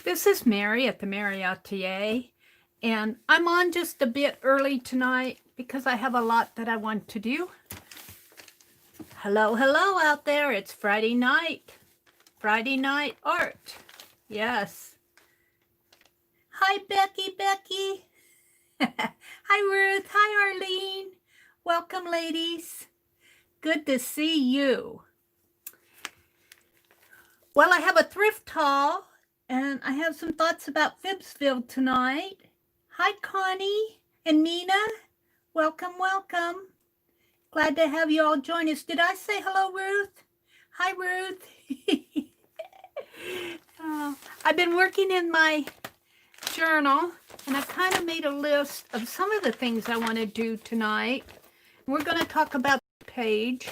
This is Mary at the.meri.atelier, and I'm on just a bit early tonight because I have a lot that I want to do. Hello, hello out there. It's Friday night. Friday night art. Yes. Hi, Becky. Hi, Ruth. Hi, Arlene. Welcome, ladies. Good to see you. Well, I have a thrift haul. And I have some thoughts about FIBSville tonight. Hi, Connie and Nina. Welcome. Glad to have you all join us. Did I say hello, Ruth? Hi, Ruth. I've been working in my journal, and I kind of made a list of some of the things I want to do tonight. We're going to talk about the page,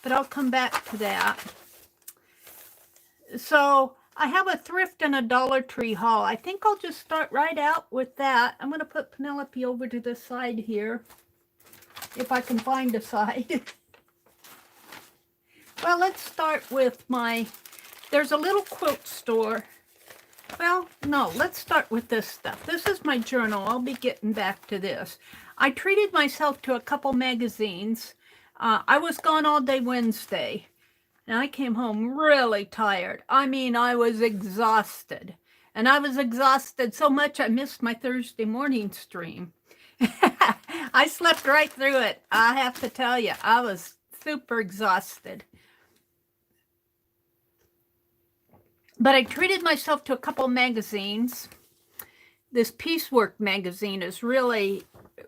but I'll come back to that. So I have a thrift and a Dollar Tree haul. I think I'll just start right out with that. I'm going to put Pinelope over to the side here, if I can find a side. Well, let's start with there's a little quilt store. Well, no, let's start with this stuff. This is my journal. I'll be getting back to this. I treated myself to a couple magazines. I was gone all day Wednesday. And I came home really tired. I mean, I was exhausted. And I was exhausted so much I missed my Thursday morning stream. I slept right through it. I have to tell you, I was super exhausted. But I treated myself to a couple magazines. This Piecework magazine is really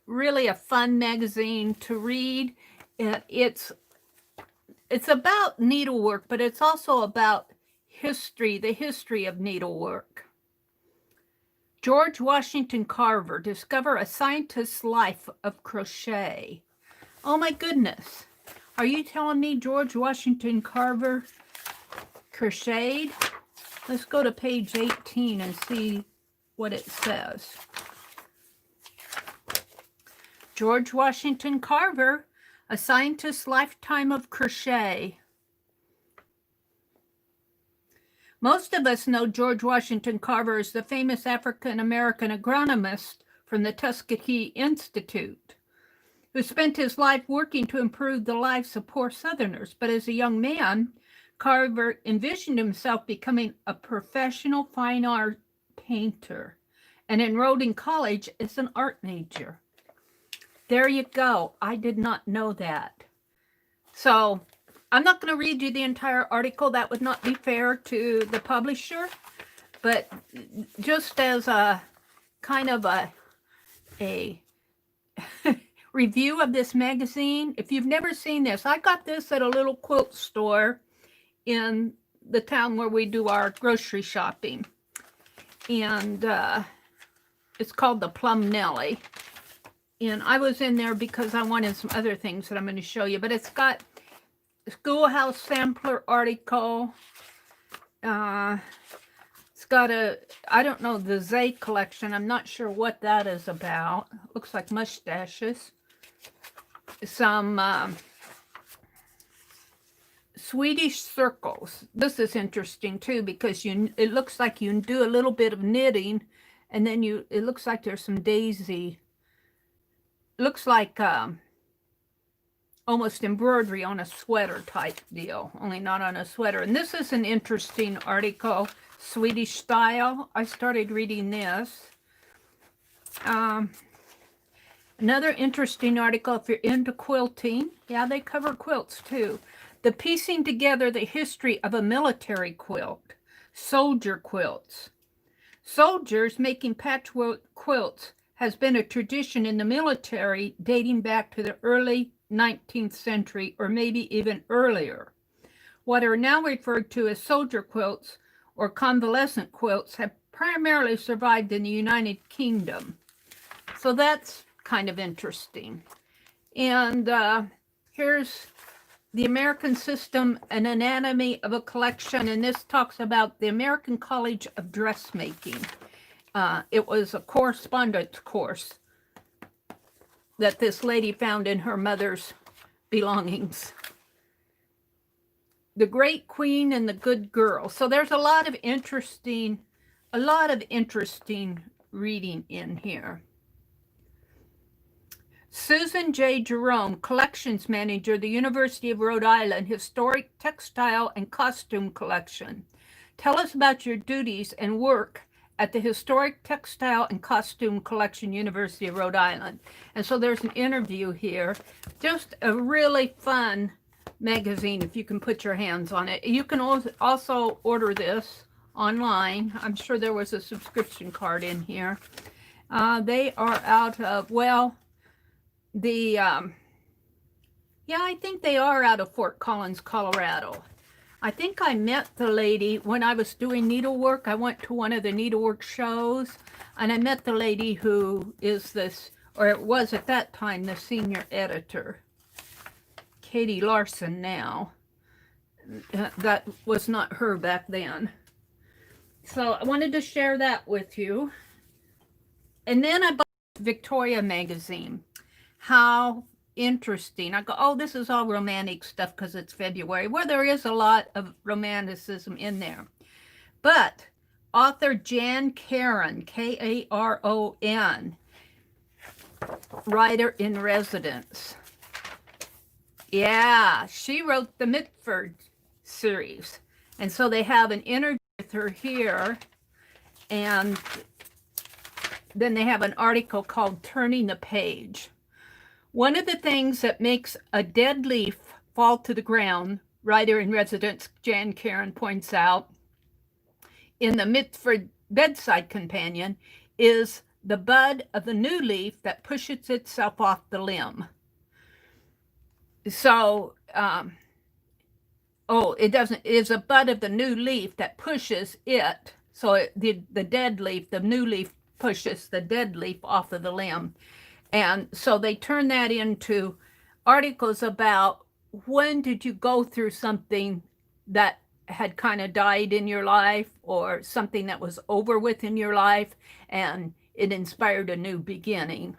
a fun magazine to read. It's about needlework, but it's also about history, the history of needlework. George Washington Carver, Discover a Scientist's Life of Crochet. Oh my goodness. Are you telling me George Washington Carver crocheted? Let's go to page 18 and see what it says. George Washington Carver, A Scientist's Lifetime of Crochet. Most of us know George Washington Carver as the famous African-American agronomist from the Tuskegee Institute, who spent his life working to improve the lives of poor Southerners. But as a young man, Carver envisioned himself becoming a professional fine art painter and enrolled in college as an art major. There you go. I did not know that. So I'm not going to read you the entire article. That would not be fair to the publisher. But just as a kind of a review of this magazine, if you've never seen this, I got this at a little quilt store in the town where we do our grocery shopping. And it's called the Plum Nelly. And I was in there because I wanted some other things that I'm going to show you. But it's got a Schoolhouse Sampler article. It's got I don't know, the Zay collection. I'm not sure what that is about. Looks like mustaches. Some Swedish circles. This is interesting too because it looks like you do a little bit of knitting, and then it looks like there's some daisy. Looks like almost embroidery on a sweater type deal, only not on a sweater. And this is an interesting article, Swedish style. I started reading this. Another interesting article if you're into quilting. Yeah, they cover quilts too. The Piecing Together the History of a Military Quilt, Soldier Quilts. Soldiers making patchwork quilts has been a tradition in the military dating back to the early 19th century or maybe even earlier. What are now referred to as soldier quilts or convalescent quilts have primarily survived in the United Kingdom. So that's kind of interesting. And here's The American System, an Anatomy of a Collection, and this talks about the American College of Dressmaking. It was a correspondence course that this lady found in her mother's belongings. The Great Queen and the Good Girl. So there's a lot of interesting a lot of interesting reading in here. Susan J. Jerome, Collections Manager, the University of Rhode Island, Historic Textile and Costume Collection. Tell us about your duties and work at the Historic Textile and Costume Collection, University of Rhode Island. And so there's an interview here. Just a really fun magazine if you can put your hands on it. You can also order this online. I'm sure there was a subscription card in here. They are out of, well, yeah, I think they are out of Fort Collins, Colorado. I think I met the lady when I was doing needlework. I went to one of the needlework shows, and I met the lady who is this, or it was at that time, the senior editor. Katie Larson now. That was not her back then. So I wanted to share that with you. And then I bought Victoria magazine. How interesting. I go, oh, this is all romantic stuff because it's February. Well, there is a lot of romanticism in there. But author Jan Karon, K-A-R-O-N, writer in residence. Yeah, she wrote the Mitford series. And so they have an interview with her here. And then they have an article called Turning the Page. One of the things that makes a dead leaf fall to the ground, writer in residence Jan Karon points out, in the Mitford Bedside Companion, is the bud of the new leaf that pushes itself off the limb. So, it is a bud of the new leaf that pushes it. So the dead leaf, the new leaf pushes the dead leaf off of the limb. And so they turn that into articles about when did you go through something that had kind of died in your life or something that was over with in your life and it inspired a new beginning.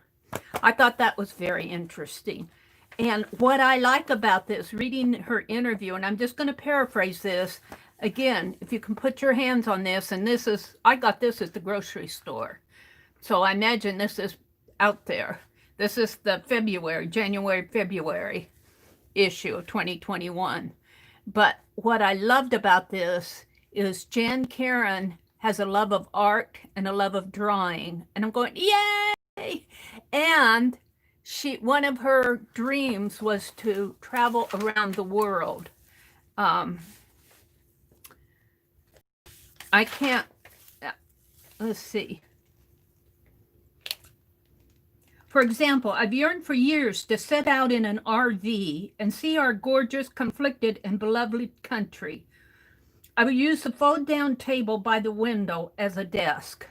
I thought that was very interesting. And what I like about this, reading her interview, and I'm just going to paraphrase this, again, if you can put your hands on this, and this is, I got this at the grocery store. So I imagine this is out there. This is the January-February issue of 2021. But what I loved about this is Jan Karon has a love of art and a love of drawing. And I'm going, yay! And one of her dreams was to travel around the world. I can't, let's see. For example, I've yearned for years to set out in an RV and see our gorgeous, conflicted, and beloved country. I would use the fold-down table by the window as a desk.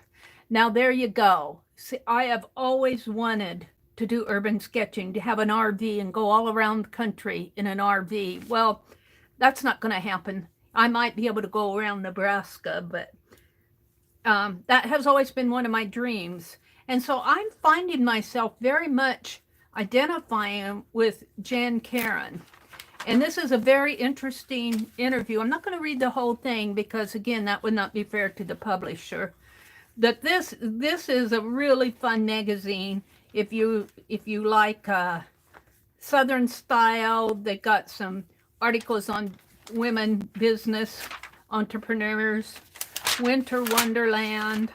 Now there you go. See, I have always wanted to do urban sketching, to have an RV and go all around the country in an RV. Well, that's not going to happen. I might be able to go around Nebraska, but that has always been one of my dreams. And so I'm finding myself very much identifying with Jan Karon. And this is a very interesting interview. I'm not going to read the whole thing because, again, that would not be fair to the publisher. But this is a really fun magazine. If you like Southern style, they got some articles on women business entrepreneurs, Winter Wonderland,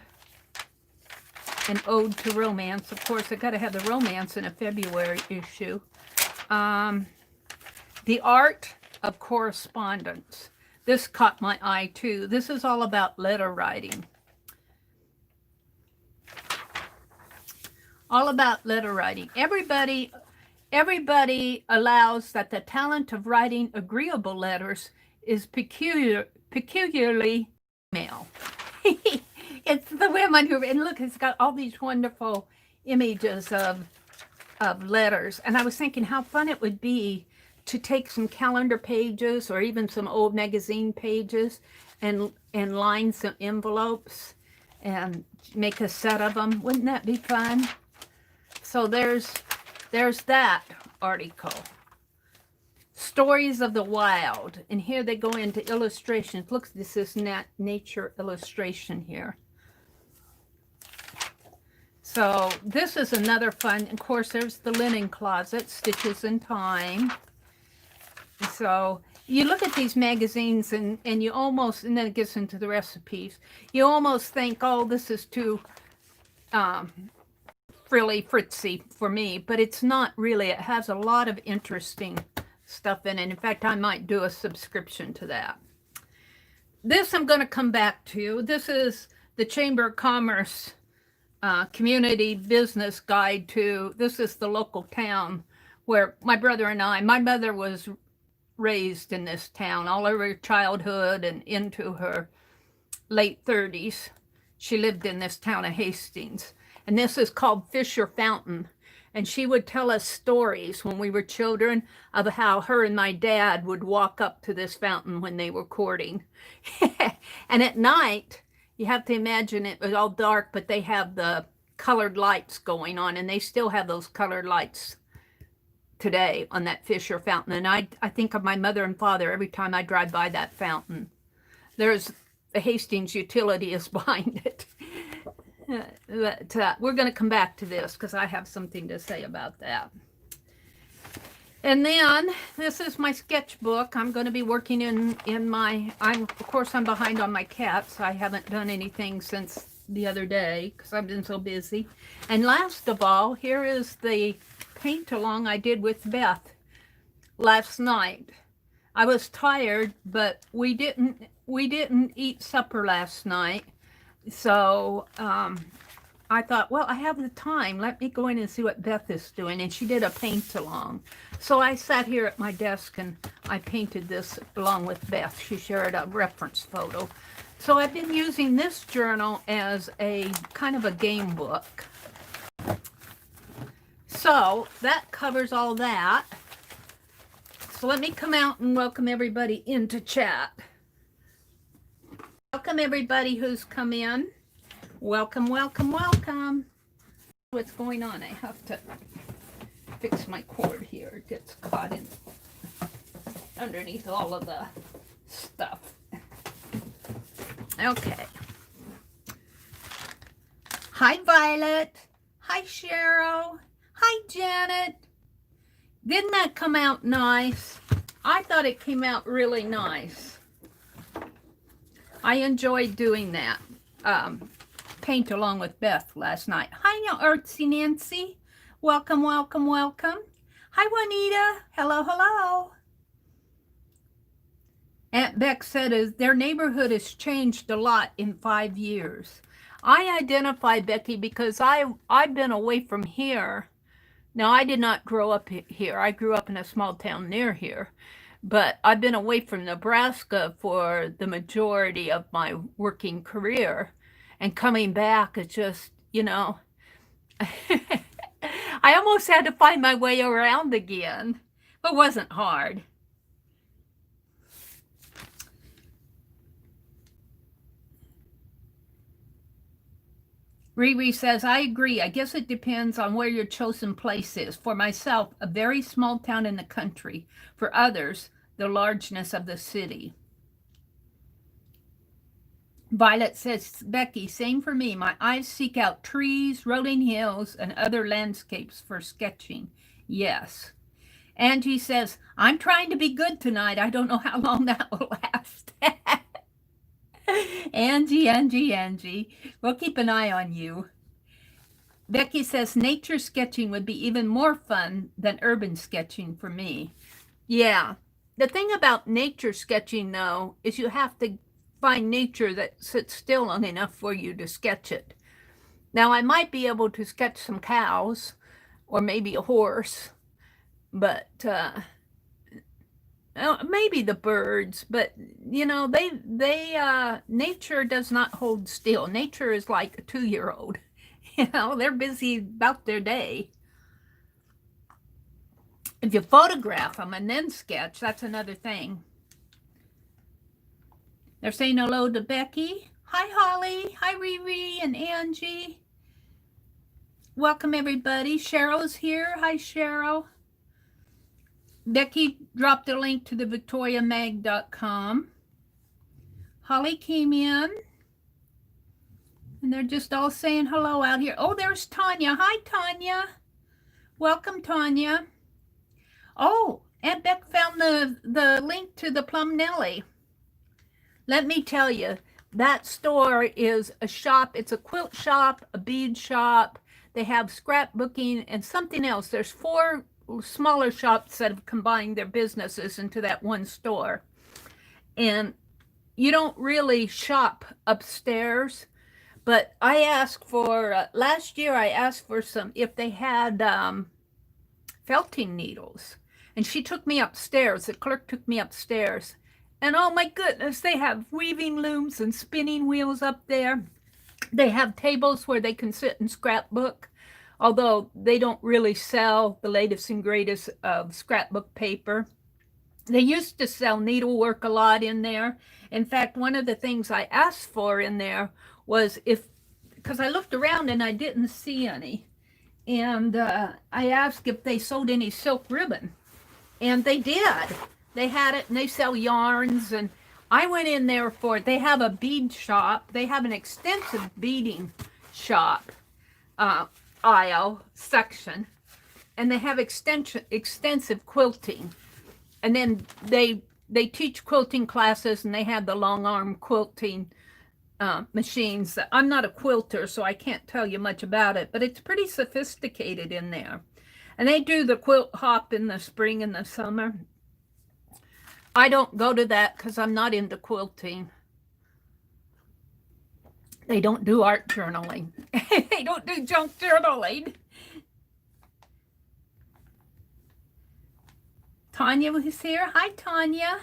an ode to romance. Of course, I got to have the romance in a February issue. The art of correspondence. This caught my eye too. This is all about letter writing. All about letter writing. Everybody allows that the talent of writing agreeable letters is peculiarly male. It's the women who, and look, it's got all these wonderful images of letters. And I was thinking how fun it would be to take some calendar pages or even some old magazine pages and line some envelopes and make a set of them. Wouldn't that be fun? So there's that article. Stories of the Wild. And here they go into illustrations. Look, this is nature illustration here. So this is another fun. Of course, there's the linen closet, Stitches in Time. So you look at these magazines and you almost, and then it gets into the recipes, you almost think, oh, this is too frilly fritzy for me, but it's not really. It has a lot of interesting stuff in it. In fact, I might do a subscription to that. This I'm going to come back to. This is the Chamber of Commerce Community Business Guide to, this is the local town where my brother and my mother was raised in this town all over her childhood and into her late 30s. She lived in this town of Hastings. And this is called Fisher Fountain. And she would tell us stories when we were children of how her and my dad would walk up to this fountain when they were courting. And at night, you have to imagine it was all dark, but they have the colored lights going on, and they still have those colored lights today on that Fisher Fountain. And I think of my mother and father every time I drive by that fountain. There's the Hastings utility is behind it. But we're going to come back to this because I have something to say about that. And then this is my sketchbook. I'm going to be working in my, of course I'm behind on my cats. I haven't done anything since the other day because I've been so busy. And last of all, here is the paint along I did with Beth last night. I was tired, but we didn't eat supper last night. So I thought, well, I have the time. Let me go in and see what Beth is doing. And she did a paint along. So I sat here at my desk and I painted this along with Beth. She shared a reference photo. So I've been using this journal as a kind of a game book. So that covers all that. So let me come out and welcome everybody into chat. Welcome everybody who's come in. Welcome, welcome, welcome. What's going on? I have to fix my cord here. It gets caught in underneath all of the stuff. Okay. Hi, Violet. Hi, Cheryl. Hi, Janet. Didn't that come out nice? I thought it came out really nice. I enjoyed doing that. Paint along with Beth last night. Hi, Artsy Nancy. Welcome, welcome, welcome. Hi, Juanita. Hello, hello. Aunt Beck said their neighborhood has changed a lot in 5 years. I identify, Becky, because I've been away from here. Now, I did not grow up here. I grew up in a small town near here. But I've been away from Nebraska for the majority of my working career. And coming back, it's just, you know, I almost had to find my way around again. But it wasn't hard. Riri says, I agree. I guess it depends on where your chosen place is. For myself, a very small town in the country. For others, the largeness of the city. Violet says, Becky, same for me. My eyes seek out trees, rolling hills, and other landscapes for sketching. Yes. Angie says, I'm trying to be good tonight. I don't know how long that will last. Angie. We'll keep an eye on you. Becky says, nature sketching would be even more fun than urban sketching for me. Yeah. The thing about nature sketching, though, is you have to find nature that sits still long enough for you to sketch it. Now, I might be able to sketch some cows or maybe a horse, but maybe the birds, but you know, nature does not hold still. Nature is like a 2-year-old. You know, they're busy about their day. If you photograph them and then sketch, that's another thing. They're saying hello to Becky. Hi, Holly. Hi, Riri and Angie. Welcome, everybody. Cheryl's here. Hi, Cheryl. Becky dropped a link to the victoriamag.com. Holly came in. And they're just all saying hello out here. Oh, there's Tanya. Hi, Tanya. Welcome, Tanya. Oh, Aunt Beck found the link to the Plum Nelly. Let me tell you, that store is a shop. It's a quilt shop, a bead shop. They have scrapbooking and something else. There's 4 smaller shops that have combined their businesses into that one store. And you don't really shop upstairs, but I asked for, last year I asked for some, if they had felting needles. And she took me upstairs. The clerk took me upstairs. And oh my goodness, they have weaving looms and spinning wheels up there. They have tables where they can sit and scrapbook, although they don't really sell the latest and greatest of scrapbook paper. They used to sell needlework a lot in there. In fact, one of the things I asked for in there was because I looked around and I didn't see any. And I asked if they sold any silk ribbon. And they did. They had it, and they sell yarns. And I went in there for it. They have a bead shop. They have an extensive beading shop aisle section. And they have extensive quilting. And then they teach quilting classes, and they have the long arm quilting machines. I'm not a quilter, so I can't tell you much about it, but it's pretty sophisticated in there. And they do the quilt hop in the spring and the summer. I don't go to that because I'm not into quilting. They don't do art journaling. They don't do junk journaling. Tanya was here. Hi, Tanya.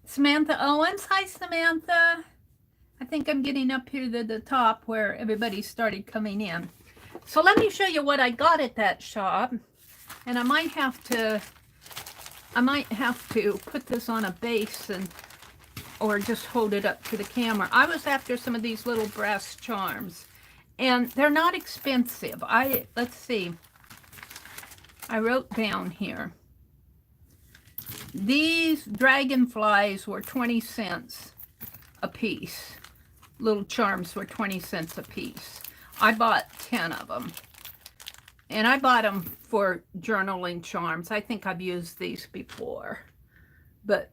Samantha Owens. Hi, Samantha. I think I'm getting up here to the top where everybody started coming in. So let me show you what I got at that shop. And I might have to put this on a base or just hold it up to the camera. I was after some of these little brass charms, and they're not expensive. Let's see. I wrote down here. These dragonflies were 20 cents a piece. Little charms were 20 cents a piece. I bought 10 of them. And I bought them for journaling charms. I think I've used these before. But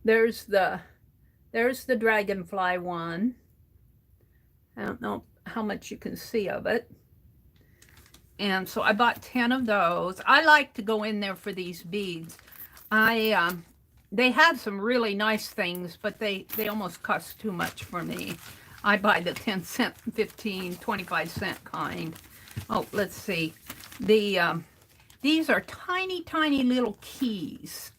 there's the dragonfly one. I don't know how much you can see of it. And so I bought 10 of those. I like to go in there for these beads. They had some really nice things, but they almost cost too much for me. I buy the 10 cent, 15, 25 cent kind. Oh, let's see. These are tiny, tiny little keys.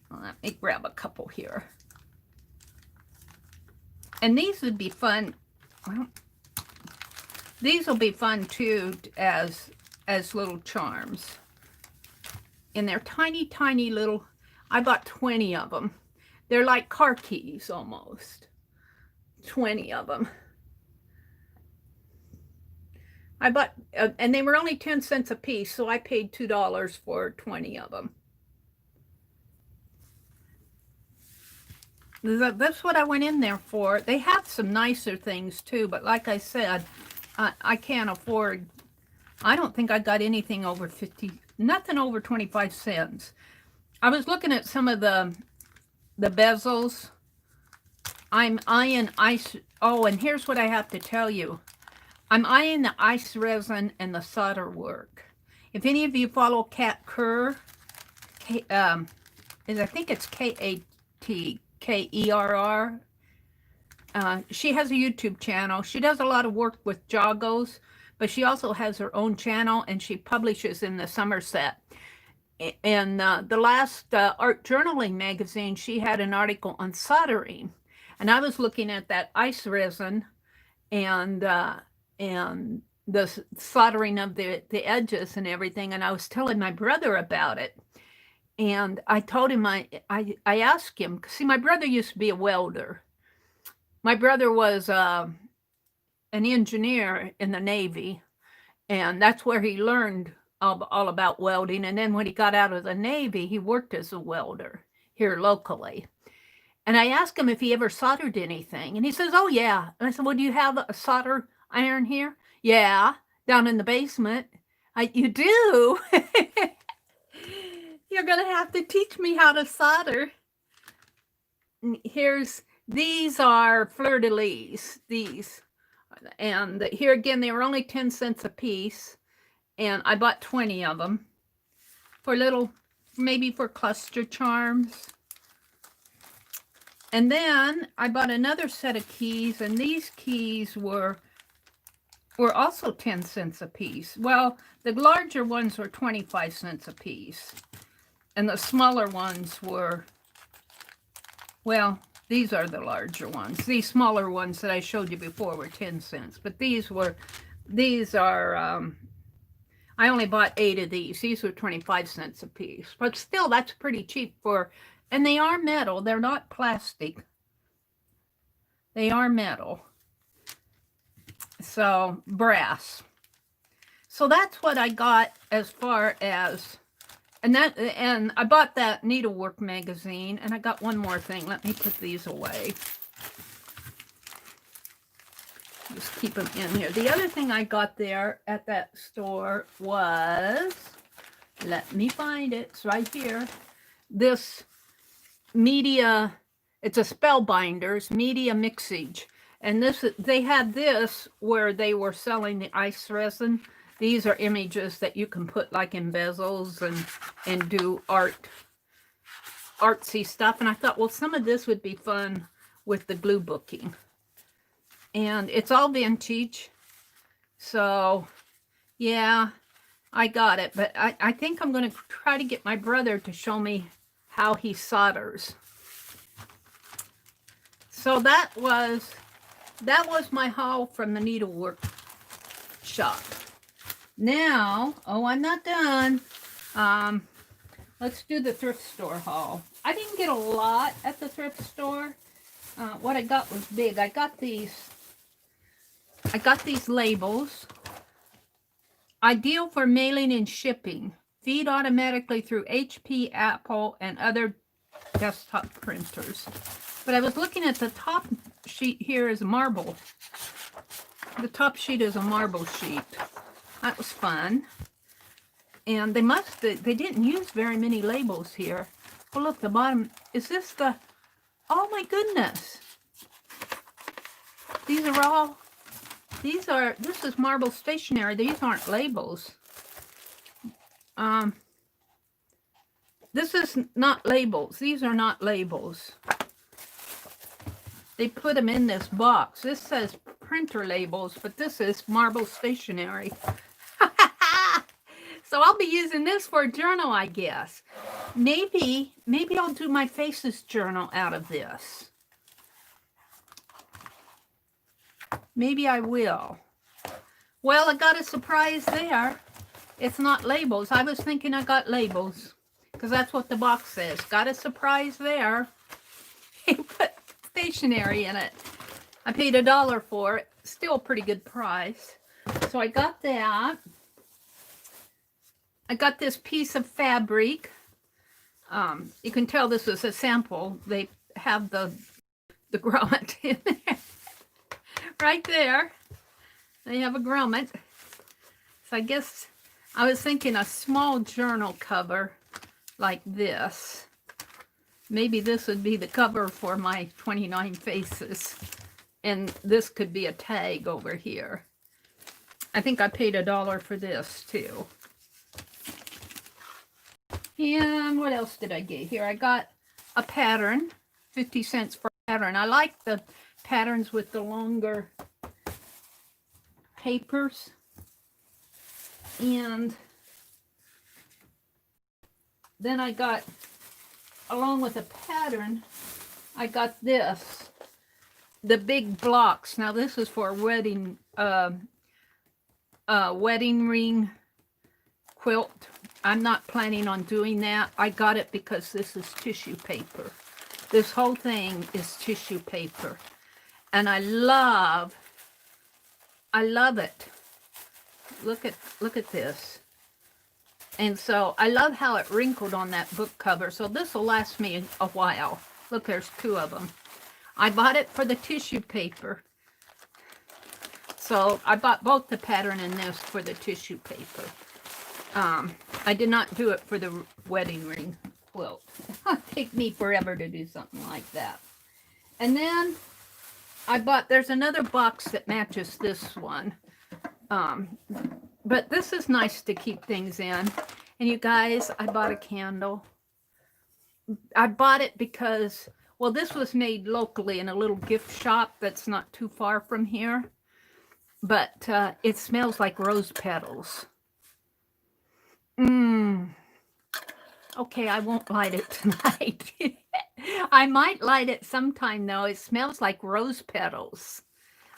Let me grab a couple here. And these would be fun. Well, these will be fun too as little charms. And they're tiny, tiny little, I bought 20 of them. They're like car keys almost. 20 of them. I bought, and they were only 10 cents a piece, so I paid $2 for 20 of them. That's what I went in there for. They have some nicer things too, but like I said, I can't afford, I don't think I got anything over 50, nothing over 25 cents. I was looking at some of the bezels. I'm eyeing ice. Oh, and here's what I have to tell you. I'm eyeing the ice resin and the solder work. If any of you follow Kat Kerr, I think it's Katkerr. She has a YouTube channel. She does a lot of work with joggos, but she also has her own channel, and she publishes in the Somerset. And the last art journaling magazine, she had an article on soldering. And I was looking at that ice resin and the soldering of the edges and everything. And I was telling my brother about it. And I told him, I asked him, see, my brother used to be a welder. My brother was an engineer in the Navy, and that's where he learned all about welding. And then when he got out of the Navy, he worked as a welder here locally. And I asked him if he ever soldered anything. And he says, oh, yeah. And I said, well, do you have a solder iron here? Yeah, down in the basement. You do? You're going to have to teach me how to solder. These are fleur-de-lis, these. And here again, they were only 10 cents a piece. And I bought 20 of them for little, maybe for cluster charms. And then I bought another set of keys, and these keys were also 10 cents a piece. Well, the larger ones were 25 cents a piece. And the smaller ones were, well, these are the larger ones. These smaller ones that I showed you before were 10 cents. But these are, I only bought 8 of these. These were 25 cents a piece. But still, that's pretty cheap for, and they are metal. They're not plastic. They are metal. So, brass. So that's what I got as far as, and I bought that needlework magazine, and I got one more thing. Let me put these away. Just keep them in here. The other thing I got there at that store was, let me find it. It's right here. This media, it's a Spellbinders media mixage. And this, they had this where they were selling the ice resin. These are images that you can put like in bezels and do artsy stuff. And I thought, well, some of this would be fun with the glue booking. And it's all vintage. So, yeah, I got it. But I think I'm going to try to get my brother to show me how he solders. So that was my haul from the needlework shop. Now, oh, I'm not done. Let's do the thrift store haul. I didn't get a lot at the thrift store. What I got was big. I got these labels. Ideal for mailing and shipping. Feed automatically through HP, Apple, and other desktop printers. But I was looking at the top sheet here is marble. The top sheet is a marble sheet. That was fun. And they didn't use very many labels here. Oh, look, the bottom, is this the, oh my goodness. This is marble stationery. These aren't labels. This is not labels. These are not labels. They put them in this box. This says printer labels, but this is marble stationery. So I'll be using this for a journal, I guess. Maybe I'll do my faces journal out of this. Maybe I will. Well, I got a surprise there. It's not labels. I was thinking I got labels because that's what the box says. Got a surprise there. He put stationery in it. I paid $1 for it. Still a pretty good price. So I got that. I got this piece of fabric. You can tell this is a sample. They have the grommet in there. Right there. They have a grommet. So I guess I was thinking a small journal cover like this. Maybe this would be the cover for my 29 faces. And this could be a tag over here. I think I paid $1 for this too. And what else did I get here? I got a pattern, 50 cents for a pattern. I like the patterns with the longer papers. And then I got, along with the pattern, I got this, the big blocks. Now this is for a wedding ring quilt. I'm not planning on doing that. I got it because this is tissue paper. This whole thing is tissue paper. And I love it. Look at this. And so I love how it wrinkled on that book cover. So this will last me a while. Look, there's 2 of them. I bought it for the tissue paper. So I bought both the pattern and this for the tissue paper. I did not do it for the wedding ring quilt. It'll take me forever to do something like that. And then I bought, there's another box that matches this one. But this is nice to keep things in. And you guys, I bought a candle. I bought it because, well, this was made locally in a little gift shop that's not too far from here. But it smells like rose petals. Okay, I won't light it tonight. I might light it sometime, though. It smells like rose petals.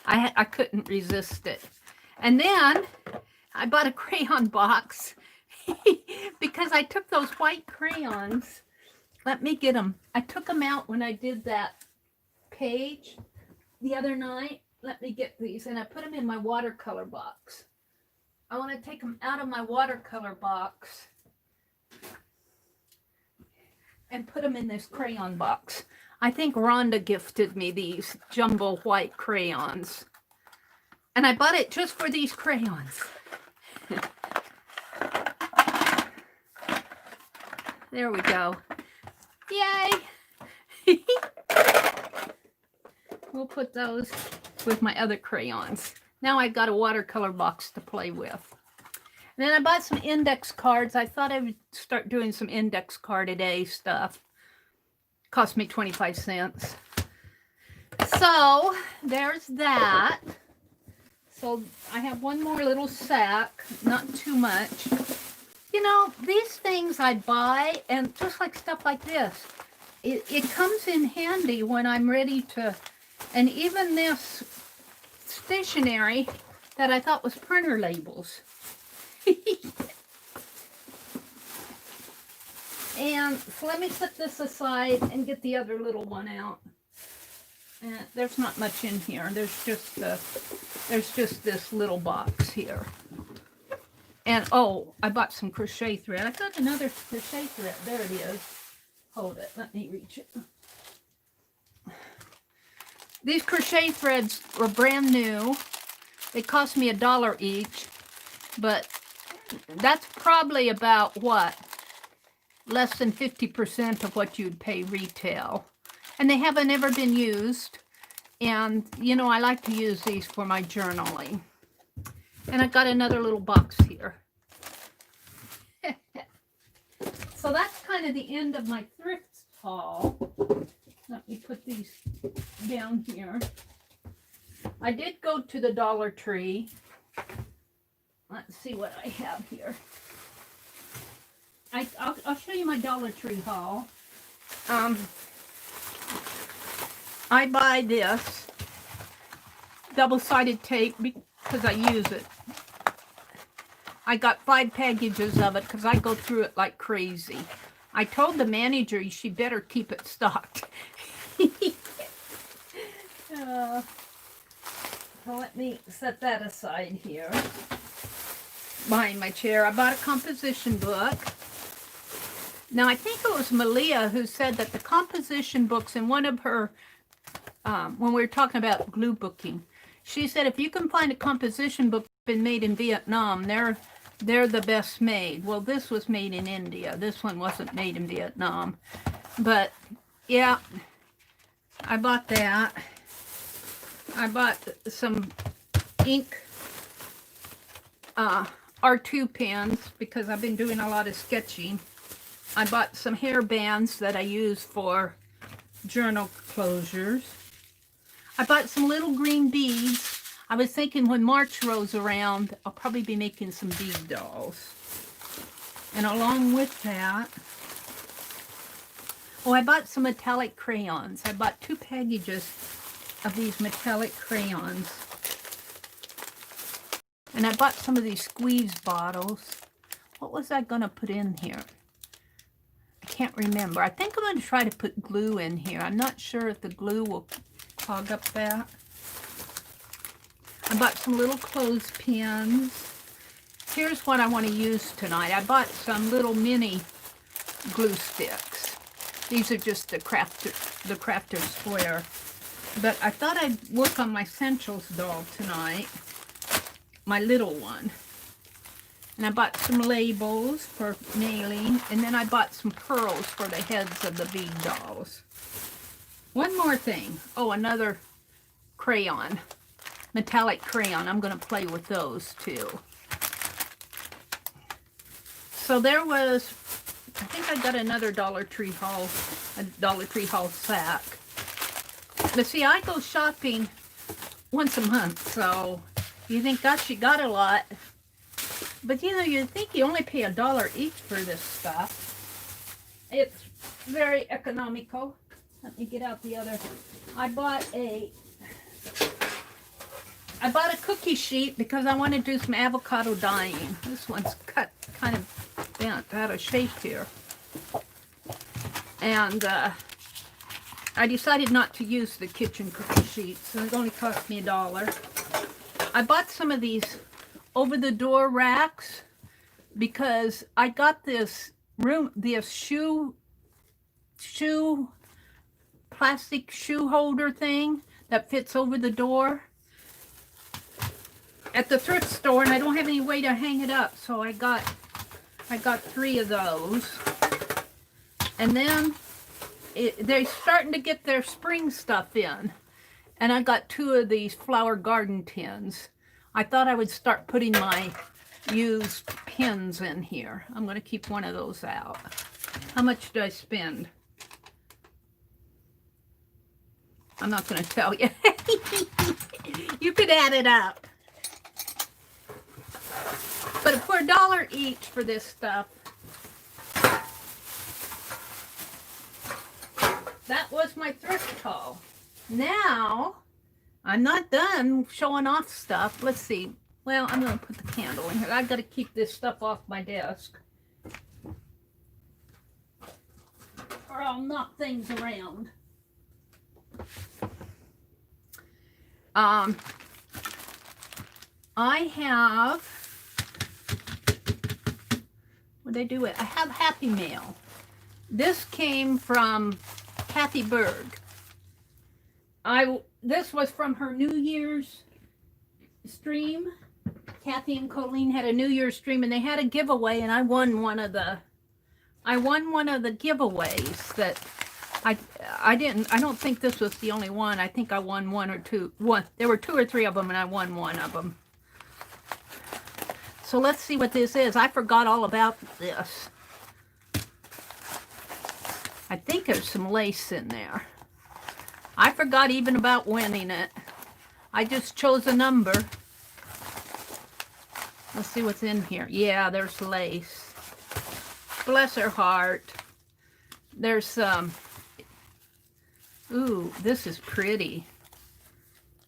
I couldn't resist it. And then I bought a crayon box because I took those white crayons. Let me get them. I took them out when I did that page the other night. Let me get these. And I put them in my watercolor box. I want to take them out of my watercolor box and put them in this crayon box. I think Rhonda gifted me these jumbo white crayons. And I bought it just for these crayons. There we go. Yay! We'll put those with my other crayons. Now I've got a watercolor box to play with. And then I bought some index cards. I thought I would start doing some index card a day stuff. Cost me 25 cents. So there's that. So I have one more little sack, not too much. You know, these things I buy, and just like stuff like this, it comes in handy when I'm ready to, and even this stationery that I thought was printer labels. And so let me set this aside and get the other little one out. There's not much in here. There's just this little box here. And oh, I bought some crochet thread. I got another crochet thread. There it is. Hold it. Let me reach it. These crochet threads were brand new. They cost me $1 each, but that's probably about what? Less than 50% of what you'd pay retail. And they haven't ever been used. And, you know, I like to use these for my journaling. And I've got another little box here. So that's kind of the end of my thrift haul. Let me put these down here. I did go to the Dollar Tree. Let's see what I have here. I'll show you my Dollar Tree haul. I buy this double-sided tape because I use it. I got 5 packages of it because I go through it like crazy. I told the manager she better keep it stocked. So let me set that aside here behind my chair. I bought a composition book. Now I think it was Malia who said that the composition books in one of her, when we were talking about glue booking, she said if you can find a composition book been made in Vietnam, they're the best made. Well, this was made in India. This one wasn't made in Vietnam. But yeah, I bought that. I bought some ink R2 pens because I've been doing a lot of sketching. I bought some hair bands that I use for journal closures. I bought some little green beads. I was thinking when March rolls around, I'll probably be making some bead dolls. And along with that, oh, I bought some metallic crayons. I bought 2 packages of these metallic crayons. And I bought some of these squeeze bottles. What was I going to put in here? I can't remember. I think I'm going to try to put glue in here. I'm not sure if the glue will clog up that. I bought some little clothespins. Here's what I want to use tonight. I bought some little mini glue sticks. These are just the crafter square. But I thought I'd work on my Santos doll tonight, my little one. And I bought some labels for nailing, and then I bought some pearls for the heads of the bead dolls. One more thing. Oh, another crayon, metallic crayon. I'm going to play with those too. So there was, I think I got another Dollar Tree haul, a Dollar Tree haul sack. But see, I go shopping once a month, so you think, gosh, you got a lot. But you know, you think you only pay $1 each for this stuff. It's very economical. Let me get out the other. I bought a cookie sheet because I want to do some avocado dyeing. This one's cut kind of bent out of shape here. And I decided not to use the kitchen cookie sheet, so it only cost me $1. I bought some of these over-the-door racks because I got this plastic shoe holder thing that fits over the door at the thrift store, and I don't have any way to hang it up, so I got 3 of those. And then they're starting to get their spring stuff in, and I got 2 of these flower garden tins. I thought I would start putting my used pins in here. I'm going to keep one of those out. How much did I spend? I'm not going to tell you. You could add it up. But for $1 each for this stuff, that was my thrift haul. Now, I'm not done showing off stuff. Let's see. Well, I'm going to put the candle in here. I've got to keep this stuff off my desk, or I'll knock things around. I have, what did I do it? I have Happy Mail. This came from Kathy Berg. This was from her New Year's stream. Kathy and Colleen had a New Year's stream, and they had a giveaway, and I won one of the giveaways that I don't think this was the only one. I think I won one or two. There were 2 or 3 of them, and I won one of them. So let's see what this is. I forgot all about this. I think there's some lace in there. I forgot even about winning it. I just chose a number. Let's see what's in here. Yeah, there's lace. Bless her heart. There's some... Ooh, this is pretty.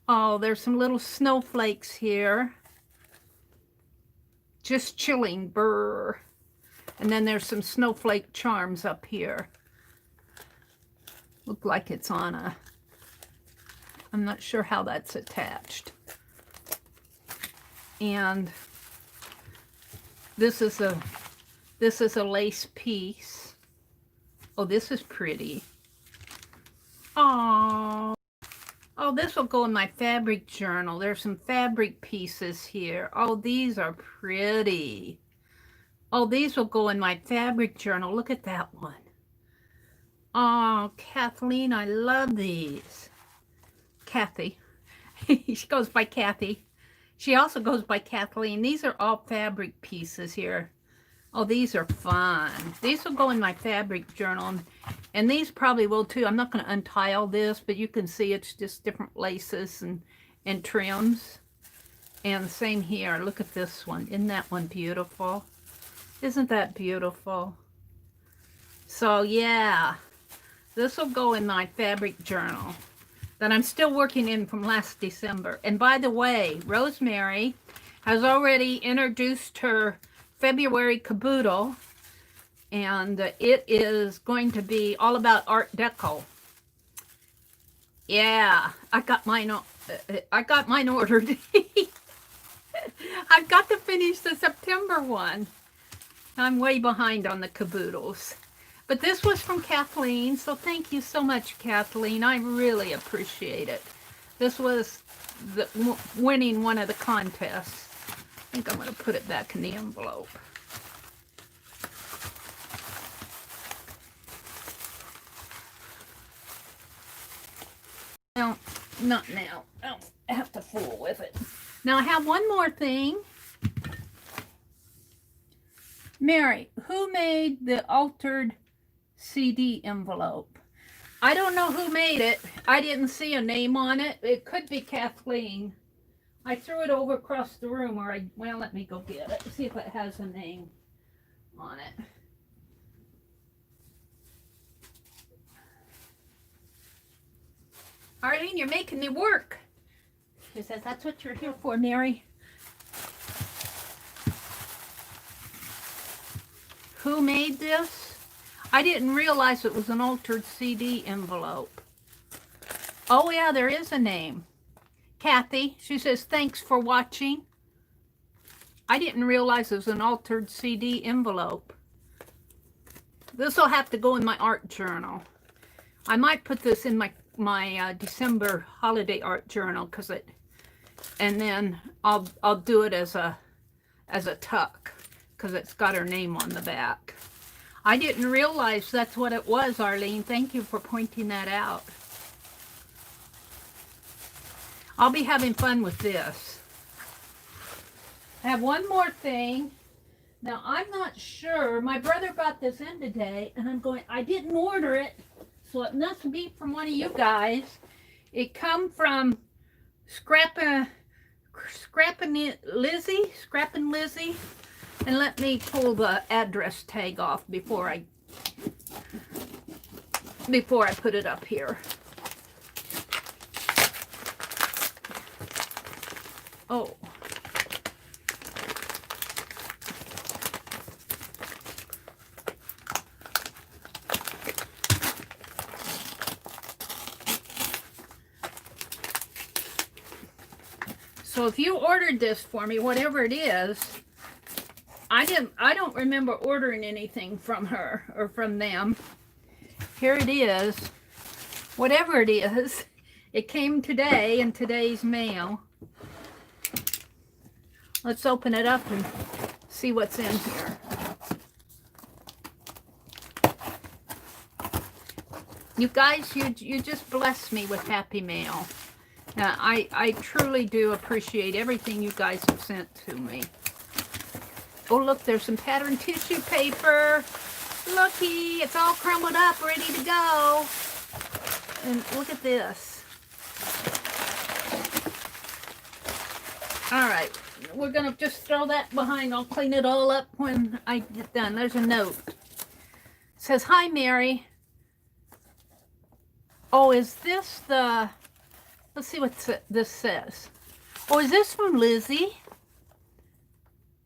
Oh, there's some little snowflakes here. Just chilling, brr. And then there's some snowflake charms up here. Look like it's on a... I'm not sure how that's attached. And this is a lace piece. Oh, this is pretty. Oh, this will go in my fabric journal. There's some fabric pieces here. Oh, these are pretty. Oh, these will go in my fabric journal. Look at that one. Oh, Kathleen, I love these. Kathy. She goes by Kathy. She also goes by Kathleen. These are all fabric pieces here. Oh, these are fun. These will go in my fabric journal. And these probably will too. I'm not going to untie all this, but you can see it's just different laces and trims. And same here. Look at this one. Isn't that one beautiful? Isn't that beautiful? So yeah, this will go in my fabric journal that I'm still working in from last December. And by the way, Rosemary has already introduced her February caboodle, and it is going to be all about Art Deco. Yeah, I got mine ordered. I've got to finish the September one. I'm way behind on the caboodles. But this was from Kathleen, so thank you so much, Kathleen. I really appreciate it. This was winning one of the contests. I think I'm going to put it back in the envelope. No, not now. I don't have to fool with it. Now I have one more thing. Mary, who made the altered CD envelope? I don't know who made it. I didn't see a name on it. It could be Kathleen. I threw it over across the room, or well, let me go get it. See if it has a name on it. Arlene, you're making me work. She says, that's what you're here for, Mary. Who made this? I didn't realize it was an altered CD envelope. Oh yeah, there is a name. Kathy. She says, thanks for watching. I didn't realize it was an altered CD envelope. This will have to go in my art journal. I might put this in my December holiday art journal, and then I'll do it as a tuck, because it's got her name on the back. I didn't realize that's what it was, Arlene. Thank you for pointing that out. I'll be having fun with this. I have one more thing. Now, I'm not sure. My brother got this in today, and I didn't order it, so it must be from one of you guys. It come from Scrappin' Lizzie. And let me pull the address tag off before I put it up here. Oh. So if you ordered this for me, whatever it is, I don't remember ordering anything from her or from them. Here it is. Whatever it is, it came today in today's mail. Let's open it up and see what's in here. You guys, you just bless me with happy mail. I truly do appreciate everything you guys have sent to me. Oh, look, there's some pattern tissue paper. Looky, it's all crumbled up, ready to go. And look at this. All right, we're going to just throw that behind. I'll clean it all up when I get done. There's a note. It says, hi, Mary. Oh, is this the... Let's see what this says. Oh, is this from Lizzie?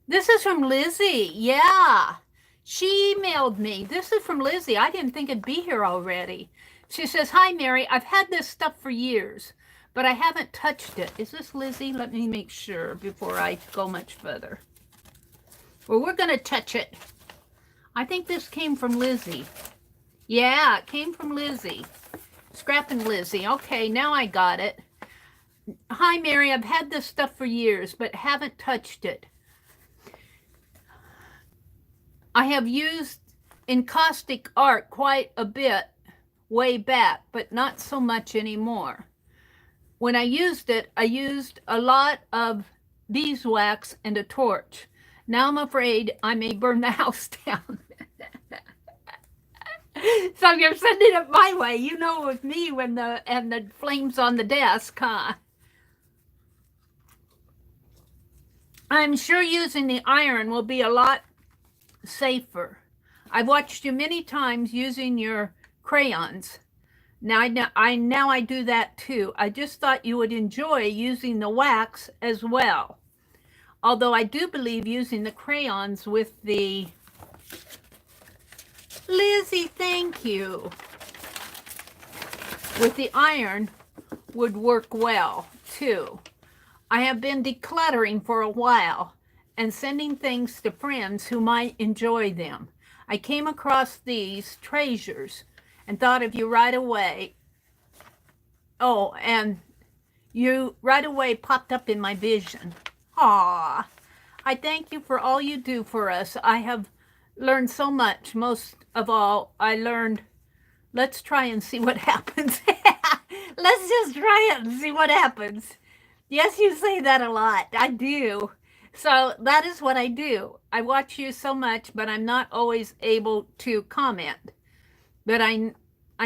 This is from Lizzie. Yeah. She emailed me. This is from Lizzie. I didn't think it'd be here already. She says, hi, Mary. I've had this stuff for years, but I haven't touched it. Is this Lizzie? Let me make sure before I go much further. Well, we're going to touch it. I think this came from Lizzie. Yeah, it came from Lizzie. Scrappin' Lizzie. Okay, now I got it. Hi, Mary. I've had this stuff for years, but haven't touched it. I have used Encaustic art quite a bit way back, but not so much anymore. When I used it, I used a lot of beeswax and a torch. Now I'm afraid I may burn the house down. So you're sending it my way. You know, with me when the flame's on the desk, huh? I'm sure using the iron will be a lot safer. I've watched you many times using your crayons. Now I do that too. I just thought you would enjoy using the wax as well. Although I do believe using the crayons with the... Lizzie, thank you. With the iron would work well too. I have been decluttering for a while and sending things to friends who might enjoy them. I came across these treasures and thought of you right away. Oh, and you right away popped up in my vision. Aw, I thank you for all you do for us. I have learned so much. Most of all, I learned, let's try and see what happens. Let's just try it and see what happens. Yes, you say that a lot. I do. So that is what I do. I watch you so much, but I'm not always able to comment. But I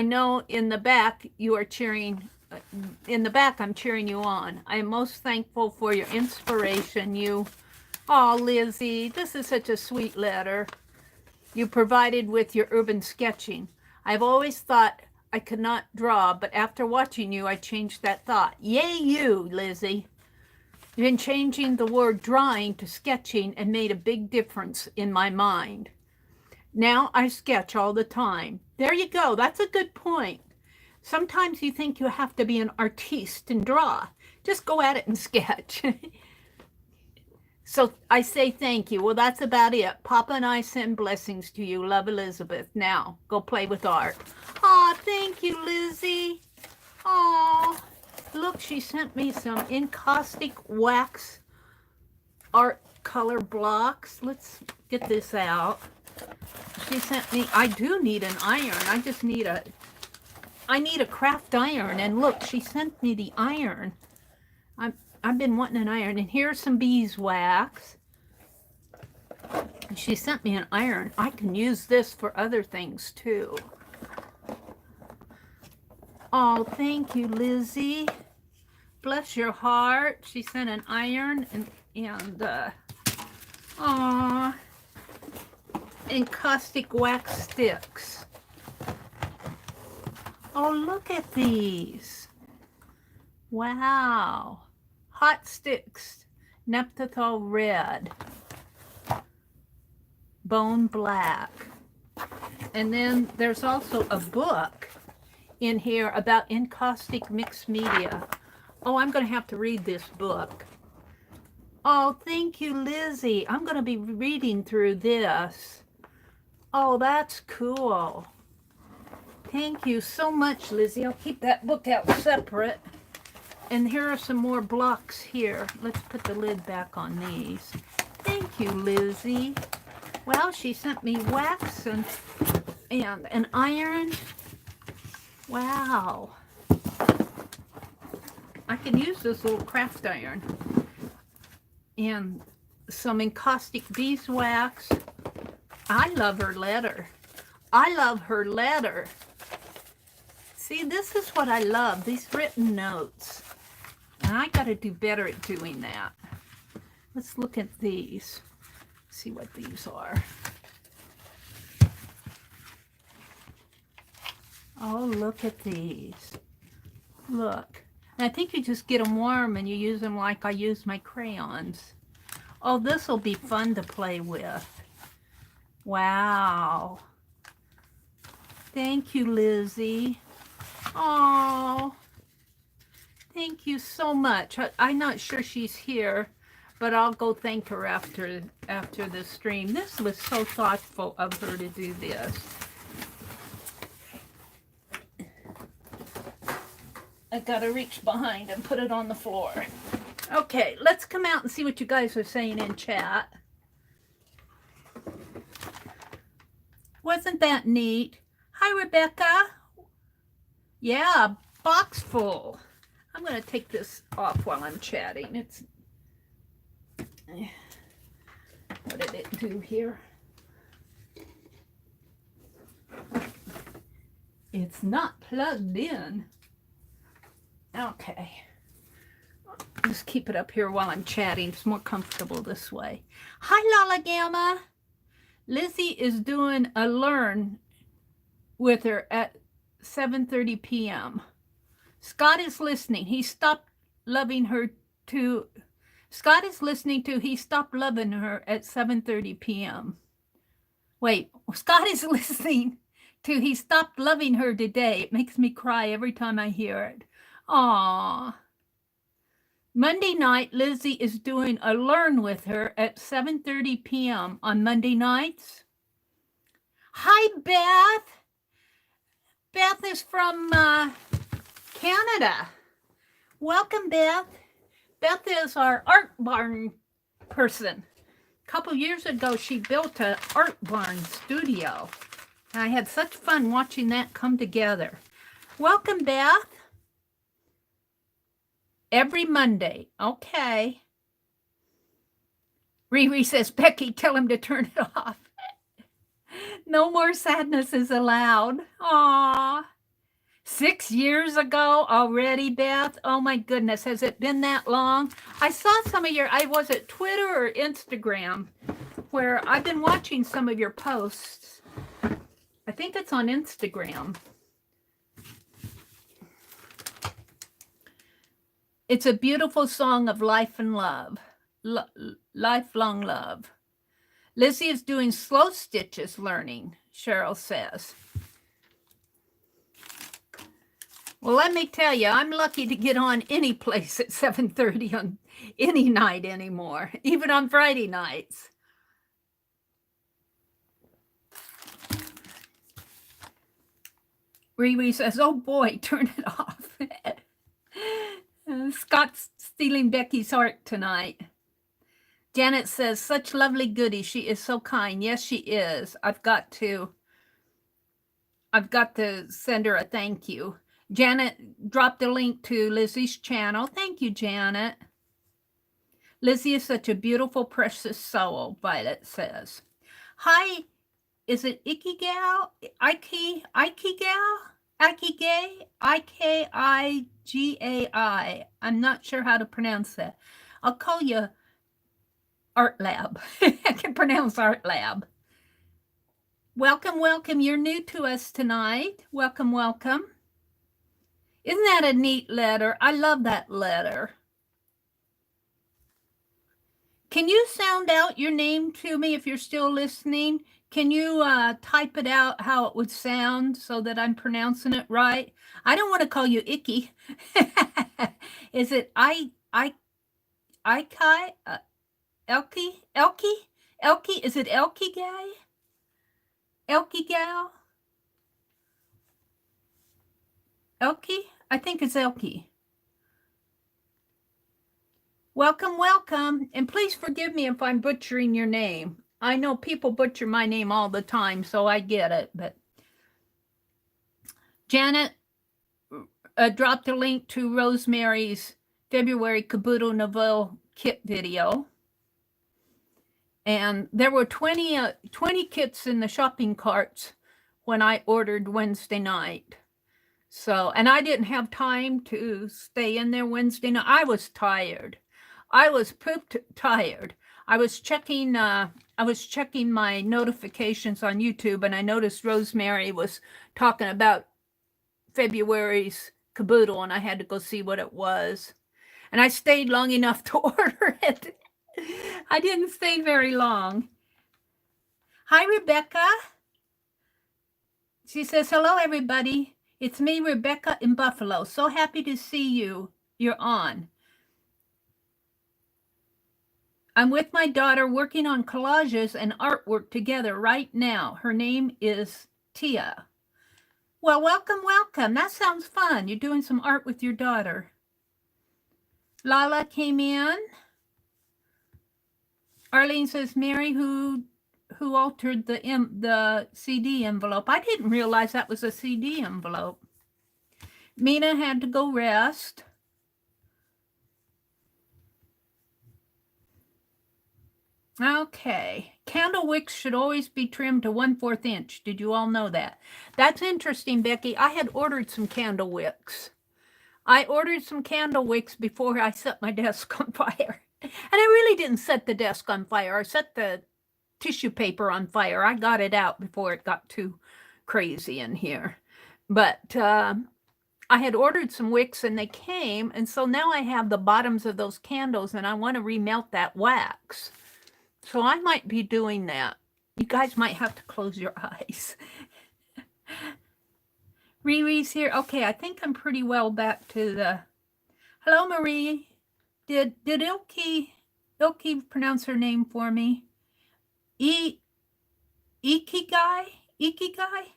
know in the back you are cheering. In the back, I'm cheering you on. I am most thankful for your inspiration. Oh, Lizzie, this is such a sweet letter you provided with your urban sketching. I've always thought I could not draw, but after watching you, I changed that thought. Yay, you, Lizzie. You've been changing the word drawing to sketching and made a big difference in my mind. Now I sketch all the time. There you go. That's a good point. Sometimes you think you have to be an artiste and draw. Just go at it and sketch. So I say thank you. Well, that's about it. Papa and I send blessings to you. Love, Elizabeth. Now, go play with art. Aw, thank you, Lizzie. Aw, look, she sent me some Encaustic wax art color blocks. Let's get this out. She sent me, I do need an iron. I need a craft iron. And look, she sent me the iron. I've been wanting an iron. And here's some beeswax. She sent me an iron. I can use this for other things too. Oh, thank you, Lizzie. Bless your heart. She sent an iron and encaustic wax sticks. Oh, look at these. Wow. Hot sticks, Neanderthal red, bone black. And then there's also a book in here about encaustic mixed media. Oh, I'm going to have to read this book. Oh, thank you, Lizzie. I'm going to be reading through this. Oh, that's cool. Thank you so much, Lizzie. I'll keep that book out separate. And here are some more blocks here. Let's put the lid back on these. Thank you, Lizzie. Well, she sent me wax and an iron. Wow. I can use this little craft iron. And some encaustic beeswax. I love her letter. I love her letter. See, this is what I love, these written notes. And I got to do better at doing that. Let's look at these. See what these are. Oh, look at these. Look. And I think you just get them warm and you use them like I use my crayons. Oh, this will be fun to play with. Wow. Thank you, Lizzie. Oh. Thank you so much. I'm not sure she's here, but I'll go thank her after the stream. This was so thoughtful of her to do this. I gotta reach behind and put it on the floor. Okay, let's come out and see what you guys are saying in chat. Wasn't that neat? Hi, Rebecca. Yeah, box full. I'm going to take this off while I'm chatting. What did it do here? It's not plugged in. Okay. Just keep it up here while I'm chatting. It's more comfortable this way. Hi, Lala Gamma. Lizzie is doing a learn with her at 7:30 p.m. Scott is listening. He stopped loving her to... Scott is listening to He Stopped Loving Her at 7:30 p.m. Wait, Scott is listening to He Stopped Loving Her Today. It makes me cry every time I hear it. Aww. Monday night, Lizzie is doing a learn with her at 7:30 p.m. on Monday nights. Beth. Beth is from Canada. Welcome, Beth. Beth is our art barn person. A couple years ago, she built an art barn studio. And I had such fun watching that come together. Welcome, Beth. Every Monday. Okay. Riri says, Becky, tell him to turn it off. No more sadness is allowed. Aww. 6 years ago already, Beth? Oh my goodness, has it been that long? I saw some of your, I was at Twitter or Instagram, where I've been watching some of your posts. I think it's on Instagram. It's a beautiful song of life and love, lifelong love. Lizzie is doing slow stitches learning, Cheryl says. Well, let me tell you, I'm lucky to get on any place at 7:30 on any night anymore, even on Friday nights. Riri says, oh boy, turn it off. Scott's stealing Becky's heart tonight. Janet says, such lovely goodies. She is so kind. Yes, she is. I've got to send her a thank you. Janet dropped a link to Lizzie's channel. Thank you, Janet. Lizzie is such a beautiful, precious soul, Violet says. Hi, is it Icky Gal? Ike Gal? Ike Gay? Ikigai. I'm not sure how to pronounce that. I'll call you Art Lab. I can pronounce Art Lab. Welcome, welcome. You're new to us tonight. Welcome, welcome. Isn't that a neat letter? I love that letter. Can you sound out your name to me if you're still listening? Can you type it out how it would sound so that I'm pronouncing it right? I don't want to call you Icky. Is it Elkie? Elkie? Is it Elkie guy? Elkie gal? Elkie? I think it's Elkie. Welcome, welcome. And please forgive me if I'm butchering your name. I know people butcher my name all the time, so I get it. But Janet dropped a link to Rosemary's February Caboodle Novel kit video. And there were 20 kits in the shopping carts when I ordered Wednesday night. So, and I didn't have time to stay in there Wednesday night. I was tired. I was pooped tired. I was checking my notifications on YouTube, and I noticed Rosemary was talking about February's Caboodle, and I had to go see what it was. And I stayed long enough to order it. I didn't stay very long. Hi, Rebecca. She says, hello, everybody. It's me, Rebecca, in Buffalo. So happy to see you. You're on. I'm with my daughter working on collages and artwork together right now. Her name is Tia. Well, welcome, welcome. That sounds fun. You're doing some art with your daughter. Lala came in. Arlene says, Mary, who altered the CD envelope. I didn't realize that was a CD envelope. Mina had to go rest. Okay. Candle wicks should always be trimmed to 1/4 inch. Did you all know that? That's interesting, Becky. I had ordered some candle wicks. I ordered some candle wicks before I set my desk on fire. And I really didn't set the desk on fire. I set the tissue paper on fire. I got it out before it got too crazy in here. But I had ordered some wicks and they came. And so now I have the bottoms of those candles and I want to remelt that wax. So I might be doing that. You guys might have to close your eyes. Riri's here. Okay, I think I'm pretty well back to the... Hello, Marie. Did Ilke pronounce her name for me? Ikigai? Ikigai?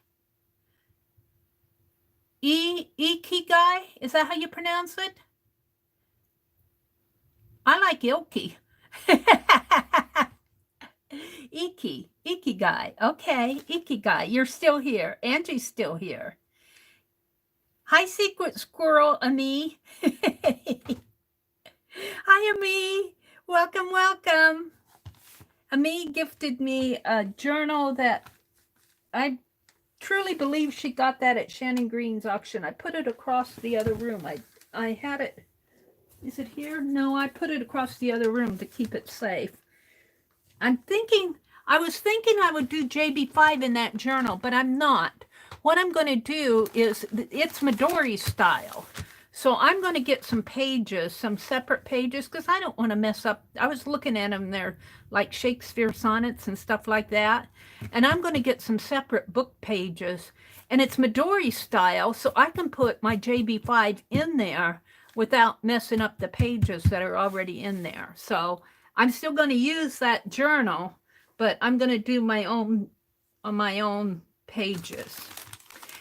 Ikigai? Is that how you pronounce it? I like Ilki. Ikigai. Okay, Ikigai. You're still here. Angie's still here. Hi, Secret Squirrel, Ami. Hi, Ami. Welcome, welcome. Ami gifted me a journal that I truly believe she got that at Shannon Green's auction. I put it across the other room. I had it. Is it here? No, I put it across the other room to keep it safe. I was thinking I would do JB5 in that journal, but I'm not. What I'm going to do is, it's Midori style. So I'm going to get some pages, some separate pages, because I don't want to mess up. I was looking at them. They're like Shakespeare sonnets and stuff like that. And I'm going to get some separate book pages. And it's Midori style, so I can put my JB5 in there without messing up the pages that are already in there. So I'm still going to use that journal, but I'm going to do my own pages.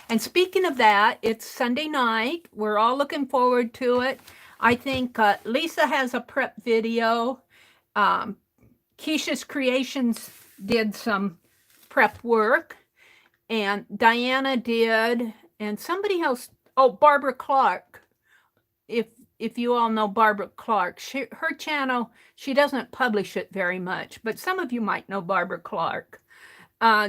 And speaking of that, it's Sunday night. We're all looking forward to it. I think Lisa has a prep video. Keisha's Creations did some prep work. And Diana did. And somebody else, oh, Barbara Clark. If you all know Barbara Clark, her channel, she doesn't publish it very much. But some of you might know Barbara Clark.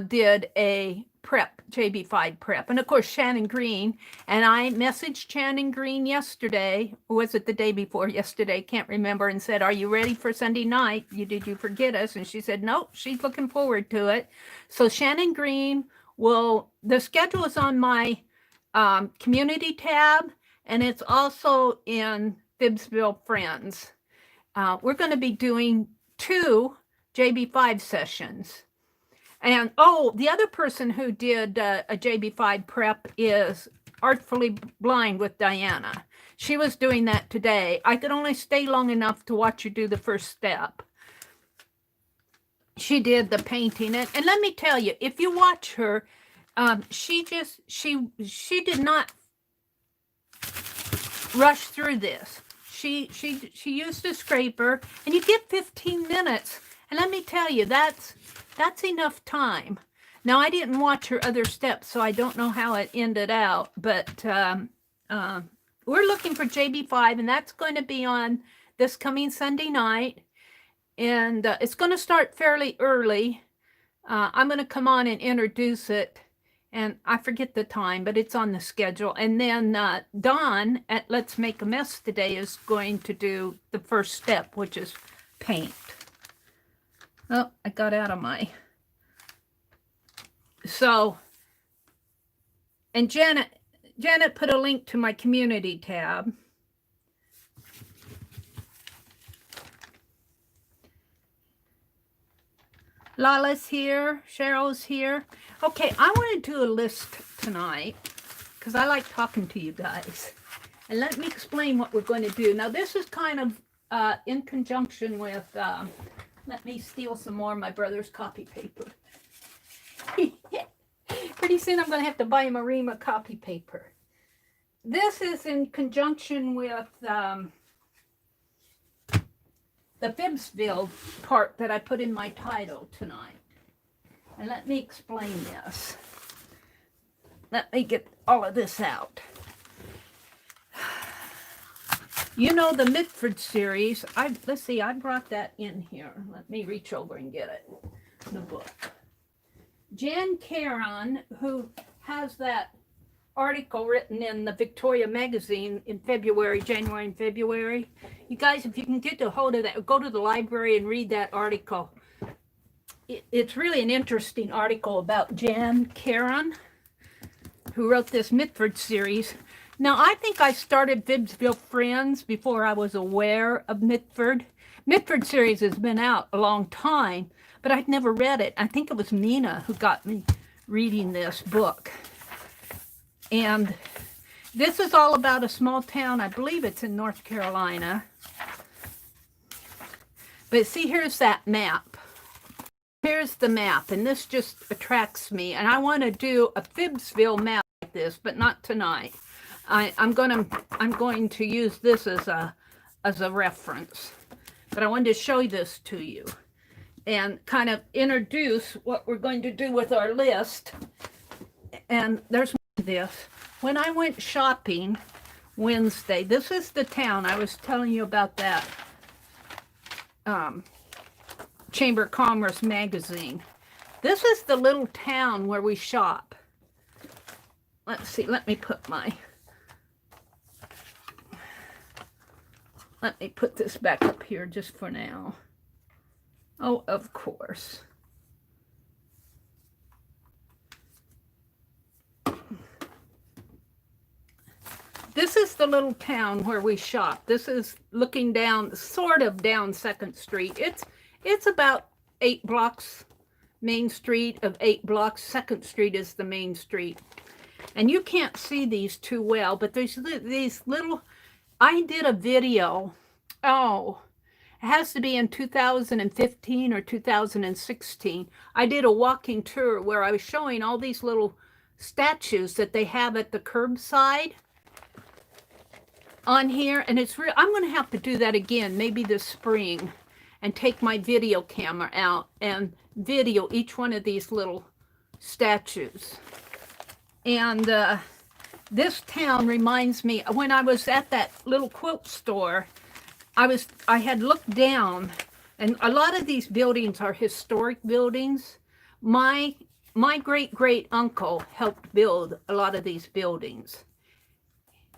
Did a prep, JB5 prep. And of course, Shannon Green. And I messaged Shannon Green yesterday, or was it the day before yesterday? Can't remember, and said, are you ready for Sunday night? Did you forget us? And she said, nope, she's looking forward to it. So Shannon Green the schedule is on my community tab, and it's also in FIBSville Friends. We're going to be doing 2 JB5 sessions. And, oh, the other person who did a JB5 prep is Artfully Blind with Diana. She was doing that today. I could only stay long enough to watch her do the first step. She did the painting. And let me tell you, if you watch her, she did not rush through this. She used a scraper, and you get 15 minutes. And let me tell you, that's enough time. Now, I didn't watch her other steps, so I don't know how it ended out. But we're looking for JB5, and that's going to be on this coming Sunday night. And it's going to start fairly early. I'm going to come on and introduce it. And I forget the time, but it's on the schedule. And then Dawn at Let's Make a Mess today is going to do the first step, which is paint. Oh, I got out of my... So, and Janet put a link to my community tab. Lala's here. Cheryl's here. Okay, I want to do a list tonight because I like talking to you guys. And let me explain what we're going to do. Now, this is kind of in conjunction with... let me steal some more of my brother's copy paper. Pretty soon I'm going to have to buy Marima copy paper. This is in conjunction with the FIBSville part that I put in my title tonight. And let me explain this. Let me get all of this out. You know the Mitford series. Let's see, I brought that in here. Let me reach over and get it. The book. Jan Caron, who has that article written in the Victoria magazine in January and February. You guys, if you can get a hold of that, go to the library and read that article. It's really an interesting article about Jan Caron, who wrote this Mitford series. Now, I think I started FIBSville Friends before I was aware of Mitford. Mitford series has been out a long time, but I'd never read it. I think it was Nina who got me reading this book. And this is all about a small town. I believe it's in North Carolina. But see, here's that map. Here's the map, and this just attracts me. And I want to do a FIBSville map like this, but not tonight. I'm going to use this as a reference. But I wanted to show this to you and kind of introduce what we're going to do with our list. And there's this. When I went shopping Wednesday, this is the town. I was telling you about that Chamber of Commerce magazine. This is the little town where we shop. Let's see, let me put this back up here just for now. Oh, of course. This is the little town where we shop. This is looking down, sort of down 2nd Street. It's about 8 blocks, main street of 8 blocks. 2nd Street is the main street. And you can't see these too well, but there's these little, I did a video, it has to be in 2015 or 2016. I did a walking tour where I was showing all these little statues that they have at the curbside on here. And it's real. I'm going to have to do that again, maybe this spring, and take my video camera out and video each one of these little statues. And this town reminds me, when I was at that little quilt store, I had looked down, and a lot of these buildings are historic buildings. My great uncle helped build a lot of these buildings,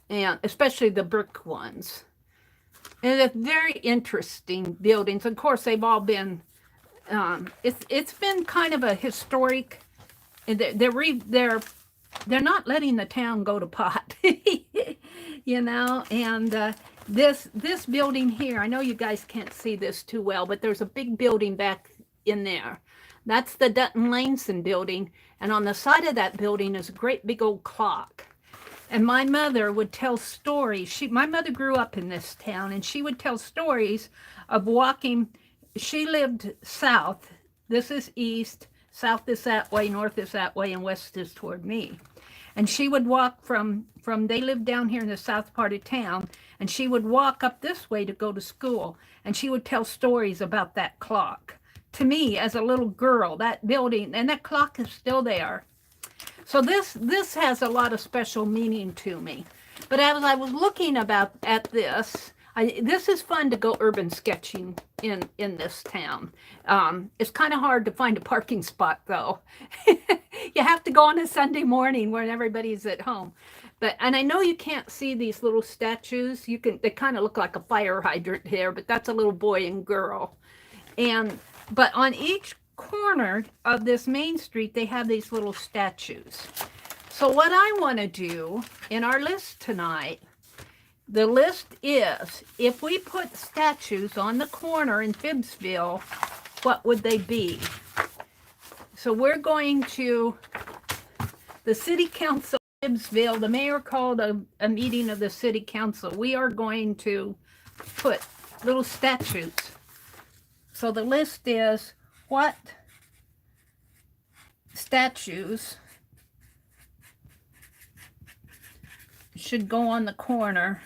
and especially the brick ones. And they're very interesting buildings. Of course, they've all been, it's been kind of a historic, they're not letting the town go to pot, you know. And this building here, I know you guys can't see this too well, but there's a big building back in there. That's the Dutton Laneson building, and on the side of that building is a great big old clock. And my mother would tell stories. My mother grew up in this town, and she would tell stories of walking. She lived south. This is east. South is that way, north is that way, and west is toward me. And she would walk from they lived down here in the south part of town, and she would walk up this way to go to school. And she would tell stories about that clock to me as a little girl, that building, and that clock is still there. So this has a lot of special meaning to me. But as I was looking at this, this is fun to go urban sketching in this town. It's kind of hard to find a parking spot, though. You have to go on a Sunday morning when everybody's at home. And I know you can't see these little statues. They kind of look like a fire hydrant here, but that's a little boy and girl. But on each corner of this main street, they have these little statues. So what I want to do in our list tonight, the list is, if we put statues on the corner in FIBSville, what would they be? So we're going to the city council of FIBSville. The mayor called a meeting of the city council. We are going to put little statues. So the list is, what statues should go on the corner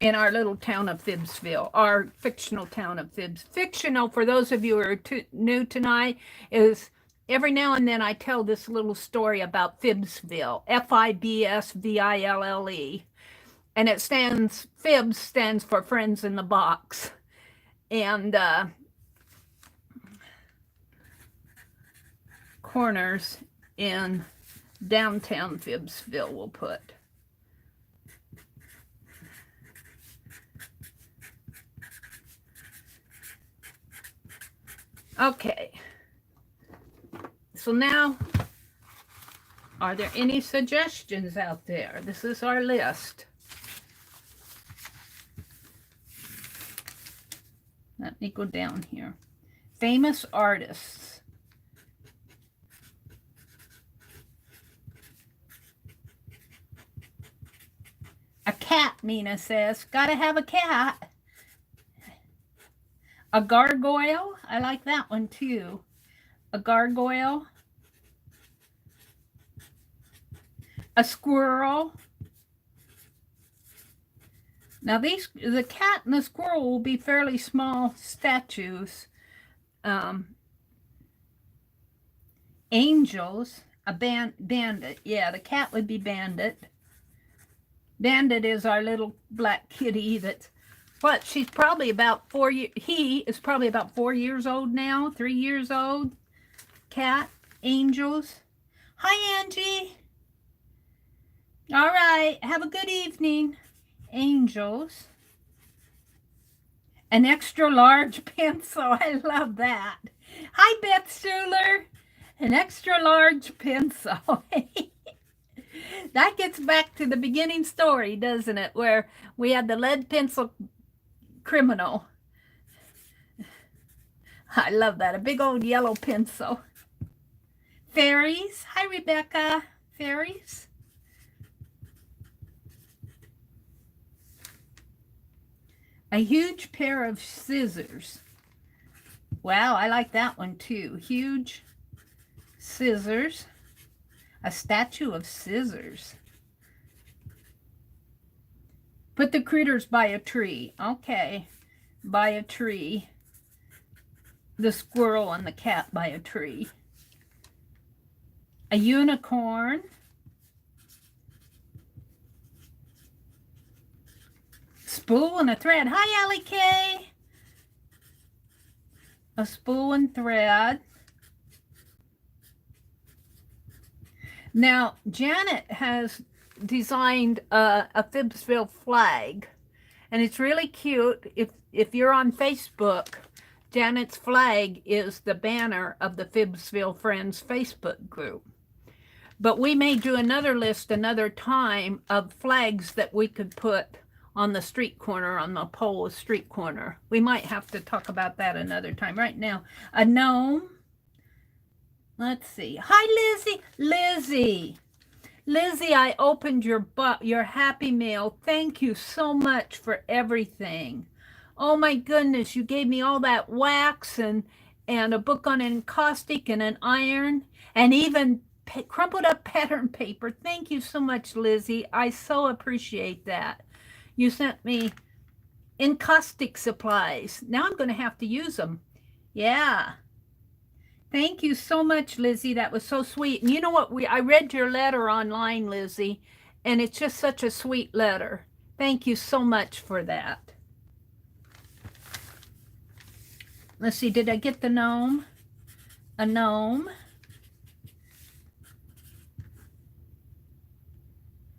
in our little town of FIBSville, our fictional town of FIBS. Fictional, for those of you who are new tonight, is every now and then I tell this little story about FIBSville, FIBSville. And FIBS stands for Friends in the Box. And corners in downtown FIBSville we'll put. Okay. So now, are there any suggestions out there? This is our list. Let me go down here. Famous artists. A cat, Mina says. Gotta have a cat. A gargoyle. I like that one too. A gargoyle. A squirrel. Now the cat and the squirrel will be fairly small statues. Angels. A bandit. Yeah, the cat would be Bandit. Bandit is our little black kitty that's, what, she's probably about 4 years, he is probably about 4 years old now, 3 years old. Cat, Angels. Hi, Angie. All right, have a good evening. Angels. An extra large pencil, I love that. Hi, Beth Schuler. An extra large pencil. That gets back to the beginning story, doesn't it? Where we had the lead pencil criminal. I love that. A big old yellow pencil. Fairies. Hi, Rebecca. Fairies. A huge pair of scissors. Wow, I like that one too. Huge scissors. A statue of scissors. Put the critters by a tree. Okay. By a tree. The squirrel and the cat by a tree. A unicorn. Spool and a thread. Hi, Allie Kay. A spool and thread. Now, Janet has designed a FIBSville flag, and it's really cute. If you're on Facebook, Janet's flag is the banner of the FIBSville Friends Facebook group. But we may do another list another time of flags that we could put on the street corner, on the pole street corner. We might have to talk about that another time. Right now, a gnome. Let's see. Hi, Lizzie. Lizzie. Lizzie, I opened your Happy Mail. Thank you so much for everything. Oh my goodness, you gave me all that wax and a book on encaustic and an iron and even crumpled up pattern paper. Thank you so much, Lizzie. I so appreciate that. You sent me encaustic supplies. Now I'm going to have to use them. Yeah. Thank you so much, Lizzie. That was so sweet. And you know what? I read your letter online, Lizzie, and it's just such a sweet letter. Thank you so much for that. Let's see. Did I get the gnome? A gnome.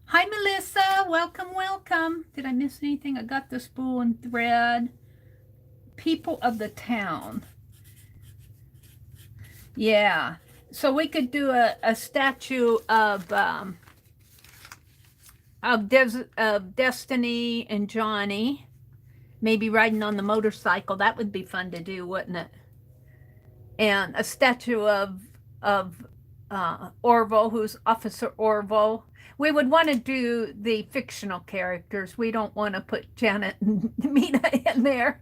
Hi, Melissa. Welcome, welcome. Did I miss anything? I got the spool and thread. People of the town. Yeah, so we could do a statue of Destiny and Johnny, maybe riding on the motorcycle. That would be fun to do, wouldn't it? And a statue of Orville, who's Officer Orville. We would want to do the fictional characters. We don't want to put Janet and Mina in there.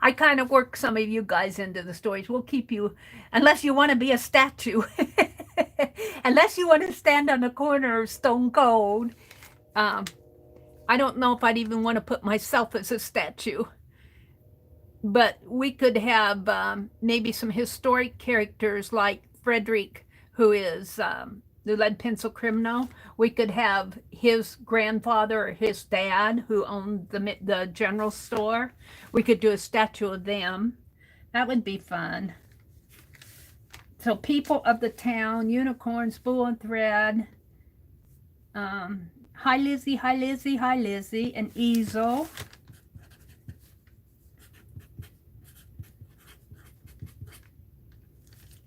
I kind of work some of you guys into the stories. We'll keep you, unless you want to be a statue. Unless you want to stand on the corner of Stone Cold. I don't know if I'd even want to put myself as a statue. But we could have maybe some historic characters like Frederick, who is the lead pencil criminal. We could have his grandfather or his dad who owned the general store. We could do a statue of them. That would be fun. So people of the town, unicorn, spool and thread. Hi, Lizzie, hi, Lizzie, hi, Lizzie. An easel.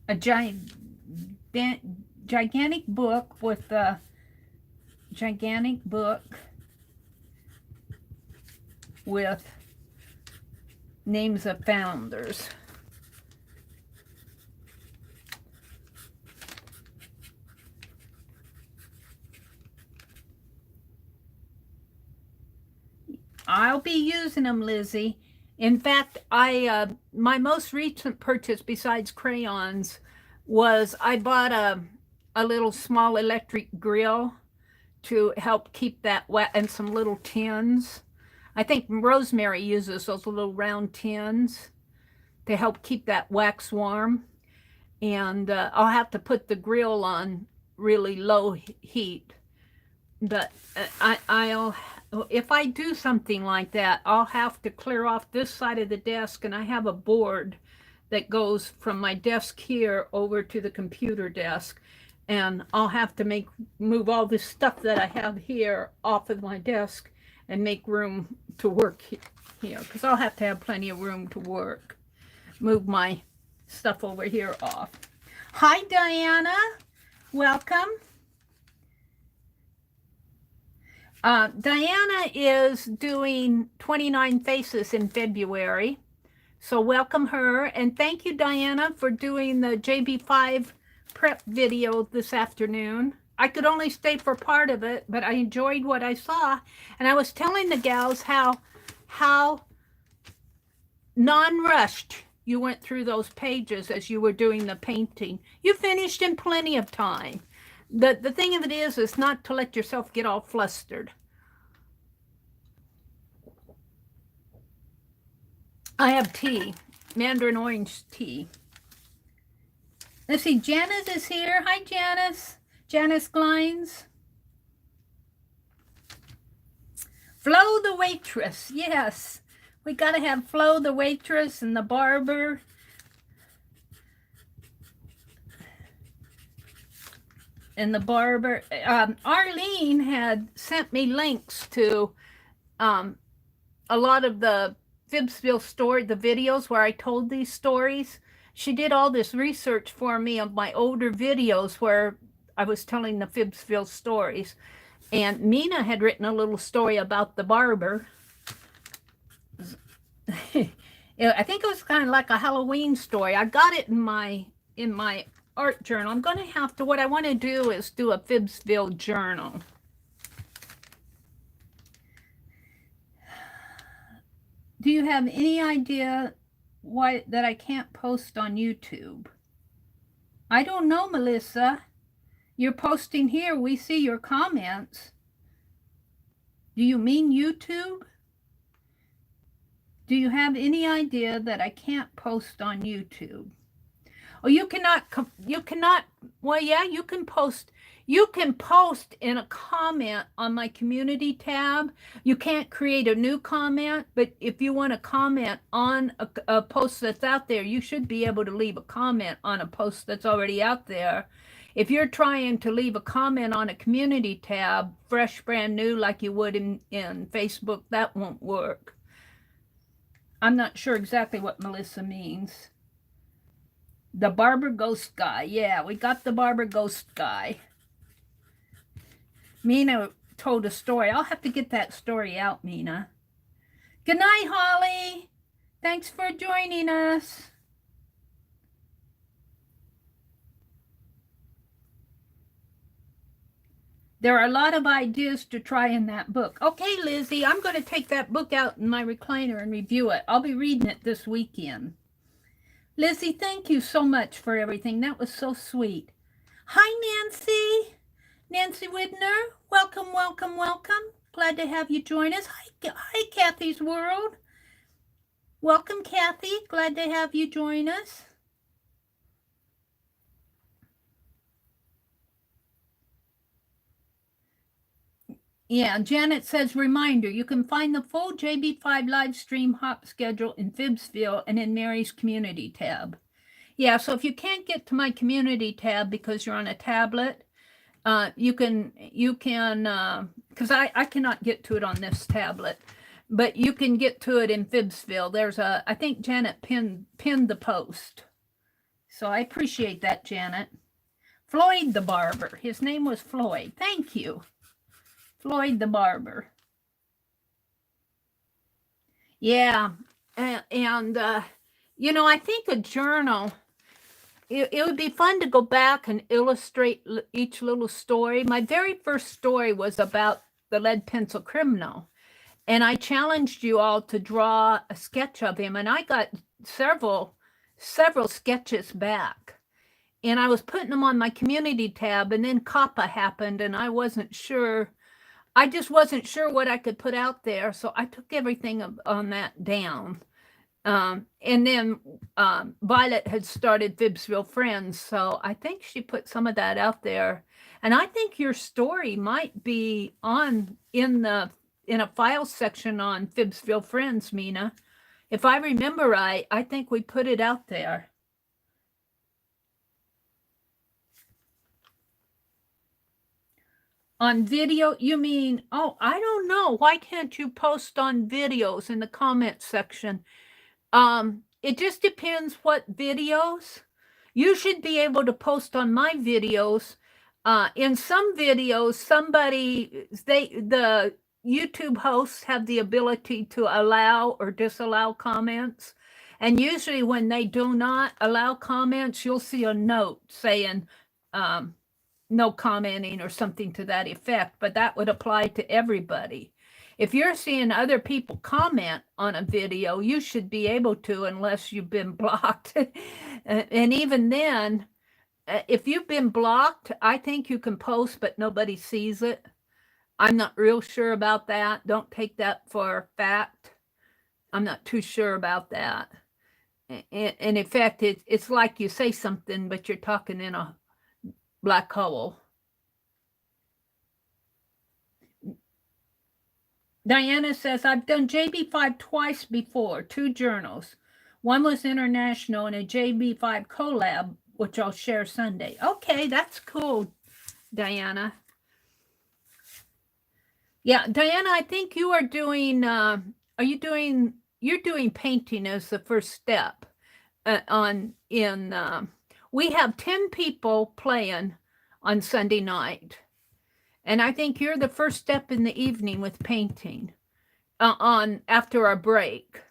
A gigantic book with a gigantic book with names of founders. I'll be using them, Lizzie. In fact, my most recent purchase besides crayons was I bought a little small electric grill to help keep that wet, and some little tins. I think Rosemary uses those little round tins to help keep that wax warm. And I'll have to put the grill on really low heat. But I'll, if I do something like that, I'll have to clear off this side of the desk, and I have a board that goes from my desk here over to the computer desk, and I'll have to move all this stuff that I have here off of my desk and make room to work here, because I'll have to have plenty of room to work. Move my stuff over here off. Hi, Diana. Welcome. Diana is doing 29 Faces in February, so welcome her. And thank you, Diana, for doing the JB5 prep video this afternoon. I could only stay for part of it, but I enjoyed what I saw. And I was telling the gals how non-rushed you went through those pages as you were doing the painting. You finished in plenty of time. The thing of it is not to let yourself get all flustered. I have tea, mandarin orange tea. Let's see, Janice is here. Hi, Janice. Janice Glines. Flo the waitress. Yes, we got to have Flo the waitress and the barber. Arlene had sent me links to a lot of the FIBSville story, the videos where I told these stories. She did all this research for me of my older videos where I was telling the FIBSville stories. And Mina had written a little story about the barber. I think it was kind of like a Halloween story. I got it in my art journal. I'm going to have to, what I want to do is do a FIBSville journal. Do you have any idea why that I can't post on YouTube? I don't know, Melissa. You're posting here. We see your comments. Do you mean YouTube? Do you have any idea that I can't post on YouTube? Oh, you cannot, well, yeah, you can post in a comment on my community tab. You can't create a new comment, but if you want to comment on a post that's out there, you should be able to leave a comment on a post that's already out there. If you're trying to leave a comment on a community tab, fresh, brand new, like you would in Facebook, that won't work. I'm not sure exactly what Melissa means. The barber ghost guy. Yeah, we got the barber ghost guy. Mina told a story. I'll have to get that story out, Mina. Good night, Holly. Thanks for joining us. There are a lot of ideas to try in that book. Okay, Lizzie, I'm going to take that book out in my recliner and review it. I'll be reading it this weekend. Lizzie, thank you so much for everything. That was so sweet. Hi, Nancy. Nancy Widner. Welcome, welcome, welcome. Glad to have you join us. Hi, Kathy's World. Welcome, Kathy. Glad to have you join us. Yeah, Janet says, reminder, you can find the full JB5 live stream hop schedule in FIBSville and in Mary's community tab. Yeah, so if you can't get to my community tab because you're on a tablet, you can, because I cannot get to it on this tablet, but you can get to it in FIBSville. There's I think Janet pinned the post. So I appreciate that, Janet. Floyd the barber. His name was Floyd. Thank you. Floyd the barber. Yeah, and I think a journal, it would be fun to go back and illustrate each little story. My very first story was about the lead pencil criminal, And I challenged you all to draw a sketch of him, and I got several sketches back. And I was putting them on my community tab, and then COPPA happened, and I wasn't sure. I just wasn't sure what I could put out there, so I took everything on that down. And then Violet had started FIBSville Friends, so I think she put some of that out there. And I think your story might be on in a file section on FIBSville Friends, Mina. If I remember right, I think we put it out there. On video, you mean, oh, I don't know. Why can't you post on videos in the comment section? It just depends what videos. You should be able to post on my videos. In some videos, the YouTube hosts have the ability to allow or disallow comments. And usually when they do not allow comments, you'll see a note saying, no commenting or something to that effect, but that would apply to everybody. If you're seeing other people comment on a video, you should be able to, unless you've been blocked. And even then, if you've been blocked, I think you can post, but nobody sees it. I'm not real sure about that. Don't take that for a fact. I'm not too sure about that. And in fact, it's like you say something, but you're talking in a black hole. Diana says, I've done JB5 twice before, 2 journals. One was international and a JB5 collab, which I'll share Sunday. Okay, that's cool, Diana. Yeah, Diana, I think you are doing, you're doing painting as the first step. We have 10 people playing on Sunday night. And I think you're the first step in the evening with painting after our break,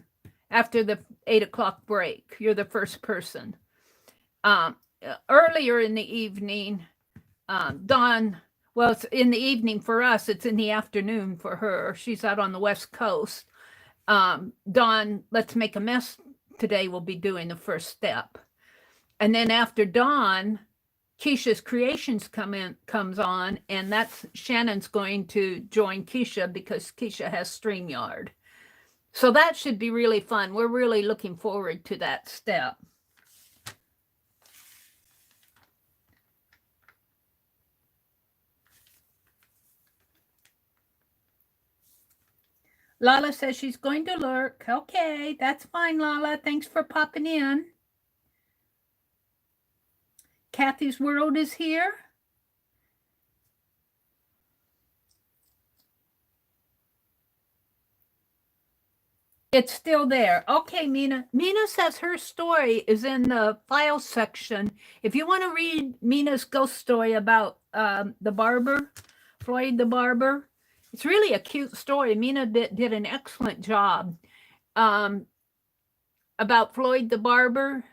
after the 8 o'clock break. You're the first person. Earlier in the evening, Dawn, well, it's in the evening for us. It's in the afternoon for her. She's out on the West Coast. Dawn, Let's Make a Mess today will be doing the first step. And then after Dawn, Keisha's Creations comes on, and that's Shannon's going to join Keisha because Keisha has StreamYard. So that should be really fun. We're really looking forward to that step. Lala says she's going to lurk. Okay, that's fine, Lala. Thanks for popping in. Kathy's World is here. It's still there. Okay, Mina. Mina says her story is in the file section. If you want to read Mina's ghost story about the barber, Floyd the barber, it's really a cute story. Mina did an excellent job about Floyd the barber.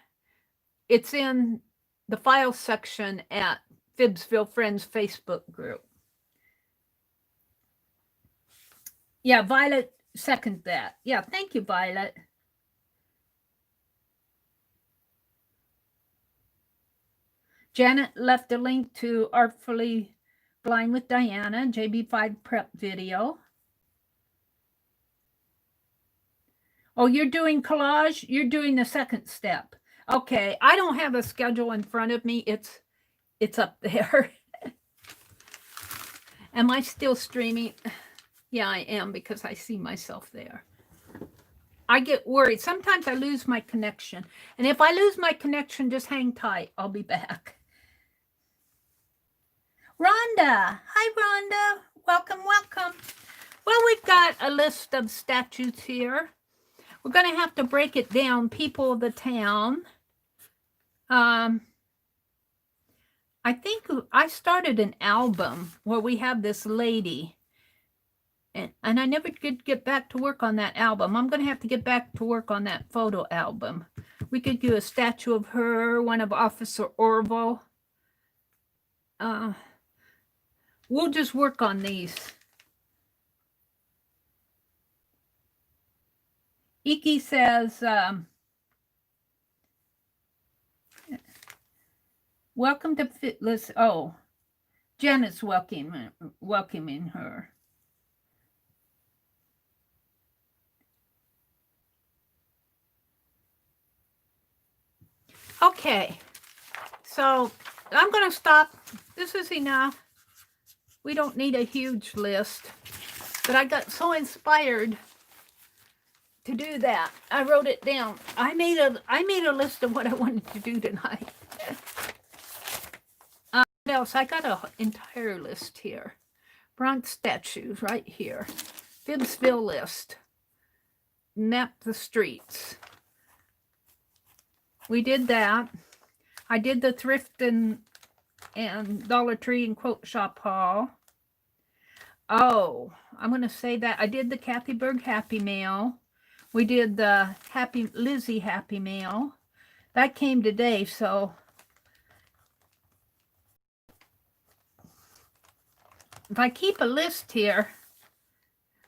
It's in the file section at FIBSville Friends Facebook group. Yeah, Violet second that. Yeah, thank you, Violet. Janet left a link to Artfully Blind with Diana, JB5 prep video. Oh, you're doing collage? You're doing the second step. Okay, I don't have a schedule in front of me. It's up there. Am I still streaming? Yeah, I am, because I see myself there. I get worried. Sometimes I lose my connection. And if I lose my connection, just hang tight. I'll be back. Rhonda. Hi, Rhonda. Welcome, welcome. Well, we've got a list of statutes here. We're going to have to break it down. People of the town. I think I started an album where we have this lady. And I never did get back to work on that album. I'm going to have to get back to work on that photo album. We could do a statue of her, one of Officer Orville. We'll just work on these. Iki says, welcome to Fitless. Oh, Jen is welcoming her. Okay, so I'm going to stop. This is enough. We don't need a huge list, but I got so inspired to do that. I wrote it down. I made a list of what I wanted to do tonight. What else? I got an entire list here. Bronze statues right here. FIBSville list. Map the streets. We did that. I did the thrift and Dollar Tree and Quilt Shop haul. Oh, I'm going to say that I did the Kathy Berg Happy Mail. We did the Lizzie Happy Mail. That came today, so if I keep a list here,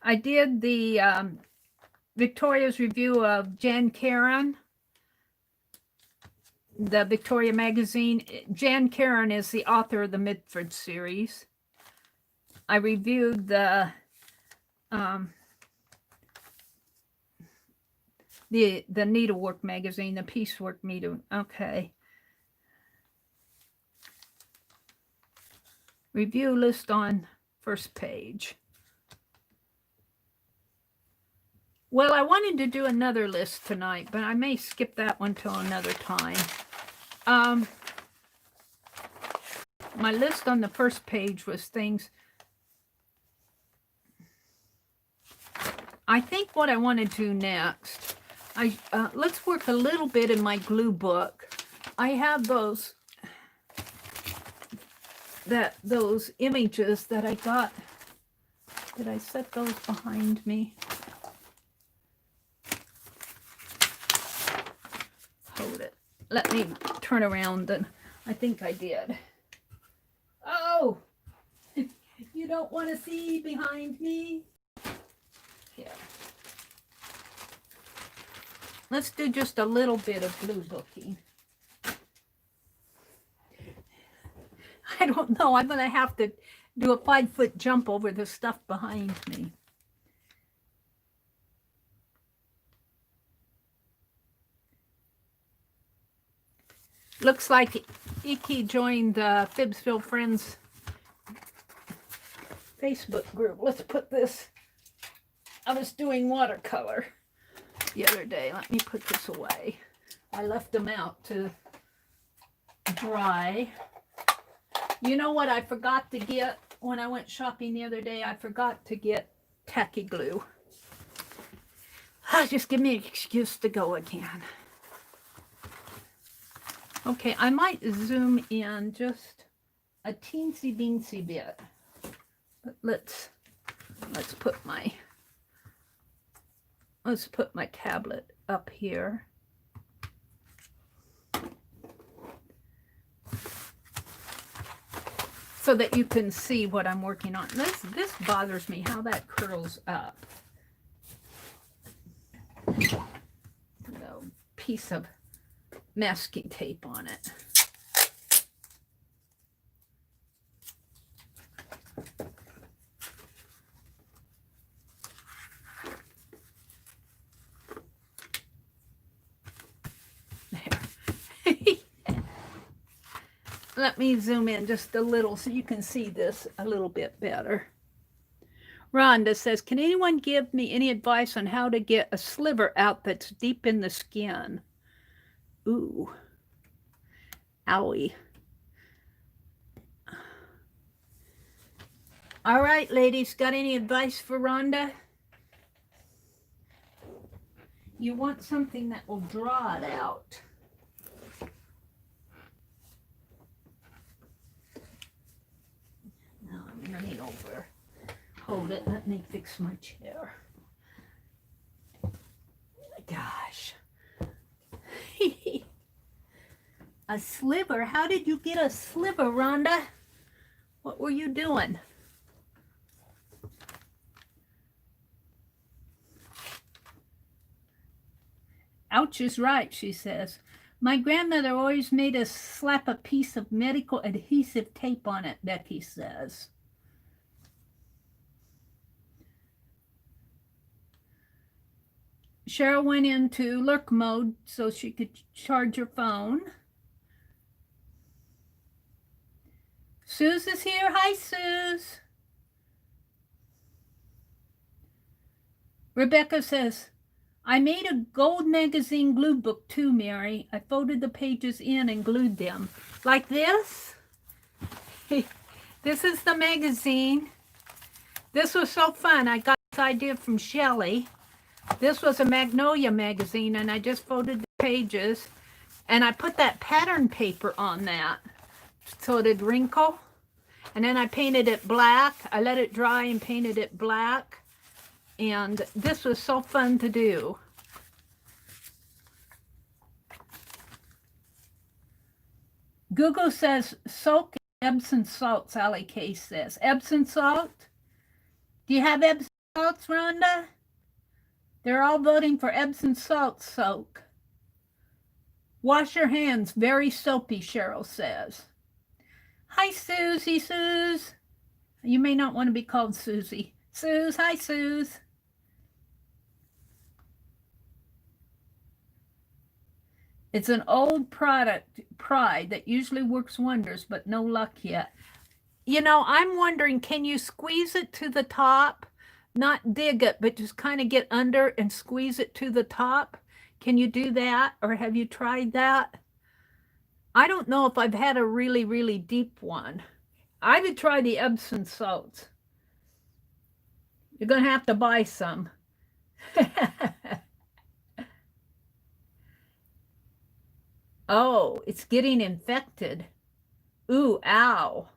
I did the Victoria's review of Jan Karen, the Victoria magazine. Jan Karen is the author of the Mitford series. I reviewed the needlework magazine, the piecework needle. Okay. Review list on first page. Well, I wanted to do another list tonight, but I may skip that one till another time. My list on the first page was things. I think what I want to do next, let's work a little bit in my glue book. I have those images that I got. Did I set those behind me? Hold it. Let me turn around, and I think I did. Oh, you don't want to see behind me? Here. Let's do just a little bit of glue booking. I don't know. I'm going to have to do a 5-foot jump over the stuff behind me. Looks like Iki joined the FIBSville Friends Facebook group. Let's put this. I was doing watercolor the other day. Let me put this away. I left them out to dry. You know what I forgot to get when I went shopping the other day? I forgot to get tacky glue. Just give me an excuse to go again. Okay, I might zoom in just a teensy beensy bit. But let's put my tablet up here. So that you can see what I'm working on. This bothers me, how that curls up. The piece of masking tape on it. There. Let me zoom in just a little so you can see this a little bit better. Rhonda says, can anyone give me any advice on how to get a sliver out that's deep in the skin? Ooh. Owie. All right, ladies, got any advice for Rhonda? You want something that will draw it out. Now I'm running over. Hold it, let me fix my chair. Gosh. A sliver? How did you get a sliver, Rhonda? What were you doing? Ouch is right, she says. My grandmother always made us slap a piece of medical adhesive tape on it, Becky says. Cheryl went into lurk mode so she could charge her phone. Suze is here. Hi, Suze. Rebecca says, I made a gold magazine glue book too, Mary. I folded the pages in and glued them. Like this? This is the magazine. This was so fun. I got this idea from Shelley. This was a Magnolia magazine, and I just folded the pages, and I put that pattern paper on that so it'd wrinkle. And then I painted it black. I let it dry and painted it black. And this was so fun to do. Google says soak Epsom salt, Sally K says. Epsom salt? Do you have Epsom salts, Rhonda? They're all voting for Epsom salt soak. Wash your hands, very soapy, Cheryl says. Hi, Susie, Suze. You may not want to be called Susie. Suze, hi, Suze. It's an old product, Pride, that usually works wonders, but no luck yet. You know, I'm wondering, can you squeeze it to the top? Not dig it, but just kind of get under and squeeze it to the top. Can you do that? Or have you tried that? I don't know if I've had a really, really deep one. I would try the Epsom salts. You're going to have to buy some. Oh, it's getting infected. Ooh, ow.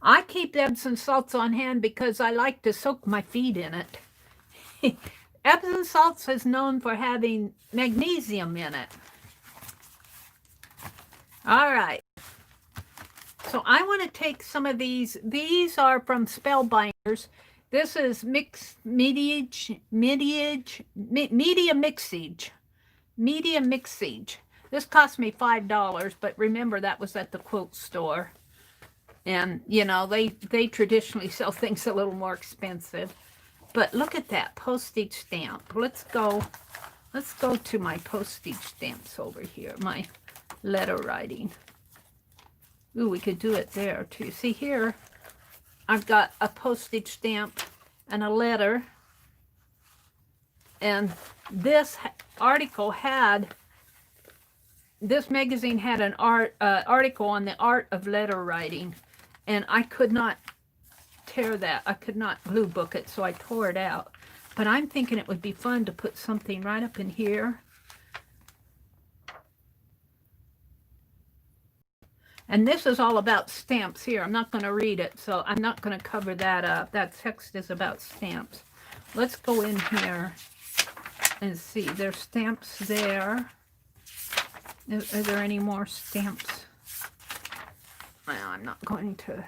I keep Epsom salts on hand because I like to soak my feet in it. Epsom salts is known for having magnesium in it. All right. So I want to take some of these. These are from Spellbinders. This is media mixage. Media mixage. This cost me $5, but remember that was at the Quilt store. And, you know, they traditionally sell things a little more expensive. But look at that postage stamp. Let's go to my postage stamps over here, my letter writing. Ooh, we could do it there too. See here, I've got a postage stamp and a letter. And this article had, this magazine had an article on the art of letter writing. And I could not tear that. I could not glue book it, so I tore it out. But I'm thinking it would be fun to put something right up in here. And this is all about stamps here. I'm not going to read it, so I'm not going to cover that up. That text is about stamps. Let's go in here and see. There's stamps there. Are there any more stamps? Well, I'm not going to.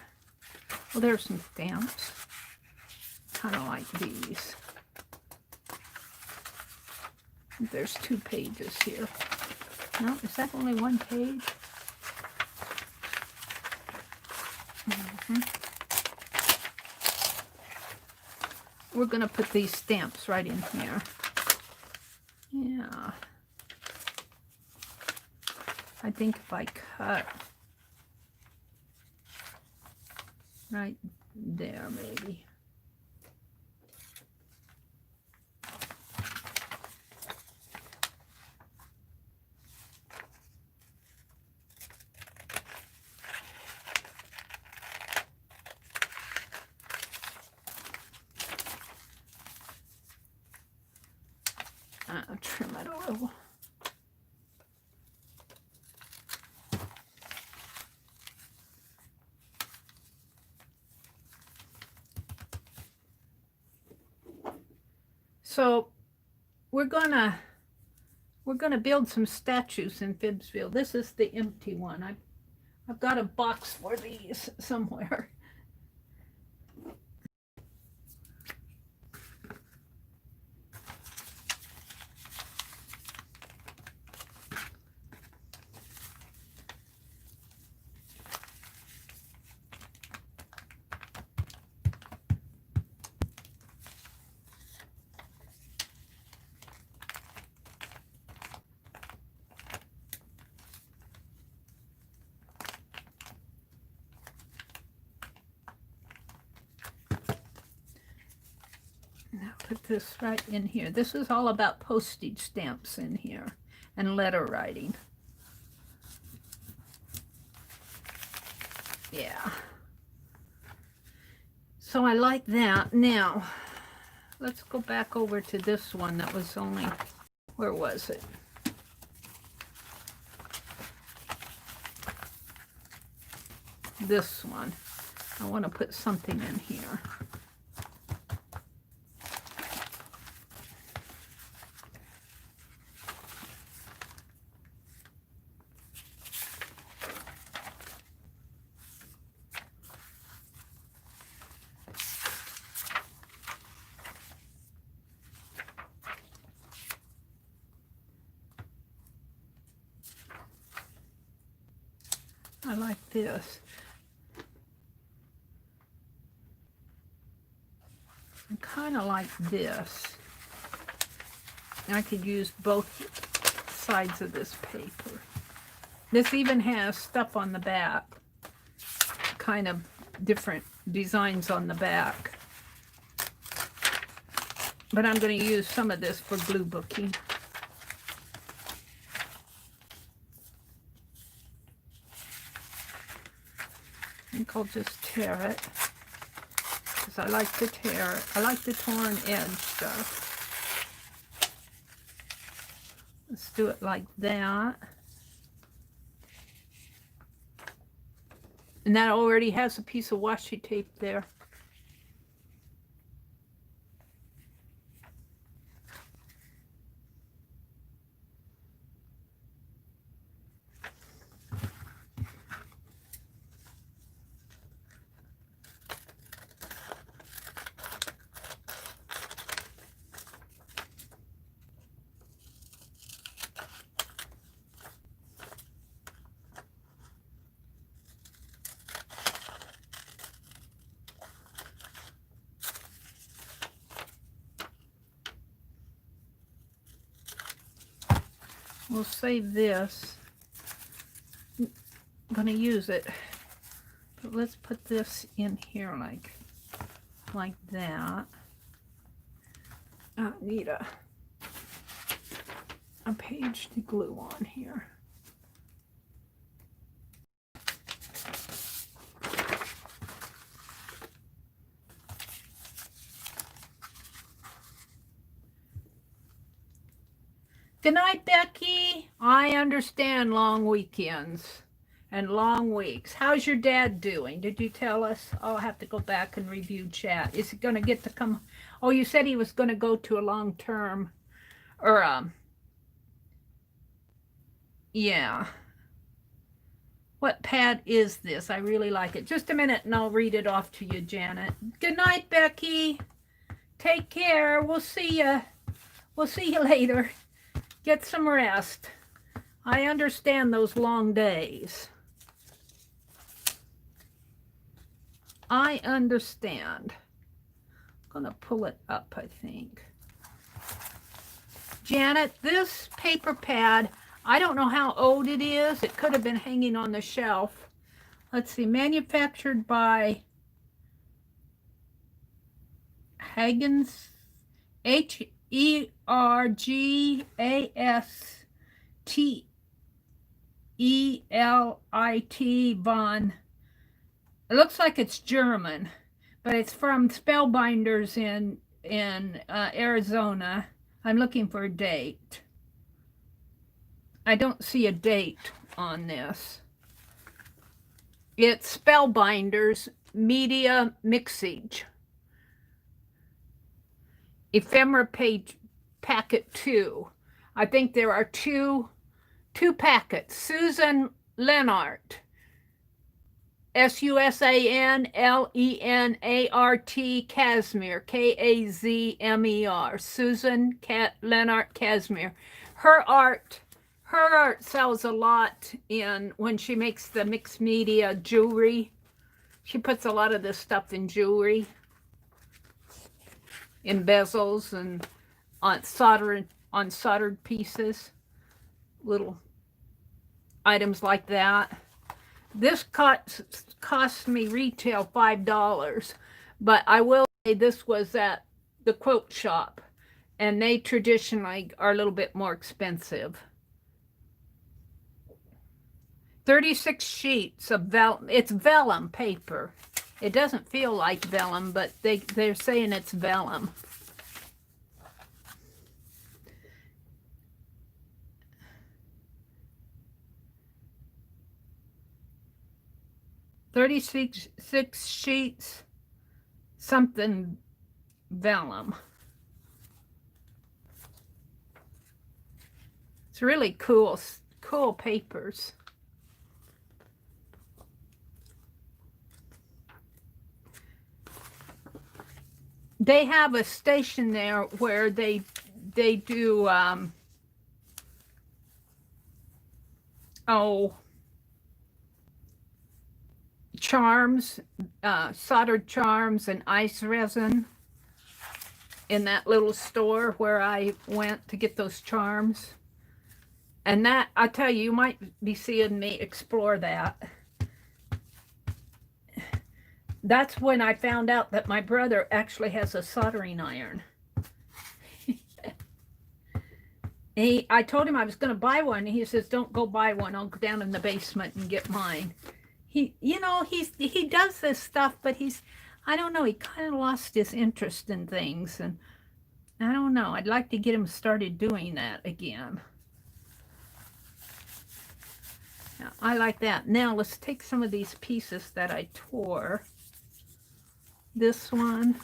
Well, there's some stamps. Kind of like these. There's 2 pages here. No, is that only 1 page? We're going to put these stamps right in here. Yeah. I think if I cut right there, maybe. Trim it a little. So we're gonna build some statues in FIBSville. This is the empty one. I've got a box for these somewhere. put this right in here. This is all about postage stamps in here and letter writing. Yeah. So I like that. Now, let's go back over to this one that was only, where was it? This one. I want to put something in here. I like this. I kind of like this. I could use both sides of this paper. This even has stuff on the back, kind of different designs on the back. But I'm going to use some of this for glue booking. I think I'll just tear it, because I like to tear it. I like the torn edge stuff. Let's do it like that. And that already has a piece of washi tape there. We'll save this. I'm gonna use it, but let's put this in here like that. I need a page to glue on here. Good night, Becky. I understand long weekends and long weeks. How's your dad doing? Did you tell us? I'll have to go back and review chat. Is he going to get to come? Oh, you said he was going to go to a long term or yeah. What pad is this? I really like it. Just a minute and I'll read it off to you, Janet. Good night, Becky. Take care. We'll see you. We'll see you later. Get some rest. I understand those long days. I understand. I'm going to pull it up, I think. Janet, this paper pad, I don't know how old it is. It could have been hanging on the shelf. Let's see, manufactured by Hagen's, Hergastit von. It looks like it's German, but it's from Spellbinders in Arizona. I'm looking for a date. I don't see a date on this. It's Spellbinders Media Mixage. Ephemera page packet 2. I think there are two packets. Susan Lenart, SUSANLENART Casimir, KAZMER. Susan Lenart Casimir. Her art sells a lot in when she makes the mixed media jewelry. She puts a lot of this stuff in jewelry, in bezels and on soldered pieces, little items like that. This cost me retail $5, but I will say this was at the quilt shop, and they traditionally are a little bit more expensive. 36 sheets of vellum. It's vellum paper. It doesn't feel like vellum, but they're saying it's vellum. Six sheets, something vellum. It's really cool papers. They have a station there where they do charms, soldered charms and ice resin in that little store where I went to get those charms. And that, I tell you, you might be seeing me explore that. That's when I found out that my brother actually has a soldering iron. I told him I was going to buy one. And he says, "Don't go buy one. I'll go down in the basement and get mine." He does this stuff, but I don't know, he kind of lost his interest in things. And I don't know. I'd like to get him started doing that again. Now, I like that. Now, let's take some of these pieces that I tore. This one,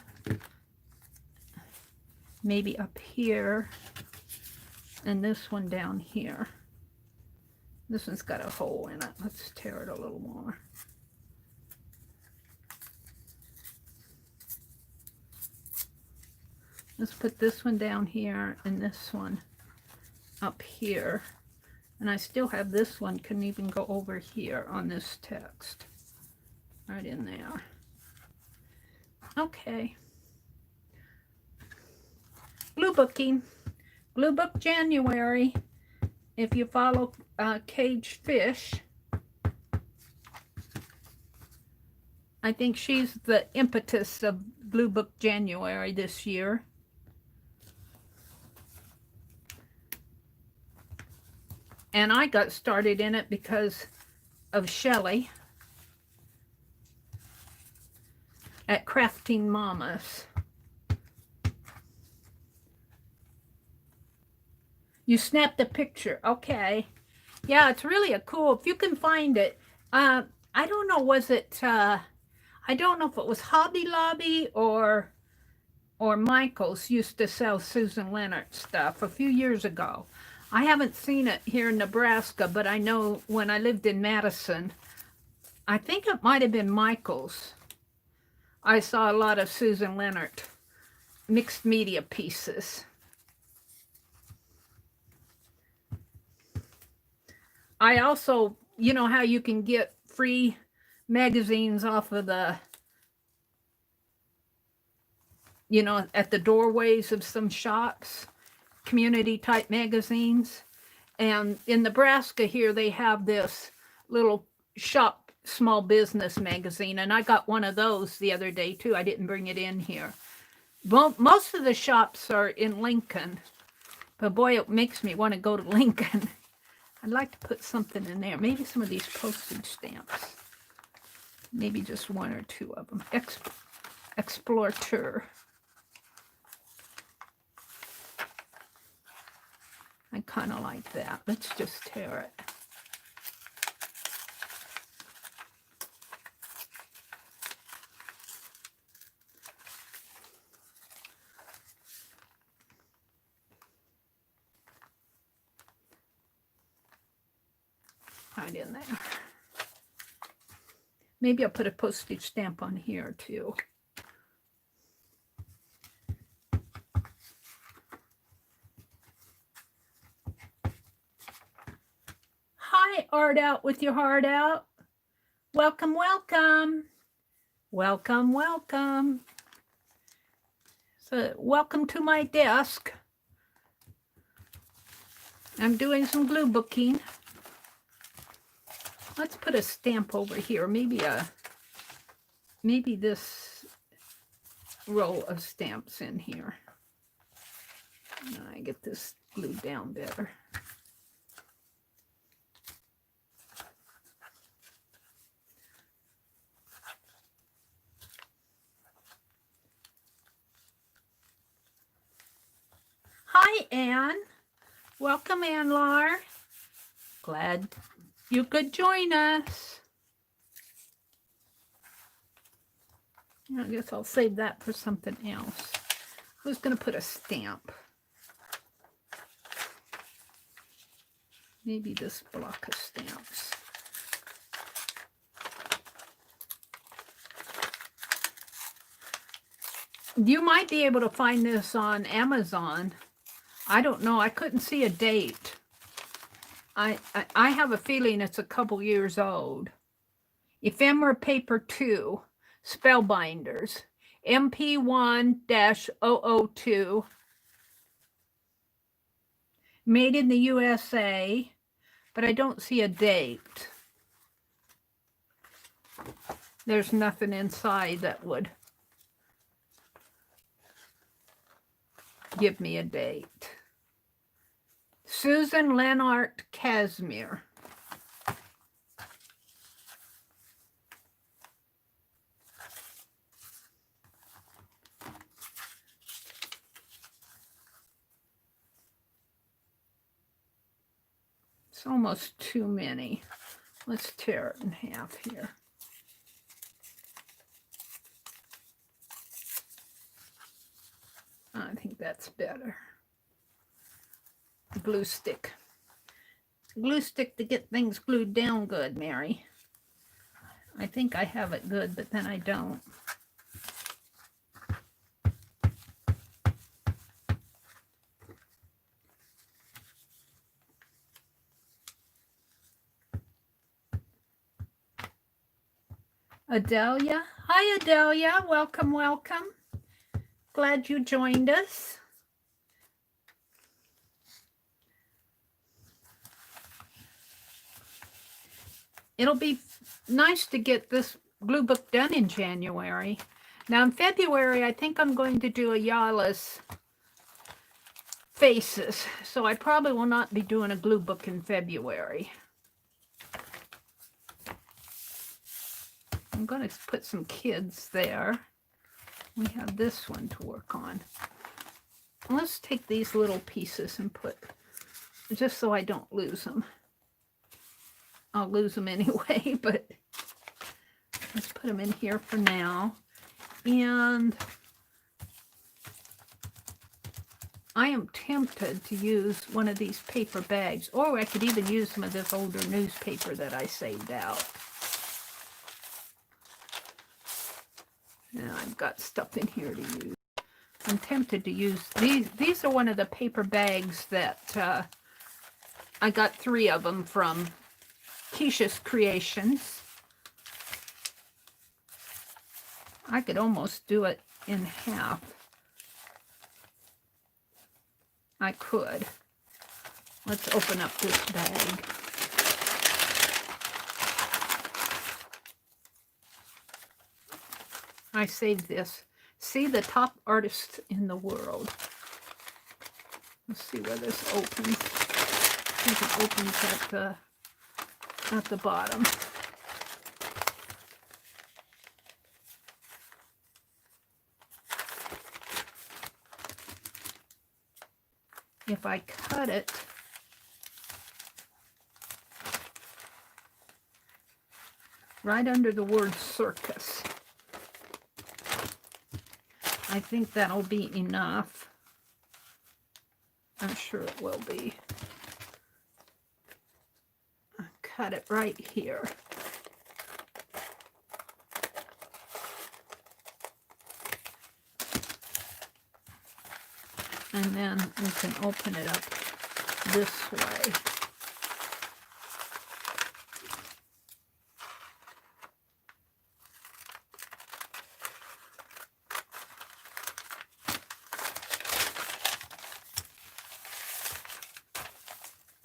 maybe up here, and this one down here. This one's got a hole in it. Let's tear it a little more. Let's put this one down here and this one up here. And I still have this one, can even go over here on this text. Right in there. Okay. Gluebooking. Gluebook January. If you follow Cage Fish, I think she's the impetus of Gluebook January this year. And I got started in it because of Shelley at Crafting Mamas. You snapped the picture. Okay. Yeah, it's really a cool, if you can find it. I don't know, was it, I don't know if it was Hobby Lobby or Michael's used to sell Susan Leonard stuff a few years ago. I haven't seen it here in Nebraska, but I know when I lived in Madison, I think it might have been Michael's. I saw a lot of Susan Leonard mixed media pieces. I also, you know how you can get free magazines off of the, you know, at the doorways of some shops, community type magazines. And in Nebraska here, they have this little shop small business magazine, and I got one of those the other day too. I didn't bring it in here. Well, most of the shops are in Lincoln, but boy, it makes me want to go to Lincoln. I'd like to put something in there. Maybe some of these postage stamps. Maybe just one or two of them. Explorateur. I kind of like that. Let's just tear it. Right in there. Maybe I'll put a postage stamp on here too. Hi, Art Out with your heart out. Welcome, welcome. Welcome, welcome. So, welcome to my desk. I'm doing some glue booking. Let's put a stamp over here. Maybe this roll of stamps in here. And I get this glued down better. Hi, Anne. Welcome, Anne-Lar. Glad you could join us. I guess I'll save that for something else. I was going to put a stamp. Maybe this block of stamps. You might be able to find this on Amazon. I don't know. I couldn't see a date. I have a feeling it's a couple years old. Ephemera Paper 2, Spellbinders, MP1-002, made in the USA, but I don't see a date. There's nothing inside that would give me a date. Susan Lenart Casimir. It's almost too many. Let's tear it in half here. I think that's better. Glue stick. Glue stick to get things glued down good, Mary. I think I have it good, but then I don't. Adelia. Hi, Adelia. Welcome, welcome. Glad you joined us. It'll be nice to get this glue book done in January. Now in February, I think I'm going to do a Yalis faces. So I probably will not be doing a glue book in February. I'm going to put some kids there. We have this one to work on. Let's take these little pieces and put, just so I don't lose them. I'll lose them anyway, but let's put them in here for now. And I am tempted to use one of these paper bags, or I could even use some of this older newspaper that I saved out. Now I've got stuff in here to use. I'm tempted to use these. These are one of the paper bags that I got 3 of them from Keisha's Creations. I could almost do it in half. I could. Let's open up this bag. I saved this. See, the top artist in the world. Let's see where this opens. I think it opens at the bottom. If I cut it, right under the word circus, I think that'll be enough. I'm sure it will be. I'll cut it right here. And then we can open it up this way.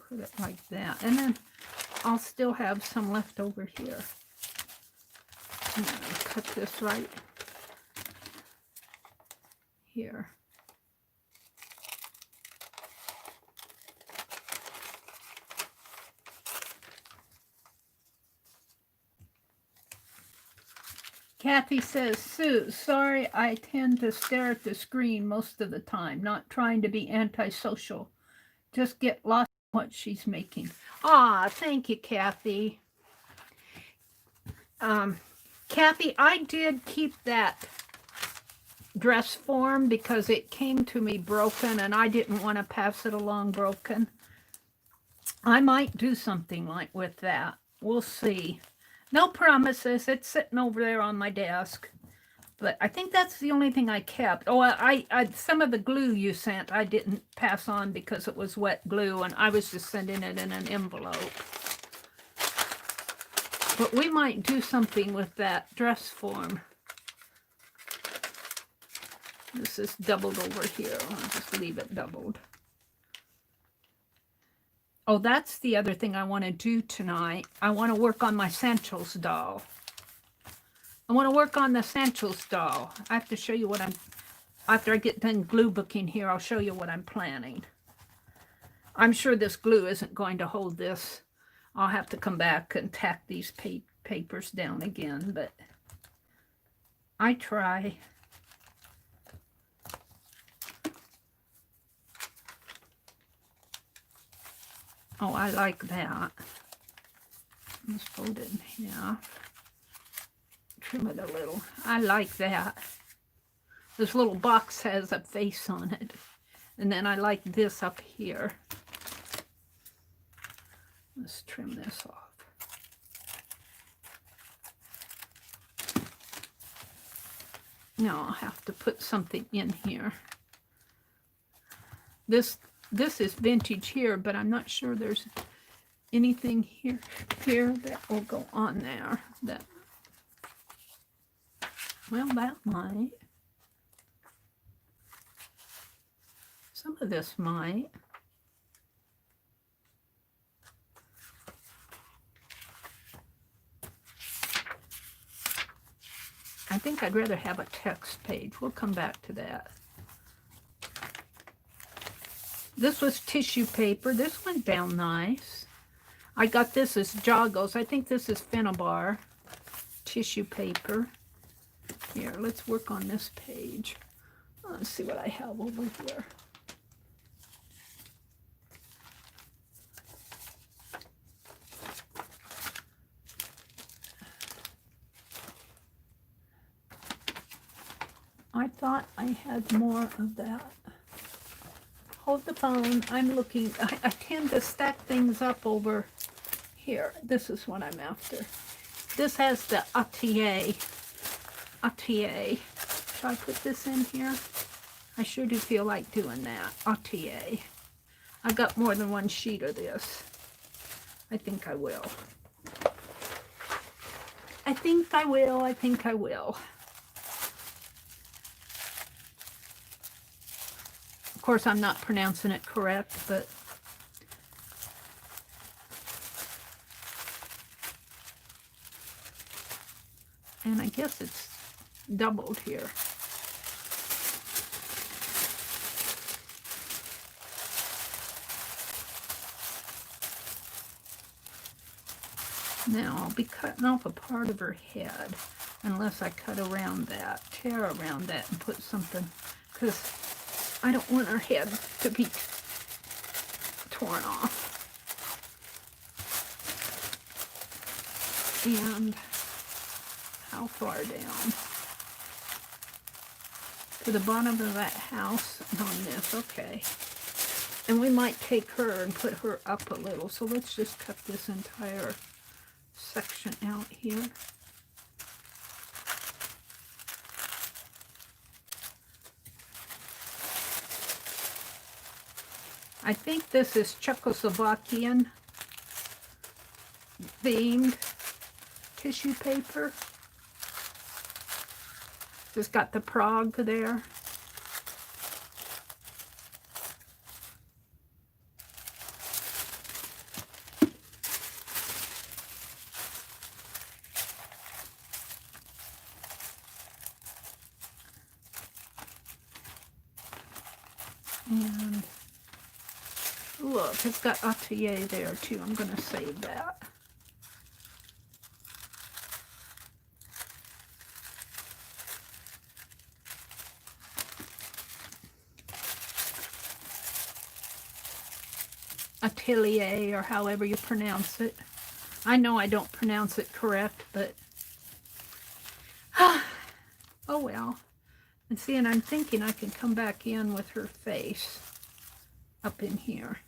Put it like that. And then I'll still have some left over here. And I'll cut this right here. Kathy says, Sue, sorry I tend to stare at the screen most of the time, not trying to be antisocial. Just get lost in what she's making. Ah, thank you, Kathy. Kathy, I did keep that dress form because it came to me broken and I didn't want to pass it along broken. I might do something like with that. We'll see. No promises. It's sitting over there on my desk. But I think that's the only thing I kept. Oh, I some of the glue you sent, I didn't pass on because it was wet glue, and I was just sending it in an envelope. But we might do something with that dress form. This is doubled over here. I'll just leave it doubled. Oh, that's the other thing I want to do tonight. I want to work on my Santos doll. I want to work on the Santos doll. I have to show you what I'm... After I get done glue booking here, I'll show you what I'm planning. I'm sure this glue isn't going to hold this. I'll have to come back and tack these papers down again, but I try. Oh, I like that. Let's fold it in half. Trim it a little. I like that. This little box has a face on it. And then I like this up here. Let's trim this off. Now I'll have to put something in here. This is vintage here, but I'm not sure there's anything here that will go on there. Well, that might. Some of this might. I think I'd rather have a text page. We'll come back to that. This was tissue paper. This went down nice. I got this as joggles. I think this is Finnabar tissue paper. Here, let's work on this page. Let's see what I have over here. I thought I had more of that. Hold the phone. I'm looking. I tend to stack things up over here. This is what I'm after. This has the atelier. Should I put this in here? I sure do feel like doing that. Atelier. I've got more than one sheet of this. I think I will. I think I will. I think I will. Of course, I'm not pronouncing it correct, but and I guess it's doubled here. Now I'll be cutting off a part of her head unless I cut around that, tear around that and put something, because I don't want her head to be torn off. And how far down? To the bottom of that house on this, okay. And we might take her and put her up a little. So let's just cut this entire section out here. I think this is Czechoslovakian themed tissue paper. It's got the Prague there. And look, it's got atelier there too. I'm going to save that. Atelier, or however you pronounce it. I know I don't pronounce it correct, but oh well. And see, and I'm thinking I can come back in with her face up in here.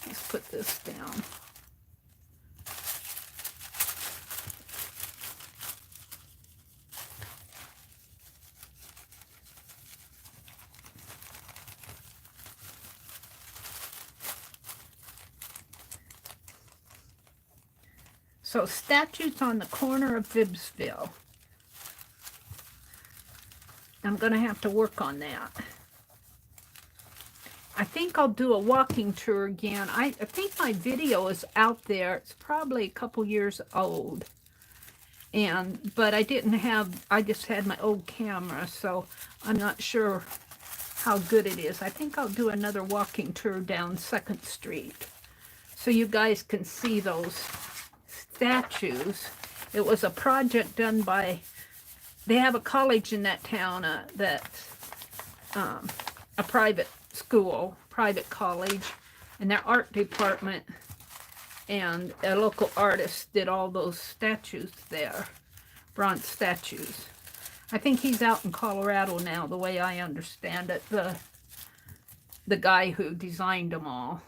Let's put this down. So, statues on the corner of FIBSville. I'm going to have to work on that. I think I'll do a walking tour again. I think my video is out there. It's probably a couple years old. But I didn't have, I just had my old camera, so I'm not sure how good it is. I think I'll do another walking tour down 2nd Street so you guys can see those statues. It was a project done by, they have a college in that town that's a private school, private college, and their art department and a local artist did all those statues there, bronze statues. I think he's out in Colorado now, the way I understand it, the guy who designed them all.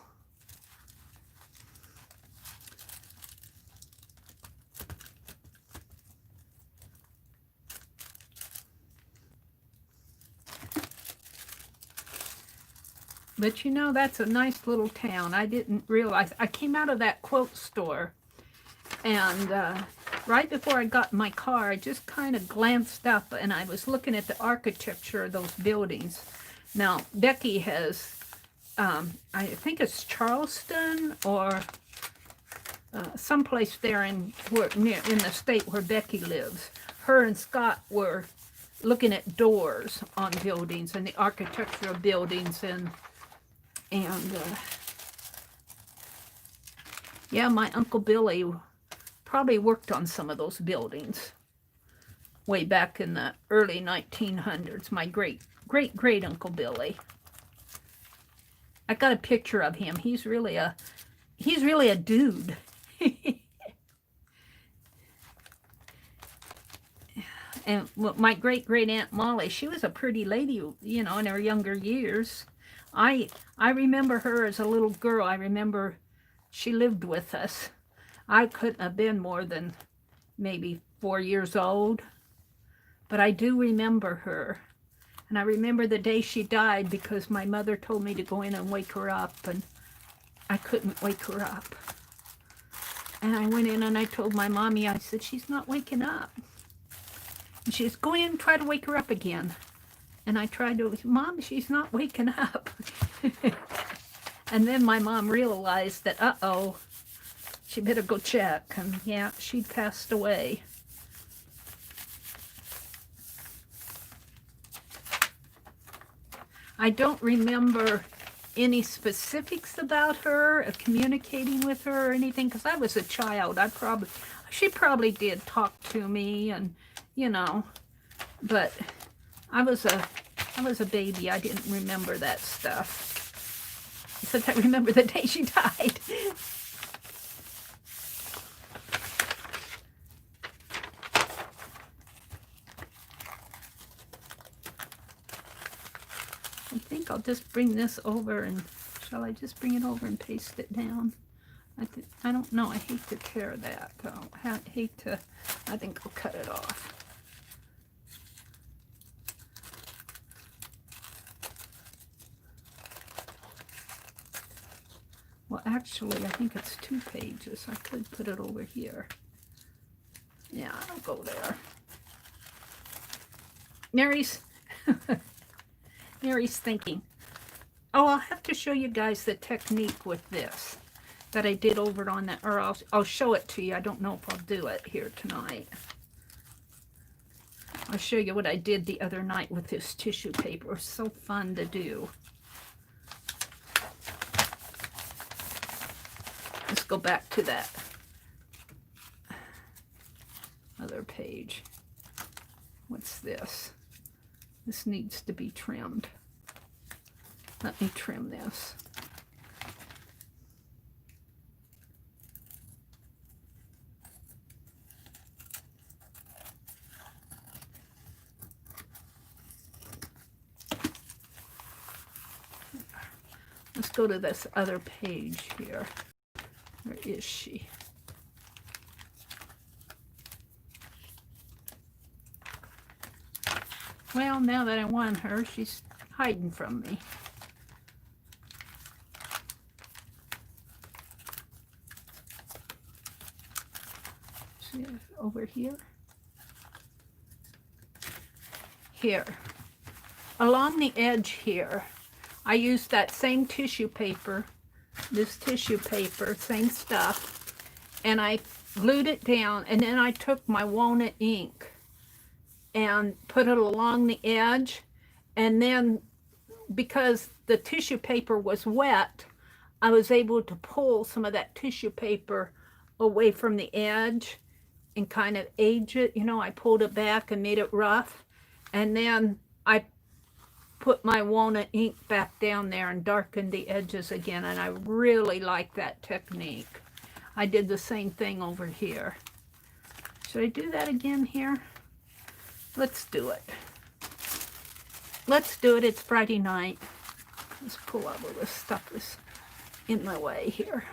But you know, that's a nice little town. I didn't realize. I came out of that quilt store, and right before I got in my car, I just kind of glanced up, and I was looking at the architecture of those buildings. Now, Becky has, I think it's Charleston or someplace there in the state where Becky lives. Her and Scott were looking at doors on buildings and the architecture of buildings, and yeah, my Uncle Billy probably worked on some of those buildings way back in the early 1900s. My great Uncle Billy. I got a picture of him. He's really a dude. And my great Aunt Molly, she was a pretty lady, you know, in her younger years. I remember her as a little girl. I remember she lived with us. I couldn't have been more than maybe 4 years old, but I do remember her. And I remember the day she died because my mother told me to go in and wake her up, and I couldn't wake her up. And I went in and I told my mommy, I said, she's not waking up. And she says, go in and try to wake her up again. And I tried to, Mom, she's not waking up. And then my mom realized that, uh-oh, she better go check. And yeah, she'd passed away. I don't remember any specifics about her, of communicating with her or anything, because I was a child. She probably did talk to me, and, you know, but I was a baby. I didn't remember that stuff. Except I remember the day she died. I think I'll just bring this over, and shall I just bring it over and paste it down? I don't know. I hate to tear that, though. I think I'll cut it off. Well, actually, I think it's 2 pages. I could put it over here. Yeah, I'll go there. Mary's thinking. Oh, I'll have to show you guys the technique with this that I did over on that, or I'll show it to you. I don't know if I'll do it here tonight. I'll show you what I did the other night with this tissue paper. It was so fun to do. Let's go back to that other page. What's this? This needs to be trimmed. Let me trim this. Let's go to this other page here. Where is she? Well, now that I want her, she's hiding from me. See, over here? Here. Along the edge here, I used that same tissue paper, this tissue paper, same stuff, and I glued it down, and then I took my walnut ink and put it along the edge, and then because the tissue paper was wet, I was able to pull some of that tissue paper away from the edge and kind of age it. You know, I pulled it back and made it rough, and then I put my walnut ink back down there and darkened the edges again, and I really like that technique. I did the same thing over here. Should I do that again here? Let's do it. Let's do it. It's Friday night. Let's pull out all this stuff that's in my way here.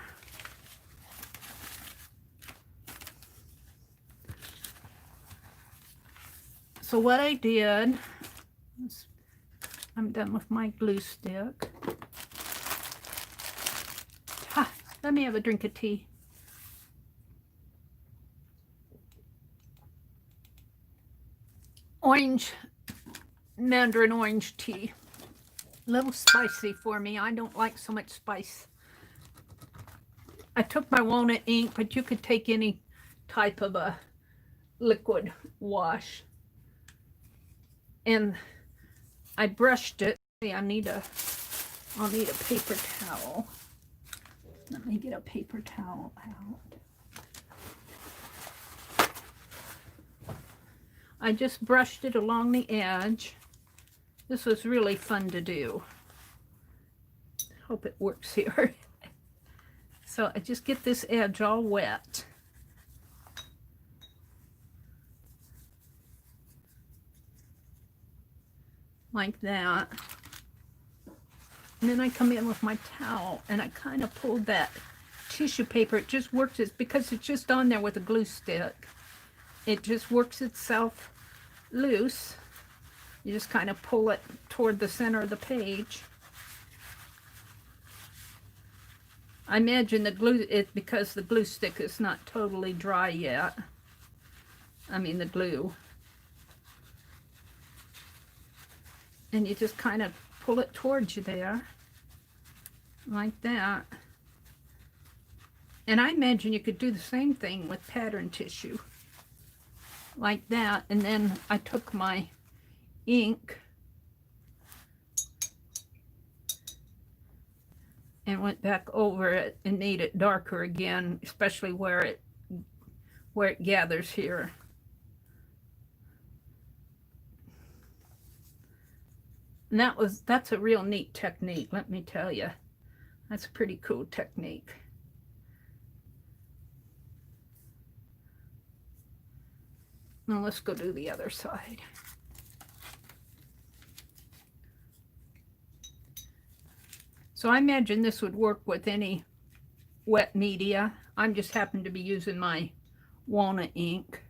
So what I did, I'm done with my glue stick. Let me have a drink of tea. Orange, mandarin orange tea. A little spicy for me. I don't like so much spice. I took my walnut ink, but you could take any type of a liquid wash. And I brushed it. See, I'll need a paper towel. Let me get a paper towel out. I just brushed it along the edge. This was really fun to do. Hope it works here. So I just get this edge all wet. Like that. And then I come in with my towel and I kind of pulled that tissue paper. It just works, it's because it's just on there with a glue stick. It just works itself loose. You just kind of pull it toward the center of the page. I imagine the glue, because the glue stick is not totally dry yet. I mean the glue. And you just kind of pull it towards you there. Like that. And I imagine you could do the same thing with pattern tissue. Like that. And then I took my ink and went back over it and made it darker again, especially where it gathers here. And that's a real neat technique, let me tell you. That's a pretty cool technique. Now let's go do the other side. So I imagine this would work with any wet media. I'm just happen to be using my walnut ink.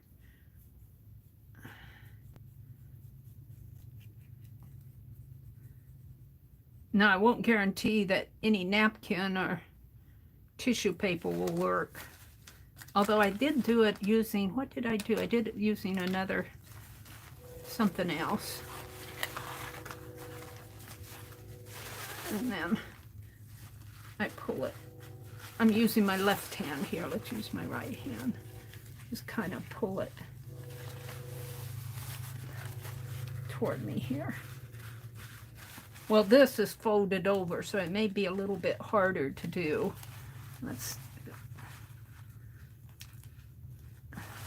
Now I won't guarantee that any napkin or tissue paper will work. Although I did do it using, what did I do? I did it using something else. And then I pull it. I'm using my left hand here. Let's use my right hand. Just kind of pull it. toward me here. Well, this is folded over, so it may be a little bit harder to do.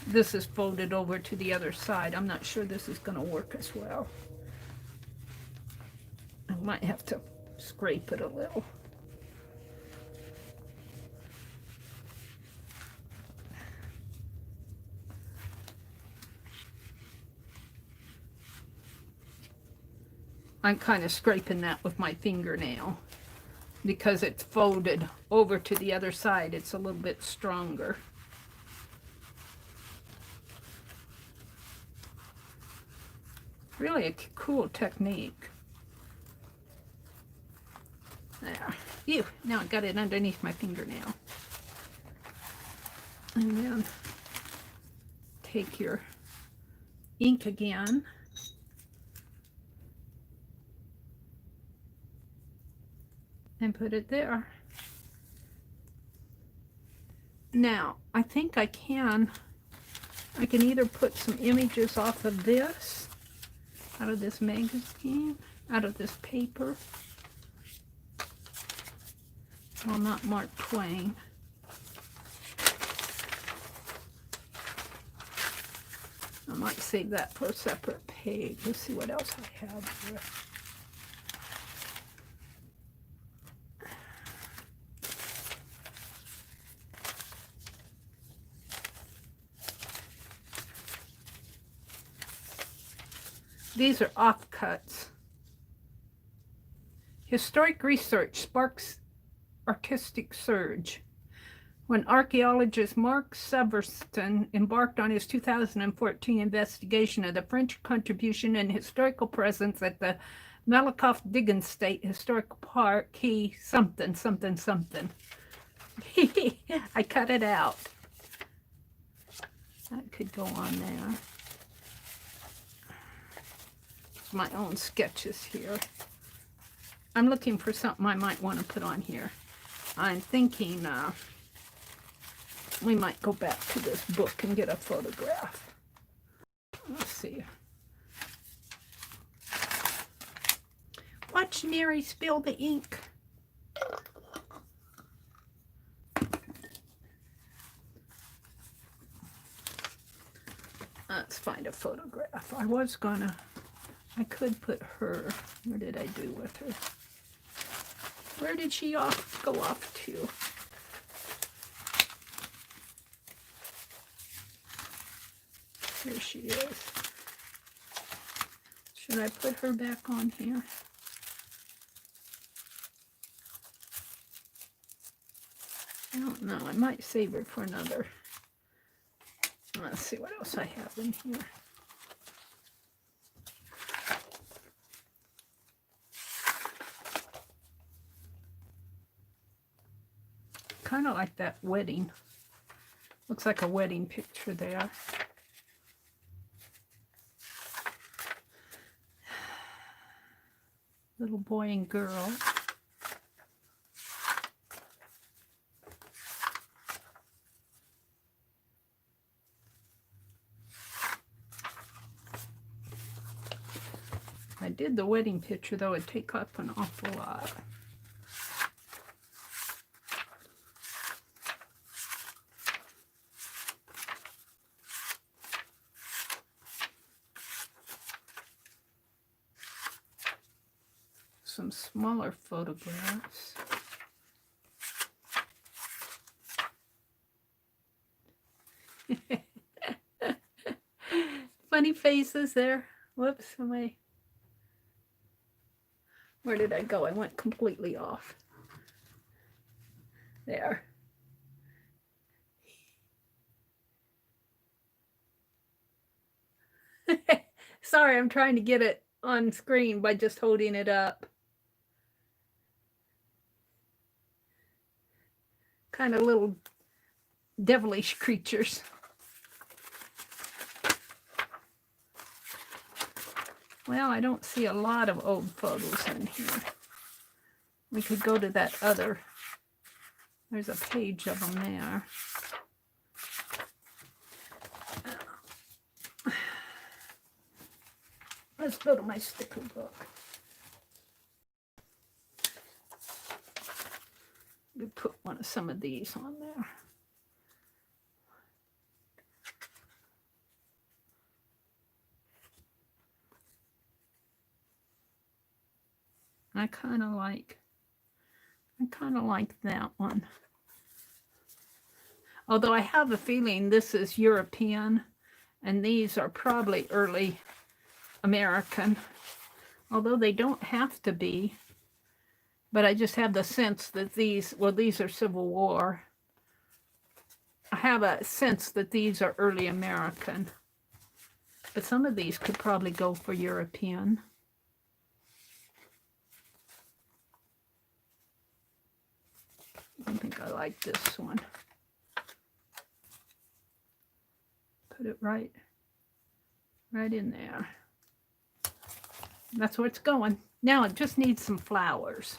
This is folded over to the other side. I'm not sure this is going to work as well. I might have to scrape it a little. I'm kind of scraping that with my fingernail because it's folded over to the other side. It's a little bit stronger. Really a cool technique. There. Ew, now I got it underneath my fingernail. And then take your ink again. And put it there. Now, I think I can either put some images off of this, out of this magazine, out of this paper. Well, not Mark Twain. I might save that for a separate page. Let's see what else I have here. These are offcuts. Historic research sparks artistic surge. When archaeologist Mark Severston embarked on his 2014 investigation of the French contribution and historical presence at the Malakoff-Diggin State Historical Park, he something. I cut it out. That could go on there. My own sketches here. I'm looking for something I might want to put on here. I'm thinking we might go back to this book and get a photograph. Let's see. Watch Mary spill the ink. Let's find a photograph. I could put her. Where did I do with her? Where did she go off to? Here she is. Should I put her back on here? I don't know. I might save her for another. Let's see what else I have in here. Kind of like that wedding. Looks like a wedding picture there. Little boy and girl. If I did the wedding picture, though, it'd take up an awful lot. Some smaller photographs. Funny faces there. Whoops, where did I go? I went completely off. There. Sorry, I'm trying to get it on screen by just holding it up. Kind of little devilish creatures. Well, I don't see a lot of old photos in here. We could go to that other. There's a page of them there. Let's go to my sticker book. We put some of these on there. I kind of like that one. Although I have a feeling this is European and these are probably early American. Although they don't have to be. But I just have the sense that these are Civil War. I have a sense that these are early American. But some of these could probably go for European. I think I like this one. Put it right in there. That's where it's going. Now it just needs some flowers.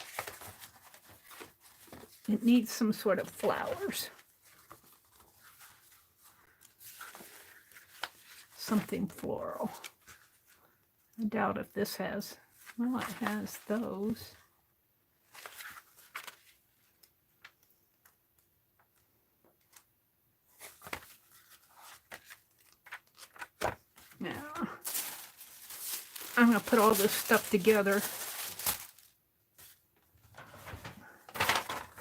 It needs some sort of flowers. Something floral. I doubt if this has, well, it has those. Now, I'm going to put all this stuff together.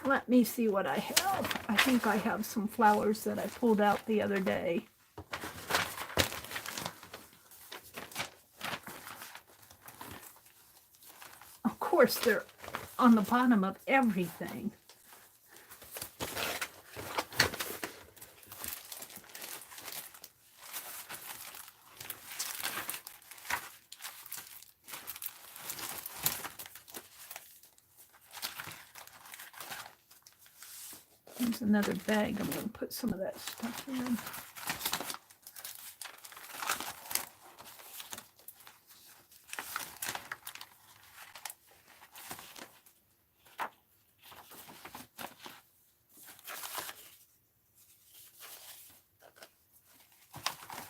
Let me see what I have. I think I have some flowers that I pulled out the other day. Of course, they're on the bottom of everything. There's another bag. I'm going to put some of that stuff in.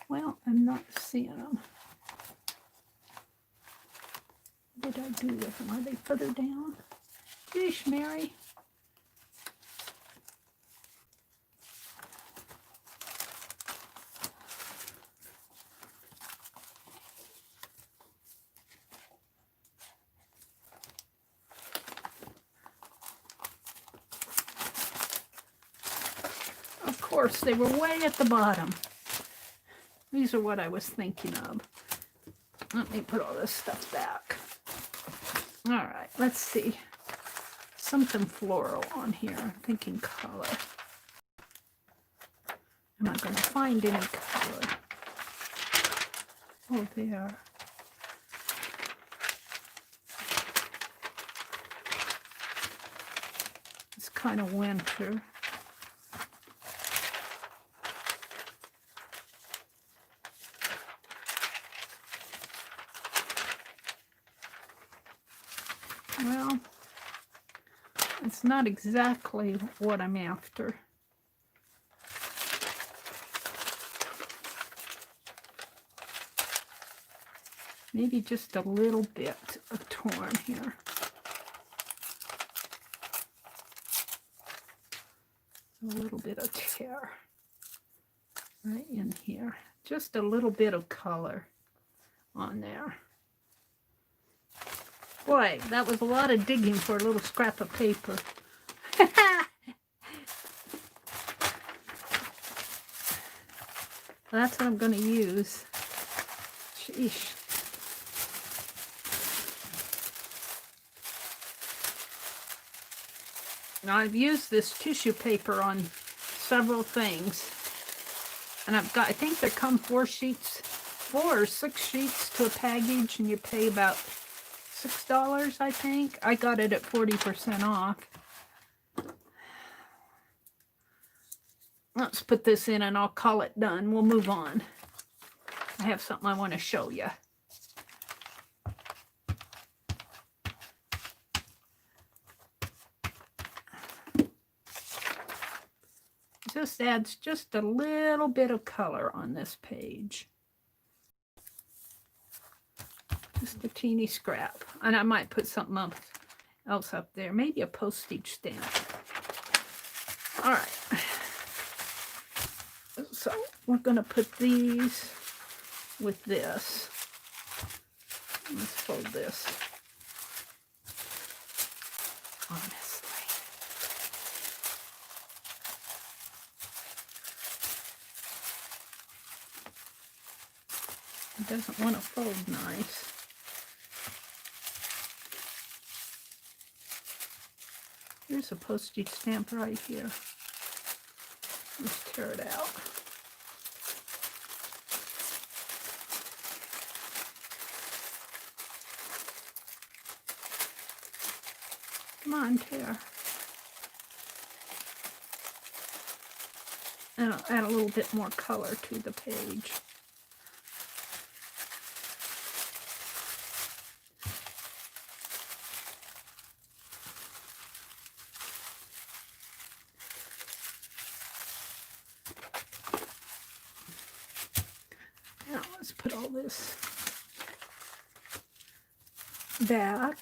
Well, I'm not seeing them. What did I do with them? Are they further down? Yeesh, Mary. Of course, they were way at the bottom. These are what I was thinking of. Let me put all this stuff back. All right, let's see. Something floral on here. I'm thinking color. Am I going to find any color? Oh, there. It's kind of winter. Well, it's not exactly what I'm after. Maybe just a little bit of torn here. A little bit of tear right in here. Just a little bit of color on there. Boy, that was a lot of digging for a little scrap of paper. That's what I'm going to use. Sheesh. Now, I've used this tissue paper on several things. And I've got, I think there come 4 or 6 sheets to a package, and you pay about $6, I think. I got it at 40% off. Let's put this in and I'll call it done. We'll move on. I have something I want to show you. Just adds just a little bit of color on this page. Just a teeny scrap. And I might put something else up there. Maybe a postage stamp. All right. So we're going to put these with this. Let's fold this. Honestly. It doesn't want to fold nice. Here's a postage stamp right here. Let's tear it out. Come on, tear. And I'll add a little bit more color to the page. Now let's put all this back.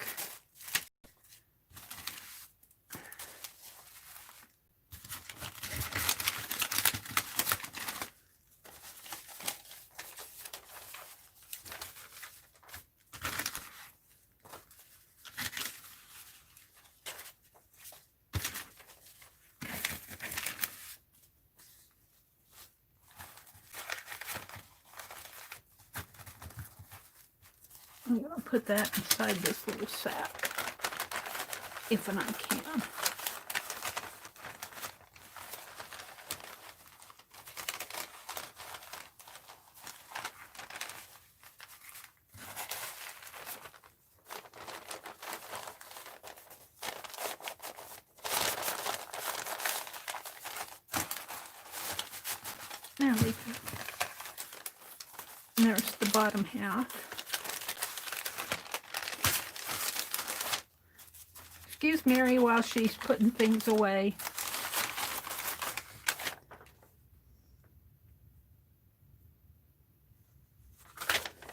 I'm going to put that inside this little sack, if and I can. There we go. And there's the bottom half. Excuse Mary while she's putting things away.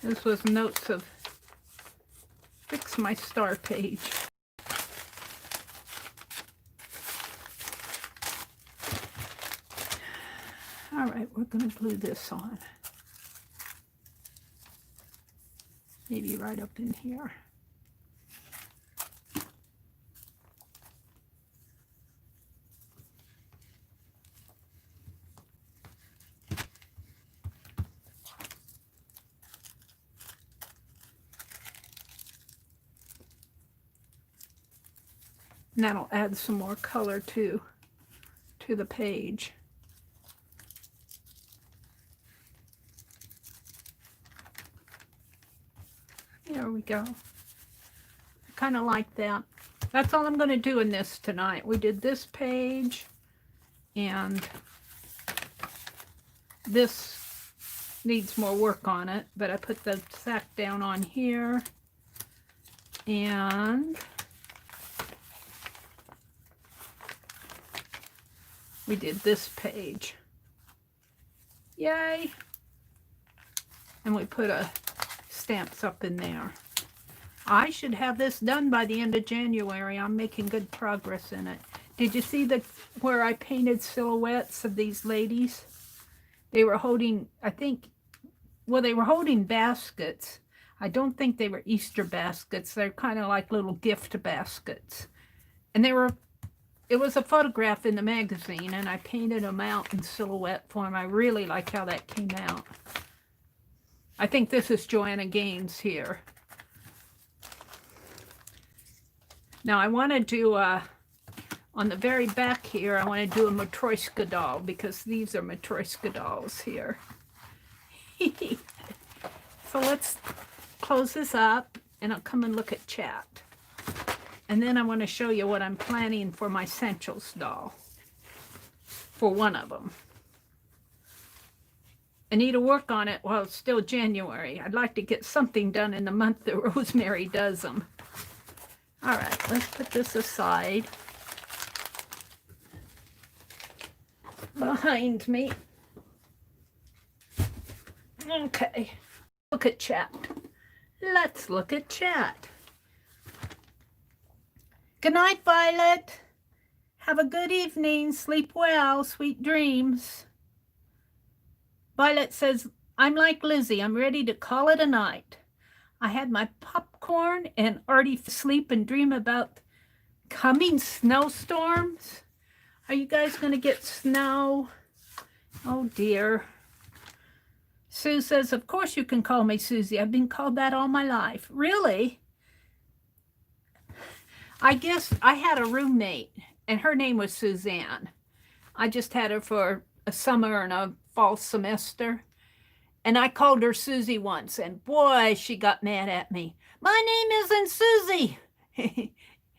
This was notes of fix my star page. All right, we're going to glue this on. Maybe right up in here. And that'll add some more color to the page. There we go. I kind of like that. That's all I'm going to do in this tonight. We did this page, and this needs more work on it, but I put the sack down on here, and we did this page. Yay! And we put stamps up in there. I should have this done by the end of January. I'm making good progress in it. Did you see where I painted silhouettes of these ladies? They were holding, I think, well, they were holding baskets. I don't think they were Easter baskets. They're kind of like little gift baskets. And it was a photograph in the magazine, and I painted them out in silhouette form. I really like how that came out. I think this is Joanna Gaines here. Now I want to do, on the very back here, I want to do a Matryoshka doll, because these are Matryoshka dolls here. So let's close this up, and I'll come and look at chat. And then I want to show you what I'm planning for my Santos doll, for one of them. I need to work on it while it's still January. I'd like to get something done in the month that Rosemary does them. All right, let's put this aside behind me. Okay, look at chat. Let's look at chat. Good night, Violet. Have a good evening. Sleep well. Sweet dreams. Violet says, I'm like Lizzie. I'm ready to call it a night. I had my popcorn and already sleep and dream about coming snowstorms. Are you guys going to get snow? Oh, dear. Sue says, of course you can call me Susie. I've been called that all my life. Really? I guess I had a roommate, and her name was Suzanne. I just had her for a summer and a fall semester. And I called her Susie once, and boy, she got mad at me. My name isn't Susie.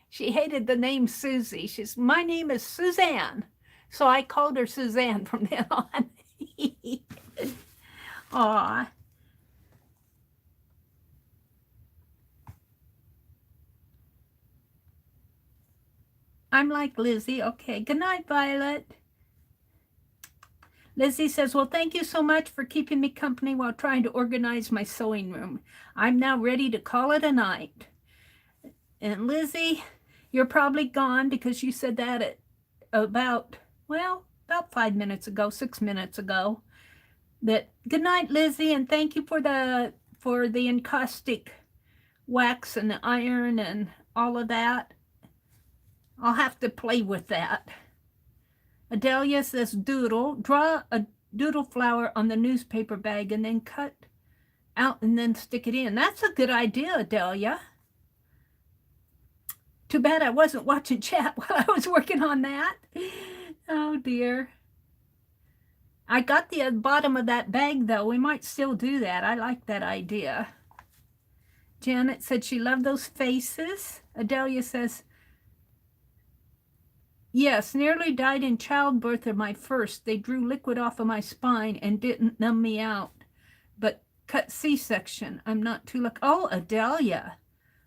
She hated the name Susie. She's, my name is Suzanne. So I called her Suzanne from then on. Aw. I'm like Lizzie. Okay. Good night, Violet. Lizzie says, well, thank you so much for keeping me company while trying to organize my sewing room. I'm now ready to call it a night. And Lizzie, you're probably gone because you said that at about 5 minutes ago, 6 minutes ago. That good night, Lizzie, and thank you for the encaustic wax and the iron and all of that. I'll have to play with that. Adelia says, doodle. Draw a doodle flower on the newspaper bag and then cut out and then stick it in. That's a good idea, Adelia. Too bad I wasn't watching chat while I was working on that. Oh, dear. I got the bottom of that bag, though. We might still do that. I like that idea. Janet said she loved those faces. Adelia says, yes, nearly died in childbirth of my first. They drew liquid off of my spine and didn't numb me out. But cut C-section. I'm not too lucky. Oh, Adelia.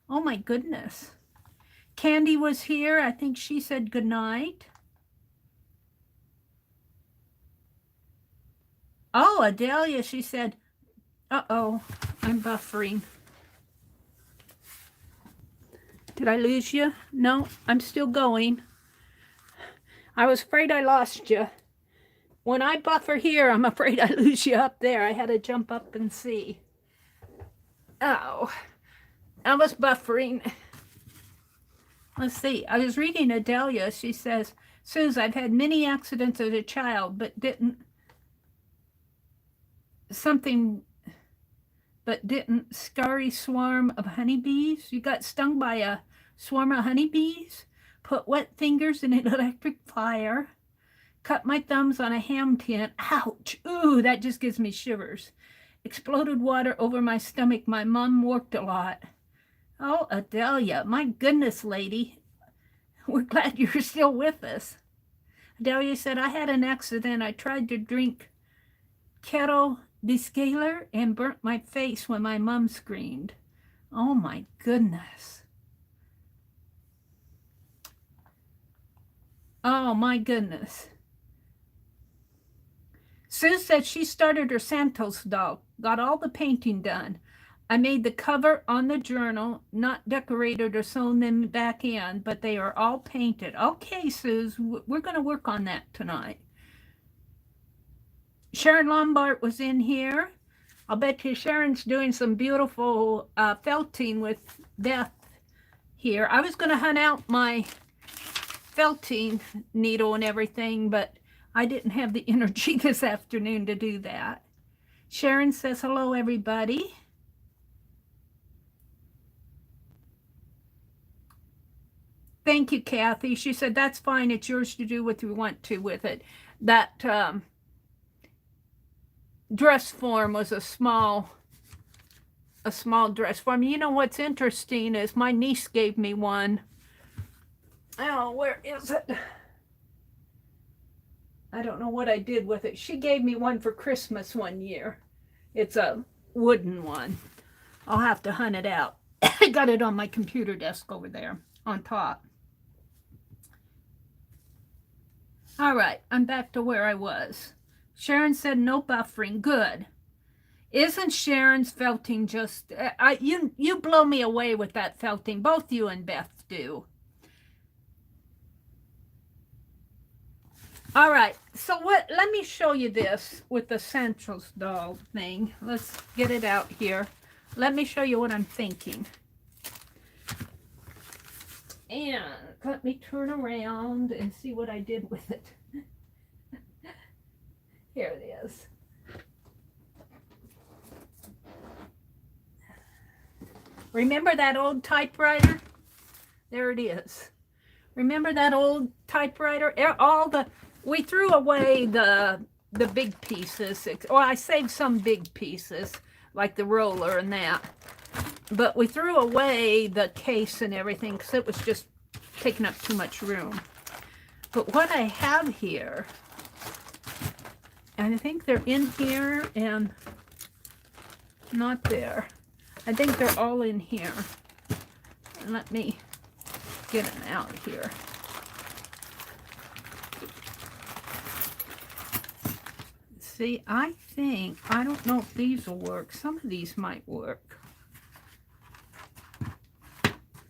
Oh, my goodness. Candy was here. I think she said good night. Oh, Adelia, she said, uh-oh, I'm buffering. Did I lose you? No, I'm still going. I was afraid I lost you. When I buffer here, I'm afraid I lose you up there. I had to jump up and see. Oh, I was buffering. Let's see. I was reading Adelia. She says, Suze, I've had many accidents as a child, but didn't scary swarm of honeybees. You got stung by a swarm of honeybees? Put wet fingers in an electric fire. Cut my thumbs on a ham tin. Ouch. Ooh, that just gives me shivers. Exploded water over my stomach. My mom worked a lot. Oh, Adelia, my goodness, lady. We're glad you're still with us. Adelia said, I had an accident. I tried to drink kettle descaler and burnt my face when my mom screamed. Oh, my goodness. Oh, my goodness. Sue said she started her Santos doll, got all the painting done. I made the cover on the journal, not decorated or sewn them back in, but they are all painted. Okay, Suze, we're going to work on that tonight. Sharon Lombard was in here. I'll bet you Sharon's doing some beautiful felting with Beth here. I was going to hunt out my felting needle and everything, but I didn't have the energy this afternoon to do that. Sharon says, hello, everybody. Thank you, Kathy. She said, that's fine. It's yours to do what you want to with it. That dress form was a small dress form. You know what's interesting is my niece gave me one. Oh, where is it? I don't know what I did with it. She gave me one for Christmas one year. It's a wooden one. I'll have to hunt it out. I got it on my computer desk over there on top. All right, I'm back to where I was. Sharon said no buffering. Good. Isn't Sharon's felting just, you blow me away with that felting. Both you and Beth do. All right, so let me show you this with the Santos doll thing. Let's get it out here. Let me show you what I'm thinking. And let me turn around and see what I did with it. Here it is. Remember that old typewriter? There it is. Remember that old typewriter? We threw away the big pieces. Well, I saved some big pieces, like the roller and that. But we threw away the case and everything because it was just taking up too much room. But what I have here, and I think they're in here and not there. I think they're all in here. Let me get them out here. See, I don't know if these will work. Some of these might work.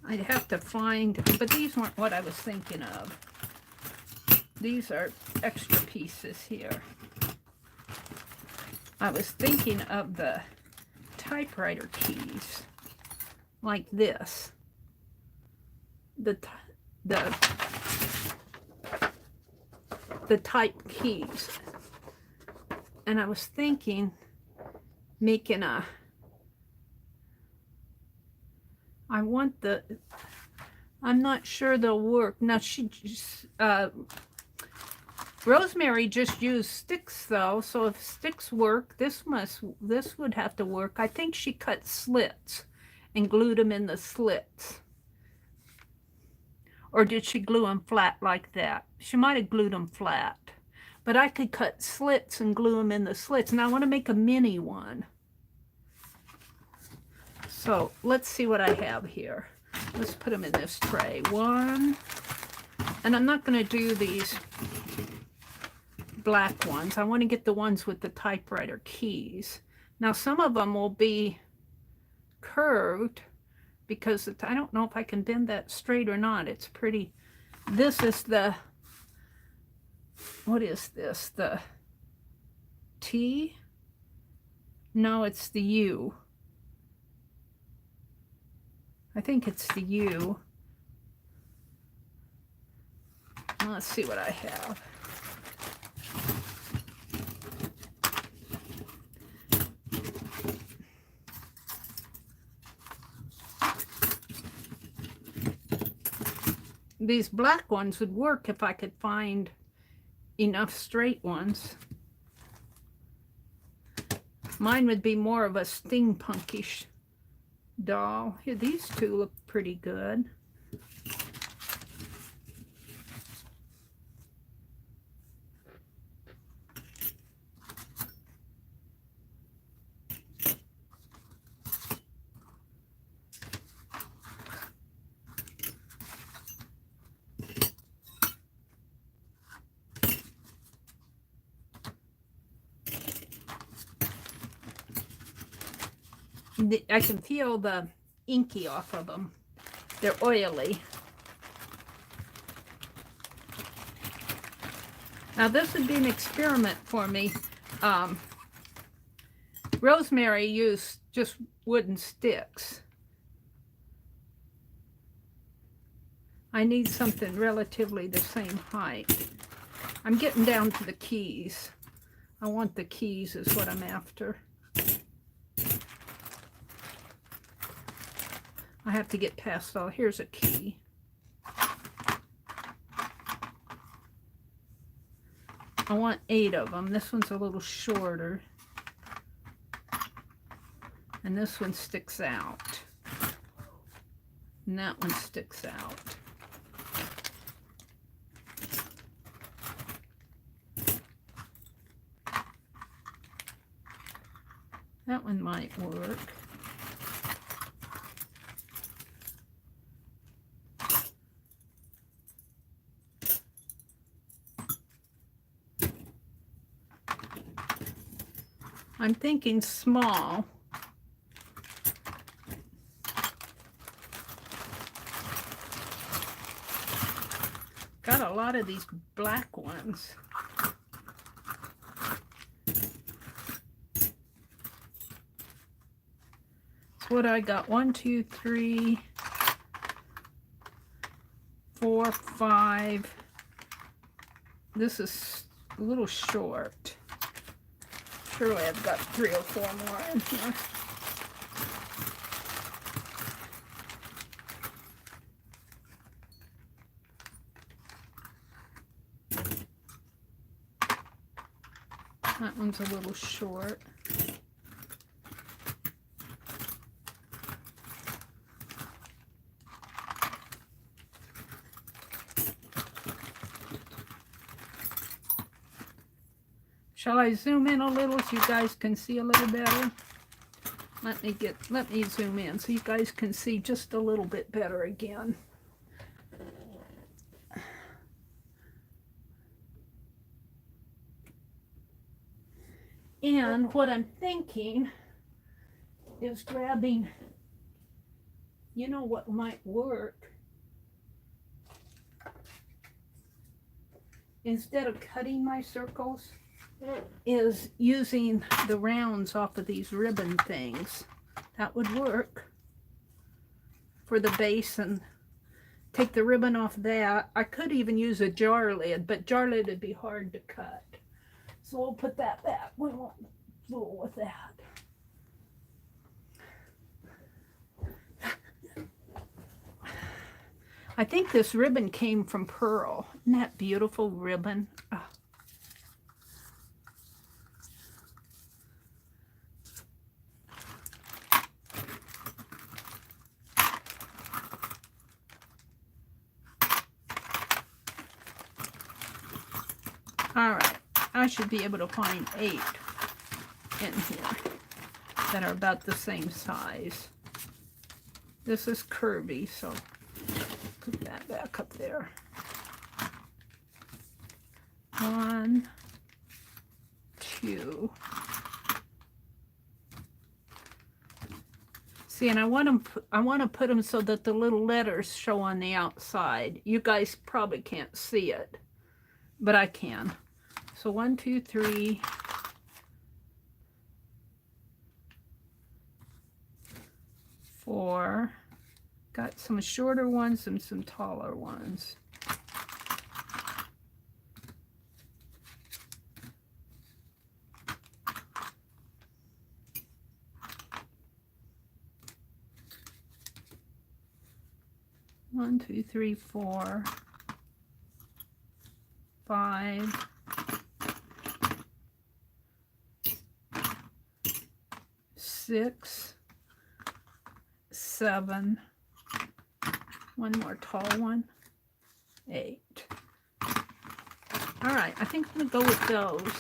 I'd have to find, but these weren't what I was thinking of. These are extra pieces here. I was thinking of the typewriter keys, like this. The type keys. And I was thinking making I'm not sure they'll work. Now Rosemary just used sticks though, so if sticks work, this would have to work. I think she cut slits and glued them in the slits. Or did she glue them flat like that? She might have glued them flat. But I could cut slits and glue them in the slits. And I want to make a mini one. So let's see what I have here. Let's put them in this tray. One. And I'm not going to do these black ones. I want to get the ones with the typewriter keys. Now some of them will be curved because I don't know if I can bend that straight or not. It's pretty. This is the, what is this? The T? No, it's the U. I think it's the U. Let's see what I have. These black ones would work if I could find enough straight ones. Mine would be more of a steampunkish doll. Here, these two look pretty good. I can feel the inky off of them. They're oily. Now this would be an experiment for me. Rosemary used just wooden sticks. I need something relatively the same height. I'm getting down to the keys. I want the keys is what I'm after. I have to get past all. Here's a key. I want 8 of them. This one's a little shorter. And this one sticks out. And that one sticks out. That one might work. I'm thinking small. Got a lot of these black ones. So what I got? 1, 2, 3, 4, 5. This is a little short. Surely I've got 3 or 4 more in here. That one's a little short. Shall I zoom in a little so you guys can see a little better? Let me zoom in so you guys can see just a little bit better again. And what I'm thinking is grabbing, you know what might work? Instead of cutting my circles, is using the rounds off of these ribbon things. That would work for the base, and take the ribbon off that. I could even use a jar lid, but jar lid would be hard to cut. So we'll put that back. We won't fool with that. I think this ribbon came from Pearl. Isn't that beautiful ribbon? Oh. All right, I should be able to find 8 in here that are about the same size. This is curvy, so put that back up there. 1, 2. See, and I want to put them so that the little letters show on the outside. You guys probably can't see it, but I can. So 1, 2, 3, 4. Got some shorter ones and some taller ones. One, 2, 3, 4, 5. 6, 7, one more tall one, 8. All right, I think I'm gonna go with those.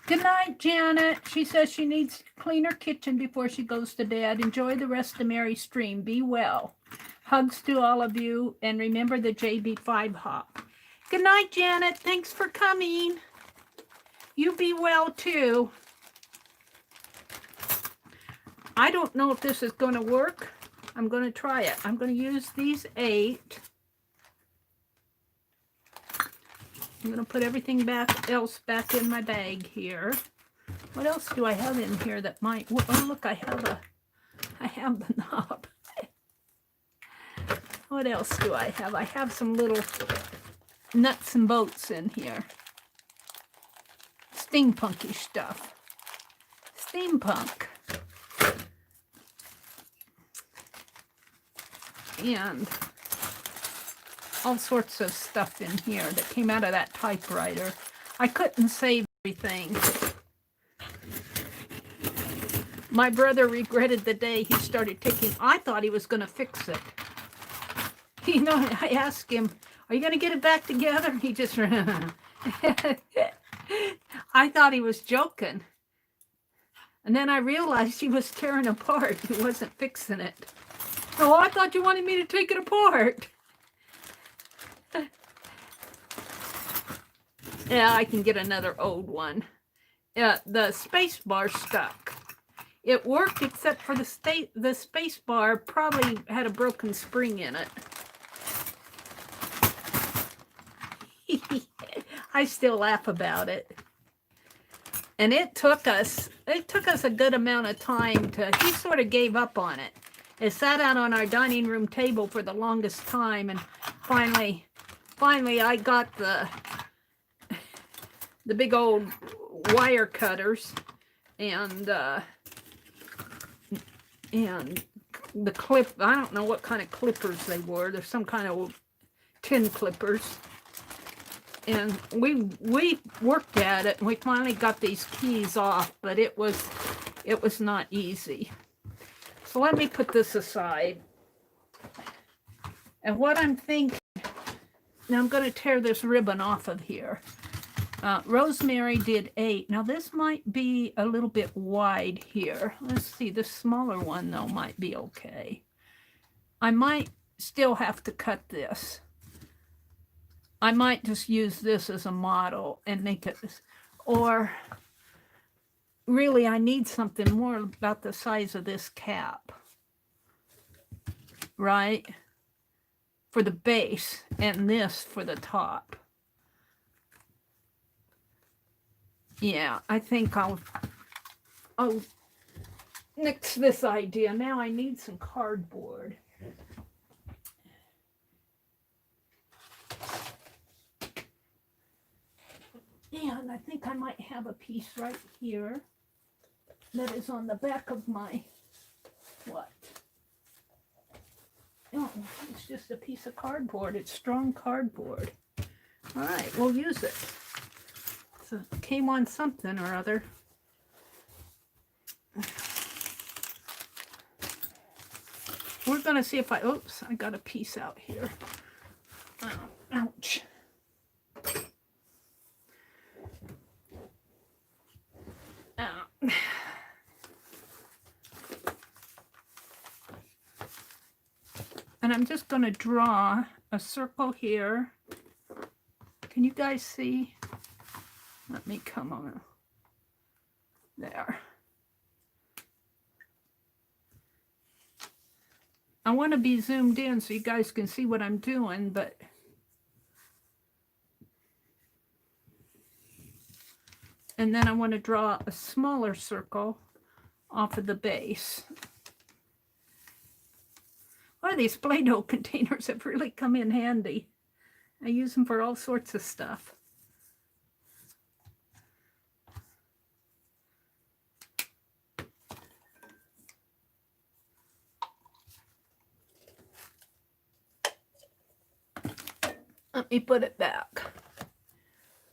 Good night, Janet. She says she needs to clean her kitchen before she goes to bed. Enjoy the rest of Mary's stream. Be well. Hugs to all of you, and remember the JB5 hop. Good night, Janet. Thanks for coming. You be well too. I don't know if this is going to work. I'm going to try it. I'm going to use these 8. I'm going to put everything else back in my bag here. What else do I have in here that might... Oh, look, I have the knob. What else do I have? I have some little nuts and bolts in here. Steampunky stuff. Steampunk. And all sorts of stuff in here that came out of that typewriter. I couldn't save everything. My brother regretted the day he started taking... I thought he was going to fix it. You know, I asked him, are you going to get it back together? He just... I thought he was joking. And then I realized he was tearing apart. He wasn't fixing it. Oh, I thought you wanted me to take it apart. Yeah, I can get another old one. the space bar stuck. It worked except for the space bar probably had a broken spring in it. I still laugh about it. And it took us a good amount of time he sort of gave up on it. It sat out on our dining room table for the longest time, and finally I got the big old wire cutters and the clip. I don't know what kind of clippers they were. There's some kind of tin clippers. And we worked at it, and we finally got these keys off, but it was not easy. So let me put this aside. And what I'm thinking, now I'm going to tear this ribbon off of here. Rosemary did 8. Now this might be a little bit wide here. Let's see, the smaller one though might be okay. I might still have to cut this. I might just use this as a model and make it, or really I need something more about the size of this cap, right? For the base, and this for the top. Yeah, I think I'll nix this idea. Now I need some cardboard. And I think I might have a piece right here that is on the back of my, what? Oh, it's just a piece of cardboard. It's strong cardboard. All right, we'll use it. So it came on something or other. We're going to see if oops, I got a piece out here. Oh, ouch. And I'm just going to draw a circle here. Can you guys see? Let me come on. There. I want to be zoomed in so you guys can see what I'm doing, but and then I want to draw a smaller circle off of the base. Well, these Play-Doh containers have really come in handy. I use them for all sorts of stuff. Let me put it back.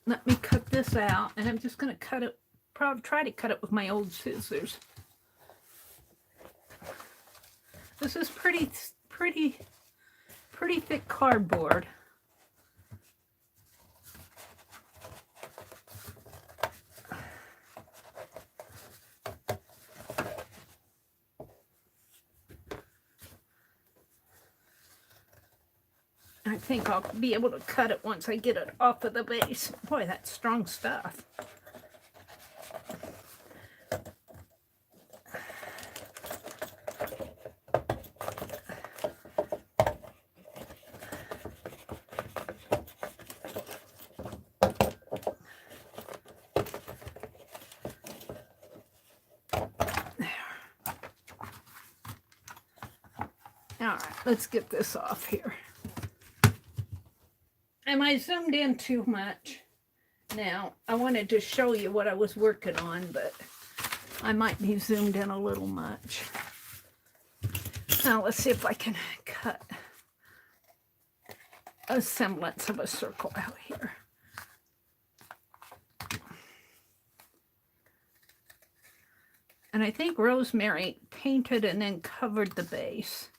Let me cut this out, and I'm just going to cut it, probably try to cut it with my old scissors. This is pretty thick cardboard. I think I'll be able to cut it once I get it off of the base. Boy, that's strong stuff. All right, let's get this off here. Am I zoomed in too much? Now, I wanted to show you what I was working on, but I might be zoomed in a little much. Now, let's see if I can cut a semblance of a circle out here. And I think Rosemary painted and then covered the base.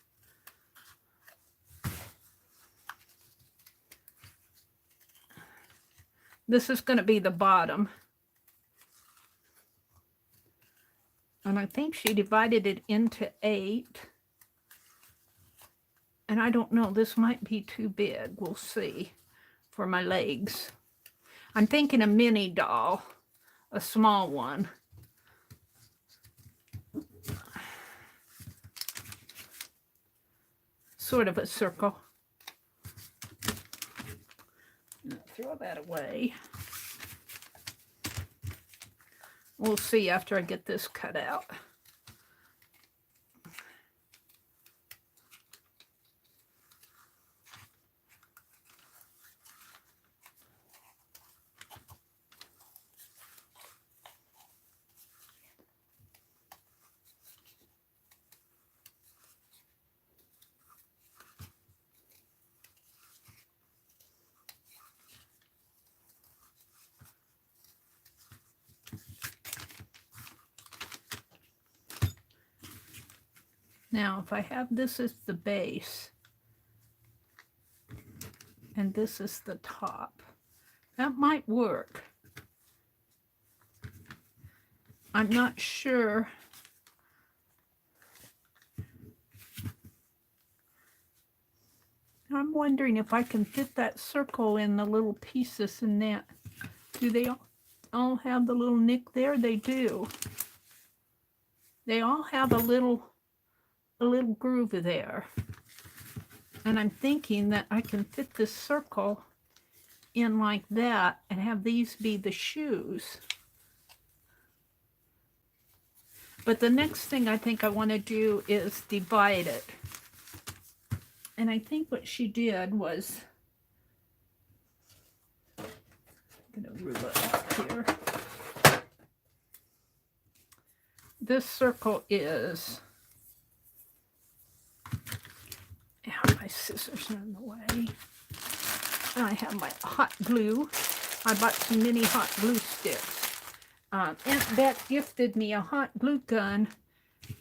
This is going to be the bottom. And I think she divided it into 8. And I don't know, this might be too big. We'll see for my legs. I'm thinking a mini doll. a small one. Sort of a circle. Throw that away. We'll see after I get this cut out. Now, if I have this as the base, and this is the top, that might work. I'm not sure. I'm wondering if I can fit that circle in the little pieces in that. Do they all have the little nick there? They do. They all have a little groove there. And I'm thinking that I can fit this circle in like that and have these be the shoes. But the next thing I think I want to do is divide it. And I think what she did was, I'm going to rule it up here. This circle is, my scissors are in the way. And I have my hot glue. I bought some mini hot glue sticks. Aunt Bet gifted me a hot glue gun,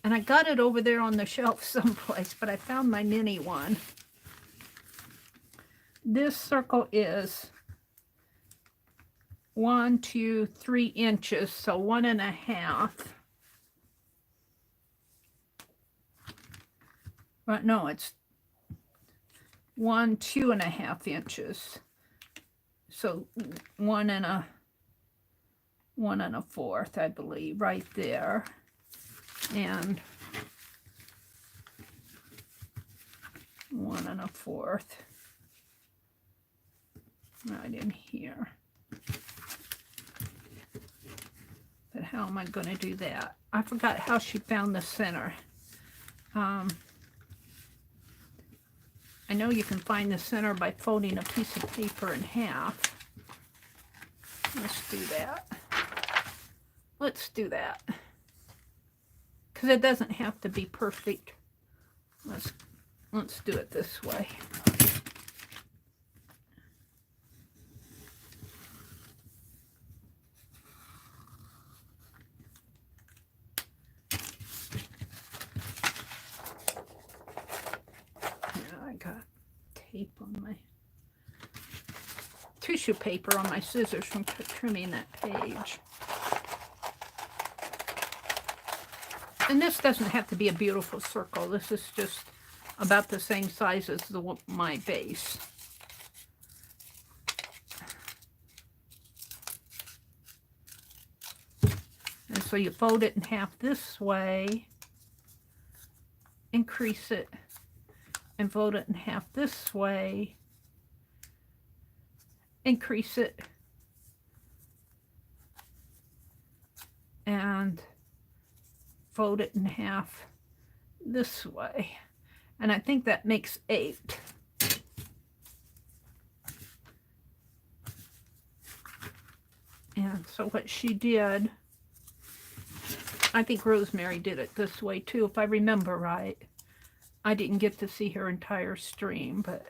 and I got it over there on the shelf someplace, but I found my mini one. This circle is 1, 2, 3 inches, so 1.5. But no, it's 1, 2.5 inches. So 1 1.25, I believe, right there. And 1.25 right in here. But how am I going to do that? I forgot how she found the center. I know you can find the center by folding a piece of paper in half. Let's do that. Let's do that. Because it doesn't have to be perfect. Let's do it this way. I got tape on my tissue paper on my scissors from trimming that page. And this doesn't have to be a beautiful circle. This is just about the same size as my base. And so you fold it in half this way, increase it, and fold it in half this way, increase it, and fold it in half this way. And I think that makes 8. And so what she did, I think Rosemary did it this way too, if I remember right. I didn't get to see her entire stream, but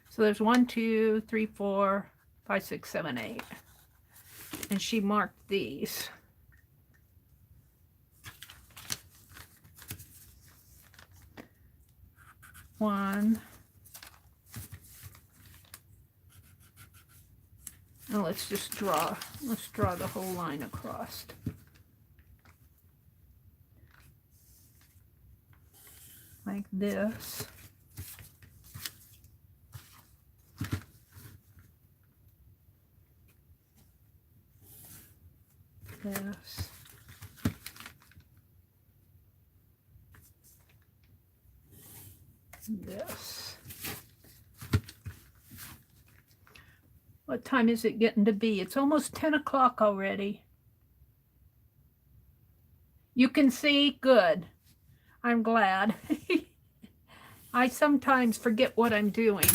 so there's 1, 2, 3, 4, 5, 6, 7, 8. And she marked these. One. Now let's just draw. Let's draw the whole line across. Like this. this. This. What time is it getting to be? It's almost 10 o'clock already. You can see? Good. I'm glad. I sometimes forget what I'm doing.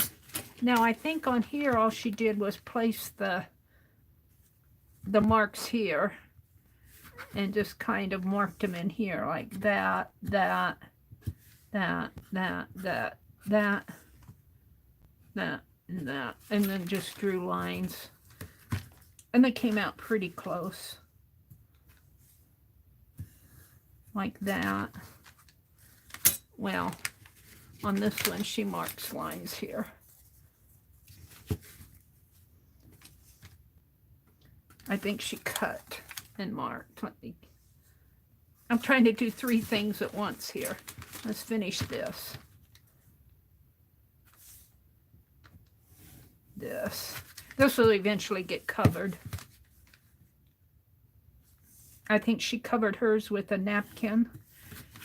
Now, I think on here all she did was place the marks here and just kind of marked them in here like that, that, that, that, that, that, that, and that, and then just drew lines. And they came out pretty close. Like that. Well, on this one, she marks lines here. I think she cut and marked. I'm trying to do 3 things at once here. Let's finish this. This will eventually get covered. I think she covered hers with a napkin.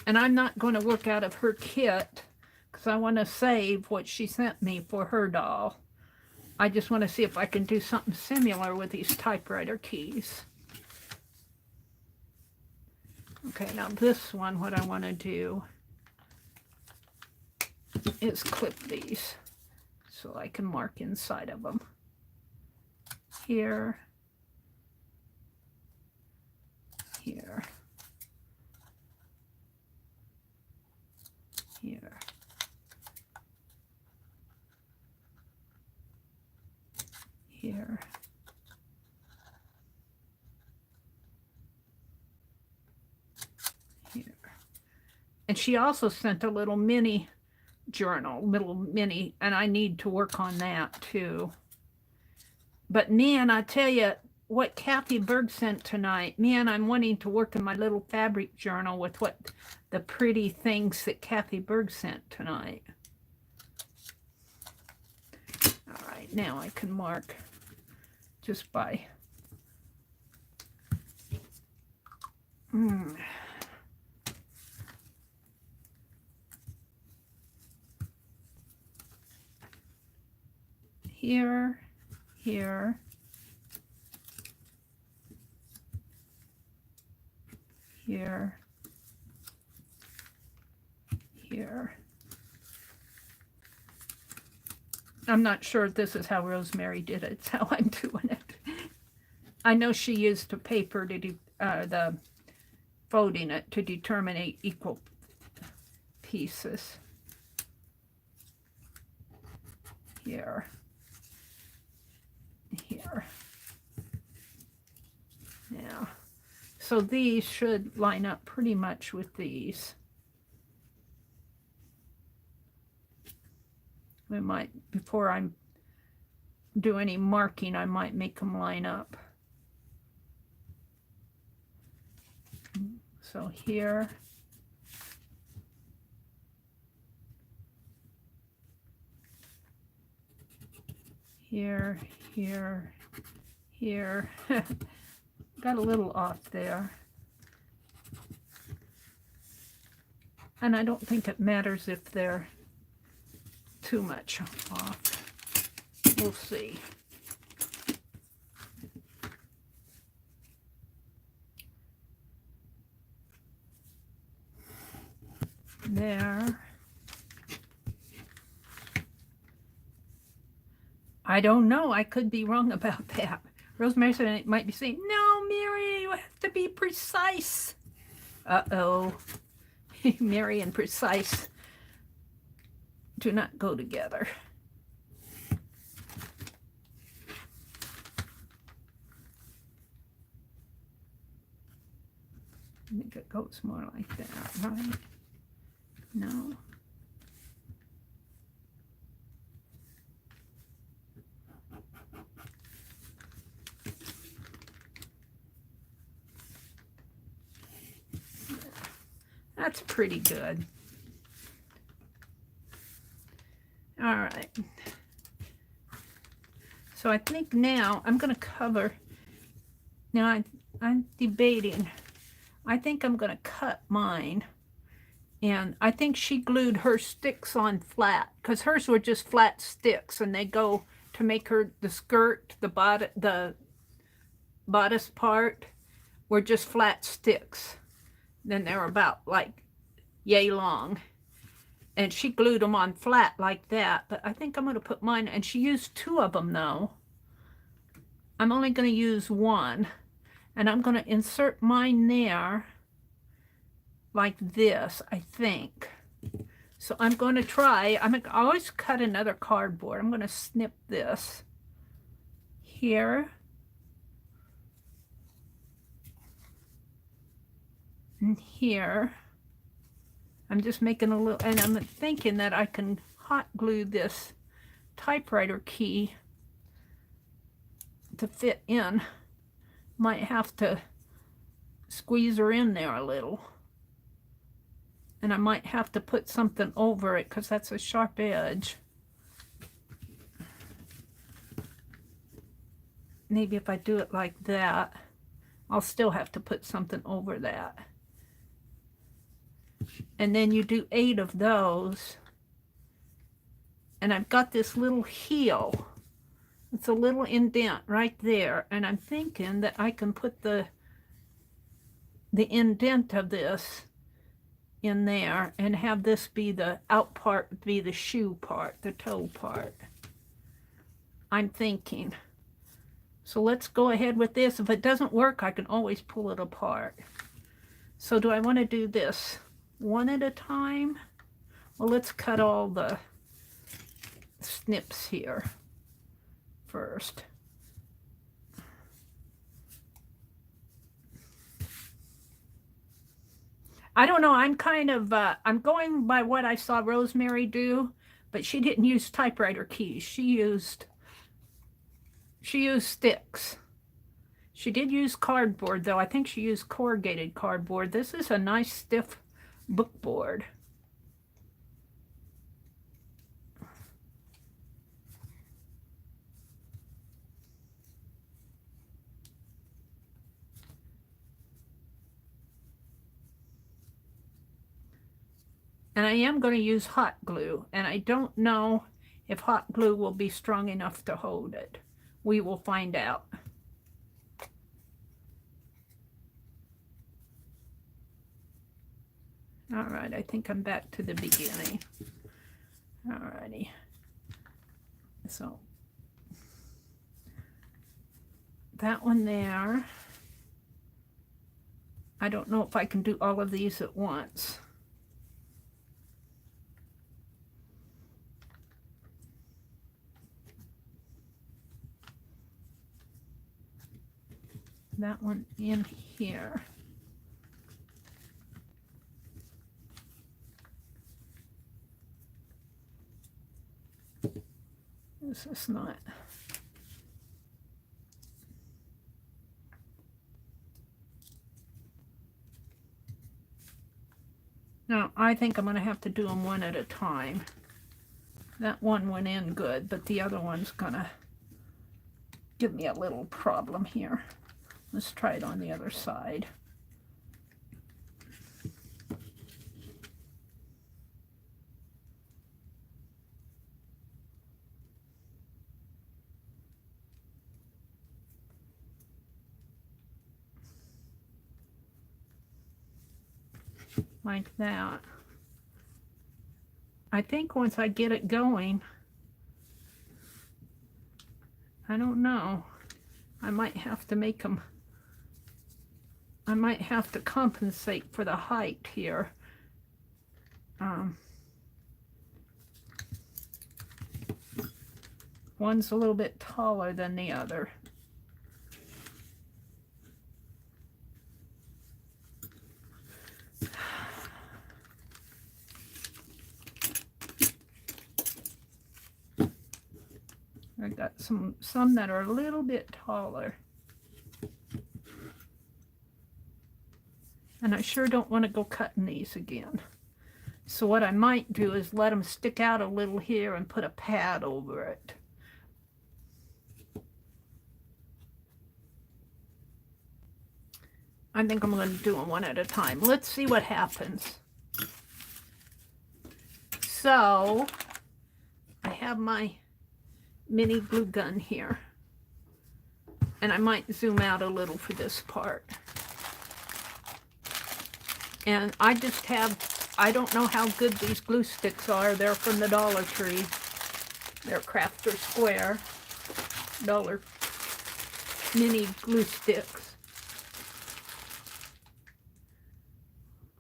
And I'm not going to work out of her kit because I want to save what she sent me for her doll. I just want to see if I can do something similar with these typewriter keys. Okay, now this one, what I want to do is clip these so I can mark inside of them. Here, here, here. Here. Here. And she also sent a little mini journal, and I need to work on that too. But man, I tell you, what Kathy Berg sent tonight, man, I'm wanting to work in my little fabric journal with what the pretty things that Kathy Berg sent tonight. All right, now I can mark just by here, here, here, here. I'm not sure if this is how Rosemary did it. It's how I'm doing it. I know she used the paper to do the folding it to determine equal pieces. Here. Here. Yeah. So these should line up pretty much with these. We might, before I do any marking, I might make them line up. So here. Here, here, here. Got a little off there. And I don't think it matters if they're too much off. We'll see. There. I don't know. I could be wrong about that. Rosemary said it might be saying, no, Mary, you have to be precise. Uh-oh. Mary and precise do not go together. I think it goes more like that, right? No. That's pretty good. All right. So I think now I'm going to cover. Now I'm debating. I think I'm going to cut mine. And I think she glued her sticks on flat, because hers were just flat sticks, and they go to make her the skirt, the bodice part were just flat sticks. Then they were about like yay long. And she glued them on flat like that. But I think I'm going to put mine, and she used 2 of them though. I'm only going to use 1. And I'm going to insert mine there like this, I think. So I'm going to try. I always cut another cardboard. I'm going to snip this here. And here. I'm just making a little, and I'm thinking that I can hot glue this typewriter key to fit in. Might have to squeeze her in there a little. And I might have to put something over it because that's a sharp edge. Maybe if I do it like that, I'll still have to put something over that. And then you do 8 of those. And I've got this little heel. It's a little indent right there. And I'm thinking that I can put the indent of this in there and have this be the out part, be the shoe part, the toe part. I'm thinking. So let's go ahead with this. If it doesn't work, I can always pull it apart. So do I want to do this one at a time? Well, let's cut all the snips here first. I don't know, I'm kind of, I'm going by what I saw Rosemary do, but she didn't use typewriter keys. She used sticks. She did use cardboard, though. I think she used corrugated cardboard. This is a nice stiff book board. And I am going to use hot glue, and I don't know if hot glue will be strong enough to hold it. We will find out. All right, I think I'm back to the beginning. All righty. So that one there. I don't know if I can do all of these at once. That one in here. This is not. Now, I think I'm going to have to do them one at a time. That one went in good, but the other one's going to give me a little problem here. Let's try it on the other side. Like that. I think once I get it going, I don't know, I might have to make them, I might have to compensate for the height here. One's a little bit taller than the other. I got some that are a little bit taller. And I sure don't want to go cutting these again. So what I might do is let them stick out a little here and put a pad over it. I think I'm going to do them one at a time. Let's see what happens. So, I have my mini glue gun here. And I might zoom out a little for this part. And I just have, I don't know how good these glue sticks are. They're from the Dollar Tree. They're Crafter Square dollar mini glue sticks.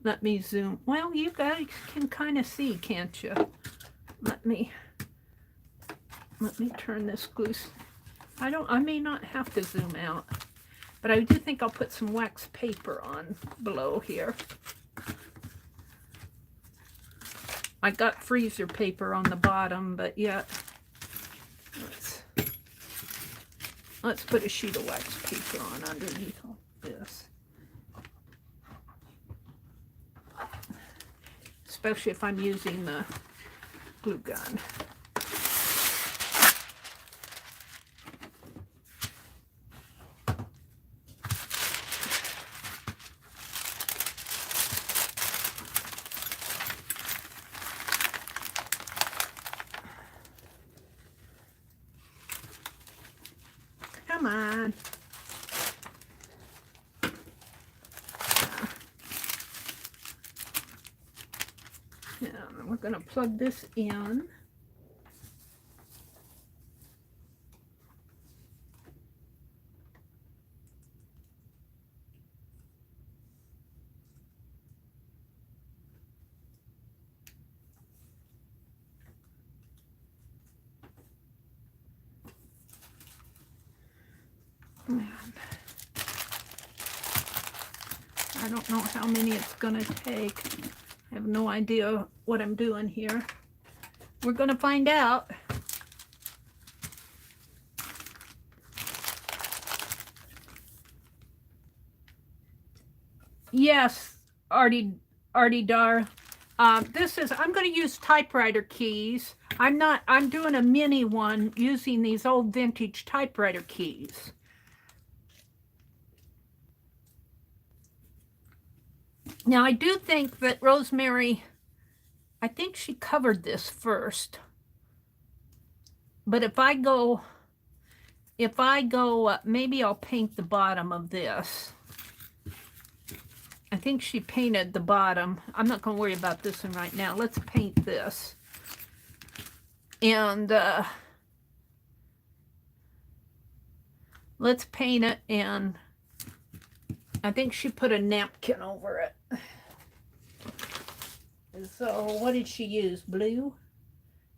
Let me zoom. Well, you guys can kind of see, can't you? Let me turn this glue. I may not have to zoom out, but I do think I'll put some wax paper on below here. I got freezer paper on the bottom, but yet let's put a sheet of wax paper on underneath all this. Especially if I'm using the glue gun. Come on. Yeah, we're going to plug this in. I don't know how many it's going to take. I have no idea what I'm doing here. We're going to find out. Yes, Artie Dar. This is, I'm going to use typewriter keys. I'm doing a mini one using these old vintage typewriter keys. Now, I do think that Rosemary, I think she covered this first. But if I go, maybe I'll paint the bottom of this. I think she painted the bottom. I'm not going to worry about this one right now. Let's paint this. And let's paint it, and I think she put a napkin over it. So what did she use? Blue?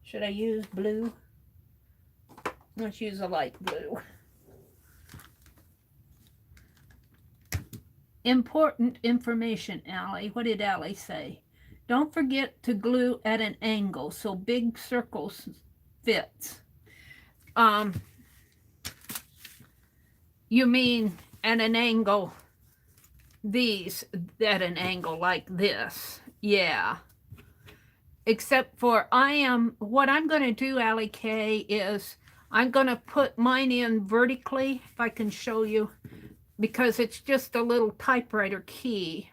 Should I use blue? Let's use a light blue. Important information, Allie. What did Allie say? Don't forget to glue at an angle so big circles fits. You mean at an angle, these at an angle like this. Yeah. Except for what I'm going to do, Allie K, is I'm going to put mine in vertically, if I can show you, because it's just a little typewriter key.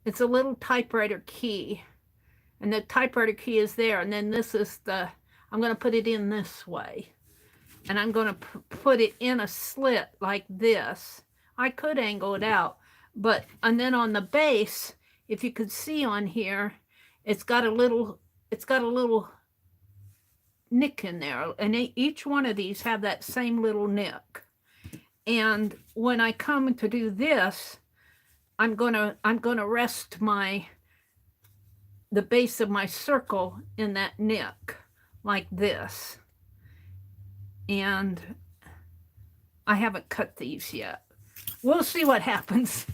It's a little typewriter key. And the typewriter key is there. And then this is I'm going to put it in this way. And I'm going to put it in a slit like this. I could angle it out. And then on the base, if you could see on here, it's got a little nick in there. And each one of these have that same little nick. And when I come to do this, I'm gonna rest the base of my circle in that nick like this. And I haven't cut these yet. We'll see what happens.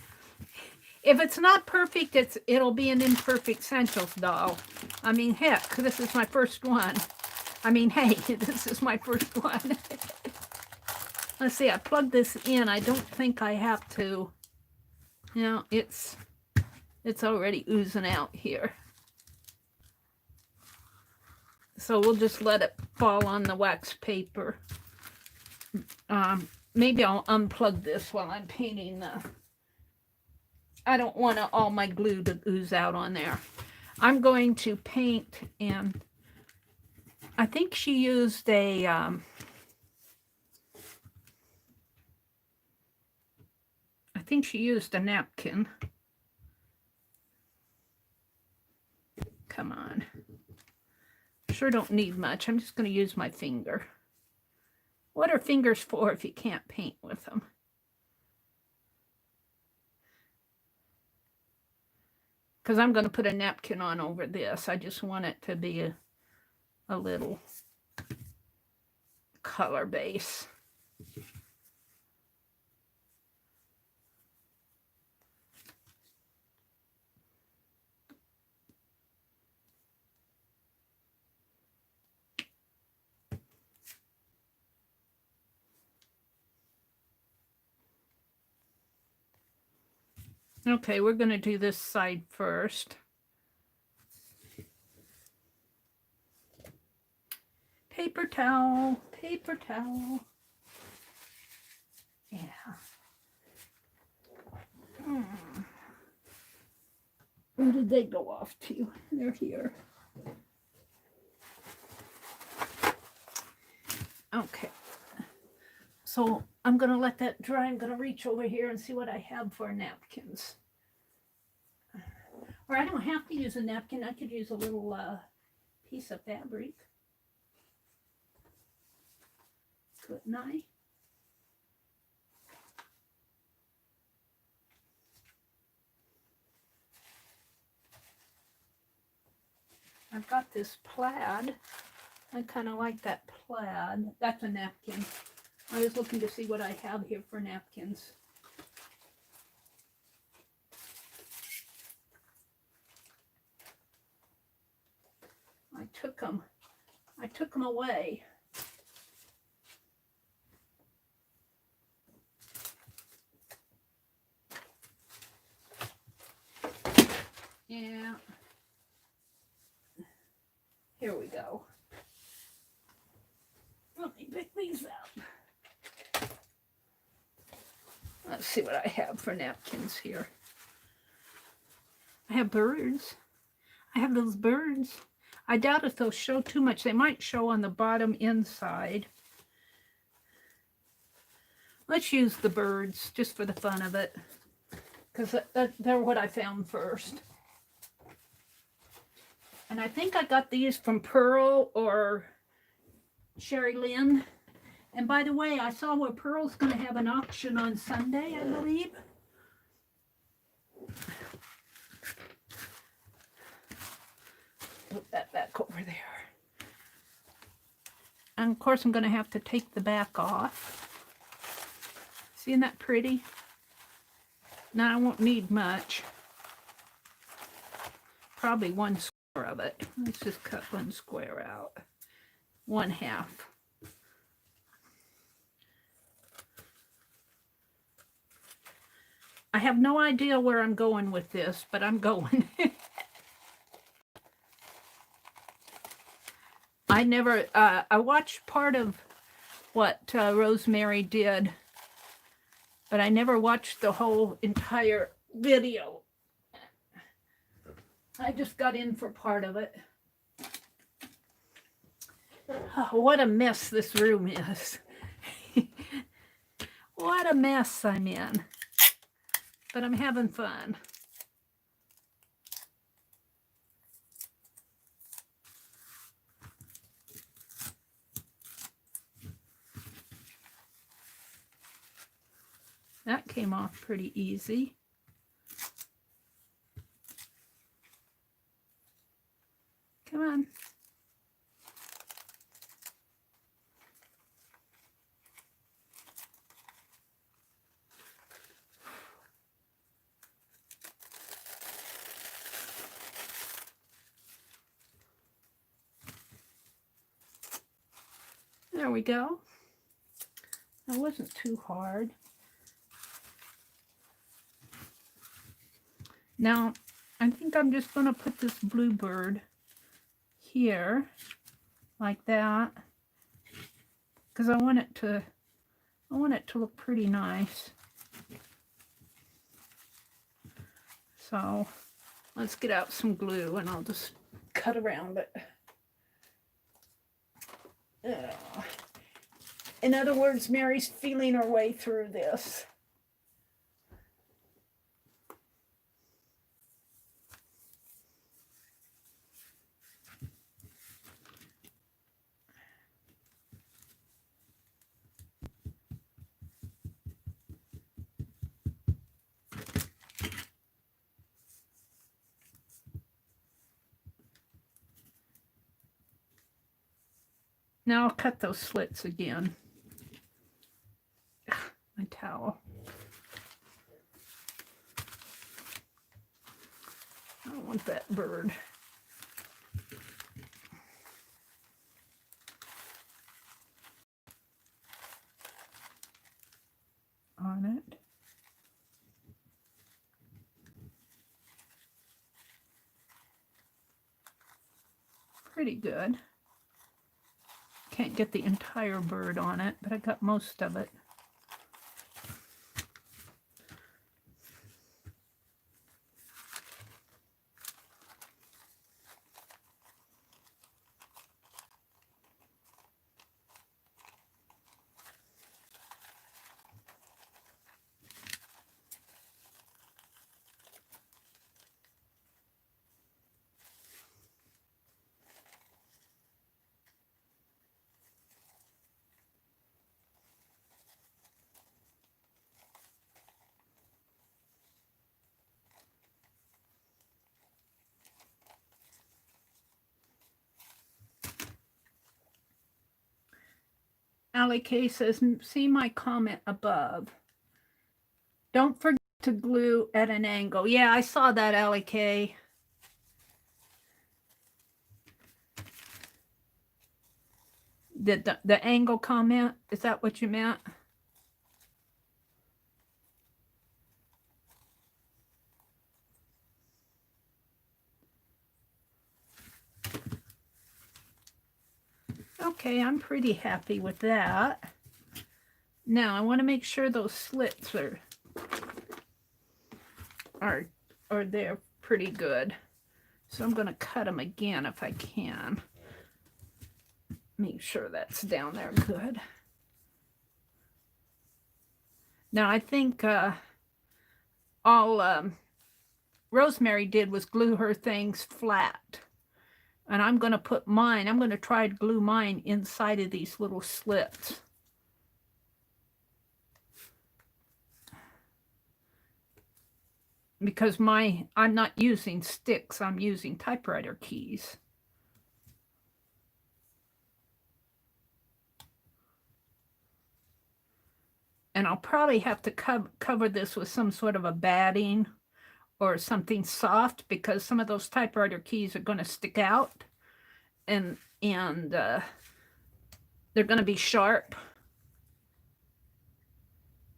If it's not perfect, it'll be an imperfect Santos doll. I mean, heck, this is my first one. I mean, hey, this is my first one. Let's see, I plugged this in. I don't think I have to. You know, it's already oozing out here. So we'll just let it fall on the wax paper. Maybe I'll unplug this while I'm painting I don't want all my glue to ooze out on there. I'm going to paint, and I think she used a I think she used a napkin. Come on. Sure don't need much. I'm just going to use my finger. What are fingers for if you can't paint with them? Because I'm going to put a napkin on over this. I just want it to be a little color base. Okay, we're going to do this side first. Paper towel, paper towel. Yeah. Where did they go off to? They're here. Okay. So I'm going to let that dry. I'm going to reach over here and see what I have for napkins. Or I don't have to use a napkin. I could use a little piece of fabric. Couldn't I? I've got this plaid. I kind of like that plaid. That's a napkin. I was looking to see what I have here for napkins. I took them away. Yeah. Here we go. Let me pick these up. Let's see what I have for napkins here. I have birds. I have those birds. I doubt if they'll show too much. They might show on the bottom inside. Let's use the birds just for the fun of it, because they're what I found first. And I think I got these from Pearl or Sherry Lynn. And by the way, I saw where Pearl's going to have an auction on Sunday, I believe. Put that back over there. And of course I'm going to have to take the back off. Isn't that pretty? Now I won't need much. Probably one square of it. Let's just cut one square out. 1/2. I have no idea where I'm going with this, but I'm going. I watched part of what Rosemary did, but I never watched the whole entire video. I just got in for part of it. Oh, what a mess this room is. What a mess I'm in. But I'm having fun. That came off pretty easy. Come on. There we go. That wasn't too hard. Now, I think I'm just going to put this bluebird here, like that, because I want it to look pretty nice. So let's get out some glue and I'll just cut around it. In other words, Mary's feeling her way through this. Now I'll cut those slits again. My towel. I don't want that bird. On it. Pretty good. Can't get the entire bird on it, but I got most of it. Allie K says, see my comment above. Don't forget to glue at an angle. Yeah, I saw that, Allie K. The angle comment, is that what you meant? Okay, I'm pretty happy with that. Now I want to make sure those slits are there pretty good. So I'm going to cut them again if I can. Make sure that's down there good. Now I think all Rosemary did was glue her things flat. And I'm going to put mine, I'm going to try to glue mine inside of these little slits. Because I'm not using sticks, I'm using typewriter keys. And I'll probably have to cover this with some sort of a batting or something soft, because some of those typewriter keys are going to stick out and they're going to be sharp.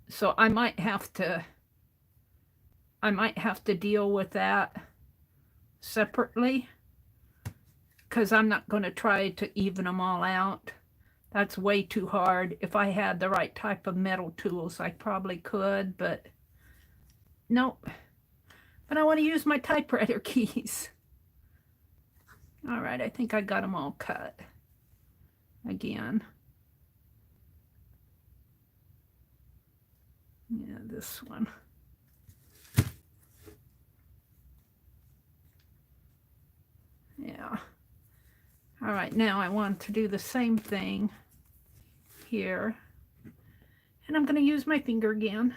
So I might have to deal with that separately, because I'm not going to try to even them all out. That's way too hard. If I had the right type of metal tools, I probably could, but nope. But I want to use my typewriter keys. All right, I think I got them all cut again. Yeah, this one. Yeah. All right, now I want to do the same thing here. And I'm going to use my finger again.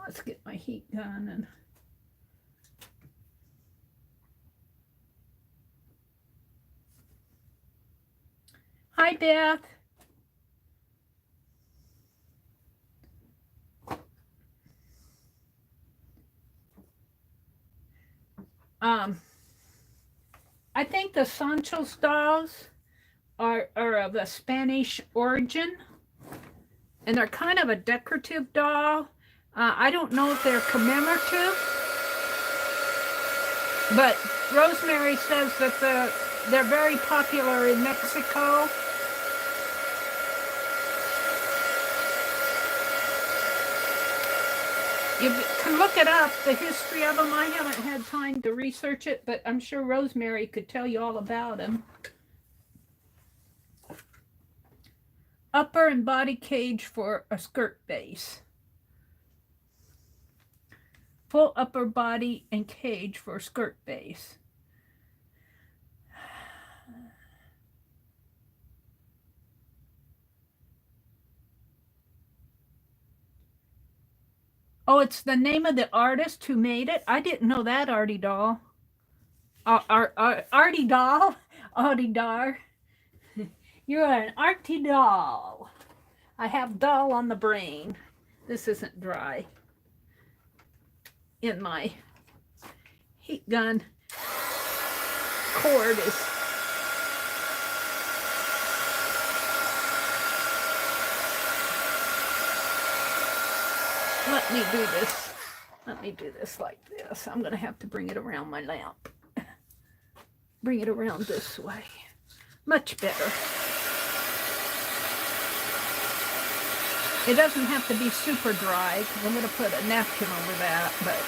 Let's get my heat gun and hi, Beth. I think the Santos dolls are of a Spanish origin, and they're kind of a decorative doll. I don't know if they're commemorative, but Rosemary says that they're very popular in Mexico. You can look it up, the history of them. I haven't had time to research it, but I'm sure Rosemary could tell you all about them. Upper and body cage for a skirt base. Full upper body and cage for a skirt base. Oh, it's the name of the artist who made it? I didn't know that, Artie Doll. Artie Doll? Artie Dar. You're an Artie Doll. I have doll on the brain. This isn't dry. In my heat gun cord is... Let me do this. Let me do this like this. I'm going to have to bring it around my lamp. Bring it around this way. Much better. It doesn't have to be super dry. I'm going to put a napkin over that, but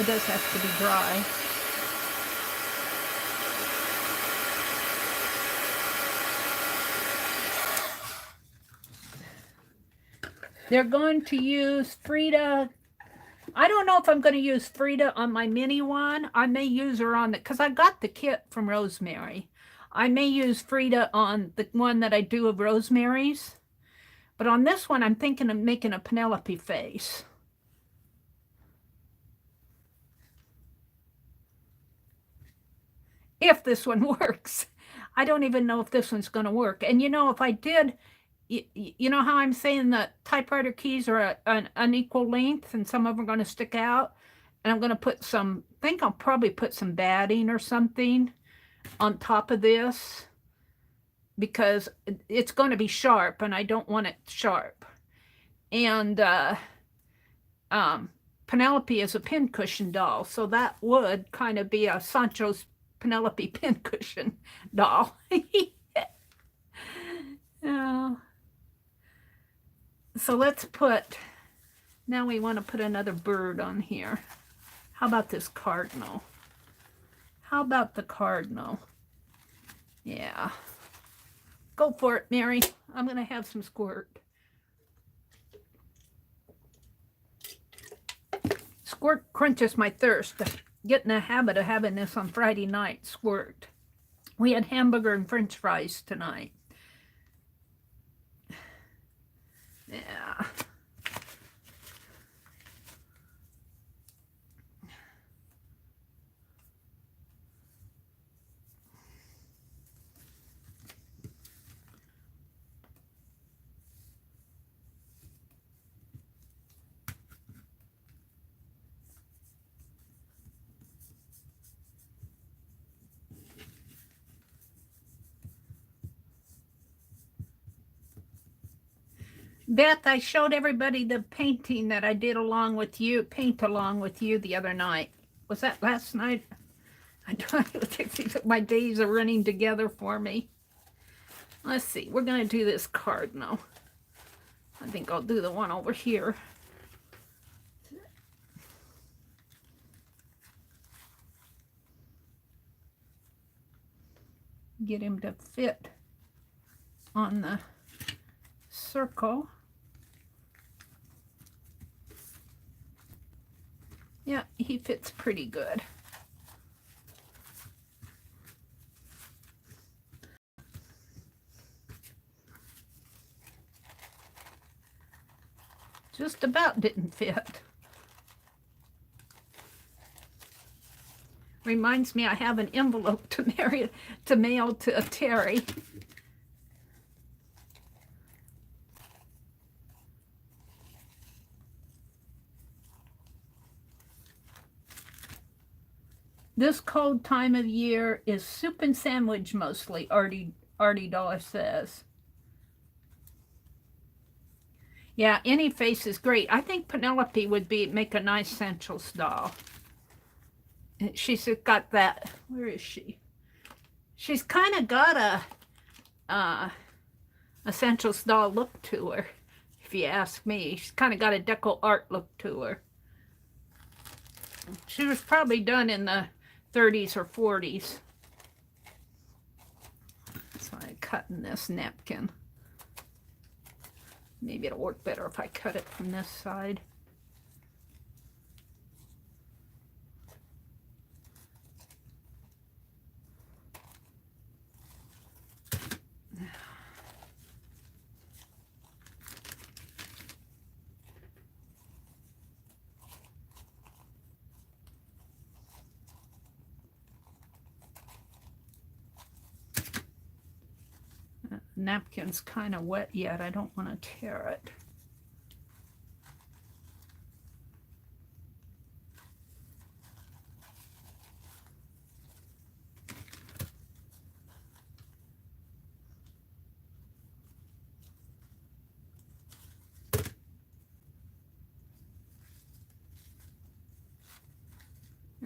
it does have to be dry. They're going to use Frida. I don't know if I'm going to use Frida on my mini one. I may use her on the, because I got the kit from Rosemary. I may use Frida on the one that I do of Rosemary's. But on this one, I'm thinking of making a Pinelope face. If this one works. I don't even know if this one's going to work. And you know, if I did... You know how I'm saying the typewriter keys are an unequal length and some of them are going to stick out? And I'm going to put some, I think I'll probably put some batting or something on top of this because it's going to be sharp and I don't want it sharp. And Pinelope is a pincushion doll, so that would kind of be a Santos Pinelope pincushion doll. So let's put, now we want to put another bird on here. How about this cardinal? How about the cardinal? Yeah. Go for it, Mary. I'm going to have some squirt. Squirt quenches my thirst. Get in the habit of having this on Friday night, squirt. We had hamburger and french fries tonight. Yeah. Beth, I showed everybody the painting that I did along with you, the other night. Was that last night? I don't think my days are running together for me. Let's see, we're going to do this cardinal. I think I'll do the one over here. Get him to fit on the circle. Yeah, he fits pretty good. Just about didn't fit. Reminds me I have an envelope to mail to Terry. This cold time of year is soup and sandwich mostly, Artie Dollar says. Yeah, any face is great. I think Pinelope would make a nice Santos doll. She's got that. Where is she? She's kind of got a Santos doll look to her, if you ask me. She's kind of got a deco art look to her. She was probably done in the 30s or 40s. So I'm cutting this napkin. Maybe it'll work better if I cut it from this side. Napkin's kind of wet yet. I don't want to tear it.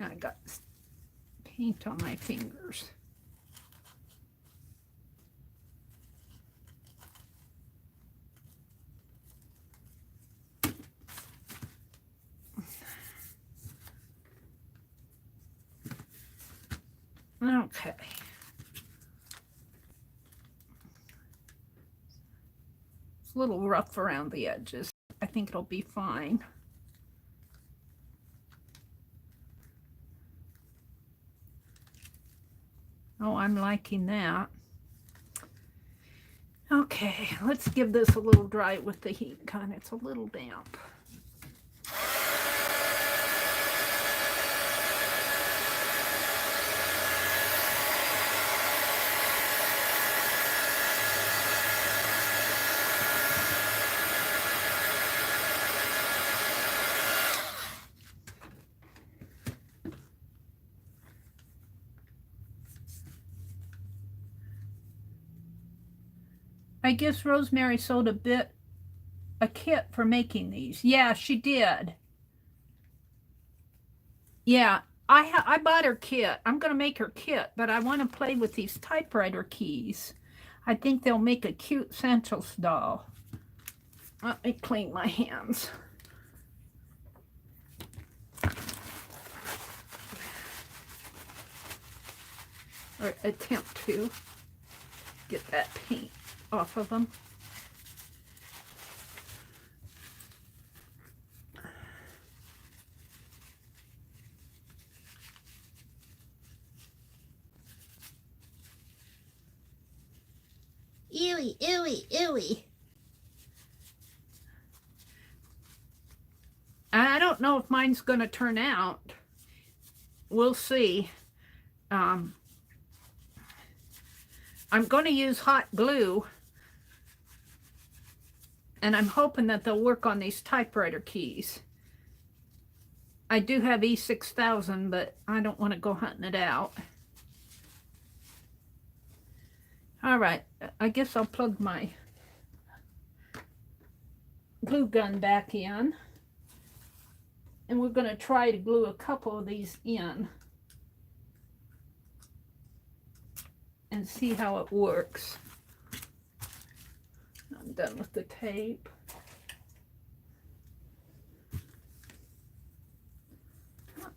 I got paint on my fingers. Okay. It's a little rough around the edges. I think it'll be fine. Oh, I'm liking that. Okay, let's give this a little dry with the heat gun. It's a little damp. I guess Rosemary sold a kit for making these. Yeah, she did. Yeah, I bought her kit. I'm going to make her kit, but I want to play with these typewriter keys. I think they'll make a cute Santos doll. Let me clean my hands. Or attempt to get that paint off of them. Ewy, ewy, ewy. I don't know if mine's going to turn out. We'll see. I'm going to use hot glue, and I'm hoping that they'll work on these typewriter keys. I do have E6000, but I don't want to go hunting it out. All right, I guess I'll plug my glue gun back in, and we're going to try to glue a couple of these in and see how it works. I'm done with the tape.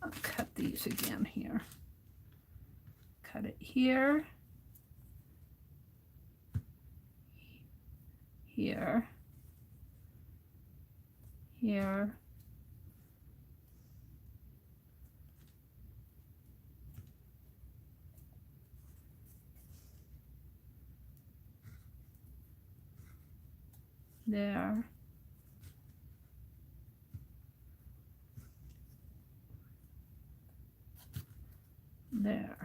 I'll cut these again here. Cut it here. Here. Here. There. There.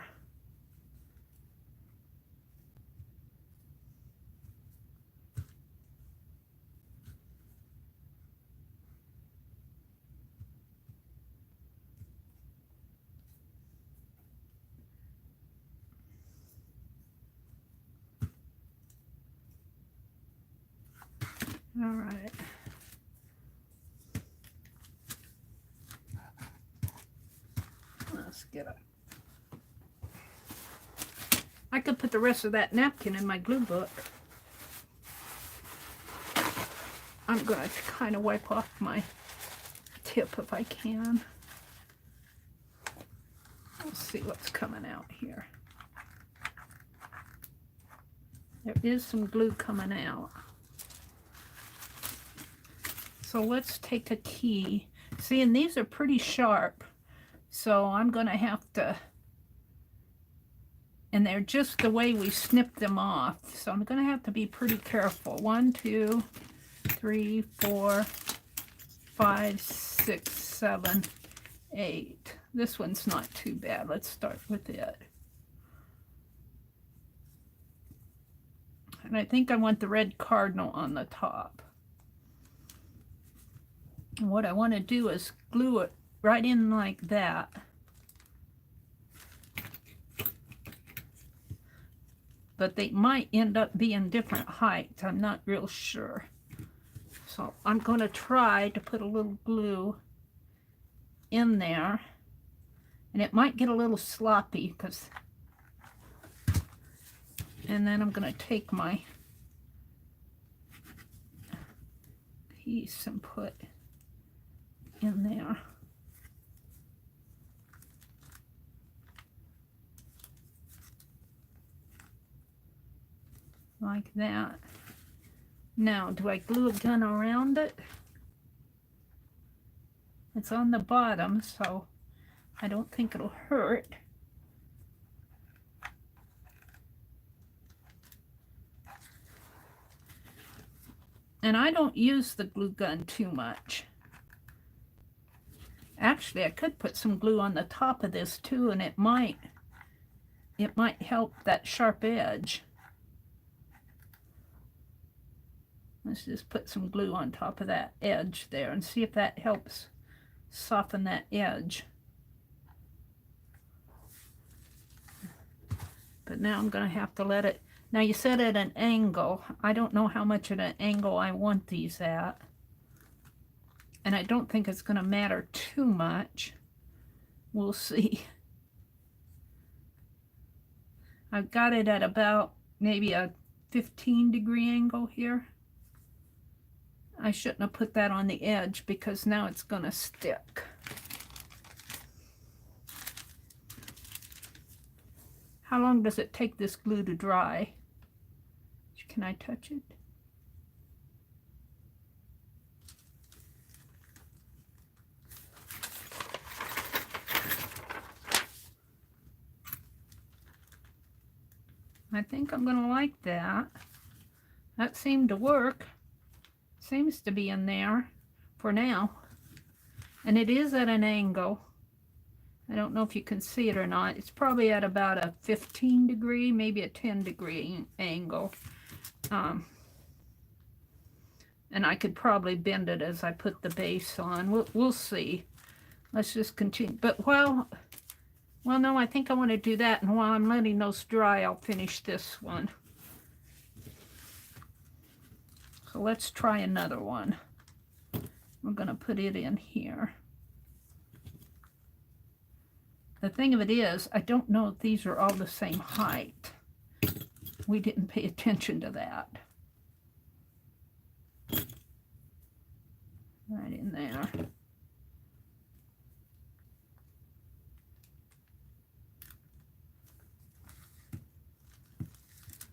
All right. Let's get it. I could put the rest of that napkin in my glue book. I'm going to kind of wipe off my tip if I can. Let's see what's coming out here. There is some glue coming out. So let's take a key. See, and these are pretty sharp. So I'm going to have to, and they're just the way we snip them off. So I'm going to have to be pretty careful. 1, 2, 3, 4, 5, 6, 7, 8. This one's not too bad. Let's start with it. And I think I want the red cardinal on the top. And what I want to do is glue it right in like that. But they might end up being different heights. I'm not real sure. So I'm going to try to put a little glue in there. And it might get a little sloppy because... And then I'm going to take my piece and put in there. Like that. Now, do I glue a gun around it? It's on the bottom, so I don't think it'll hurt. And I don't use the glue gun too much. Actually, I could put some glue on the top of this too, and it might help that sharp edge. Let's just put some glue on top of that edge there and see if that helps soften that edge. But now I'm going to have to let it... Now you said at an angle. I don't know how much at an angle I want these at. And I don't think it's going to matter too much. We'll see. I've got it at about maybe a 15-degree angle here. I shouldn't have put that on the edge because now it's going to stick. How long does it take this glue to dry? Can I touch it? I think I'm going to like that. That seemed to work. Seems to be in there for now. And it is at an angle. I don't know if you can see it or not. It's probably at about a 15-degree, maybe a 10-degree angle. And I could probably bend it as I put the base on. We'll see. Let's just continue. But well, no, I think I want to do that. And while I'm letting those dry, I'll finish this one. So let's try another one. We're going to put it in here. The thing of it is, I don't know if these are all the same height. We didn't pay attention to that. Right in there.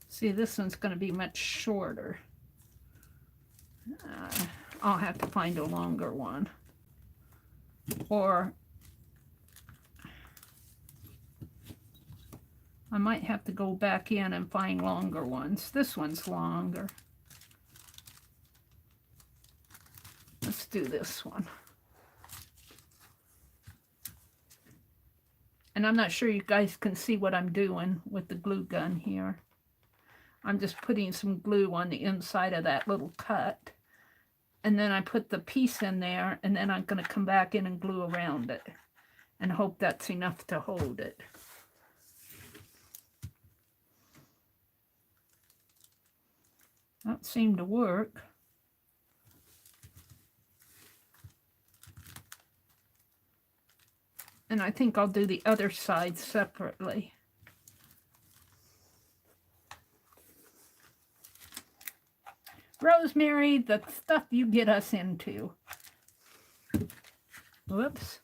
See, this one's going to be much shorter. I'll have to find a longer one. Or I might have to go back in and find longer ones. This one's longer. Let's do this one. And I'm not sure you guys can see what I'm doing with the glue gun here. I'm just putting some glue on the inside of that little cut. And then I put the piece in there, and then I'm going to come back in and glue around it. And hope that's enough to hold it. That seemed to work. And I think I'll do the other side separately. Rosemary, the stuff you get us into. Whoops.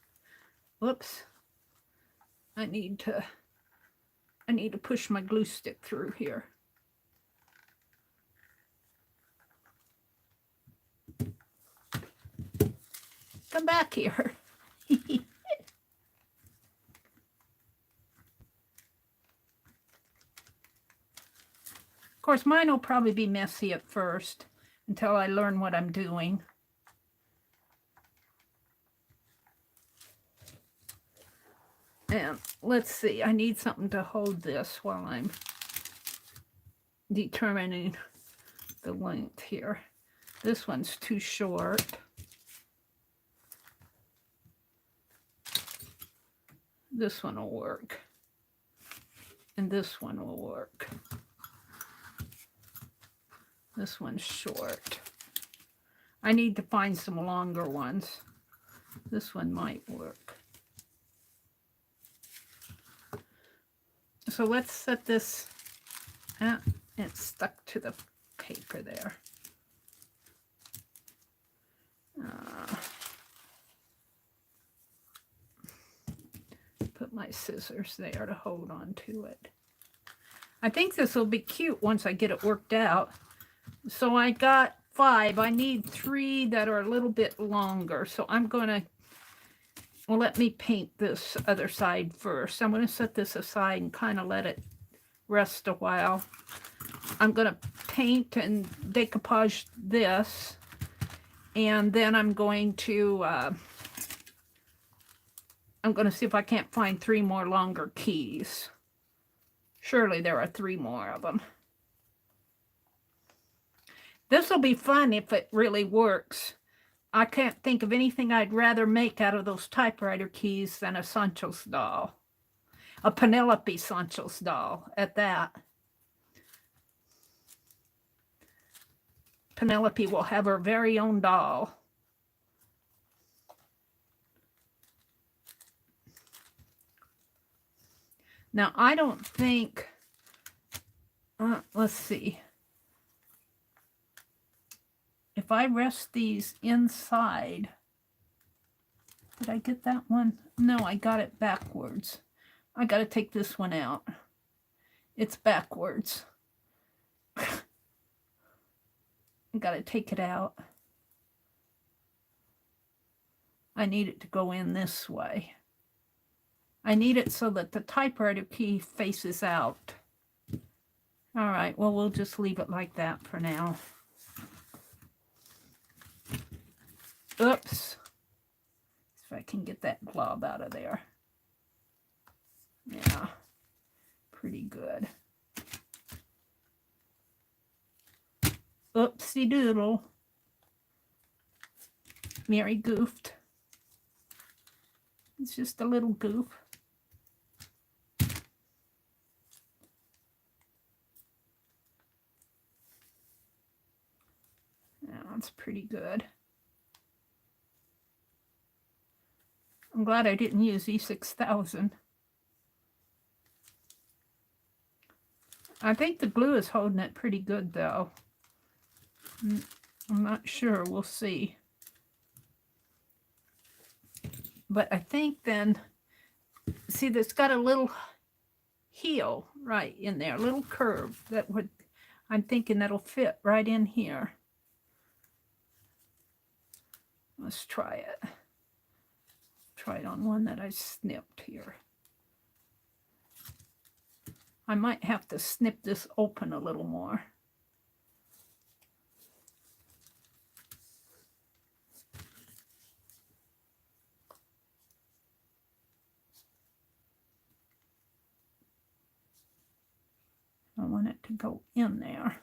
Whoops. I need to push my glue stick through here. Come back here. Of course, mine will probably be messy at first until I learn what I'm doing. And let's see, I need something to hold this while I'm determining the length here. This one's too short. This one will work. And this one will work. This one's short. I need to find some longer ones. This one might work. So let's set this. It's stuck to the paper there. Put my scissors there to hold on to it. I think this will be cute once I get it worked out. So I got 5. I need 3 that are a little bit longer. So I'm going to, well, let me paint this other side first. I'm going to set this aside and kind of let it rest a while. I'm going to paint and decoupage this. And then I'm going to see if I can't find 3 more longer keys. Surely there are 3 more of them. This will be fun if it really works. I can't think of anything I'd rather make out of those typewriter keys than a Santos doll. A Pinelope Santos doll at that. Pinelope will have her very own doll. Now, I don't think, let's see. If I rest these inside, did I get that one? No, I got it backwards. I got to take this one out. It's backwards. I got to take it out. I need it to go in this way. I need it so that the typewriter key faces out. All right, well, we'll just leave it like that for now. Oops. If I can get that glob out of there. Yeah, pretty good. Oopsie doodle. Mary goofed. It's just a little goof. Yeah, that's pretty good. I'm glad I didn't use E6000. I think the glue is holding it pretty good, though. I'm not sure. We'll see. But I think then, see, there's got a little heel right in there, a little curve that would, I'm thinking that'll fit right in here. Let's try it. Try it on one that I snipped here. I might have to snip this open a little more. I want it to go in there.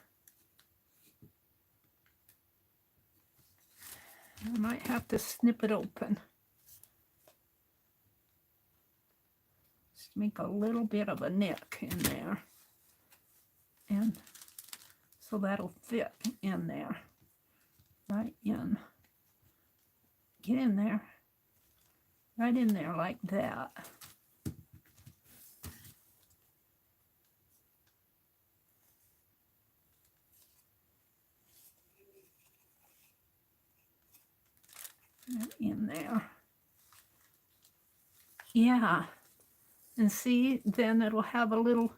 I might have to snip it open. Just make a little bit of a nick in there. And so that'll fit in there. Right in. Get in there. right in there like that. Right in there. Yeah. And see, then it'll have a little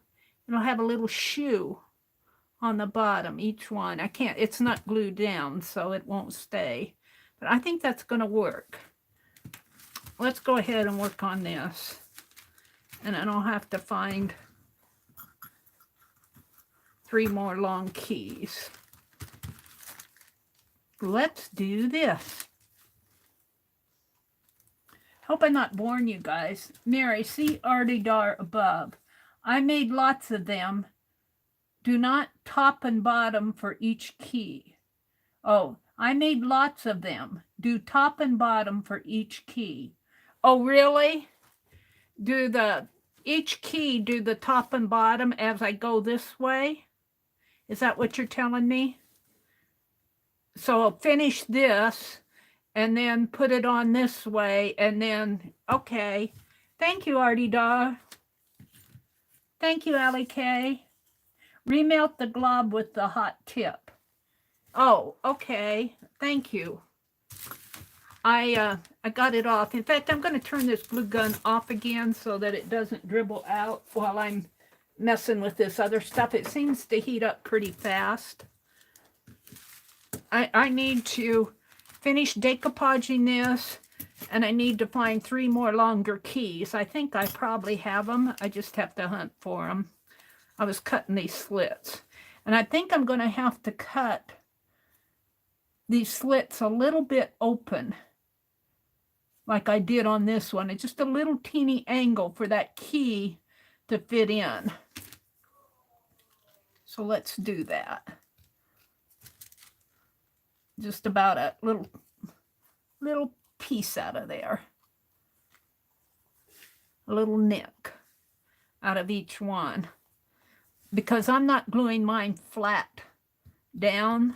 shoe on the bottom, each one. I can't, it's not glued down, so it won't stay. But I think that's going to work. Let's go ahead and work on this. And then I'll have to find 3 more long keys. Let's do this. Hope I'm not boring you guys. Mary, see Artie Dar above. I made lots of them. Do not top and bottom for each key. Oh, I made lots of them. Do top and bottom for each key. Oh, really? Do each key do the top and bottom as I go this way? Is that what you're telling me? So I'll finish this and then put it on this way and then, okay. Thank you, Artie Dar. Thank you, Allie K. Remelt the glob with the hot tip. Oh, okay. Thank you. I got it off. In fact, I'm going to turn this glue gun off again so that it doesn't dribble out while I'm messing with this other stuff. It seems to heat up pretty fast. I need to finish decoupaging this, and I need to find 3 more longer keys. I think I probably have them. I just have to hunt for them. I was cutting these slits. And I think I'm going to have to cut these slits a little bit open, like I did on this one. It's just a little teeny angle for that key to fit in. So let's do that. Just about a little piece out of there. A little nick out of each one. Because I'm not gluing mine flat down.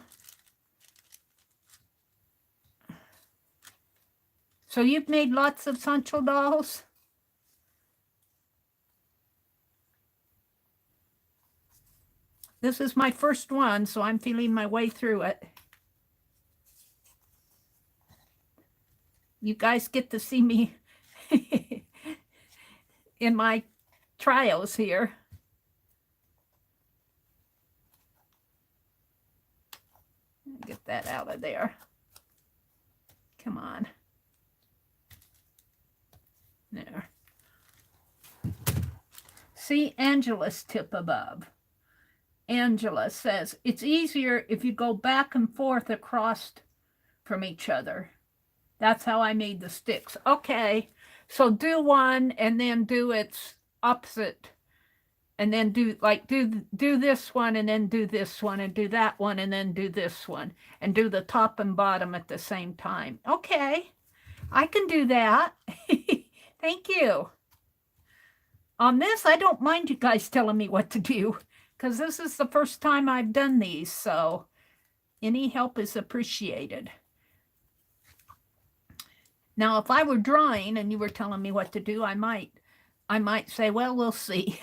So you've made lots of Sancho dolls? This is my first one, so I'm feeling my way through it. You guys get to see me in my trials here. Get that out of there. Come on. There. See Angela's tip above. Angela says, it's easier if you go back and forth across from each other. That's how I made the sticks. Okay, so do one and then do its opposite. And then do this one and then do this one and do that one and then do this one. And do the top and bottom at the same time. Okay, I can do that. Thank you. On this, I don't mind you guys telling me what to do, because this is the first time I've done these, so any help is appreciated. Now, if I were drawing and you were telling me what to do, I might say, well, we'll see.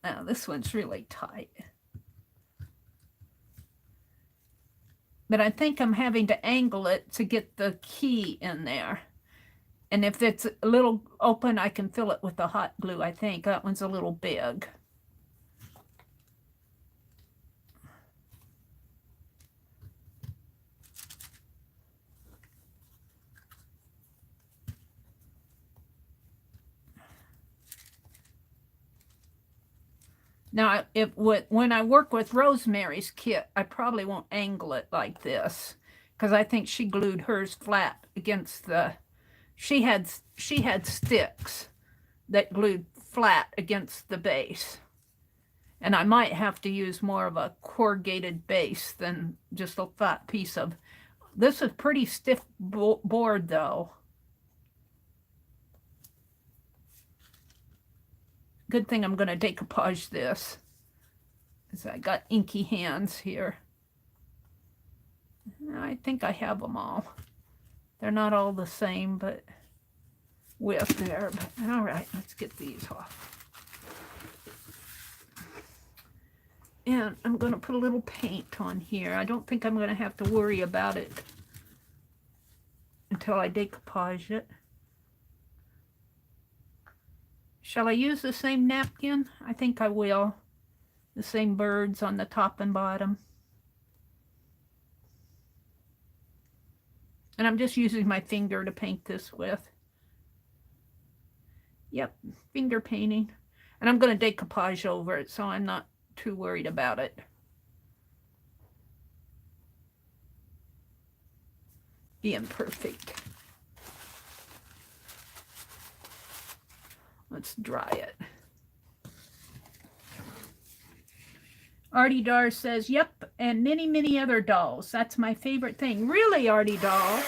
Now, this one's really tight. But I think I'm having to angle it to get the key in there. And if it's a little open, I can fill it with the hot glue, I think. That one's a little big. Now, when I work with Rosemary's kit, I probably won't angle it like this, because I think she glued hers flat against the... She had sticks that glued flat against the base. And I might have to use more of a corrugated base than just a flat piece of... This is pretty stiff board, though. Good thing I'm going to decoupage this, because I got inky hands here. I think I have them all. They're not all the same, but width there. But all right, let's get these off. And I'm going to put a little paint on here. I don't think I'm going to have to worry about it until I decoupage it. Shall I use the same napkin? I think I will. The same birds on the top and bottom. And I'm just using my finger to paint this with. Yep, finger painting. And I'm going to decoupage over it, so I'm not too worried about it. Being perfect. Let's dry it. Artie Dar says, yep, and many, many other dolls. That's my favorite thing. Really, Artie Doll?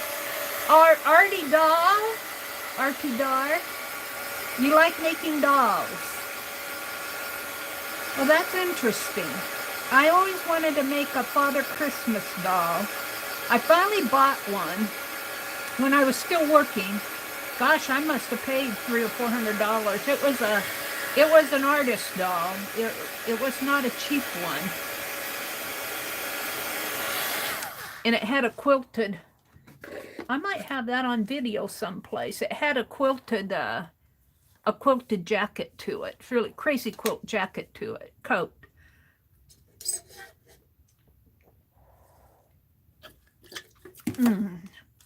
Artie Doll? Artie Dar? You like making dolls? Well, that's interesting. I always wanted to make a Father Christmas doll. I finally bought one when I was still working. Gosh, I must have paid $300 or $400. It was an artist doll. It was not a cheap one. And it had a quilted, I might have that on video someplace. It had a quilted jacket to it. It's really crazy quilt jacket to it, coat.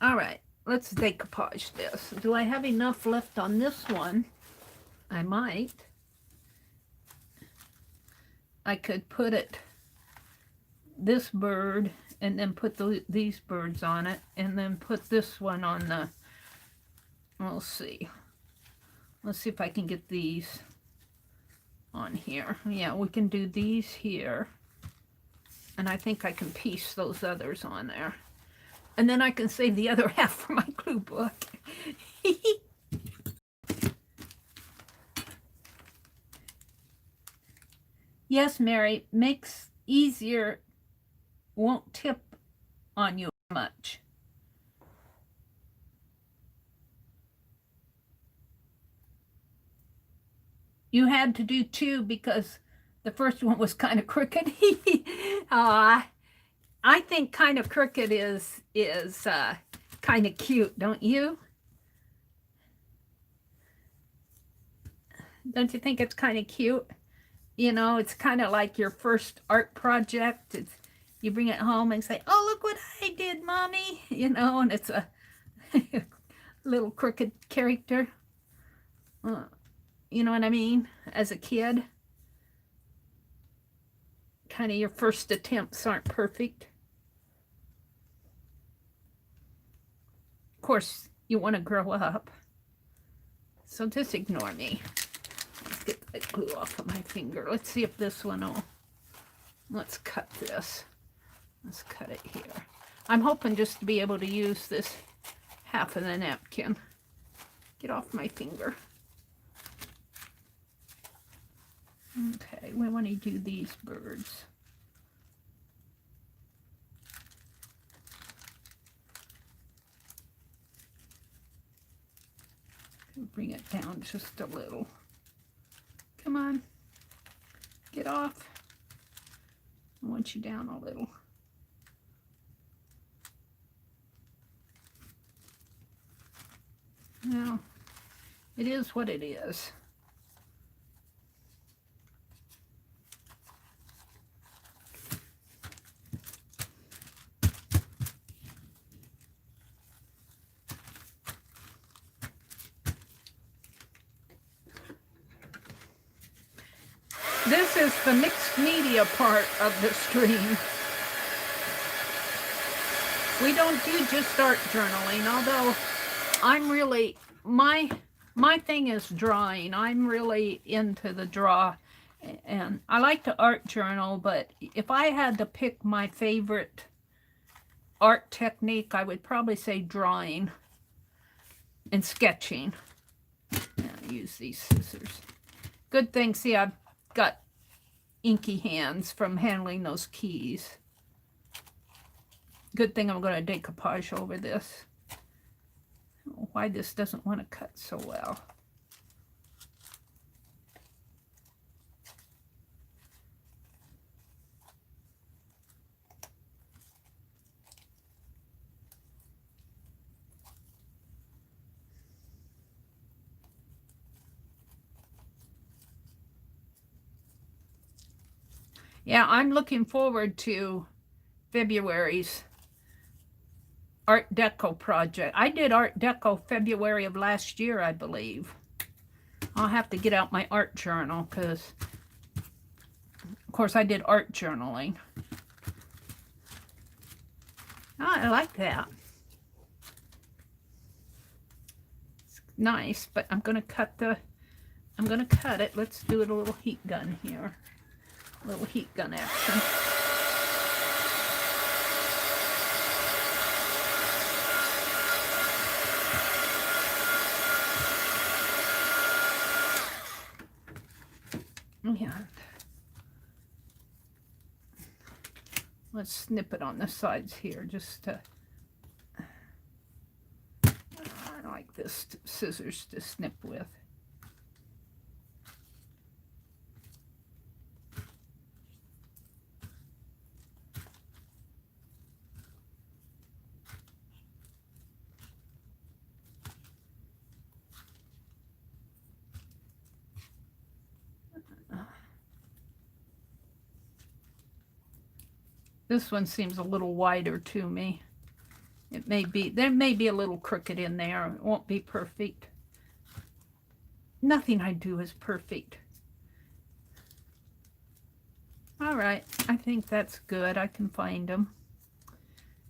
All right, let's decoupage this. Do I have enough left on this one? I might. I could put it, this bird, and then put these birds on it, and then put this one on the, we'll see. Let's see if I can get these on here. Yeah, we can do these here. And I think I can piece those others on there. And then I can save the other half for my glue book. Yes, Mary, makes easier, won't tip on you much. You had to do two because the first one was kind of crooked. I think kind of crooked is kind of cute, don't you? Don't you think it's kind of cute? You know, it's kind of like your first art project. You bring it home and say, oh, look what I did, Mommy. You know, and it's a little crooked character. You know what I mean? As a kid. Kind of your first attempts aren't perfect. Of course, you want to grow up. So just ignore me. Let's get the glue off of my finger. Let's see if this one will. Let's cut this. Let's cut it here. I'm hoping just to be able to use this half of the napkin. Get off my finger. Okay, we want to do these birds. Bring it down just a little. Come on, get off. I want you down a little. Now, it is what it is. This is the mixed media part of the stream. We don't do just art journaling, although I'm really, my thing is drawing. I'm really into the draw, and I like to art journal, but if I had to pick my favorite art technique, I would probably say drawing and sketching. I'll use these scissors. Good thing, see, I've got inky hands from handling those keys. Good thing I'm going to decoupage over this. I don't know why this doesn't want to cut so well. Yeah, I'm looking forward to February's Art Deco project. I did Art Deco February of last year, I believe. I'll have to get out my art journal because, of course, I did art journaling. Oh, I like that. It's nice, but I'm going to cut it. Let's do it a little heat gun here. A little heat gun action. Yeah. Let's snip it on the sides here just to, I like this scissors to snip with. This one seems a little wider to me. It may be, there may be a little crooked in there. It won't be perfect. Nothing I do is perfect. All right, I think that's good. I can find them.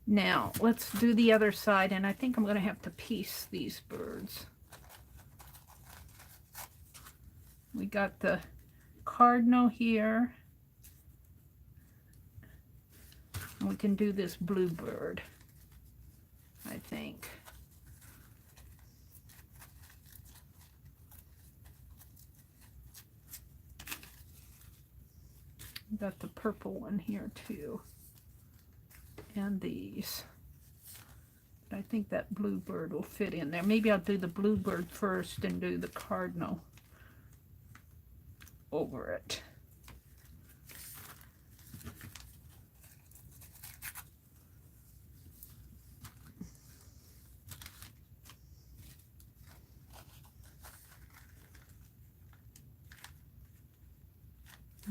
Now, let's do the other side, and I think I'm going to have to piece these birds. We got the cardinal here. And we can do this bluebird, I think. We got the purple one here too. And these. But I think that bluebird will fit in there. Maybe I'll do the bluebird first and do the cardinal over it.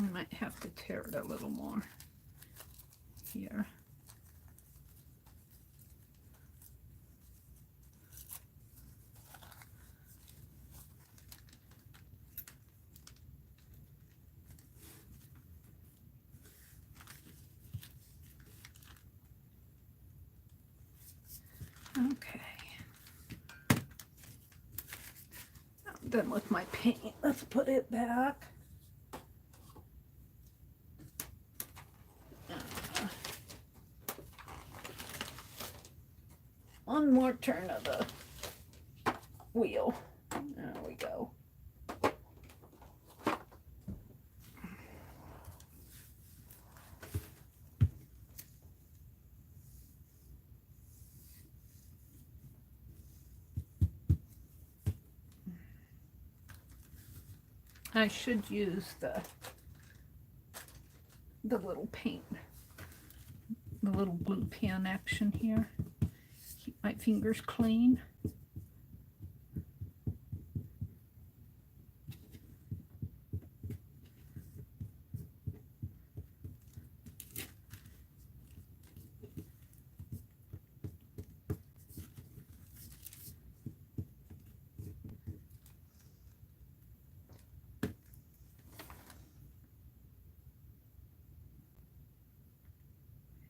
I might have to tear it a little more here. Okay. I'm done with my paint. Let's put it back. One more turn of the wheel. There we go. I should use the little paint, the little blue pen action here. Keep my fingers clean.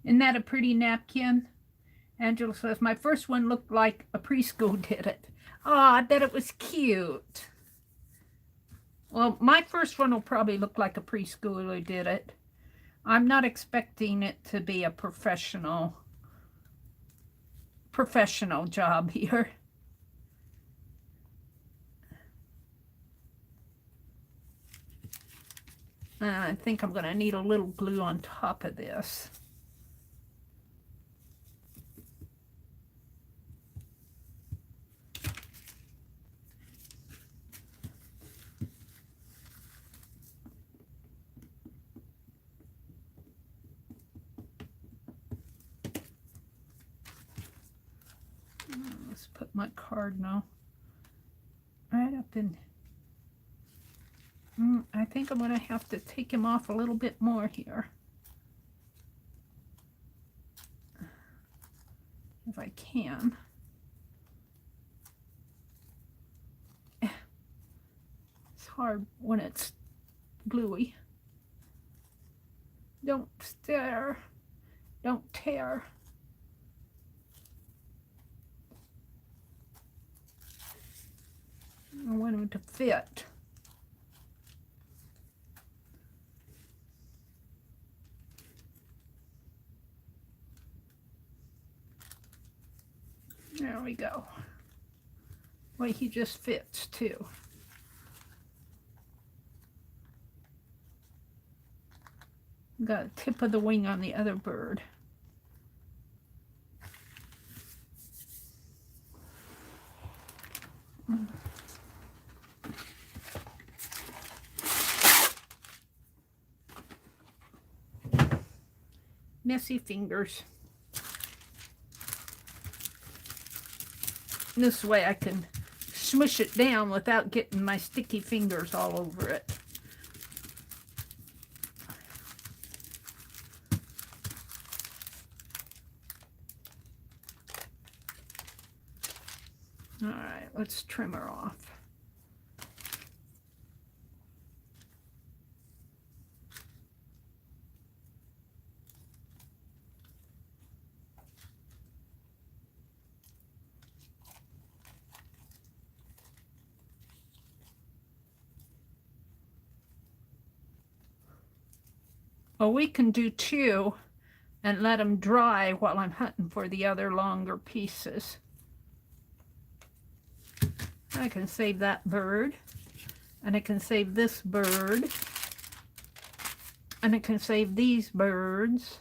Isn't that a pretty napkin? Angela says, my first one looked like a preschool did it. Oh, I bet it was cute. Well, my first one will probably look like a preschooler did it. I'm not expecting it to be a professional job here. I think I'm going to need a little glue on top of this. put my cardinal right up in. I think I'm going to have to take him off a little bit more here. If I can. It's hard when it's gluey. Don't stare. Don't tear. I want him to fit. There we go. Well, he just fits too. Got a tip of the wing on the other bird. Messy fingers. This way I can smush it down without getting my sticky fingers all over it. All right, let's trim her off. Well, we can do two and let them dry while I'm hunting for the other longer pieces. I can save that bird, and I can save this bird, and I can save these birds,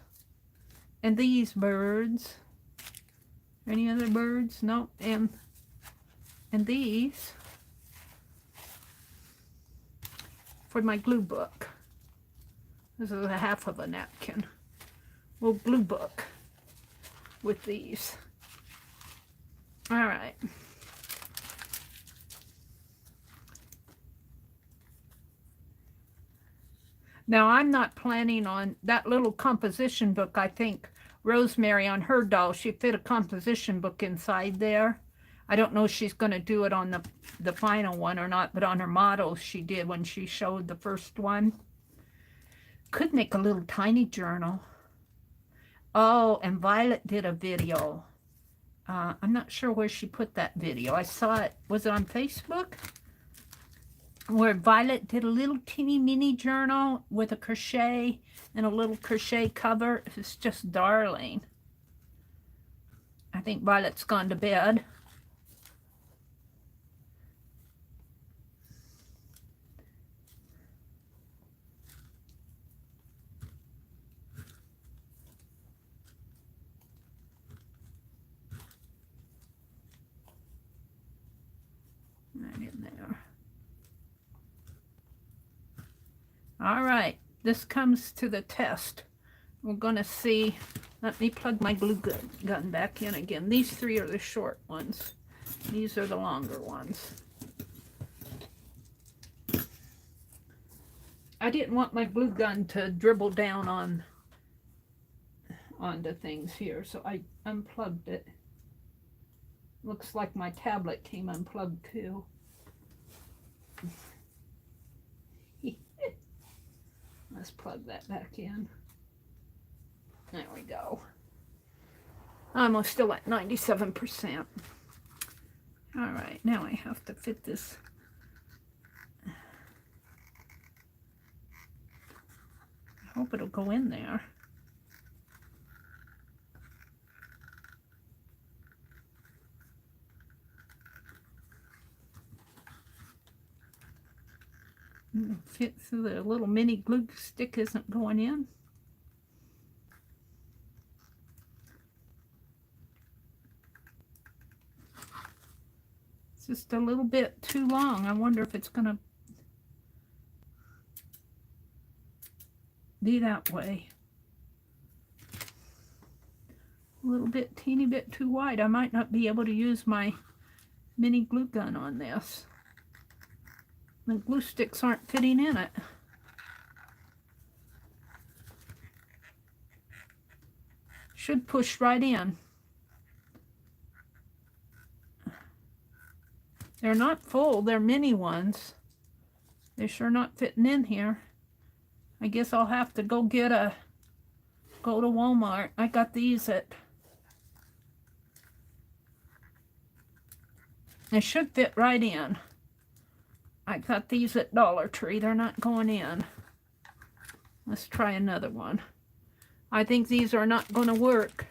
and these birds. Any other birds? No, and these for my glue book. This is a half of a napkin. We'll glue book with these. All right. Now, I'm not planning on that little composition book. I think Rosemary on her doll, she fit a composition book inside there. I don't know if she's going to do it on the final one or not, but on her models she did when she showed the first one. Could make a little tiny journal. Oh, and Violet did a video. I'm not sure where she put that video. I saw it. Was it on Facebook? Where Violet did a little teeny mini journal with a crochet and a little crochet cover. It's just darling. I think Violet's gone to bed. Right in there. All right, this comes to the test. We're going to see, let me plug my glue gun back in again. These three are the short ones. These are the longer ones. I didn't want my glue gun to dribble down onto things here, so I unplugged it. Looks like my tablet came unplugged too. Let's plug that back in. There we go. I'm still at 97%. All right, now I have to fit this. I hope it'll go in there. Fit through the little mini glue stick isn't going in. It's just a little bit too long. I wonder if it's going to be that way. A little bit, teeny bit too wide. I might not be able to use my mini glue gun on this. The glue sticks aren't fitting in it. Should push right in. They're not full, they're mini ones. They're sure not fitting in here. I guess I'll have to go to Walmart. I got these they should fit right in. I got these at Dollar Tree. They're not going in. Let's try another one. I think these are not going to work.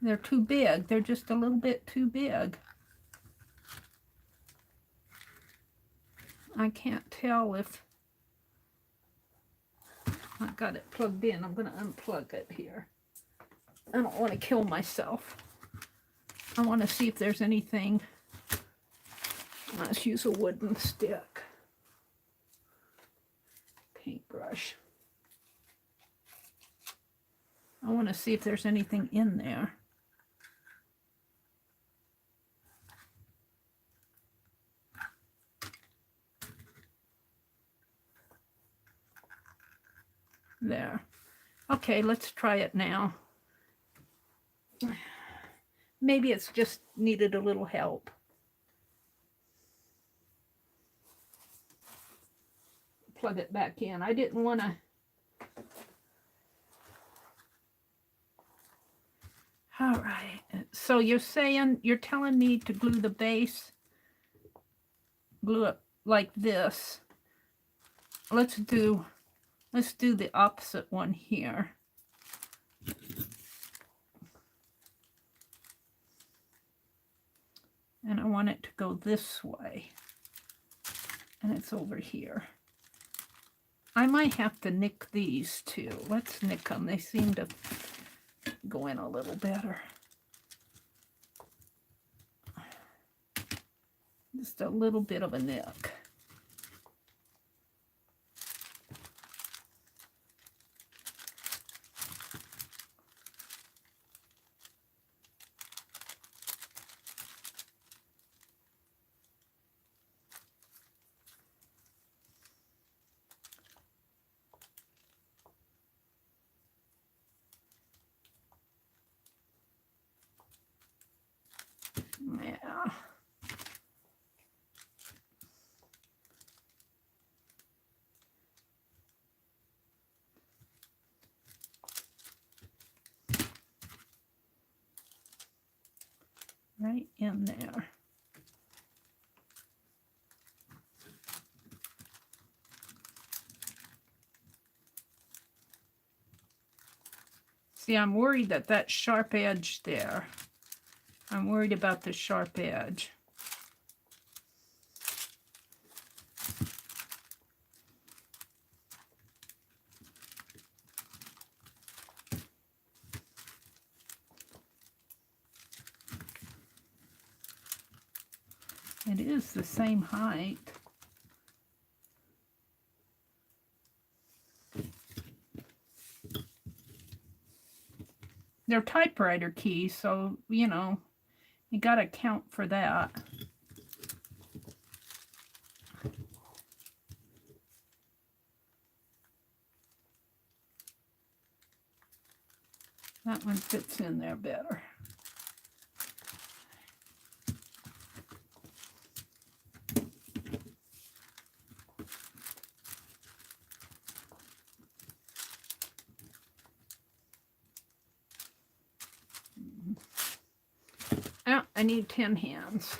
They're too big. They're just a little bit too big. I can't tell if I got it plugged in. I'm going to unplug it here. I don't want to kill myself. I want to see if there's anything. Let's use a wooden stick. Paintbrush. I want to see if there's anything in there. There. Okay, let's try it now. Maybe it's just needed a little help. Plug it back in. I didn't want to. All right. So you're telling me to glue the base, glue it like this. Let's do the opposite one here. And I want it to go this way. And it's over here. I might have to nick these too. Let's nick them. They seem to go in a little better. Just a little bit of a nick. Yeah. Right in there. See, I'm worried that sharp edge there. I'm worried about the sharp edge. It is the same height. They're typewriter keys, so, you know, you got to count for that. That one fits in there better. Oh, I need 10 hands.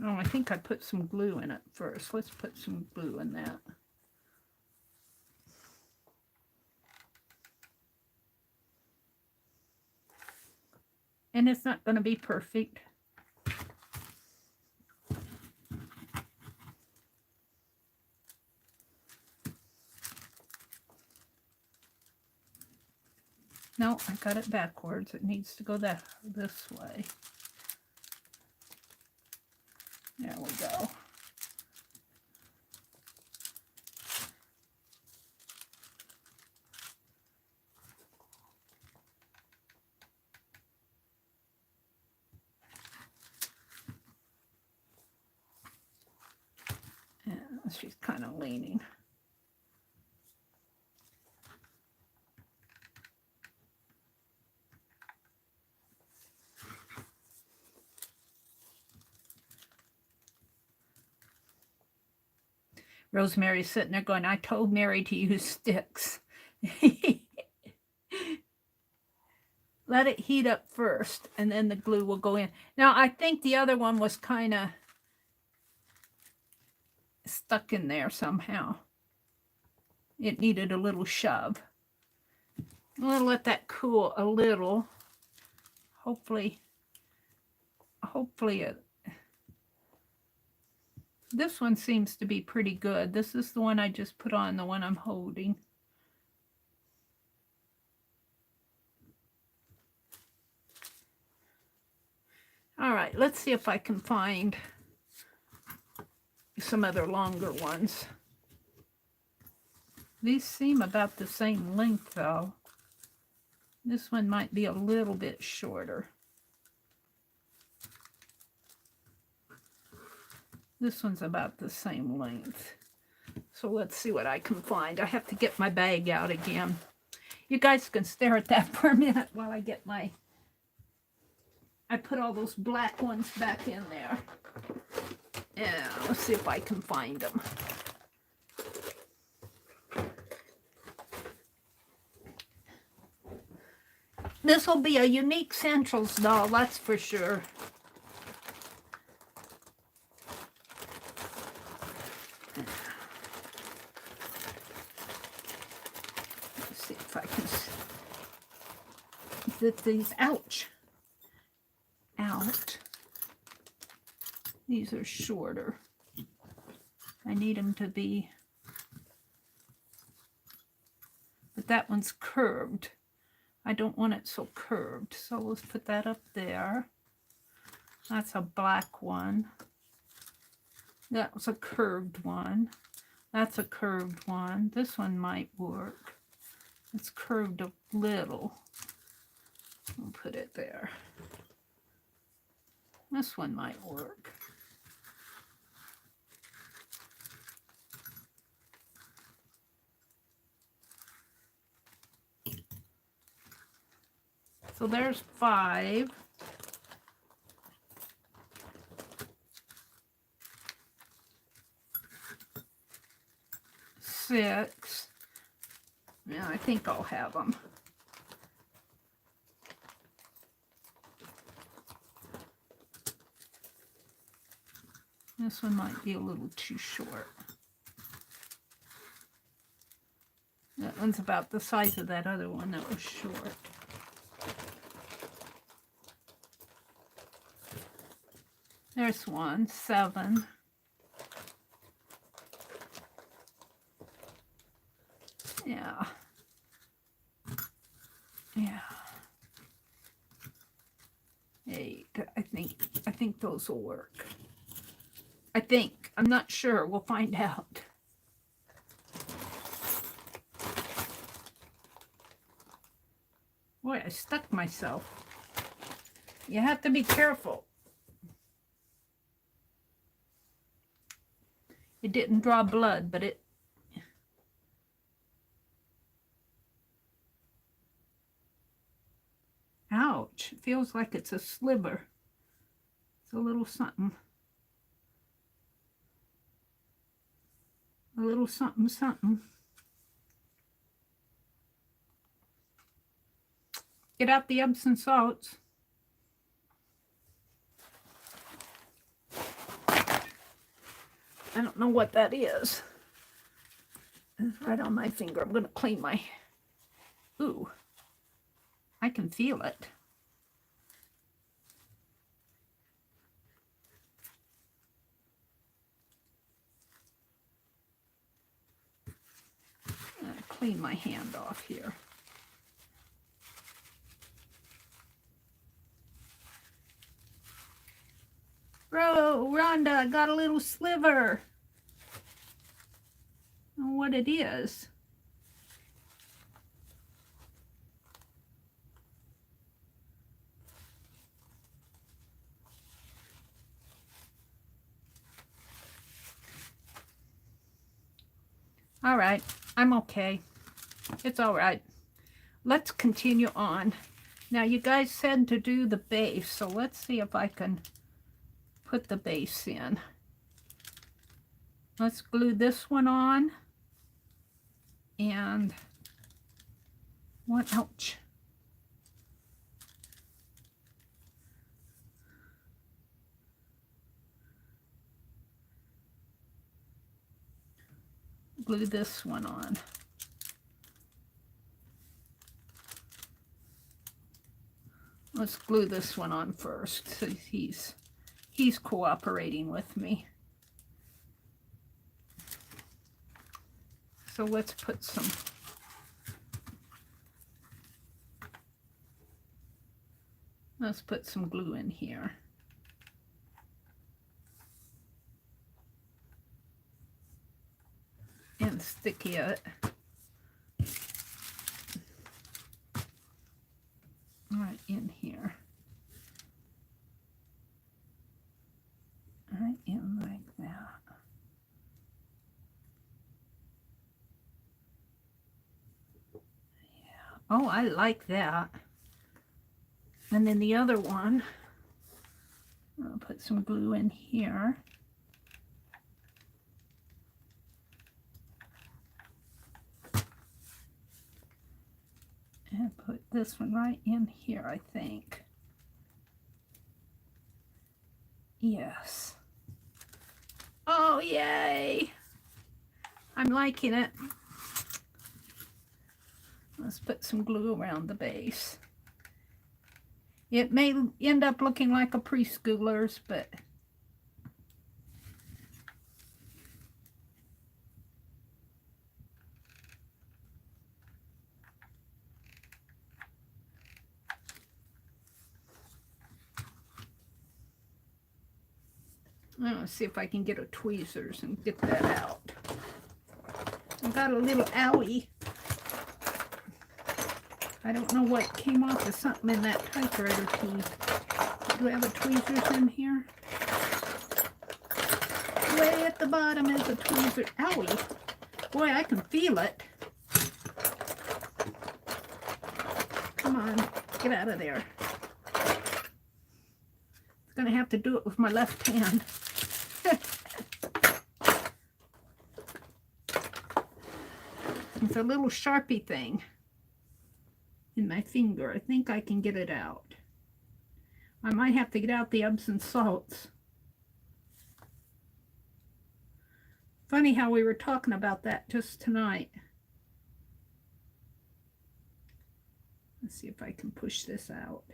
Oh, I think I put some glue in it first. Let's put some glue in that. And it's not going to be perfect. No, I got it backwards. It needs to go this way. There we go. Yeah, she's kind of leaning. Rosemary's sitting there going, I told Mary to use sticks. Let it heat up first, and then the glue will go in. Now, I think the other one was kind of stuck in there somehow. It needed a little shove. I'm going to let that cool a little. Hopefully this one seems to be pretty good. This is the one I just put on, the one I'm holding. All right, let's see if I can find some other longer ones. These seem about the same length though. This one might be a little bit shorter. This one's about the same length. So let's see what I can find. I have to get my bag out again. You guys can stare at that for a minute while I get my... I put all those black ones back in there. Yeah, let's see if I can find them. This will be a unique Santos doll, that's for sure. Let's see if I can get these. Ouch. Out. These are shorter. I need them to be, but that one's curved. I don't want it so curved, so let's put that up there. That's a black one. That was a curved one. That's a curved one. This one might work. It's curved a little. I'll put it there. This one might work. So there's 5. 6. Yeah, I think I'll have them. This one might be a little too short. That one's about the size of that other one that was short. There's one, 7. Yeah. Yeah. 8. I think those will work. I think. I'm not sure. We'll find out. Boy, I stuck myself. You have to be careful. It didn't draw blood, but it... Ouch. It feels like it's a sliver. It's a little something. A little something, something. Get out the Epsom salts. I don't know what that is. It's right on my finger. I'm going to clean my... Ooh. I can feel it. I'm going to clean my hand off here. Rhonda, I got a little sliver. I don't know what it is. All right, I'm okay. It's all right. Let's continue on. Now, you guys said to do the base, so let's see if I can put the base in. Let's glue this one on. And one, ouch. Glue this one on. Let's glue this one on first, so he's cooperating with me. So let's put some glue in here. And stick it right in here. Right in like that. Yeah. Oh, I like that. And then the other one, I'll put some glue in here. And put this one right in here, I think. Yes. Oh, yay! I'm liking it. Let's put some glue around the base. It may end up looking like a preschooler's, but I'm gonna see if I can get a tweezers and get that out. I got a little owie. I don't know what came off of something in that typewriter key. Do I have a tweezers in here? Way at the bottom is a tweezer. Owie. Boy, I can feel it. Come on, get out of there. I'm gonna have to do it with my left hand. It's a little Sharpie thing in my finger. I think I can get it out. I might have to get out the Epsom salts. Funny how we were talking about that just tonight. Let's see if I can push this out.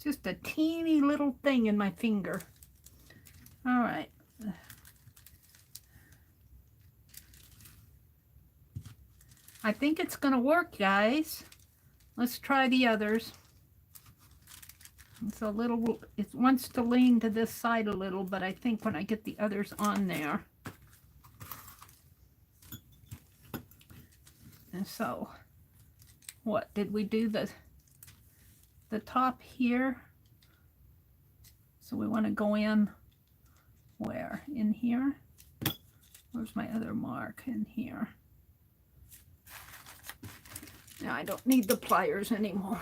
Just a teeny little thing in my finger. All right. I think it's gonna work, guys. Let's try the others. It's a little, it wants to lean to this side a little, but I think when I get the others on there. And so, what did we do? The top here. So we want to go in where? In here? Where's my other mark? In here. Now I don't need the pliers anymore.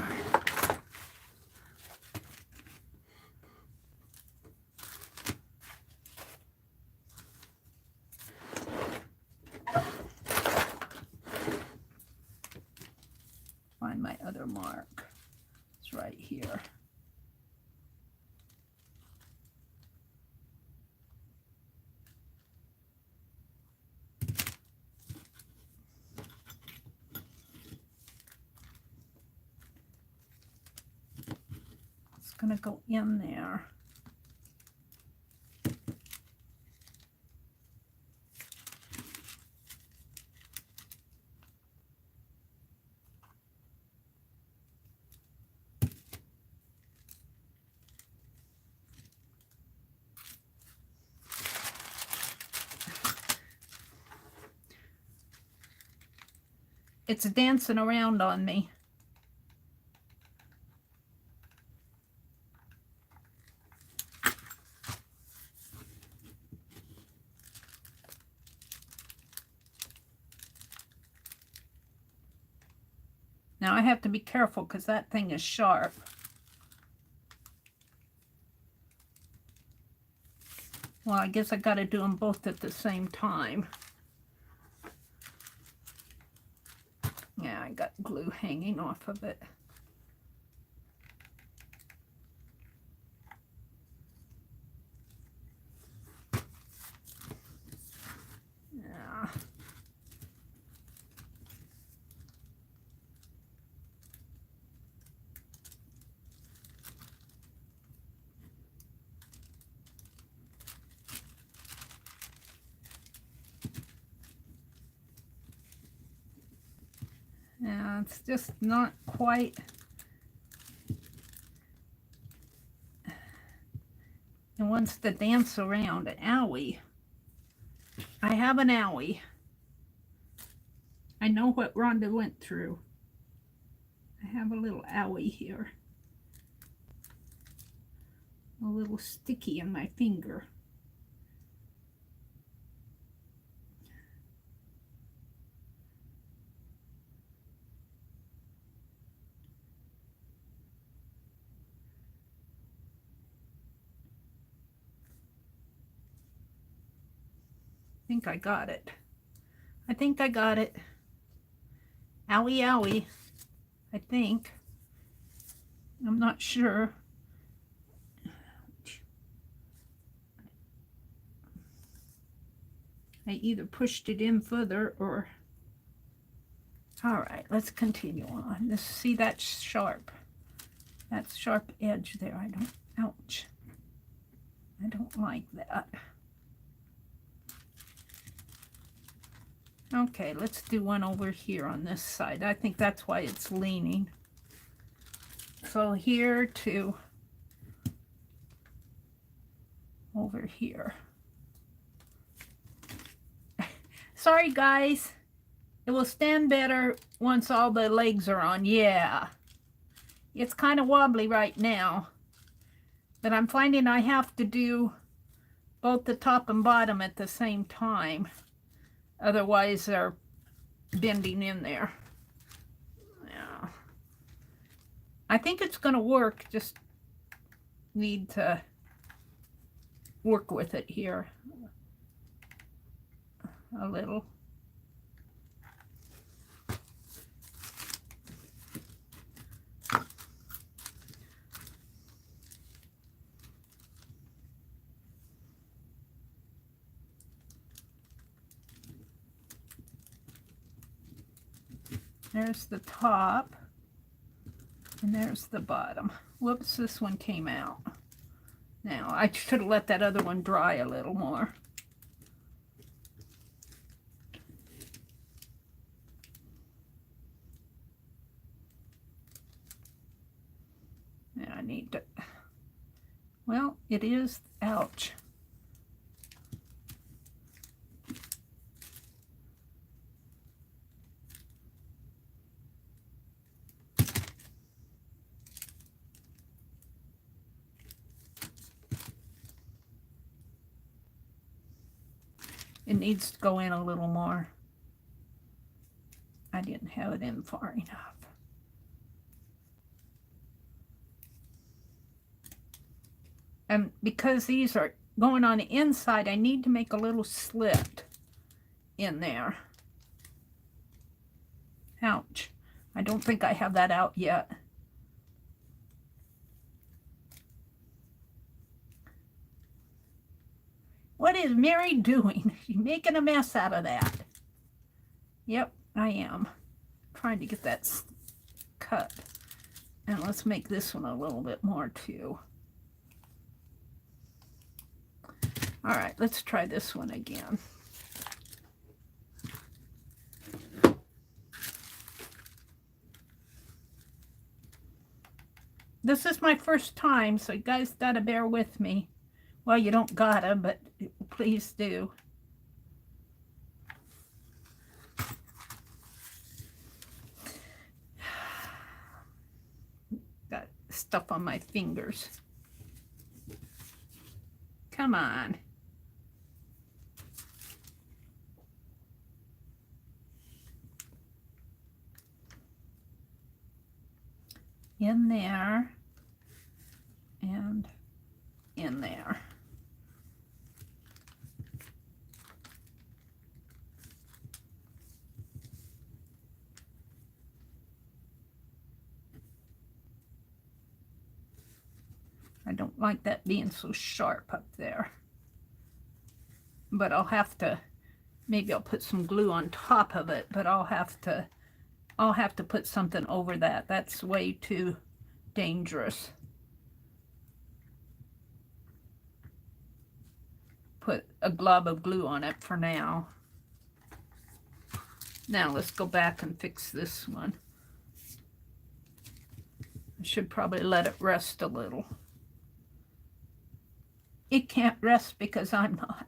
Find my other mark. It's right here. going to go in there. It's dancing around on me. Now I have to be careful because that thing is sharp. Well, I guess I got to do them both at the same time. Yeah, I got glue hanging off of it. Yeah. Yeah, it's just not quite. It wants to dance around. An owie. I have an owie. I know what Rhonda went through. I have a little owie here. A little sticky in my finger. I think I got it. I think I got it. Owie, owie. I think. I'm not sure. I either pushed it in further or... All right, let's continue on. Let's see, that's sharp. That's sharp edge there. I don't... Ouch. I don't like that. Okay, let's do one over here on this side. I think that's why it's leaning. So here to over here. Sorry guys, it will stand better once all the legs are on. Yeah, it's kind of wobbly right now, but I'm finding I have to do both the top and bottom at the same time. Otherwise, they're bending in there. Yeah. I think it's going to work. Just need to work with it here a little. There's the top, and there's the bottom. Whoops, this one came out. Now, I should have let that other one dry a little more. Yeah, I need to, well, it is, ouch. It needs to go in a little more. I didn't have it in far enough. And because these are going on the inside, I need to make a little slit in there. Ouch. I don't think I have that out yet. What is Mary doing? She's making a mess out of that. Yep, I am. Trying to get that cut. And let's make this one a little bit more too. All right, let's try this one again. This is my first time, so you guys gotta bear with me. Well, you don't gotta, but please do. Got stuff on my fingers. Come on. In there and in there. I don't like that being so sharp up there. But I'll have to, maybe I'll put some glue on top of it, but I'll have to put something over that. That's way too dangerous. Put a glob of glue on it for now. Now let's go back and fix this one. I should probably let it rest a little. It can't rest because I'm not.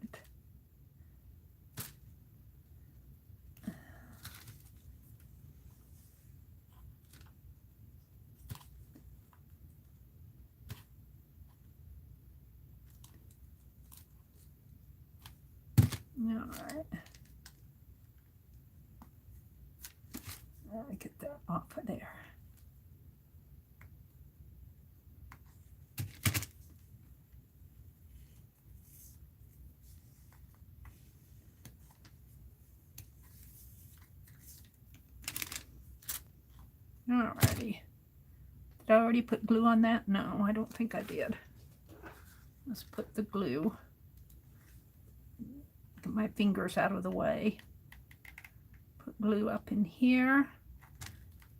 All right. I'll get that off of there. Alrighty. Did I already put glue on that? No, I don't think I did. Let's put the glue. Get my fingers out of the way. Put glue up in here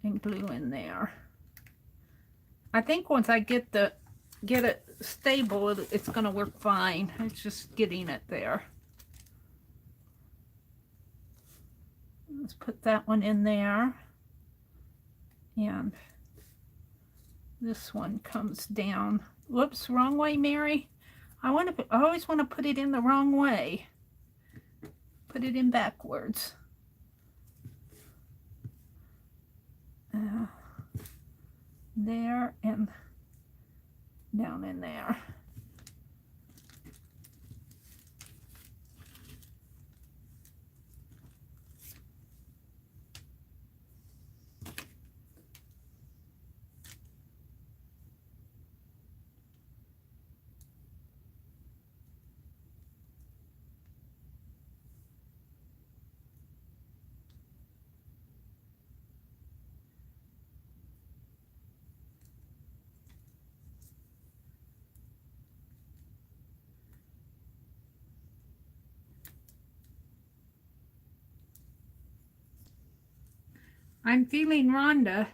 and glue in there. I think once I get it stable, it's gonna work fine. It's just getting it there. Let's put that one in there. And this one comes down. Whoops, wrong way, Mary. I always want to put it in the wrong way. Put it in backwards. There and down in there. I'm feeling Rhonda.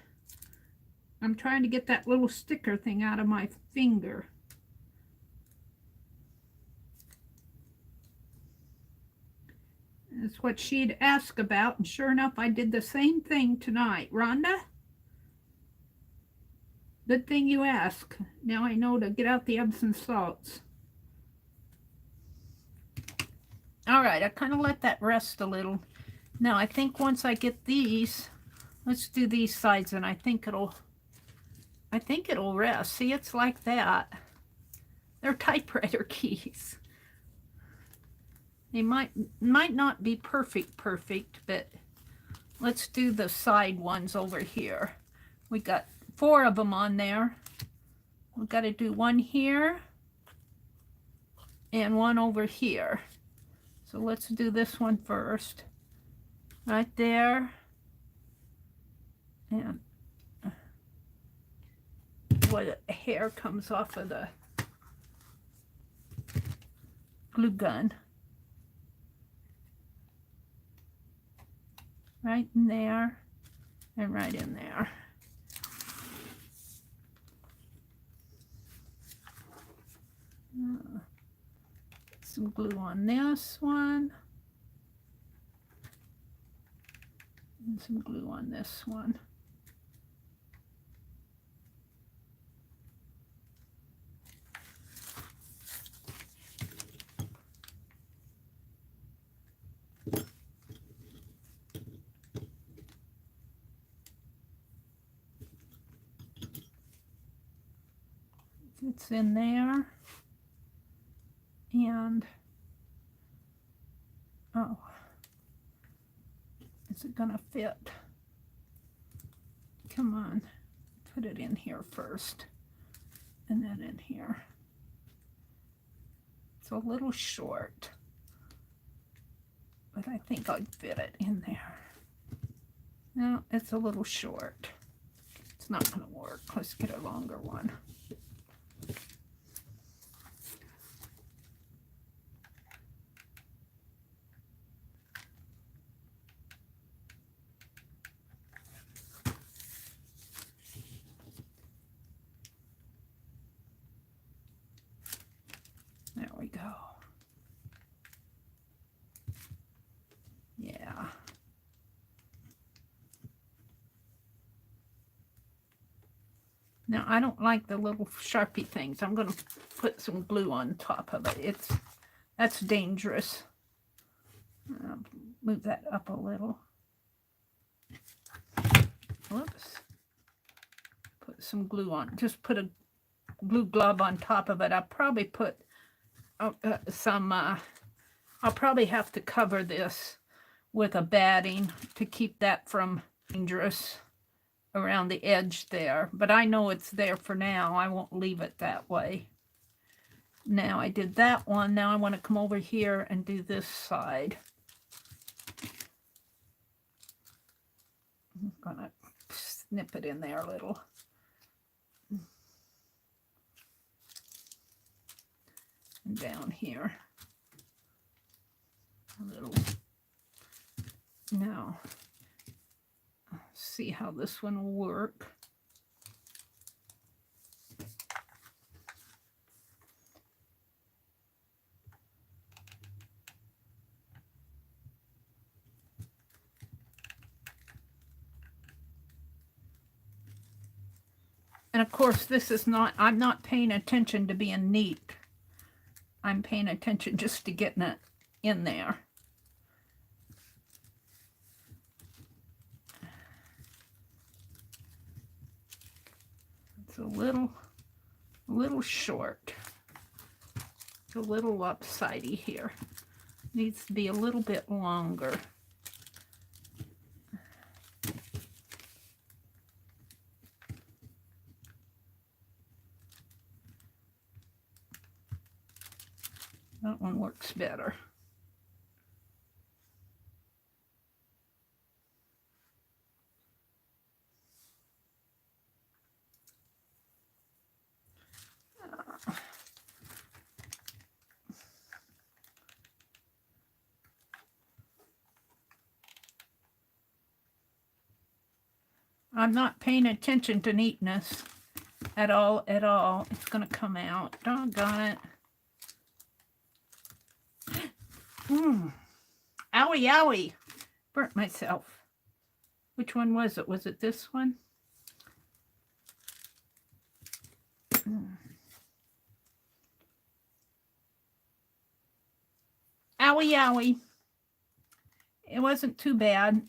I'm trying to get that little sticker thing out of my finger. That's what she'd asked about, and sure enough, I did the same thing tonight. Rhonda? Good thing you asked. Now I know to get out the Epsom salts. All right, I kind of let that rest a little. Now I think once I get these, let's do these sides, and I think it'll rest. See, it's like that. They're typewriter keys. They might not be perfect, but let's do the side ones over here. We got 4 of them on there. We've got to do one here and one over here. So let's do this one first. Right there. And what hair comes off of the glue gun. Right in there and right in there. Some glue on this one. And some glue on this one. It's in there. And, oh, is it gonna fit? Come on, put it in here first, and then in here. It's a little short, but I think I'd fit it in there. No, it's a little short. It's not gonna work. Let's get a longer one. There we go. Yeah. Now, I don't like the little Sharpie things. I'm going to put some glue on top of it. That's dangerous. Move that up a little. Whoops. Put some glue on. Just put a glue glove on top of it. I'll probably put I'll probably have to cover this with a batting to keep that from dangerous around the edge there. But I know it's there for now. I won't leave it that way. Now I did that one. Now I want to come over here and do this side. I'm gonna snip it in there a little. And down here a little. Now, see how this one will work. And of course, this is not, I'm not paying attention to being neat. I'm paying attention just to getting it in there. It's a little short. It's a little lopsidey here. Needs to be a little bit longer. That one works better. I'm not paying attention to neatness at all, It's going to come out. Doggone it. Owie, owie. Burnt myself. Which one was it? Was it this one? Owie, owie. It wasn't too bad.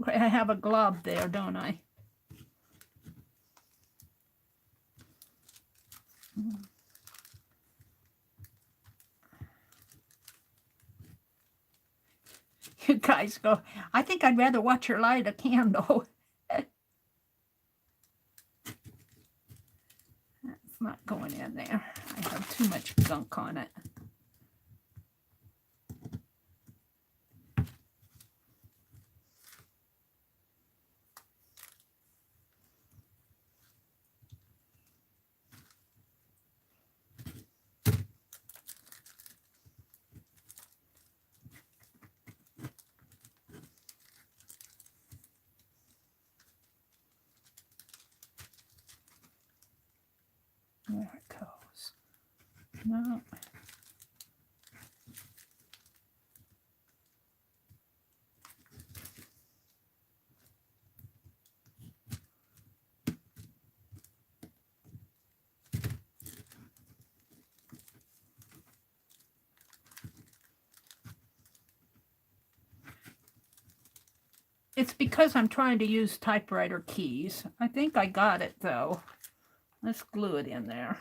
I have a glob there, don't I? You guys go, I think I'd rather watch her light a candle. That's not going in there. I have too much gunk on it. There it goes. No. It's because I'm trying to use typewriter keys. I think I got it though. Let's glue it in there.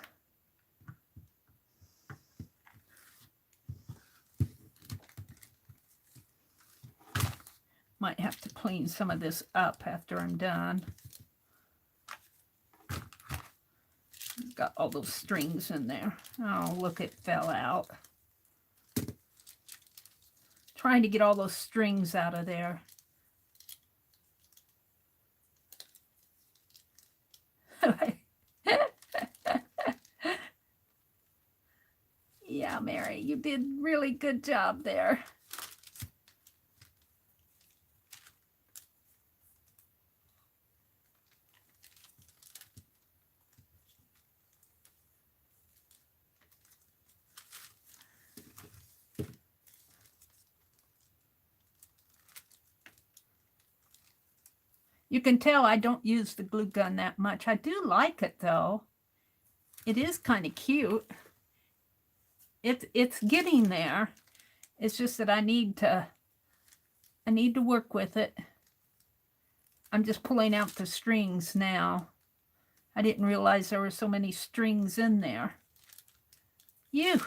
Might have to clean some of this up after I'm done. Got all those strings in there. Oh, look, it fell out. Trying to get all those strings out of there. Yeah, Mary, you did really good job there. You can tell I don't use the glue gun that much. I do like it though. It is kind of cute. It's getting there. It's just that I need to work with it. I'm just pulling out the strings now. I didn't realize there were so many strings in there. You.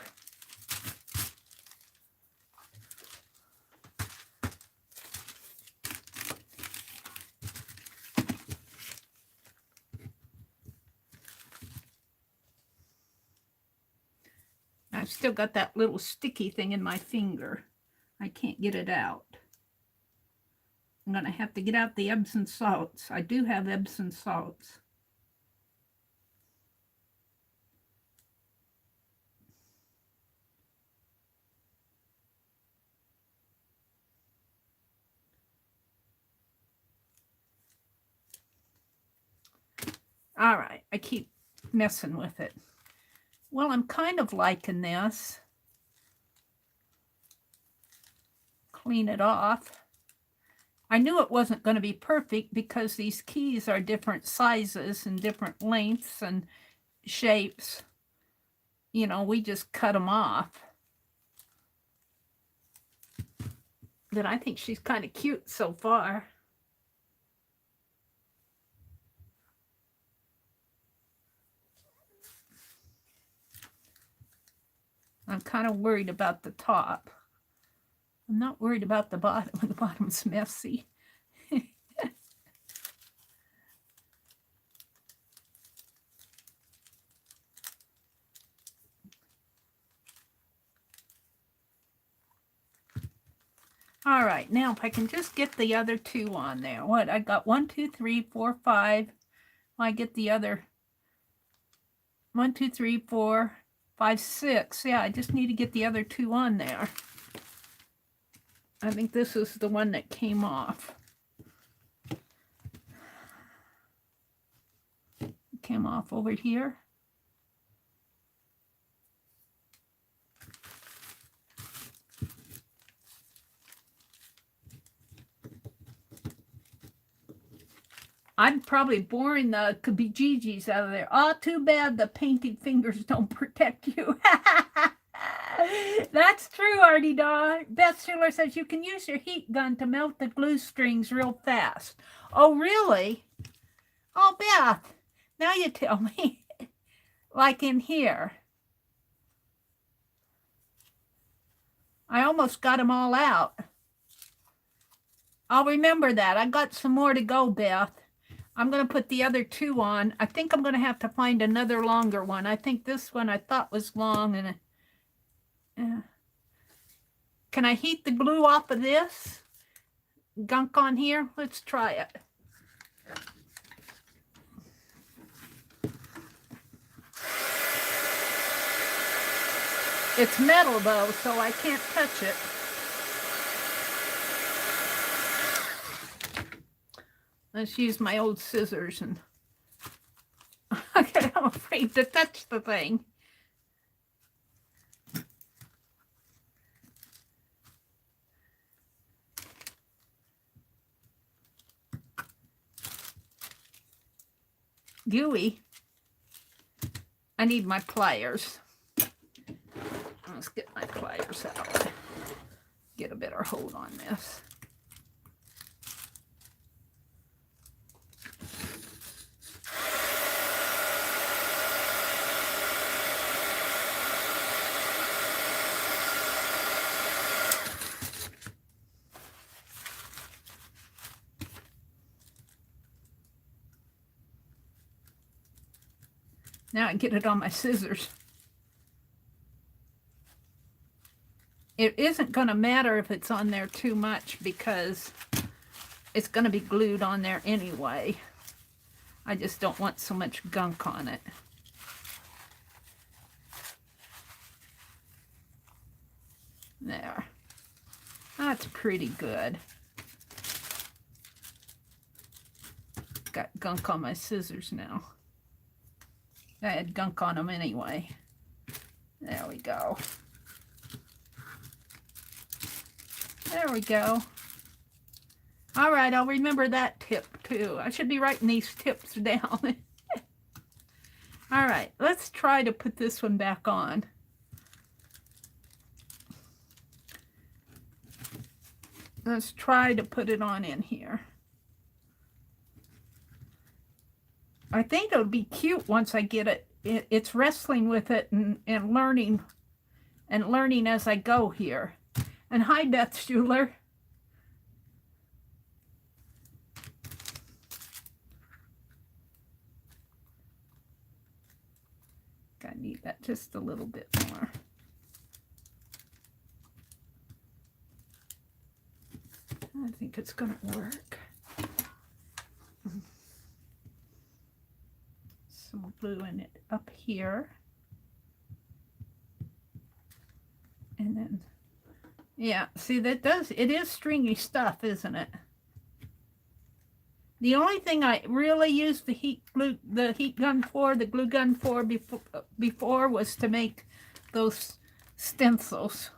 I've still got that little sticky thing in my finger. I can't get it out. I'm going to have to get out the Epsom salts. I do have Epsom salts. All right, I keep messing with it. Well, I'm kind of liking this. Clean it off. I knew it wasn't going to be perfect because these keys are different sizes and different lengths and shapes. You know, we just cut them off. But I think she's kind of cute so far. I'm kind of worried about the top. I'm not worried about the bottom. The bottom's messy. All right, now if I can just get the other two on there. What, I got 1, 2, 3, 4, 5. I get the other 1, 2, 3, 4, 5, 6. Yeah, I just need to get the other two on there. I think this is the one that came off. Came off over here. I'm probably boring the kabijijis out of there. Oh, too bad the painted fingers don't protect you. That's true, Artie Daw. Beth Schiller says you can use your heat gun to melt the glue strings real fast. Oh, really? Oh, Beth, now you tell me. Like in here. I almost got them all out. I'll remember that. I got some more to go, Beth. I'm going to put the other two on. I think I'm going to have to find another longer one. I think this one I thought was long. And can I heat the glue off of this gunk on here? Let's try it. It's metal though, so I can't touch it. Let's use my old scissors and I'm afraid to touch the thing. gooey. I need my pliers. Let's get my pliers out. Get a better hold on this. Now I get it on my scissors. It isn't going to matter if it's on there too much because it's going to be glued on there anyway. I just don't want so much gunk on it. There. That's pretty good. Got gunk on my scissors now. I had gunk on them anyway. There we go. There we go. All right, I'll remember that tip too. I should be writing these tips down. All right, let's try to put this one back on. Let's try to put it on in here. I think it'll be cute once I get it. It's wrestling with it and learning as I go here. And hi, Beth Schuler. I need that just a little bit more. I think it's going to work. Some glue in it up here. And then, yeah, see it is stringy stuff, isn't it? The only thing I really used the glue gun for before was to make those stencils.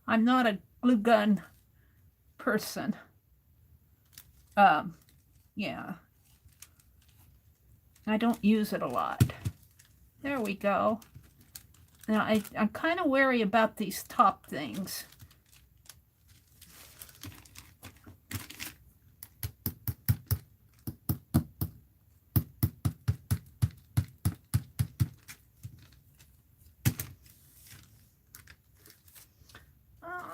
I'm not a glue gun person. Yeah. I don't use it a lot. There we go. Now, I'm kind of wary about these top things.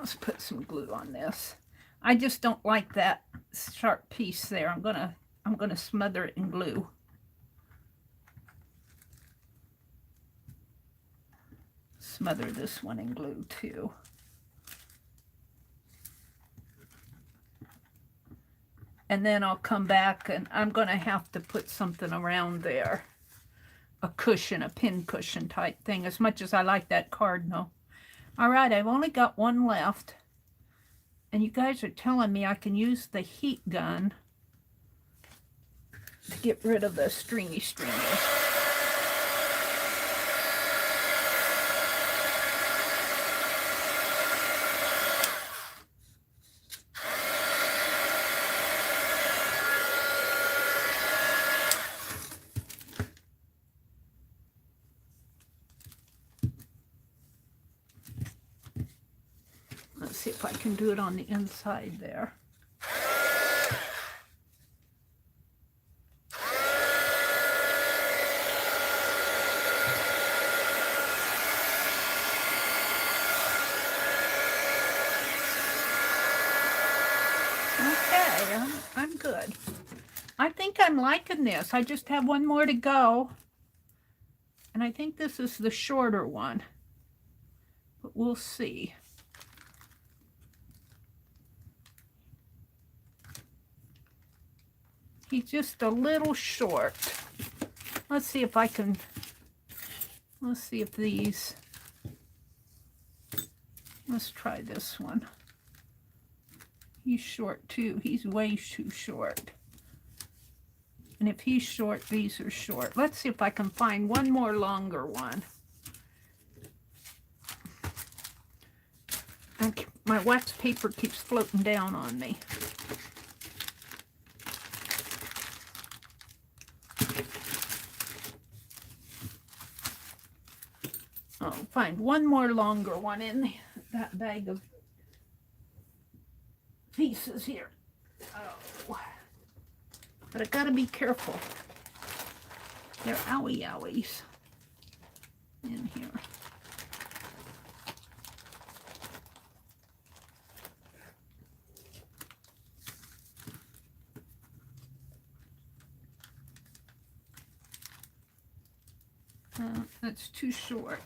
Let's put some glue on this. I just don't like that sharp piece there. I'm gonna smother it in glue. Smother this one in glue too. And then I'll come back and I'm gonna have to put something around there. A cushion, a pin cushion type thing, as much as I like that cardinal. All right, I've only got one left. And you guys are telling me I can use the heat gun to get rid of the stringy stringers. Let's see if I can do it on the inside there. Okay, I'm good. I think I'm liking this. I just have one more to go. And I think this is the shorter one. But we'll see. He's just a little short. Let's see if I can, let's see if these, let's try this one. He's short too. He's way too short. And if he's short, these are short. Let's see if I can find one more longer one. And my wax paper keeps floating down on me. find one more longer one in that bag of pieces here. Oh. But I gotta be careful. They're owies in here. That's too short.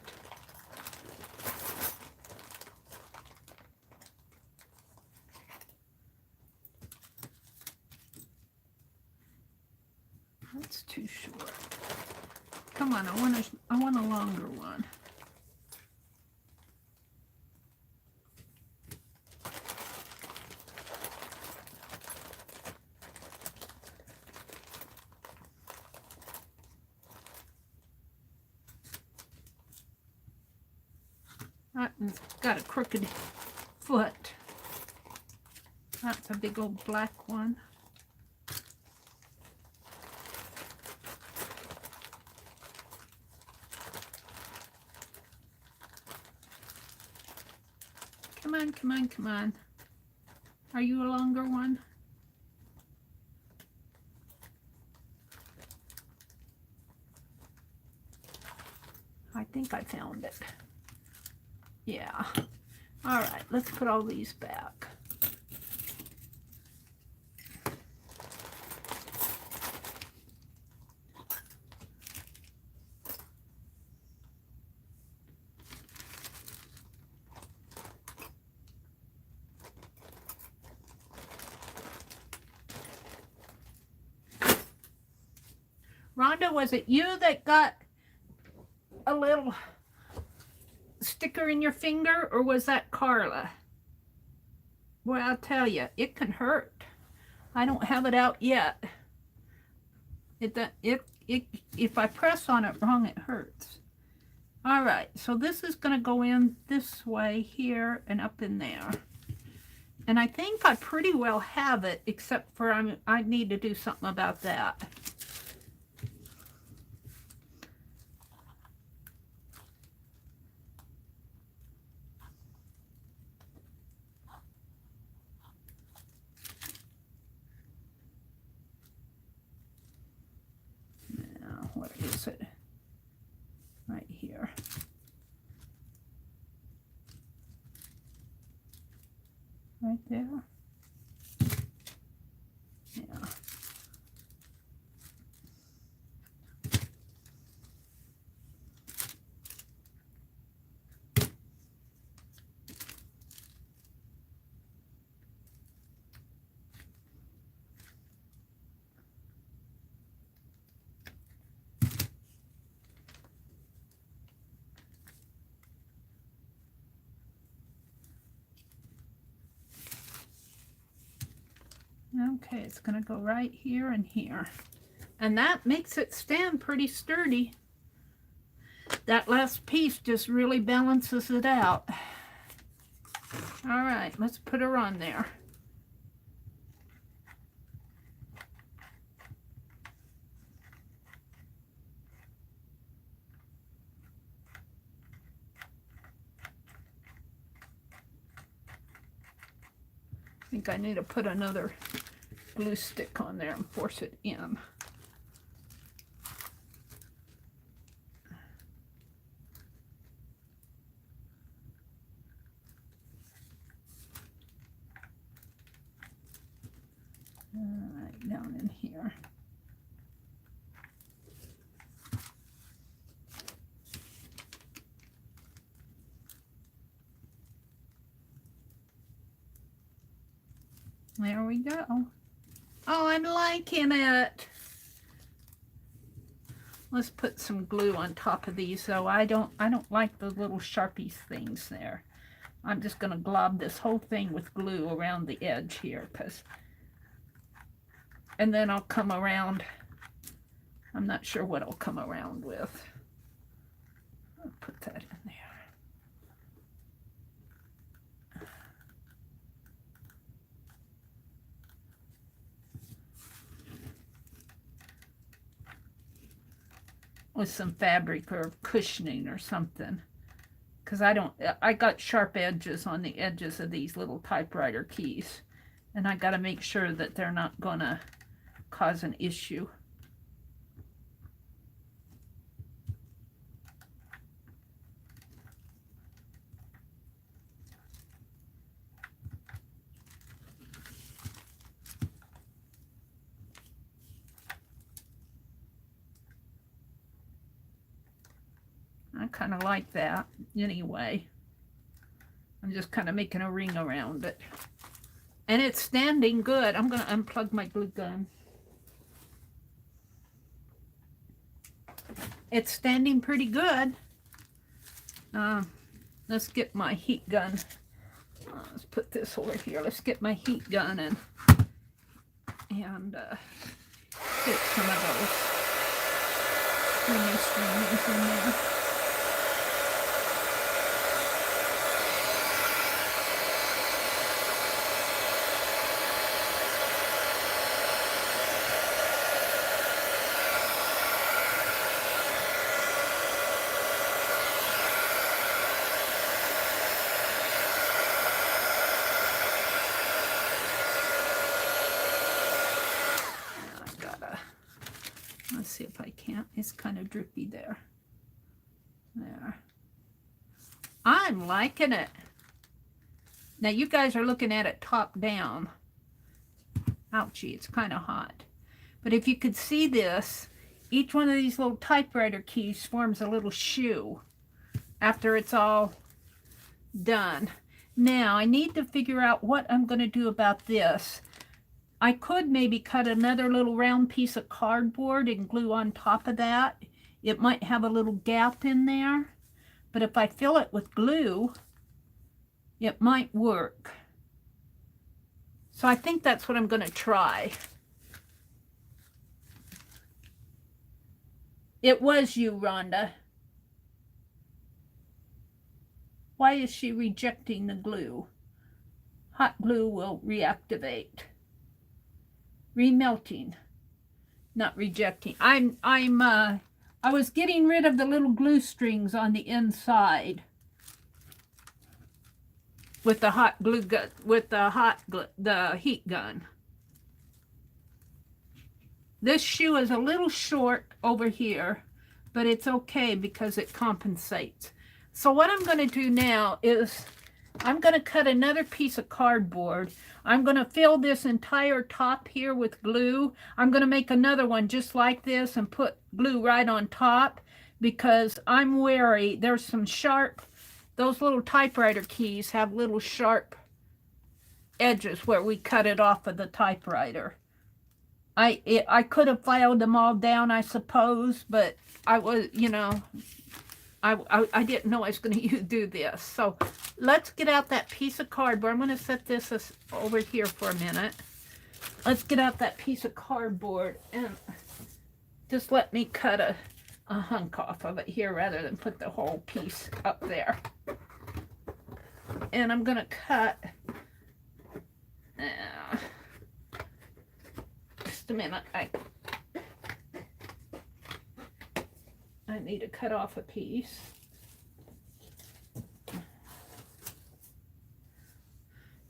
That's too short. Come on, I want a longer one. It's got a crooked foot. That's a big old black one. Come on, come on, come on. Are you a longer one? I think I found it. Yeah. All right, let's put all these back. Rhonda, was it you that got a little sticker in your finger, or was that Carla? Well, I'll tell you, it can hurt. I don't have it out yet. If I press on it wrong, it hurts. All right, so this is going to go in this way here and up in there. And I think I pretty well have it, except for I need to do something about that. Where is it? Right here. Right there. Yeah. Okay, it's going to go right here and here. And that makes it stand pretty sturdy. That last piece just really balances it out. All right, let's put her on there. I think I need to put another glue stick on there and force it in. All right, down in here. There we go. Oh, I'm liking it. Let's put some glue on top of these, though. I don't like the little Sharpie things there. I'm just going to glob this whole thing with glue around the edge here, and then I'll come around. I'm not sure what I'll come around with. I'll put that in there. With some fabric or cushioning or something. because I got sharp edges on the edges of these little typewriter keys, and I got to make sure that they're not gonna cause an issue. I kind of like that anyway. I'm just kind of making a ring around it. And it's standing good. I'm going to unplug my glue gun. It's standing pretty good. Let's get my heat gun. Let's put this over here. Let's get my heat gun and get some of those strings in there. Let's see if I can't. It's kind of drippy there. There. I'm liking it. Now you guys are looking at it top down. Ouchie, it's kind of hot. But if you could see this, each one of these little typewriter keys forms a little shoe after it's all done. Now I need to figure out what I'm going to do about this. I could maybe cut another little round piece of cardboard and glue on top of that. It might have a little gap in there, but if I fill it with glue, it might work. So I think that's what I'm going to try. It was you, Rhonda. Why is she rejecting the glue? Hot glue will reactivate. Remelting, not rejecting. I was getting rid of the little glue strings on the inside with the hot glue gun, with the heat gun. This shoe is a little short over here, but it's okay because it compensates. So what I'm going to do now is I'm going to cut another piece of cardboard. I'm going to fill this entire top here with glue. I'm going to make another one just like this and put glue right on top because I'm wary. There's some sharp, those little typewriter keys have little sharp edges where we cut it off of the typewriter. I could have filed them all down, I suppose, but I was, you know, I didn't know I was going to do this. So let's get out that piece of cardboard. I'm going to set this over here for a minute. Let's get out that piece of cardboard and just let me cut a hunk off of it here rather than put the whole piece up there. And I'm going to cut, just a minute, I need to cut off a piece.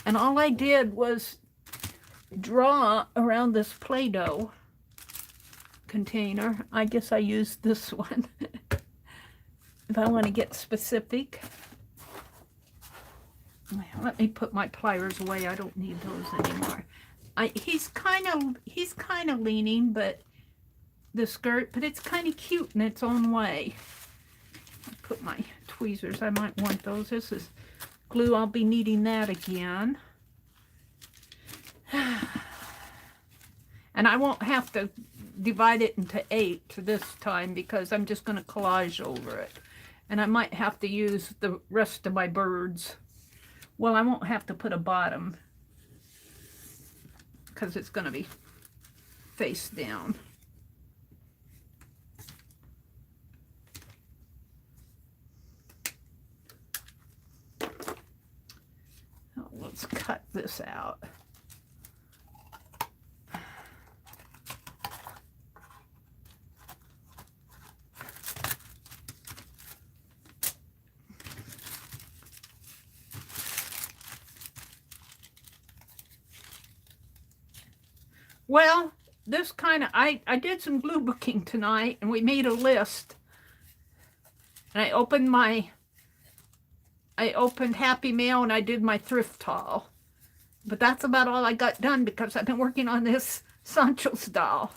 And all I did was draw around this Play-Doh container. I guess I used this one. If I want to get specific. Let me put my pliers away. I don't need those anymore. He's kind of leaning, but the skirt, but it's kind of cute in its own way. I'll put my tweezers. I might want those. This is glue. I'll be needing that again. And I won't have to divide it into 8 this time because I'm just going to collage over it. And I might have to use the rest of my birds. Well, I won't have to put a bottom because it's going to be face down. Let's cut this out. Well, this kind of, I did some glue booking tonight, and we made a list. And I opened Happy Mail, and I did my thrift haul. But that's about all I got done because I've been working on this Santos doll.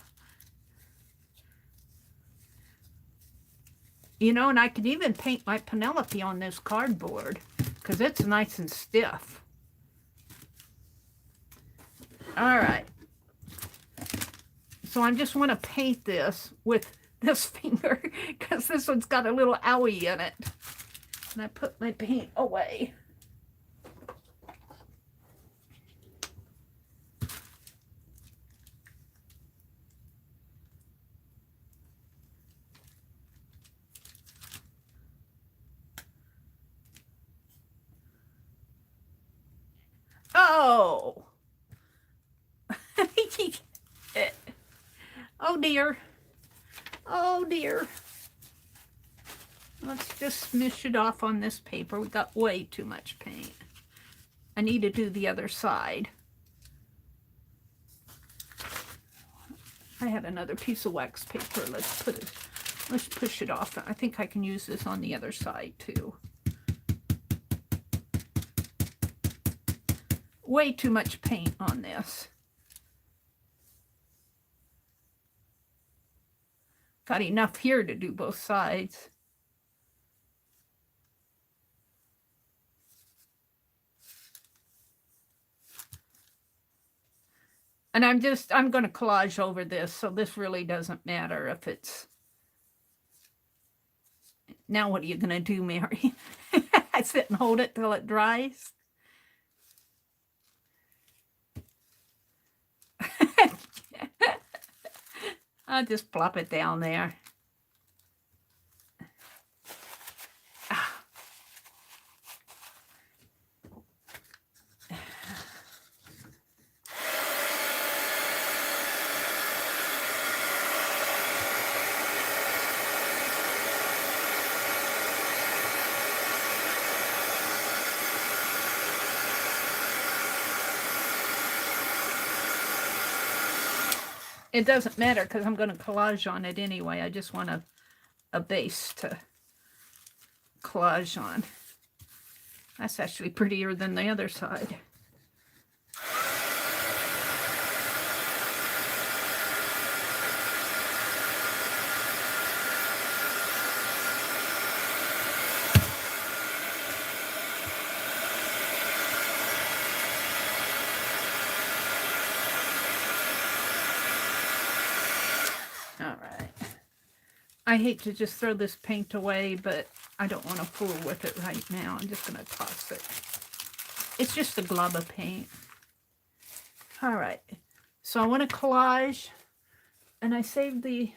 You know, and I could even paint my Pinelope on this cardboard because it's nice and stiff. All right. So I just want to paint this with this finger because this one's got a little owie in it. And I put my paint away. Oh! Oh dear. Oh dear. Let's just smush it off on this paper. We got way too much paint. I need to do the other side. I had another piece of wax paper. Let's push it off. I think I can use this on the other side too. Way too much paint on this. Got enough here to do both sides. And I'm going to collage over this, so this really doesn't matter if it's... Now what are you going to do, Mary? I sit and hold it till it dries? I'll just plop it down there. It doesn't matter because I'm going to collage on it anyway. I just want a base to collage on. That's actually prettier than the other side. I hate to just throw this paint away, but I don't want to fool with it right now. I'm just going to toss it. It's just a glob of paint. All right. So I want to collage, and I saved the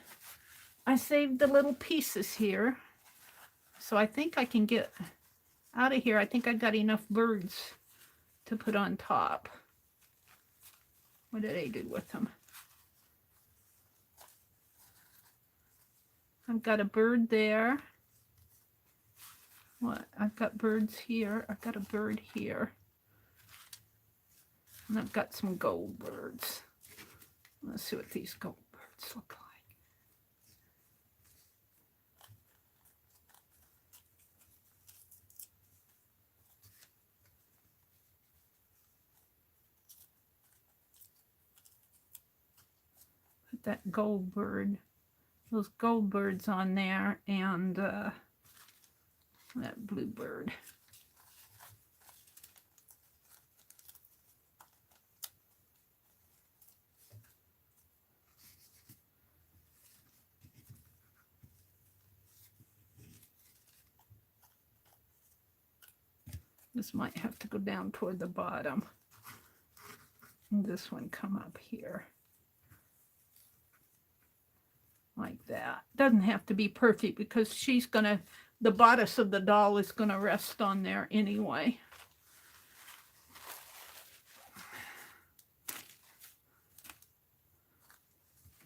little pieces here. So I think I can get out of here. I think I got enough birds to put on top. What did I do with them? I've got a bird there. What? I've got birds here. I've got a bird here. And I've got some gold birds. Let's see what these gold birds look like. Put that gold bird. Those gold birds on there, and that blue bird. This might have to go down toward the bottom. And this one come up here. Like that. Doesn't have to be perfect because she's gonna, the bodice of the doll is gonna rest on there anyway.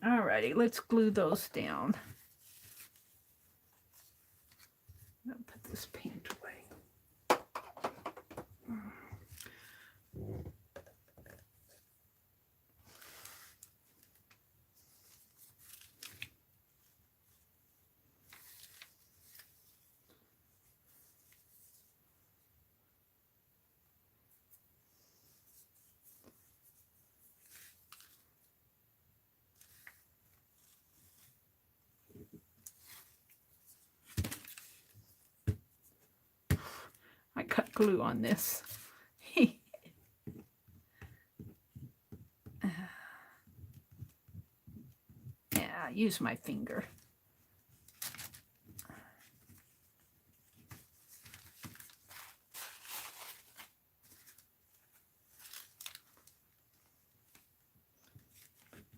Alrighty, let's glue those down. I'll put this paint away. glue on this. Yeah, use my finger.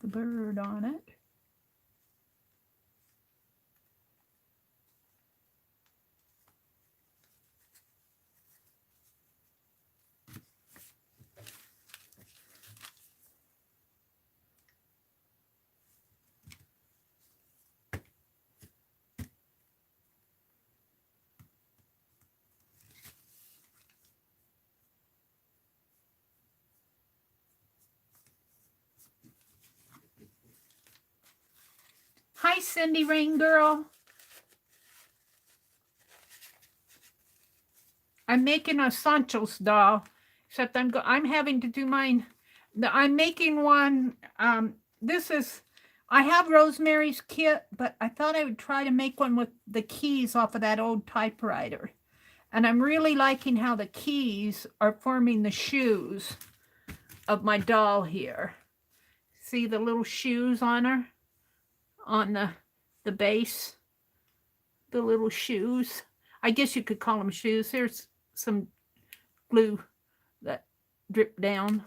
The bird on it. Hi, Cindy Rain Girl. I'm making a Santos doll, except I'm having to do mine. I'm making one. This is, I have Rosemary's kit, but I thought I would try to make one with the keys off of that old typewriter. And I'm really liking how the keys are forming the shoes of my doll here. See the little shoes on her? On the base, the little shoes. I guess you could call them shoes. There's some glue that dripped down.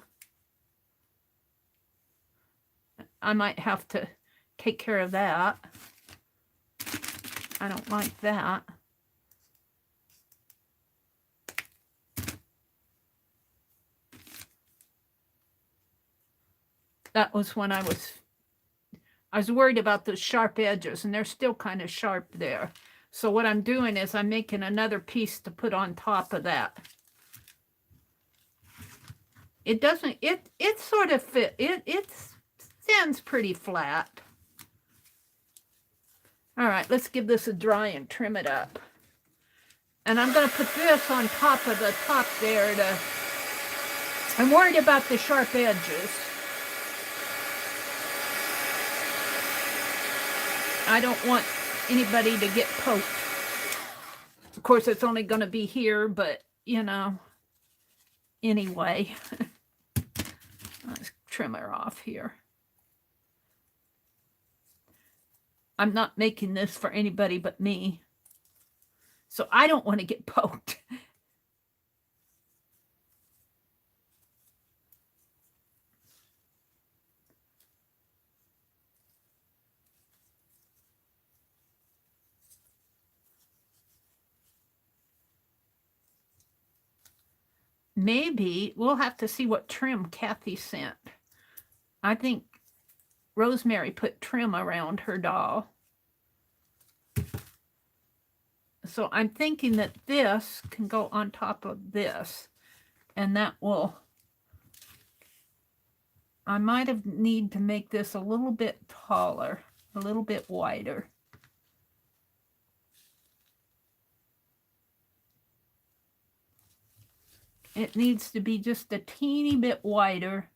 I might have to take care of that. I don't like that. That was when I was worried about the sharp edges, and they're still kind of sharp there. So what I'm doing is I'm making another piece to put on top of that. It doesn't, it sort of fit, it stands pretty flat. All right, let's give this a dry and trim it up. And I'm going to put this on top of the top there to, I'm worried about the sharp edges. I don't want anybody to get poked. Of course, it's only going to be here, but, you know, anyway. Let's trim her off here. I'm not making this for anybody but me. So I don't want to get poked. Maybe we'll have to see what trim Kathy sent. I think Rosemary put trim around her doll. So I'm thinking that this can go on top of this, and that will, I might have need to make this a little bit taller, a little bit wider. It needs to be just a teeny bit wider.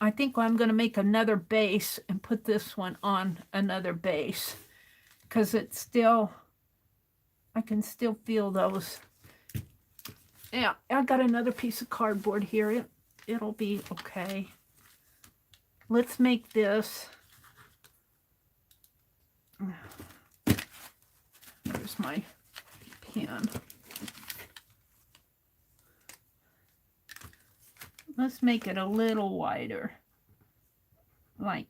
I think I'm going to make another base and put this one on another base, because it's still, I can still feel those. Yeah, I got another piece of cardboard here. It'll be okay. Let's make this. There's my pen. Let's make it a little wider, like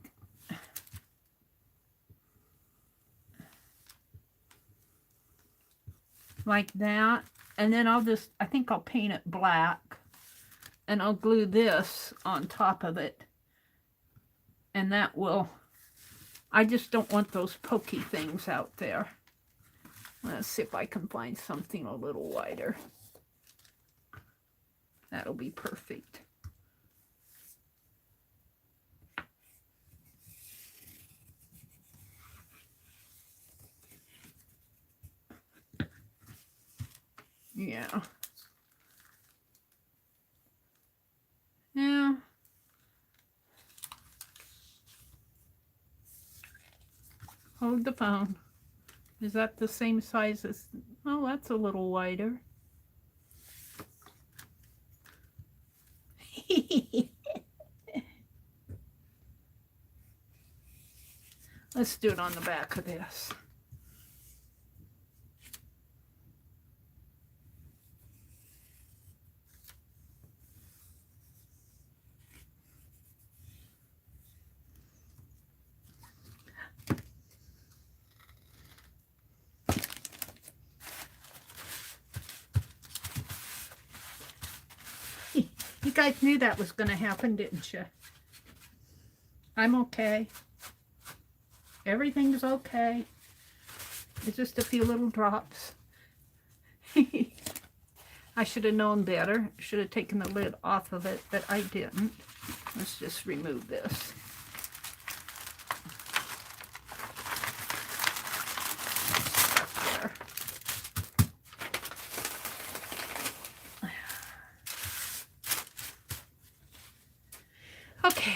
that. And then I think I'll paint it black, and I'll glue this on top of it. And that will, I just don't want those pokey things out there. Let's see if I can find something a little wider. That'll be perfect. Yeah. Yeah. Hold the phone. Is that the same size as, oh, that's a little wider. Let's do it on the back of this. You guys knew that was going to happen, didn't you? I'm okay. Everything's okay. It's just a few little drops. I should have known better. Should have taken the lid off of it, but I didn't. Let's just remove this. Stuck there. Okay.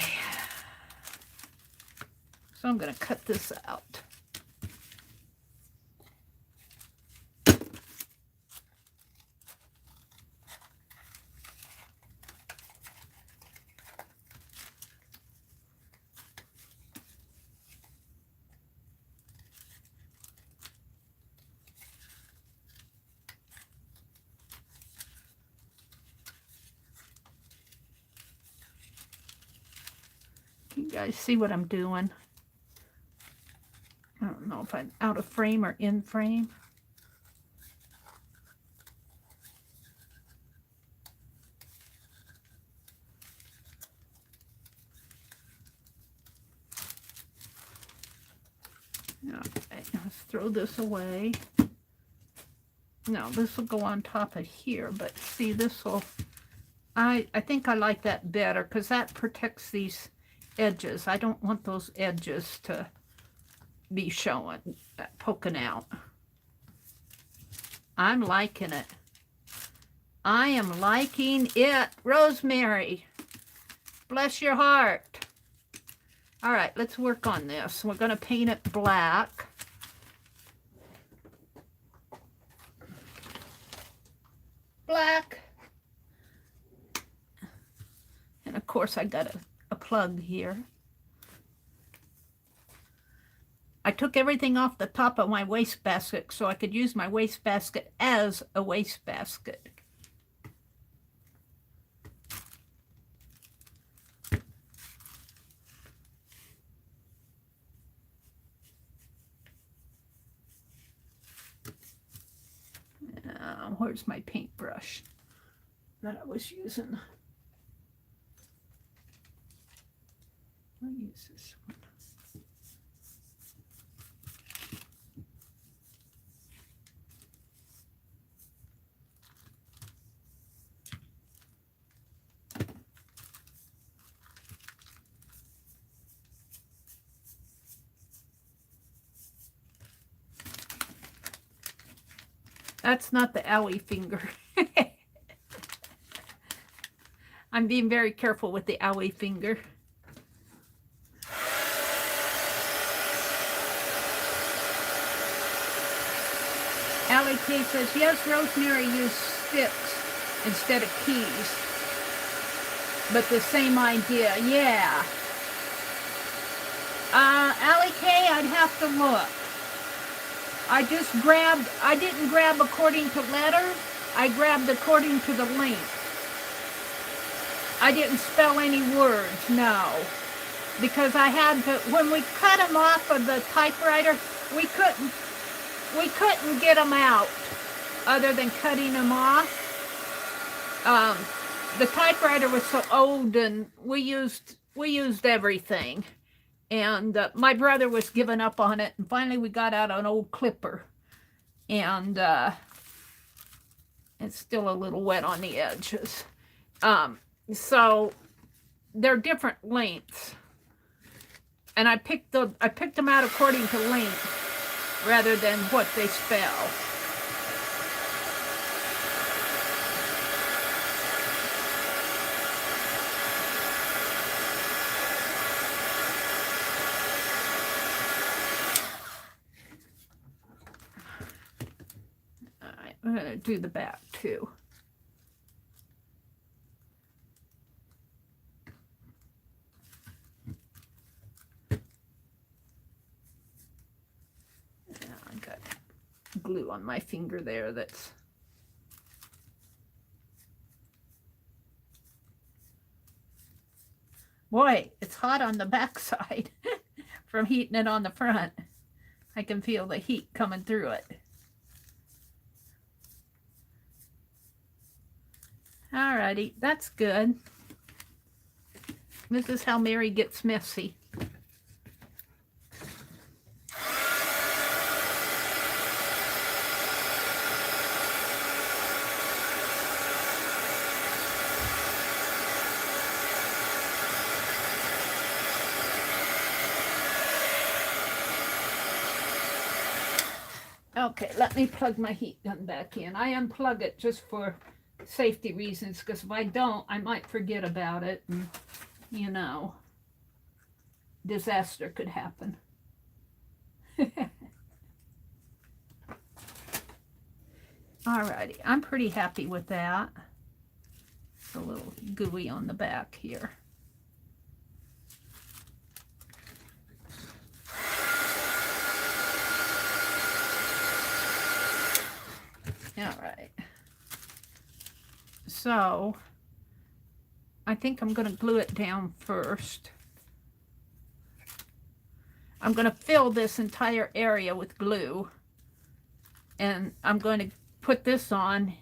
So I'm going to cut this out. Can you guys see what I'm doing? I don't know if I'm out of frame or in frame. Okay, let's throw this away. No, this will go on top of here, but see, this will, I think I like that better because that protects these edges. I don't want those edges to be showing, poking out. I'm liking it. I am liking it. Rosemary, bless your heart. All right, let's work on this. We're going to paint it black. Black. And of course I got a plug here. I took everything off the top of my wastebasket so I could use my wastebasket as a wastebasket. Where's my paintbrush that I was using? I'll use this one. That's not the owie finger. I'm being very careful with the owie finger. Allie K says, yes, Rosemary used sticks instead of keys. But the same idea, yeah. Allie K, I'd have to look. I didn't grab according to letter. I grabbed according to the length. I didn't spell any words, no. Because I had to, when we cut them off of the typewriter, we couldn't get them out other than cutting them off. The typewriter was so old and we used everything. And my brother was giving up on it, and finally we got out an old clipper, and it's still a little wet on the edges. So they're different lengths, and I picked them out according to length rather than what they spell. I'm going to do the back too. got glue on my finger there that's... Boy, it's hot on the back side from heating it on the front. I can feel the heat coming through it. Alrighty, that's good. This is how Meri gets messy. Okay, let me plug my heat gun back in. I unplug it just for safety reasons, because if I don't, I might forget about it, and, you know, disaster could happen. Alrighty, I'm pretty happy with that. It's a little gooey on the back here. Alright. So, I think I'm going to glue it down first. I'm going to fill this entire area with glue. And I'm going to put this on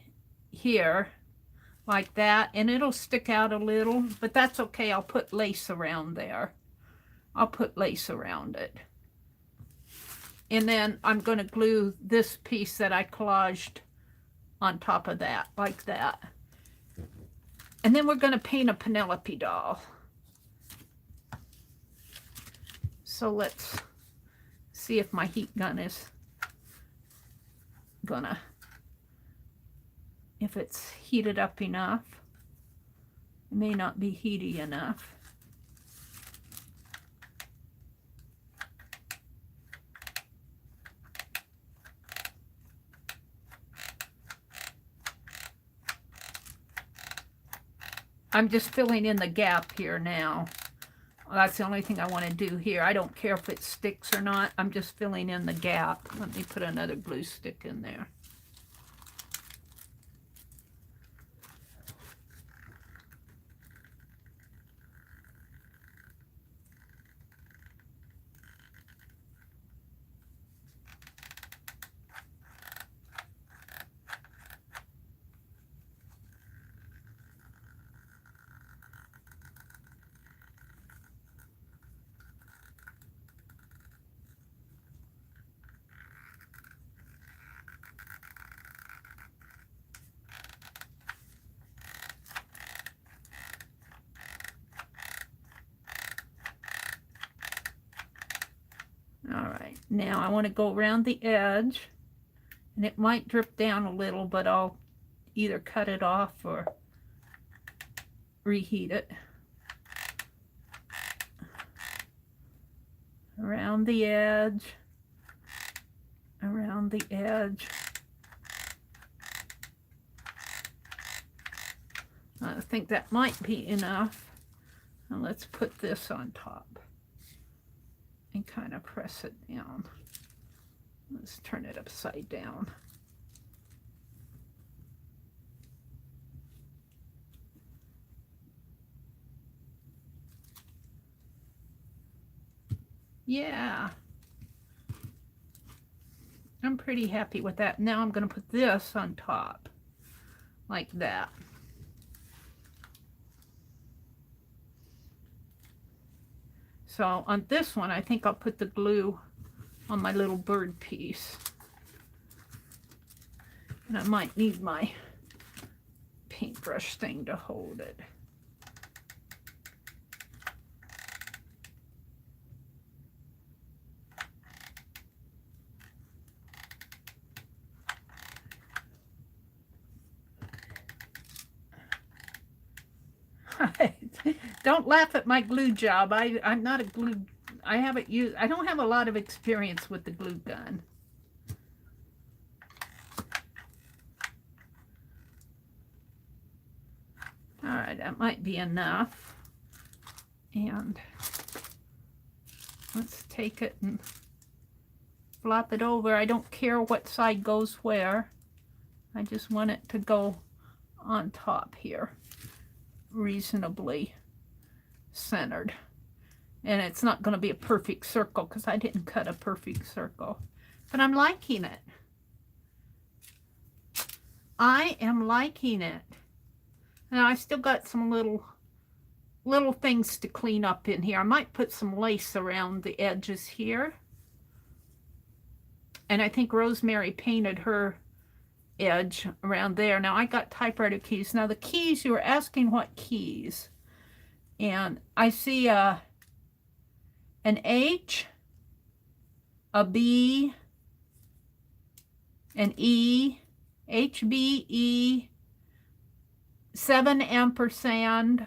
here like that. And it'll stick out a little, but that's okay. I'll put lace around there. I'll put lace around it. And then I'm going to glue this piece that I collaged on top of that, like that. And then we're going to paint a Pinelope doll. So let's see if my heat gun is gonna, if it's heated up enough. It may not be heaty enough. I'm just filling in the gap here now. That's the only thing I want to do here. I don't care if it sticks or not. I'm just filling in the gap. Let me put another glue stick in there. Alright, now I want to go around the edge, and it might drip down a little, but I'll either cut it off or reheat it. Around the edge, around the edge. I think that might be enough. Now let's put this on top and kind of press it down. Let's turn it upside down. Yeah. I'm pretty happy with that. Now I'm going to put this on top like that. So on this one, I think I'll put the glue on my little bird piece. And I might need my paintbrush thing to hold it. Don't laugh at my glue job. I'm not a glue, I don't have a lot of experience with the glue gun. All right, that might be enough. And let's take it and flop it over. I don't care what side goes where. I just want it to go on top here, reasonably centered. And it's not going to be a perfect circle because I didn't cut a perfect circle. But I'm liking it. I am liking it. Now I still got some little things to clean up in here. I might put some lace around the edges here. And I think Rosemary painted her edge around there. Now I got typewriter keys. Now the keys, you were asking what keys. And I see an H, a B, an E, H, B, E, 7 ampersand.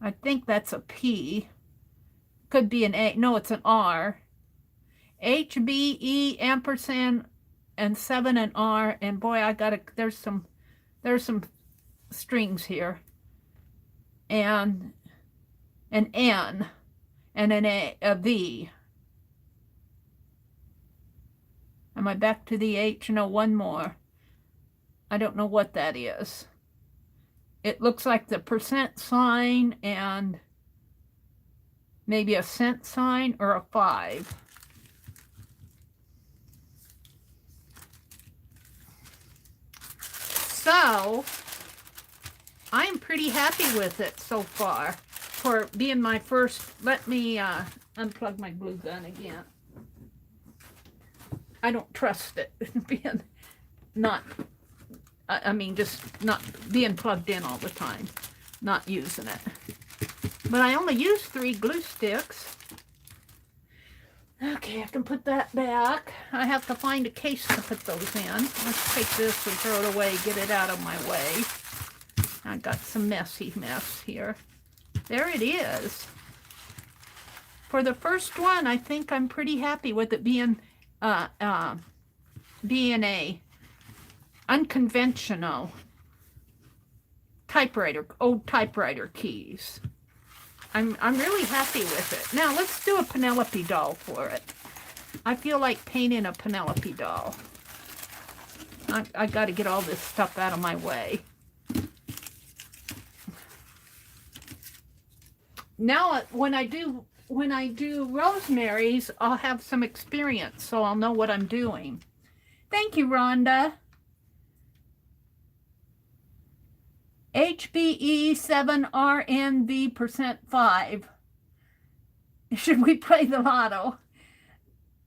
I think that's a P. Could be an A. No, it's an R. H, B, E, ampersand, and 7 and R. And boy, I gotta, there's some strings here. And an N and a V. Am I back to the H? No, one more. I don't know what that is. It looks like the percent sign and maybe a cent sign or a 5. So I'm pretty happy with it so far for being my first. Let me unplug my glue gun again. I don't trust it being not, I mean, just not being plugged in all the time, not using it. But I only use 3 glue sticks. Okay, I can put that back. I have to find a case to put those in. Let's take this and throw it away, get it out of my way. I got some mess here. There it is. For the first one, I think I'm pretty happy with it being a unconventional typewriter, old typewriter keys. I'm really happy with it. Now let's do a Pinelope doll for it. I feel like painting a Pinelope doll. I got to get all this stuff out of my way. Now when I do Rosemary's, I'll have some experience, so I'll know what I'm doing. Thank you, Rhonda. HBE 7RNV %5. Should we play the lotto?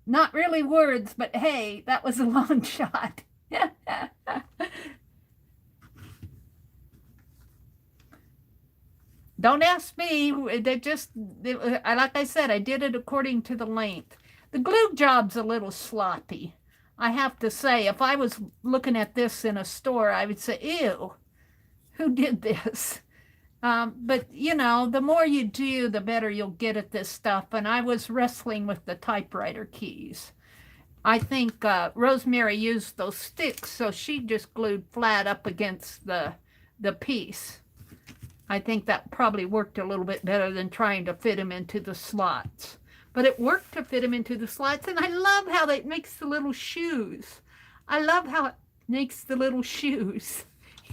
Not really words, but hey, that was a long shot. Don't ask me. Like I said, I did it according to the length. The glue job's a little sloppy. I have to say, if I was looking at this in a store, I would say, ew, who did this? But, you know, the more you do, the better you'll get at this stuff. And I was wrestling with the typewriter keys. I think Rosemary used those sticks, so she just glued flat up against the piece. I think that probably worked a little bit better than trying to fit them into the slots. But it worked to fit them into the slots, and I love how it makes the little shoes. I love how it makes the little shoes.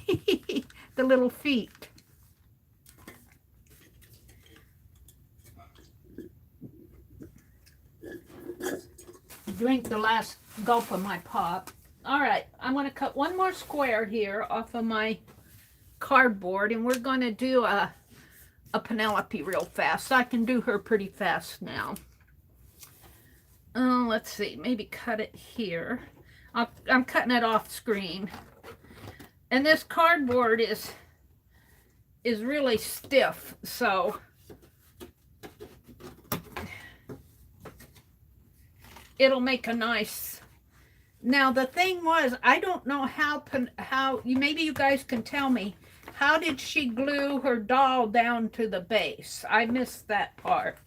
The little feet. Drink the last gulp of my pop. All right, I'm going to cut one more square here off of my cardboard, and we're going to do a Pinelope real fast. I can do her pretty fast now. Let's see, maybe cut it here. I'm cutting it off screen. And this cardboard is really stiff, so it'll make a nice. Now the thing was, I don't know how maybe you guys can tell me, how did she glue her doll down to the base? I missed that part.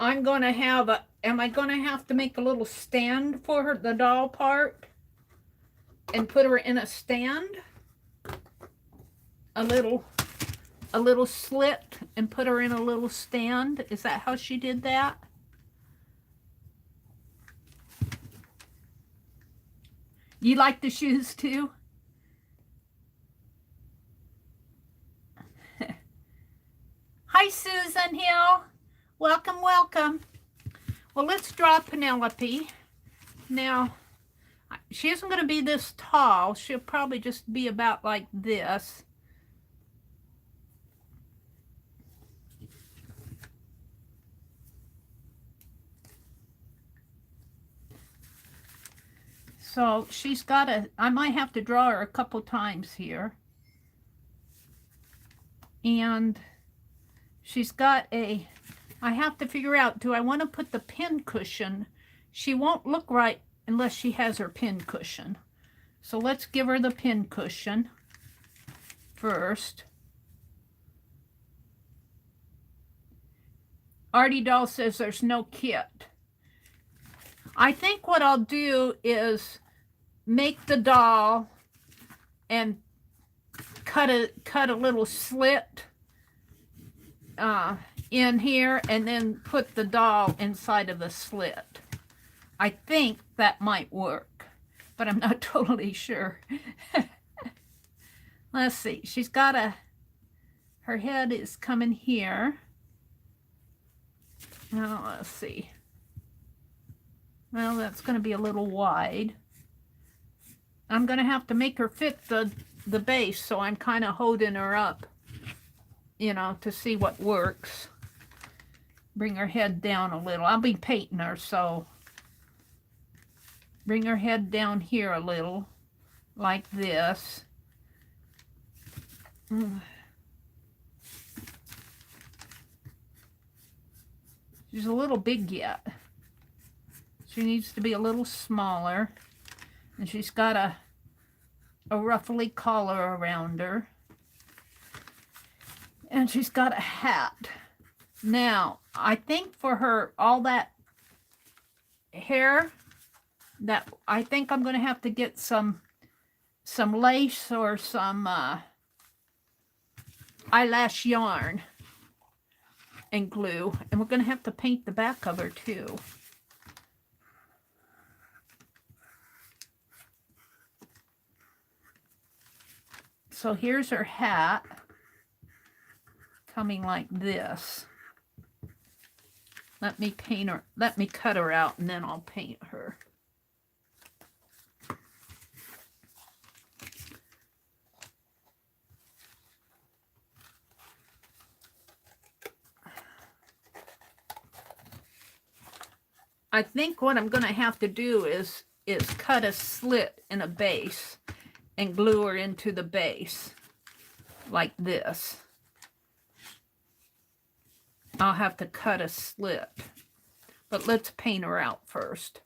I'm going to have am I going to have to make a little stand for her, the doll part, and put her in a stand? A little a little slit and put her in a little stand. Is that how she did that? You like the shoes too? Hi, Susan Hill. Welcome, welcome. Well, let's draw Pinelope. Now, she isn't going to be this tall. She'll probably just be about like this. So she's got I might have to draw her a couple times here. And she's got I have to figure out, do I want to put the pin cushion? She won't look right unless she has her pin cushion. So let's give her the pin cushion first. Artie Doll says there's no kit. I think what I'll do is make the doll and cut a little slit in here and then put the doll inside of the slit. I think that might work, but I'm not totally sure. Let's see. She's got her head is coming here. Now let's see. Well, that's going to be a little wide. I'm going to have to make her fit the base, so I'm kind of holding her up, you know, to see what works. Bring her head down a little. I'll be painting her, so bring her head down here a little, like this. She's a little big yet. She needs to be a little smaller. And she's got a ruffly collar around her. And she's got a hat. Now, I think for her, all that hair, that I think I'm going to have to get some lace or some eyelash yarn and glue. And we're going to have to paint the back of her too. So here's her hat, coming like this. Let me paint her, let me cut her out and then I'll paint her. I think what I'm going to have to do is cut a slit in a base and glue her into the base like this. I'll have to cut a slit, but let's paint her out first.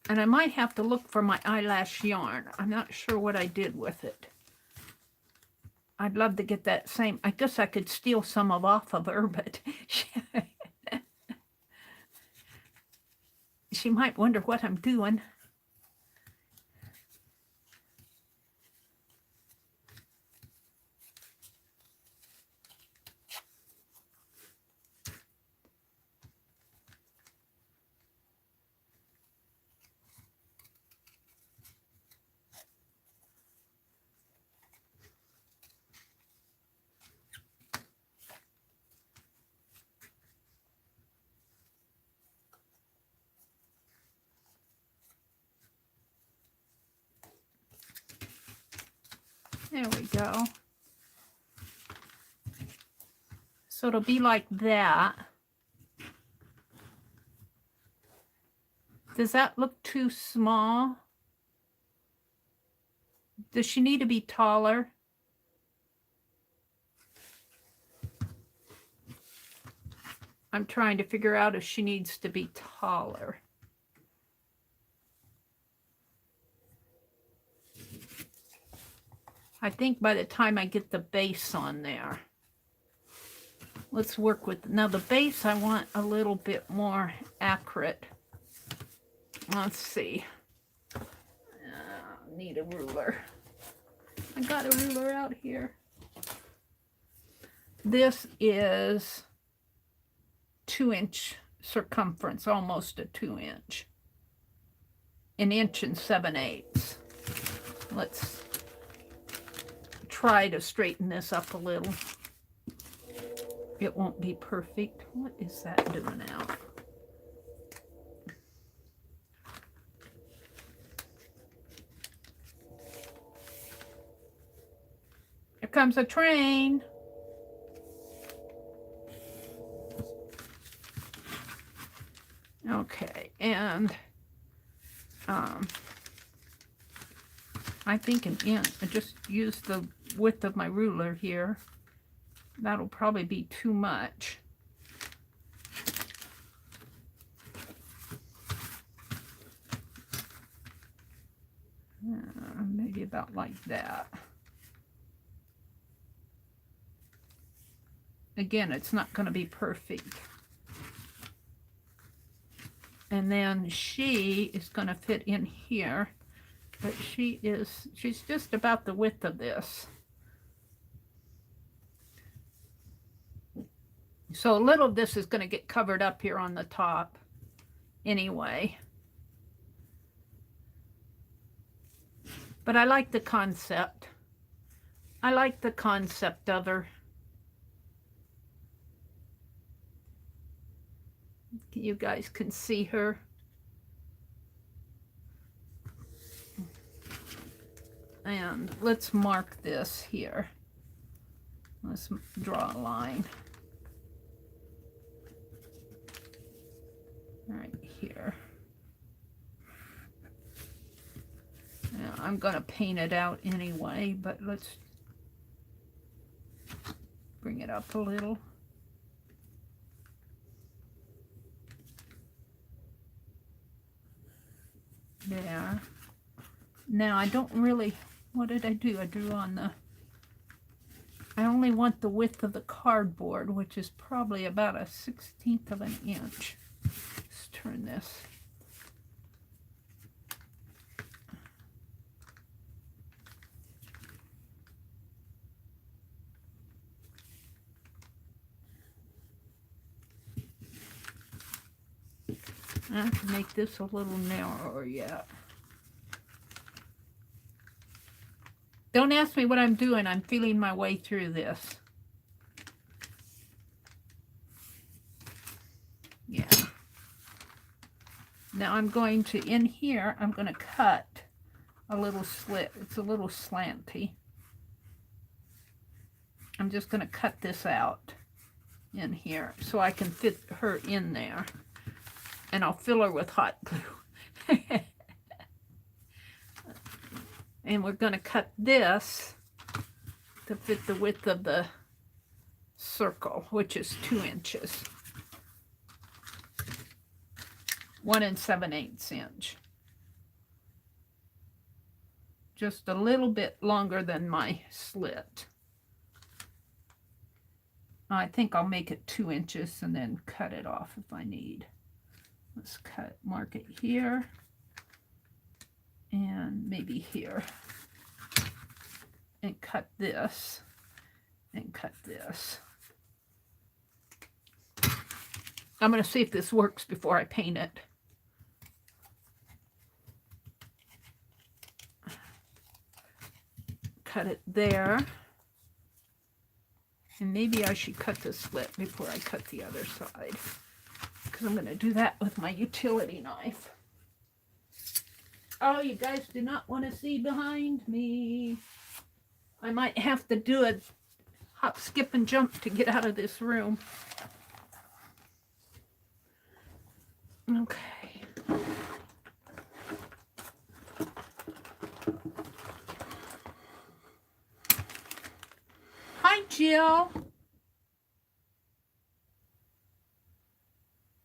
And I might have to look for my eyelash yarn. I'm not sure what I did with it. I'd love to get that same. I guess I could steal some off of her, but she might wonder what I'm doing. There we go. So it'll be like that. Does that look too small? Does she need to be taller? I'm trying to figure out if she needs to be taller. I think by the time I get the base on there, let's work with, now the base I want a little bit more accurate. Let's see. don't need a ruler. I got a ruler out here. This is 2-inch circumference, almost a 2-inch. An inch and 7/8. Let's try to straighten this up a little. It won't be perfect. What is that doing out? Here comes a train. Okay, and I think an inch. I just use the width of my ruler here. That'll probably be too much. Maybe about like that. Again, it's not going to be perfect. And then she is going to fit in here, but she's just about the width of this. So a little of this is going to get covered up here on the top anyway. But I like the concept. I like the concept of her. You guys can see her. And let's mark this here. Let's draw a line. Right here. Now, I'm going to paint it out anyway, but let's bring it up a little. There. Now I don't really, what did I do? I drew on the, I only want the width of the cardboard, which is probably about a 1/16 of an inch. Let's turn this. I have to make this a little narrower yet. Don't ask me what I'm doing. I'm feeling my way through this. Yeah. Now I'm going to, in here, I'm going to cut a little slit. It's a little slanty. I'm just going to cut this out in here so I can fit her in there. And I'll fill her with hot glue. And we're going to cut this to fit the width of the circle, which is 2 inches. 1 7/8 inch. Just a little bit longer than my slit. I think I'll make it 2 inches and then cut it off if I need. Let's mark it here, and maybe here, and cut this, and cut this. I'm going to see if this works before I paint it. Cut it there, and maybe I should cut the slit before I cut the other side. I'm going to do that with my utility knife. Oh, you guys do not want to see behind me. I might have to do a hop, skip, and jump to get out of this room. Okay. Hi, Jill.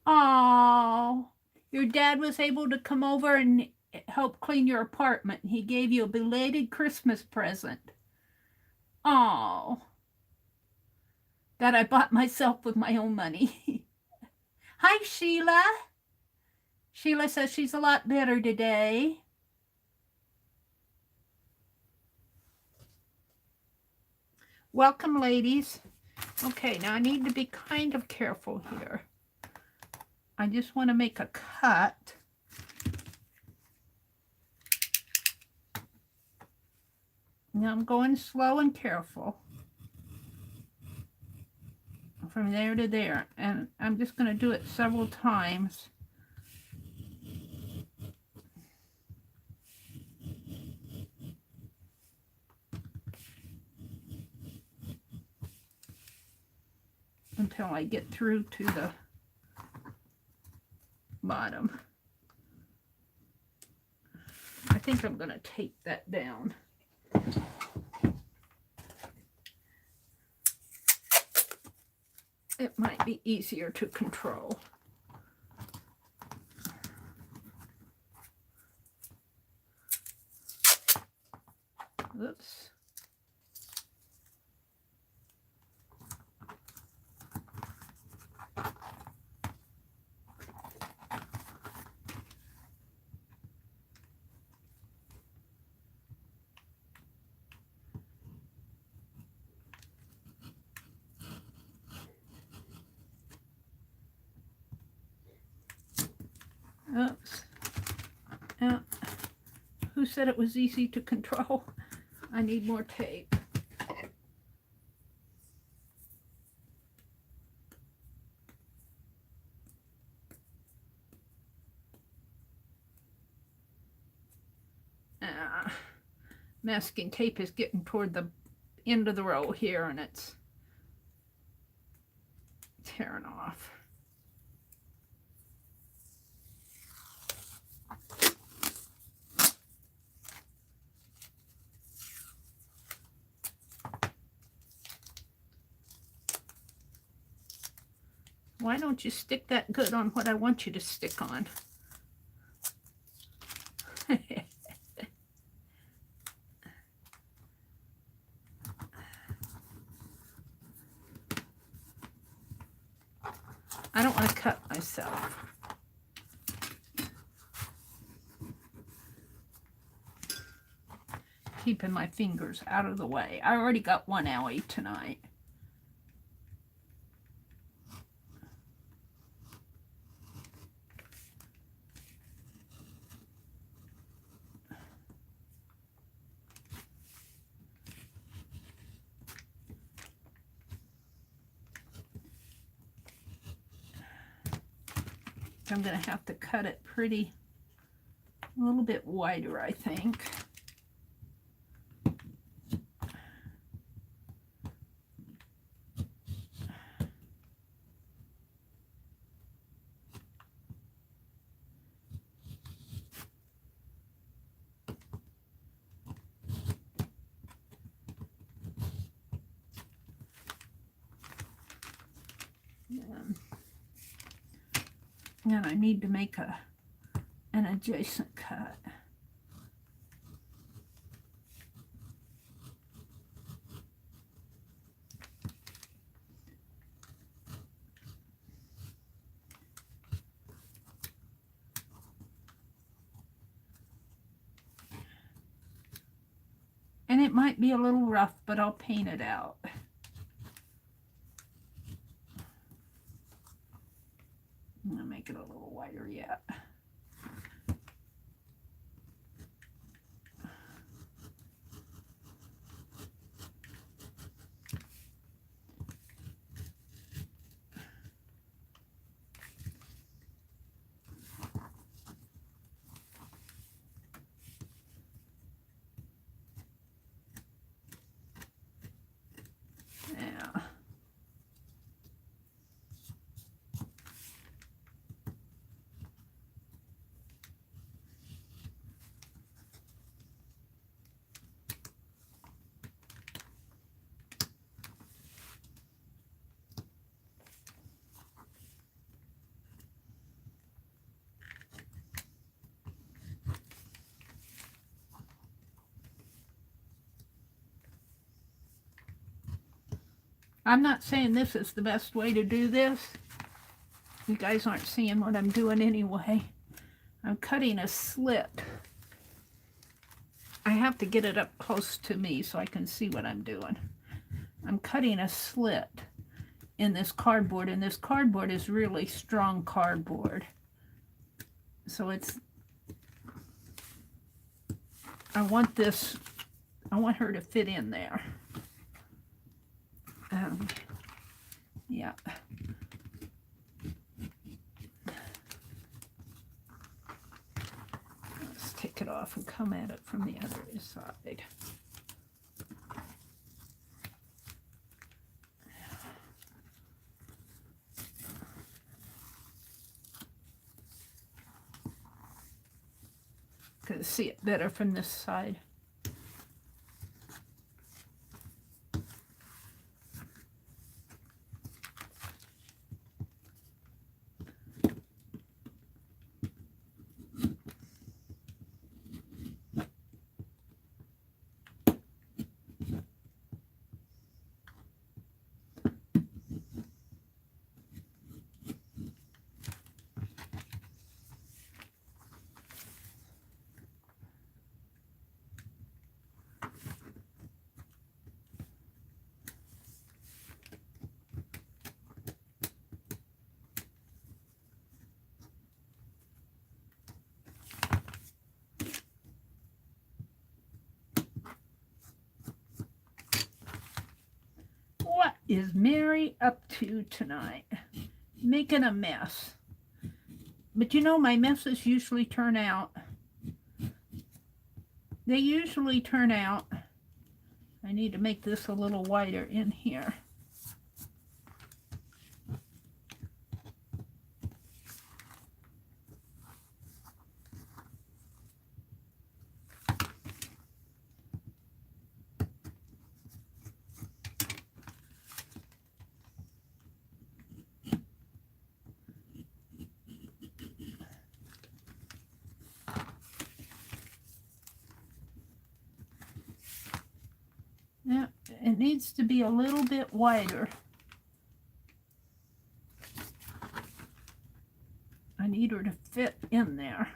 Oh, your dad was able to come over and help clean your apartment. He gave you a belated Christmas present. Oh, that I bought myself with my own money. Hi, Sheila. Sheila says she's a lot better today. Welcome, ladies. Okay, now I need to be kind of careful here. I just want to make a cut. Now I'm going slow and careful. From there to there. And I'm just going to do it several times. Until I get through to the bottom. I think I'm going to tape that down. It might be easier to control. Oops. Oops. Who said it was easy to control? I need more tape. Masking tape is getting toward the end of the row here, and it's tearing off. Why don't you stick that good on what I want you to stick on? I don't want to cut myself. Keeping my fingers out of the way. I already got one owie tonight. I'm going to have to cut it a little bit wider, I think. And I need to make an adjacent cut. And it might be a little rough, but I'll paint it out. I'm going to make it a little wider yet. Yeah. I'm not saying this is the best way to do this. You guys aren't seeing what I'm doing anyway. I'm cutting a slit. I have to get it up close to me so I can see what I'm doing. I'm cutting a slit in this cardboard, and this cardboard is really strong cardboard. So I want her to fit in there. Yeah. Let's take it off and come at it from the other side. Can see it better from this side. What is Mary up to tonight? Making a mess. But you know, my messes usually turn out. They usually turn out. I need to make this a little wider in here. Yeah, it needs to be a little bit wider. I need her to fit in there.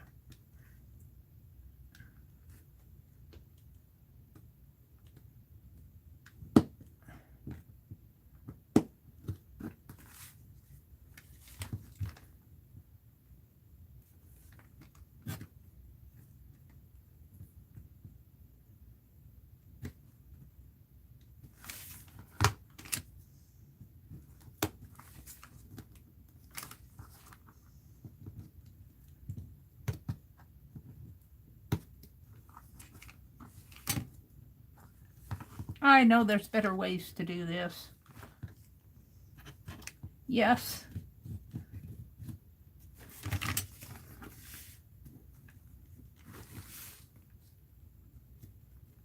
I know there's better ways to do this. Yes.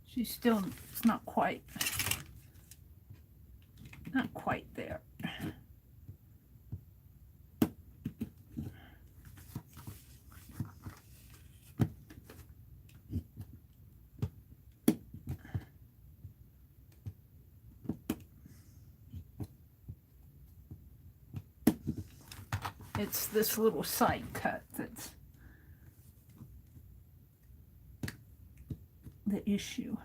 She's still, it's not quite there. It's this little side cut that's the issue.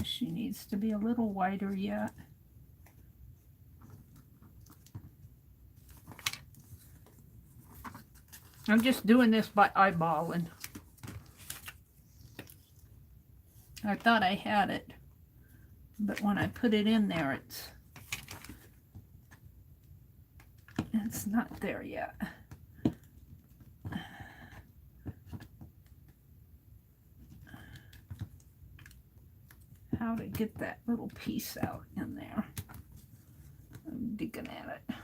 She needs to be a little wider yet. I'm just doing this by eyeballing. I thought I had it, but when I put it in there, it's not there yet. How to get that little piece out in there. I'm digging at it.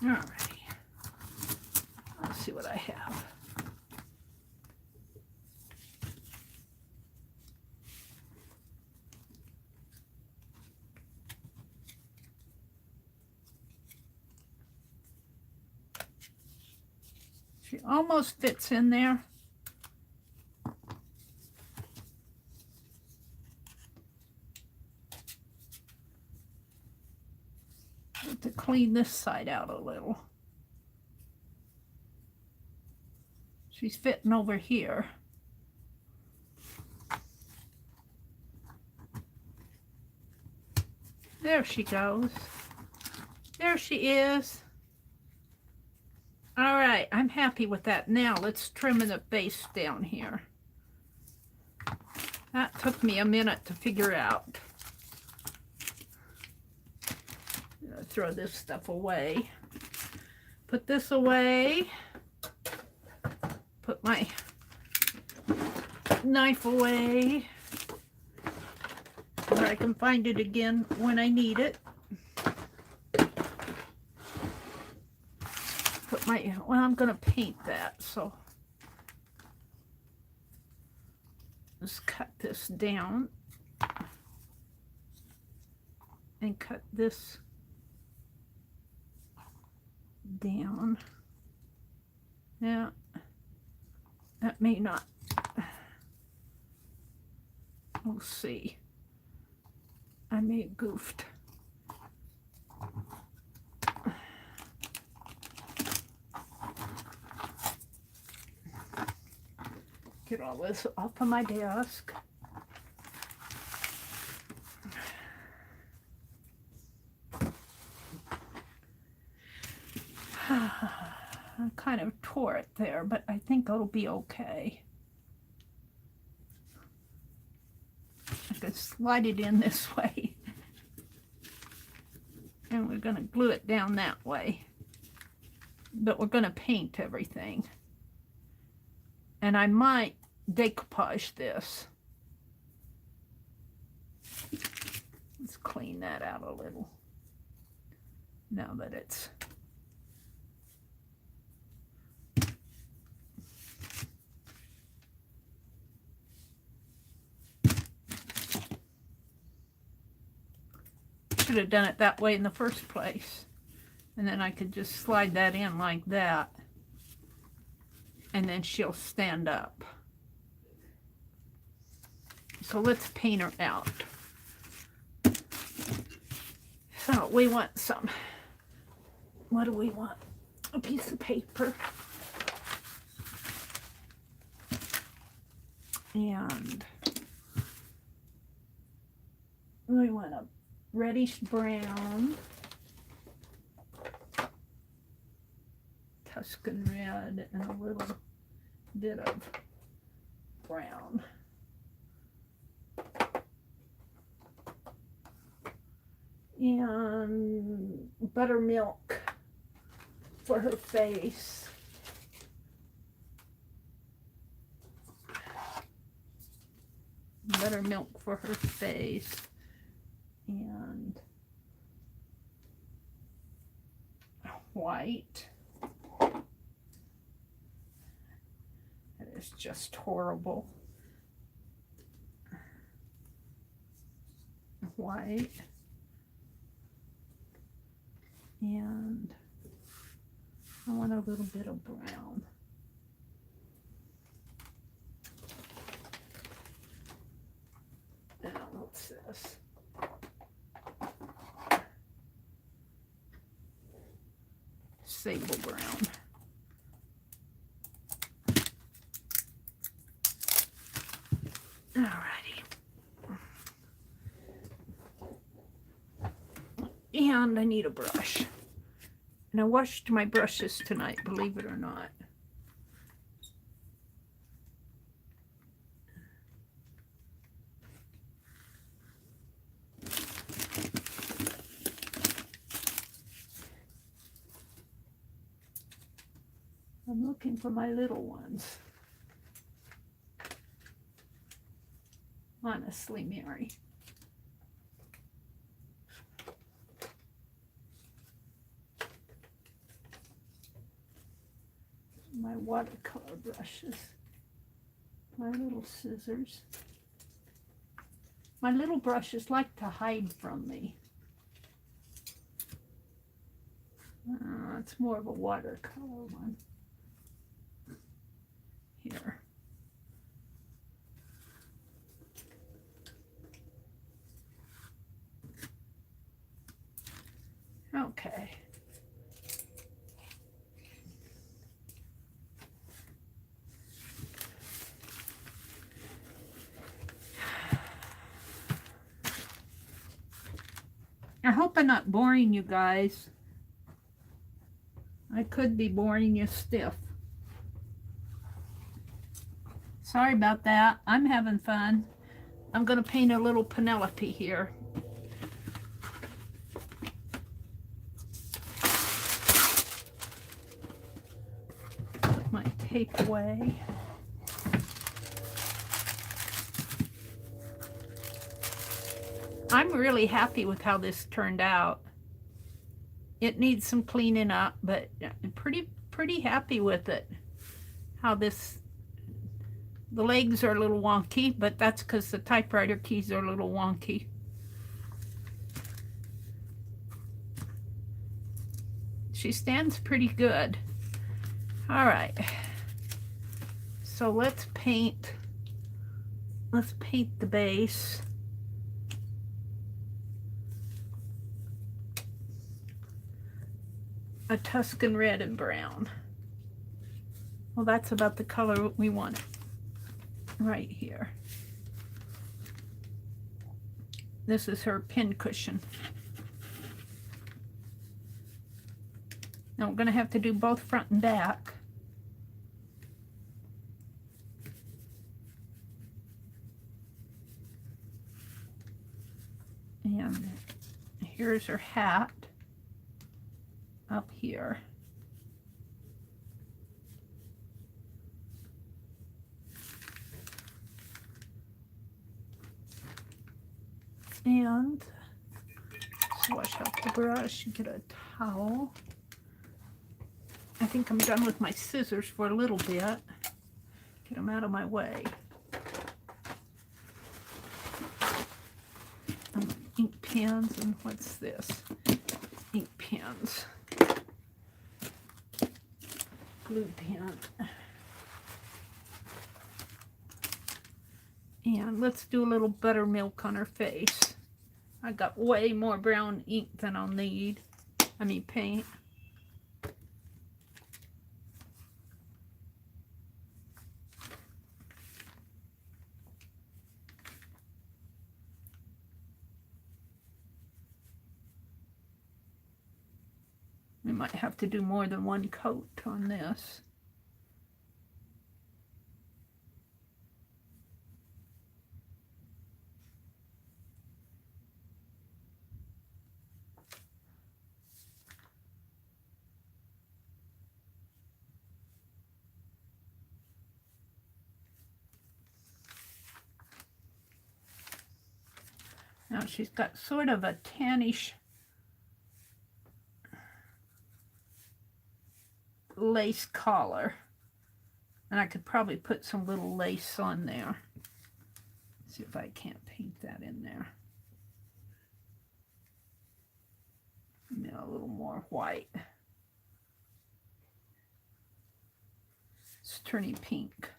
Alrighty. Let's see what I have. She almost fits in there. Have to clean this side out a little. She's fitting over here. There she goes. There she is. All right, I'm happy with that. Now let's trim the base down here. That took me a minute to figure out. I'm gonna throw this stuff away. Put this away. Put my knife away where I can find it again when I need it. Put my, well, I'm gonna paint that, so let's cut this down and cut this down. Now, that may not, we'll see. I may have goofed. Get all this off of my desk. I kind of tore it there, but I think it'll be okay. I could slide it in this way. And we're going to glue it down that way. But we're going to paint everything. And I might decoupage this. Let's clean that out a little. Now that it's... Should have done it that way in the first place. And then I could just slide that in like that. And then she'll stand up. So let's paint her out. So we want some, what do we want? A piece of paper. And we want a reddish brown, Tuscan red, and a little bit of brown. And buttermilk for her face. Buttermilk for her face. And white. That is just horrible. White. And I want a little bit of brown. Now, what's this? Sable brown. Alrighty. And I need a brush. And I washed my brushes tonight, believe it or not. I'm looking for my little ones. Honestly, Mary. My watercolor brushes. My little scissors. My little brushes like to hide from me. It's more of a watercolor one. Here. Okay. I hope I'm not boring you guys. I could be boring you stiff. Sorry about that. I'm having fun. I'm going to paint a little Pinelope here. Put my tape away. I'm really happy with how this turned out. It needs some cleaning up, but I'm pretty happy with it. How this, the legs are a little wonky, but that's because the typewriter keys are a little wonky. She stands pretty good. All right. So let's paint the base. A Tuscan red and brown. Well, that's about the color we want right here. This is her pin cushion. Now we're going to have to do both front and back. And here's her hat up here. And let's wash out the brush and get a towel. I think I'm done with my scissors for a little bit. Get them out of my way. Ink pens, and what's this? Ink pens. Glue pen. And let's do a little buttermilk on her face. I got way more brown ink than I'll need. I mean paint. We might have to do more than one coat on this. Now she's got sort of a tannish lace collar, and I could probably put some little lace on there. See if I can't paint that in there. Maybe a little more white. It's turning pink.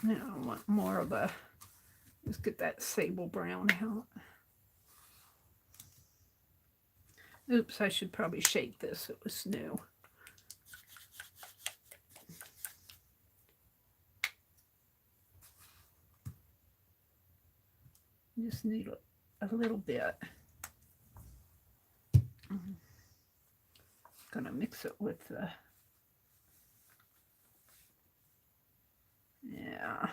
Now I want more of a, let's get that sable brown out. Oops, I should probably shake this. It was new. Just need a little bit. Gonna mix it with the, yeah.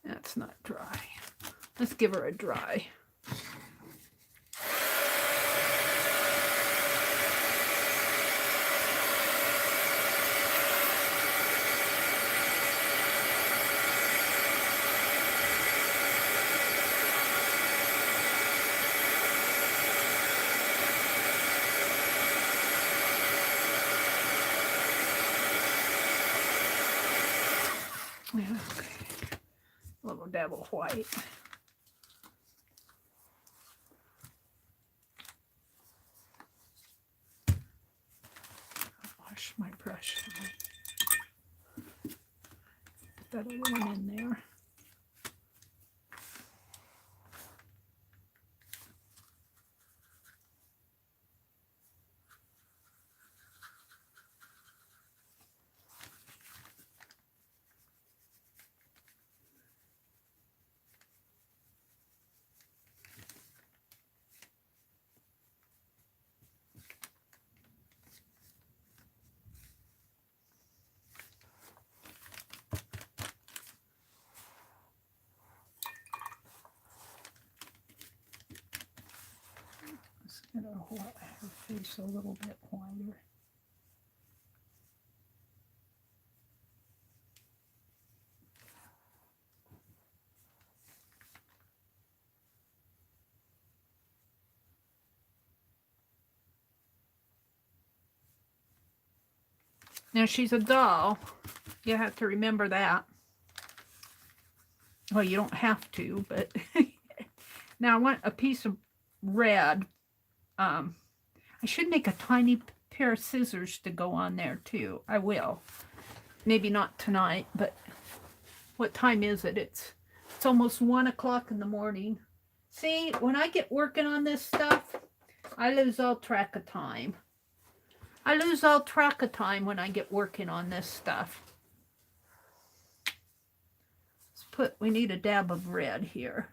That's not dry. Let's give her a dry. Yeah, okay. A little dab of white. Wash my brush. Put that other one in there. Get her face a little bit whiter. Now she's a doll. You have to remember that. Well, you don't have to, but now I want a piece of red. I should make a tiny pair of scissors to go on there too. I will. Maybe not tonight, but what time is it? It's almost 1 o'clock in the morning. See, when I get working on this stuff, I lose all track of time. I lose all track of time when I get working on this stuff. We need a dab of red here.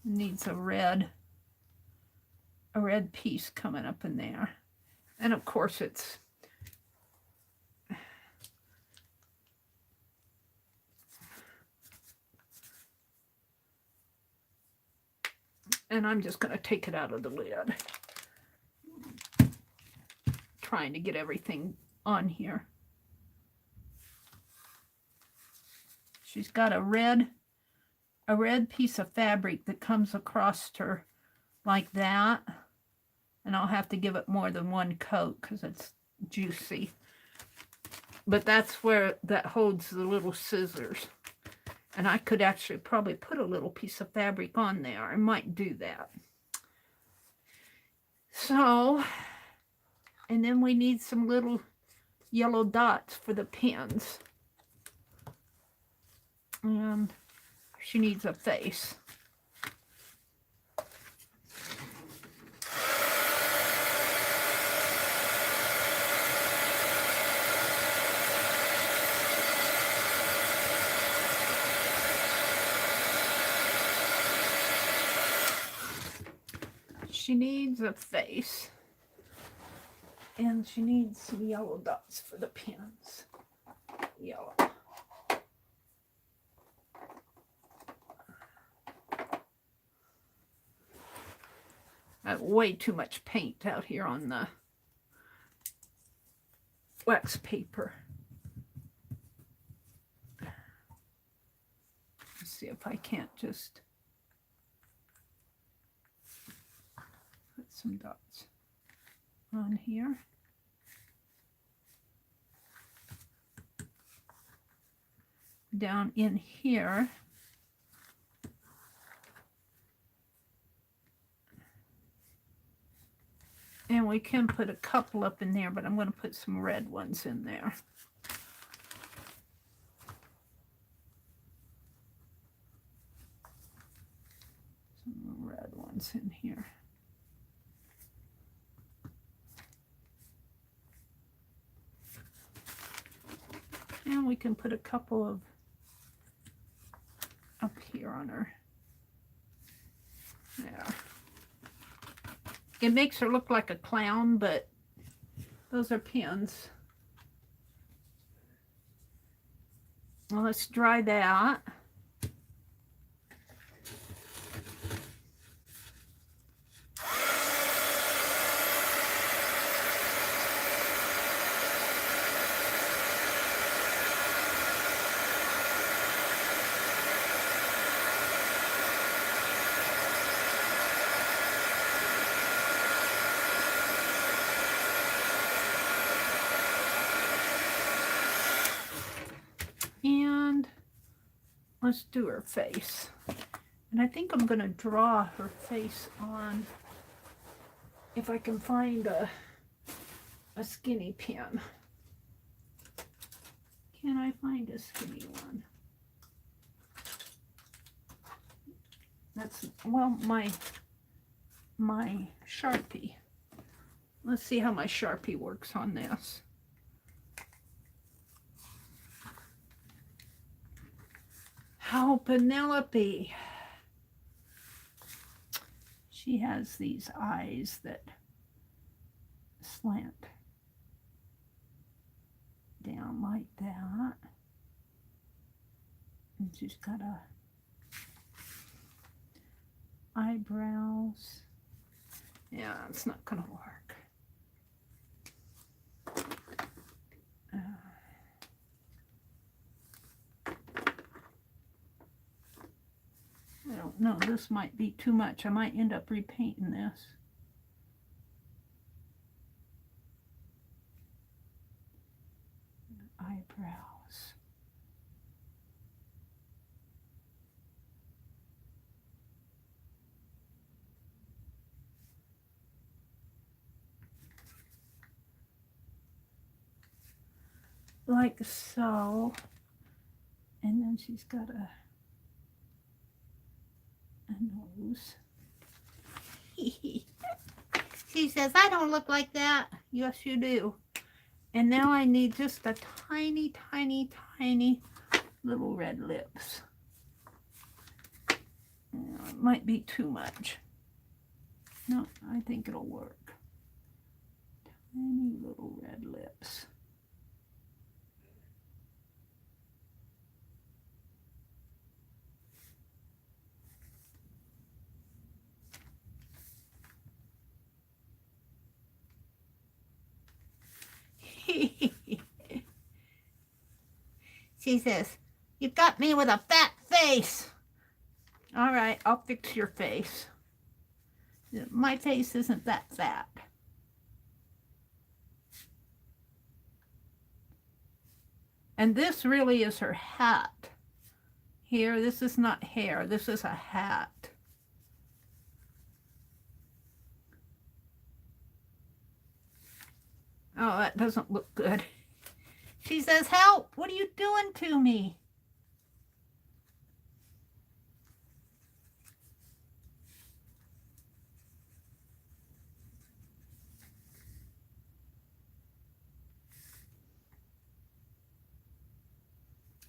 Needs a red piece coming up in there. And of course it's and I'm just going to take it out of the lid. Trying to get everything on here. She's got a red piece of fabric that comes across her like that. And I'll have to give it more than one coat because it's juicy. But that's where that holds the little scissors. And I could actually probably put a little piece of fabric on there. I might do that. So, and then we need some little yellow dots for the pins. And she needs a face. She needs a face. And she needs some yellow dots for the pins. Yellow. I have way too much paint out here on the wax paper. Let's see if I can't just put some dots on here. Down in here. And we can put a couple up in there, but I'm going to put some red ones in there. Some red ones in here. And we can put a couple of up here on her. There. It makes her look like a clown, but those are pins. Well, let's dry that. And let's do her face. And I think I'm going to draw her face on, if I can find a skinny pin. Can I find a skinny one? That's, well, my Sharpie. Let's see how my Sharpie works on this. How Pinelope. She has these eyes that slant down like that. And she's got eyebrows. Yeah, it's not gonna work. I don't know, this might be too much. I might end up repainting this. Eyebrows. Like so. And then she's got a nose. She says, I don't look like that. Yes, you do. And now I need just a tiny, tiny, tiny little red lips. It might be too much. No, I think it'll work. Tiny little red lips. She says, you got me with a fat face. All right, I'll fix your face. My face isn't that fat. And this really is her hat. Here, this is not hair. This is a hat. Oh, that doesn't look good. She says, help, what are you doing to me?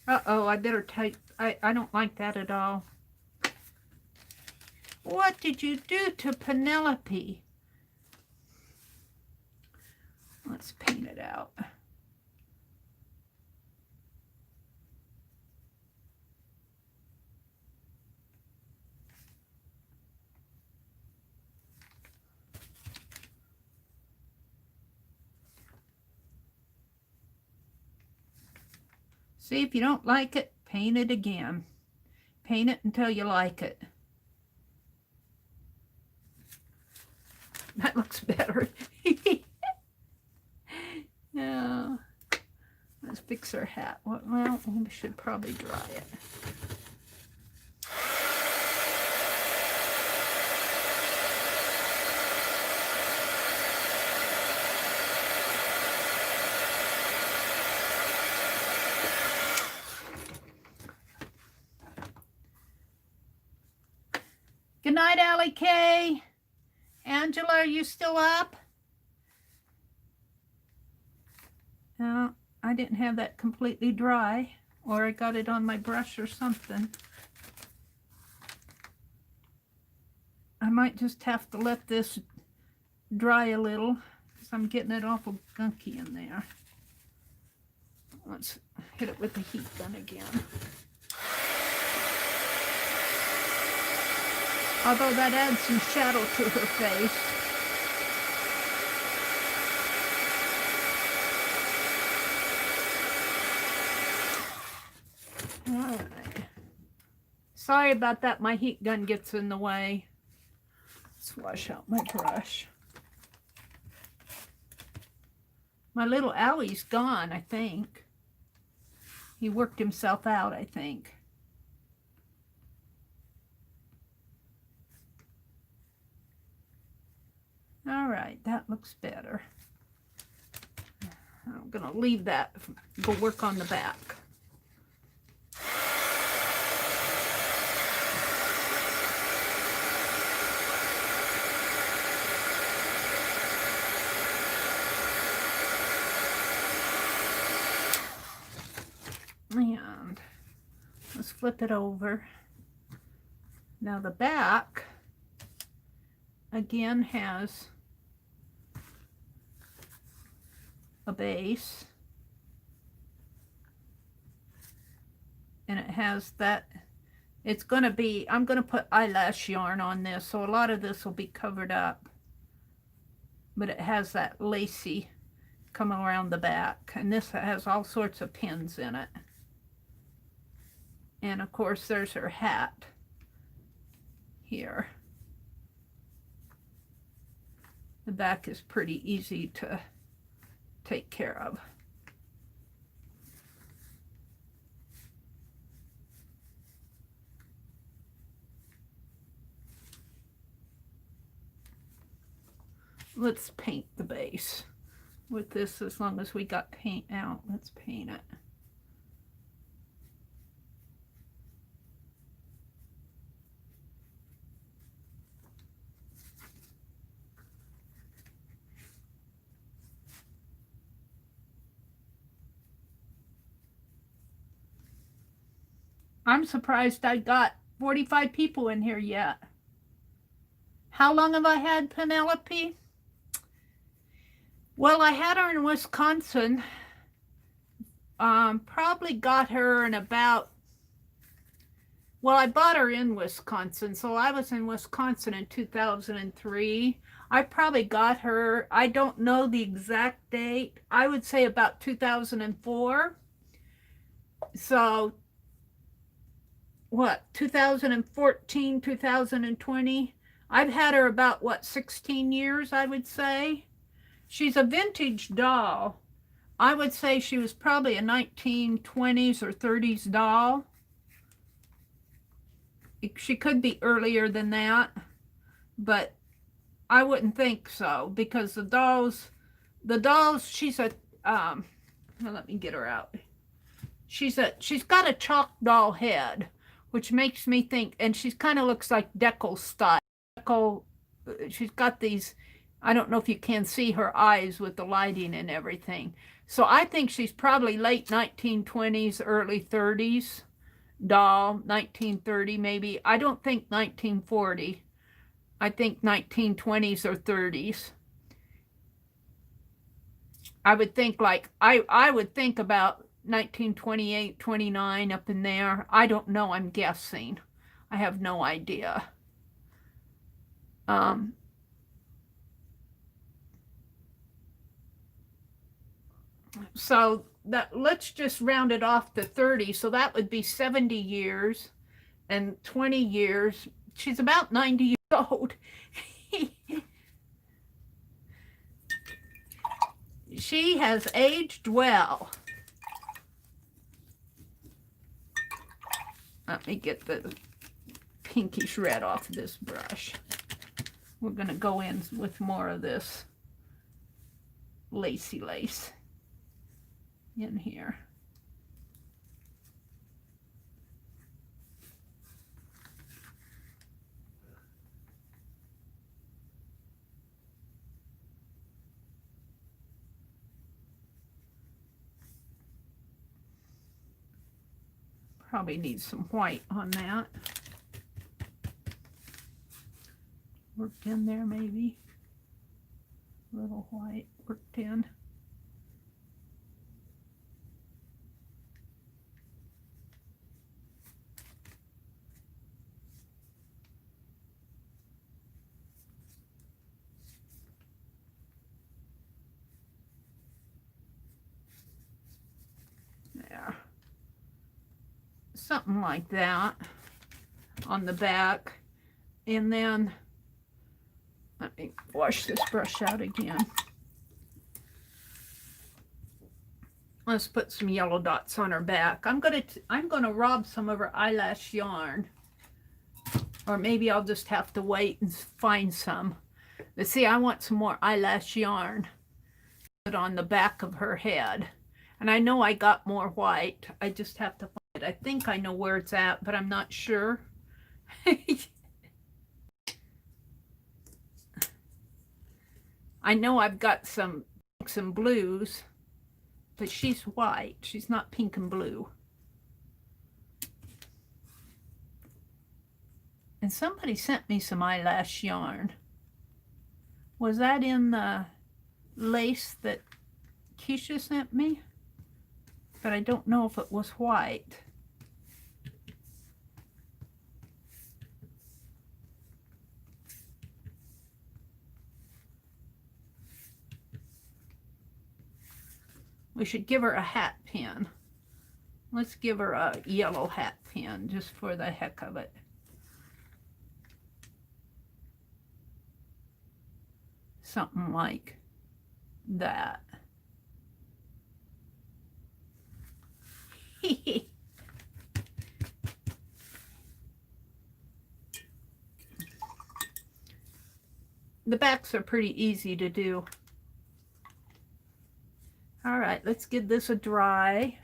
Uh-oh, I better type. I don't like that at all. What did you do to Pinelope? Let's paint it out. See, if you don't like it, paint it again. Paint it until you like it. That looks better. No. Let's fix her hat. Well, we should probably dry it. Good night, Allie Kay. Angela, are you still up? No, I didn't have that completely dry, or I got it on my brush or something. I might just have to let this dry a little because I'm getting it awful gunky in there. Let's hit it with the heat gun again. Although that adds some shadow to her face. Alright. Sorry about that, my heat gun gets in the way. Let's wash out my brush. My little Allie's gone, I think. He worked himself out, I think. All right, that looks better. I'm gonna leave that, go work on the back. And let's flip it over. Now the back again has a base, and it has that, it's going to be, I'm going to put eyelash yarn on this, so a lot of this will be covered up, but it has that lacy coming around the back, and this has all sorts of pins in it. And of course there's her hat here. The back is pretty easy to take care of. Let's paint the base with this. As long as we got paint out, let's paint it. I'm surprised I got 45 people in here yet. How long have I had Pinelope? Well, I had her in Wisconsin. Probably got her in about, well, I bought her in Wisconsin, so I was in Wisconsin in 2003. I probably got her, I don't know the exact date, I would say about 2004. So what, 2014, 2020? I've had her about, what, 16 years, I would say. She's a vintage doll. I would say she was probably a 1920s or 30s doll. She could be earlier than that, but I wouldn't think so, because the dolls, she's a, well, let me get her out. She's got a chalk doll head, which makes me think, and she kind of looks like Deco style. Deco, she's got these, I don't know if you can see her eyes with the lighting and everything. So I think she's probably late 1920s, early 30s doll, 1930 maybe. I don't think 1940. I think 1920s or 30s. I would think like, I would think about 1928, 29 up in there. I don't know, I'm guessing. I have no idea. So that, let's just round it off to 30. So that would be 70 years and 20 years. She's about 90 years old. She has aged well. Let me get the pinkish red off of this brush. We're going to go in with more of this lacy lace in here. Probably need some white on that. Worked in there maybe. Little white worked in. There. Something like that on the back. And then, let me wash this brush out again. Let's put some yellow dots on her back. I'm gonna rob some of her eyelash yarn. Or maybe I'll just have to wait and find some. But see, I want some more eyelash yarn put on the back of her head. And I know I got more white. I just have to find it. I think I know where it's at, but I'm not sure. I know I've got some pinks and blues, but she's white. She's not pink and blue. And somebody sent me some eyelash yarn. Was that in the lace that Keisha sent me? But I don't know if it was white. We should give her a hat pin. Let's give her a yellow hat pin just for the heck of it. Something like that. The backs are pretty easy to do. All right, let's give this a dry.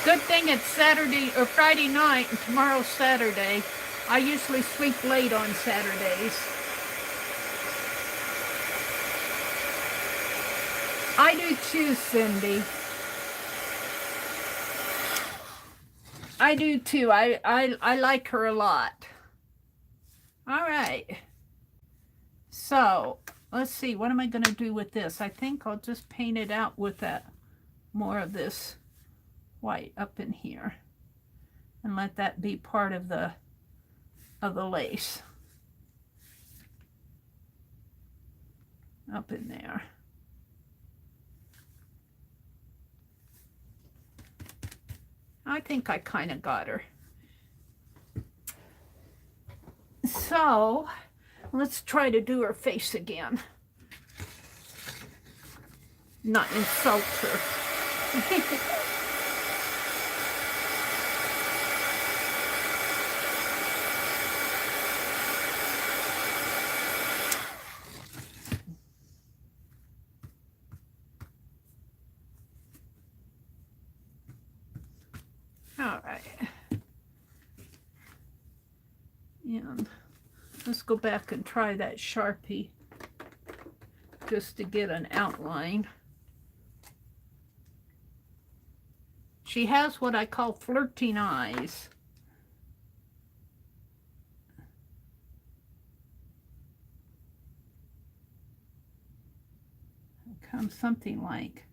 Good thing it's Saturday or Friday night and tomorrow's Saturday. I usually sleep late on Saturdays. I do too, Cindy. I do too. I like her a lot. All right. So, let's see. What am I going to do with this? I think I'll just paint it out with that more of this white up in here. And let that be part of the lace. Up in there. I think I kind of got her. So, let's try to do her face again. Not insult her. All right. And let's go back and try that Sharpie just to get an outline. She has what I call flirting eyes. It comes something like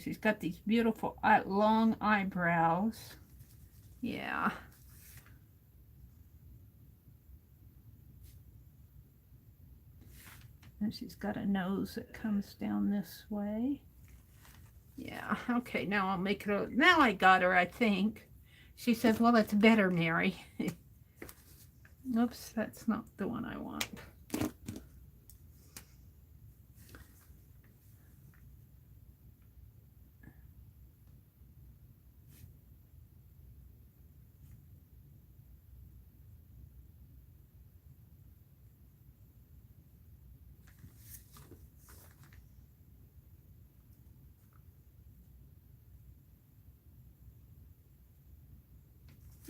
she's got these beautiful long eyebrows. Yeah. And she's got a nose that comes down this way. Yeah, okay, now I'll make it. Now I got her, I think. She says, well, it's better, Mary. Oops, that's not the one I want.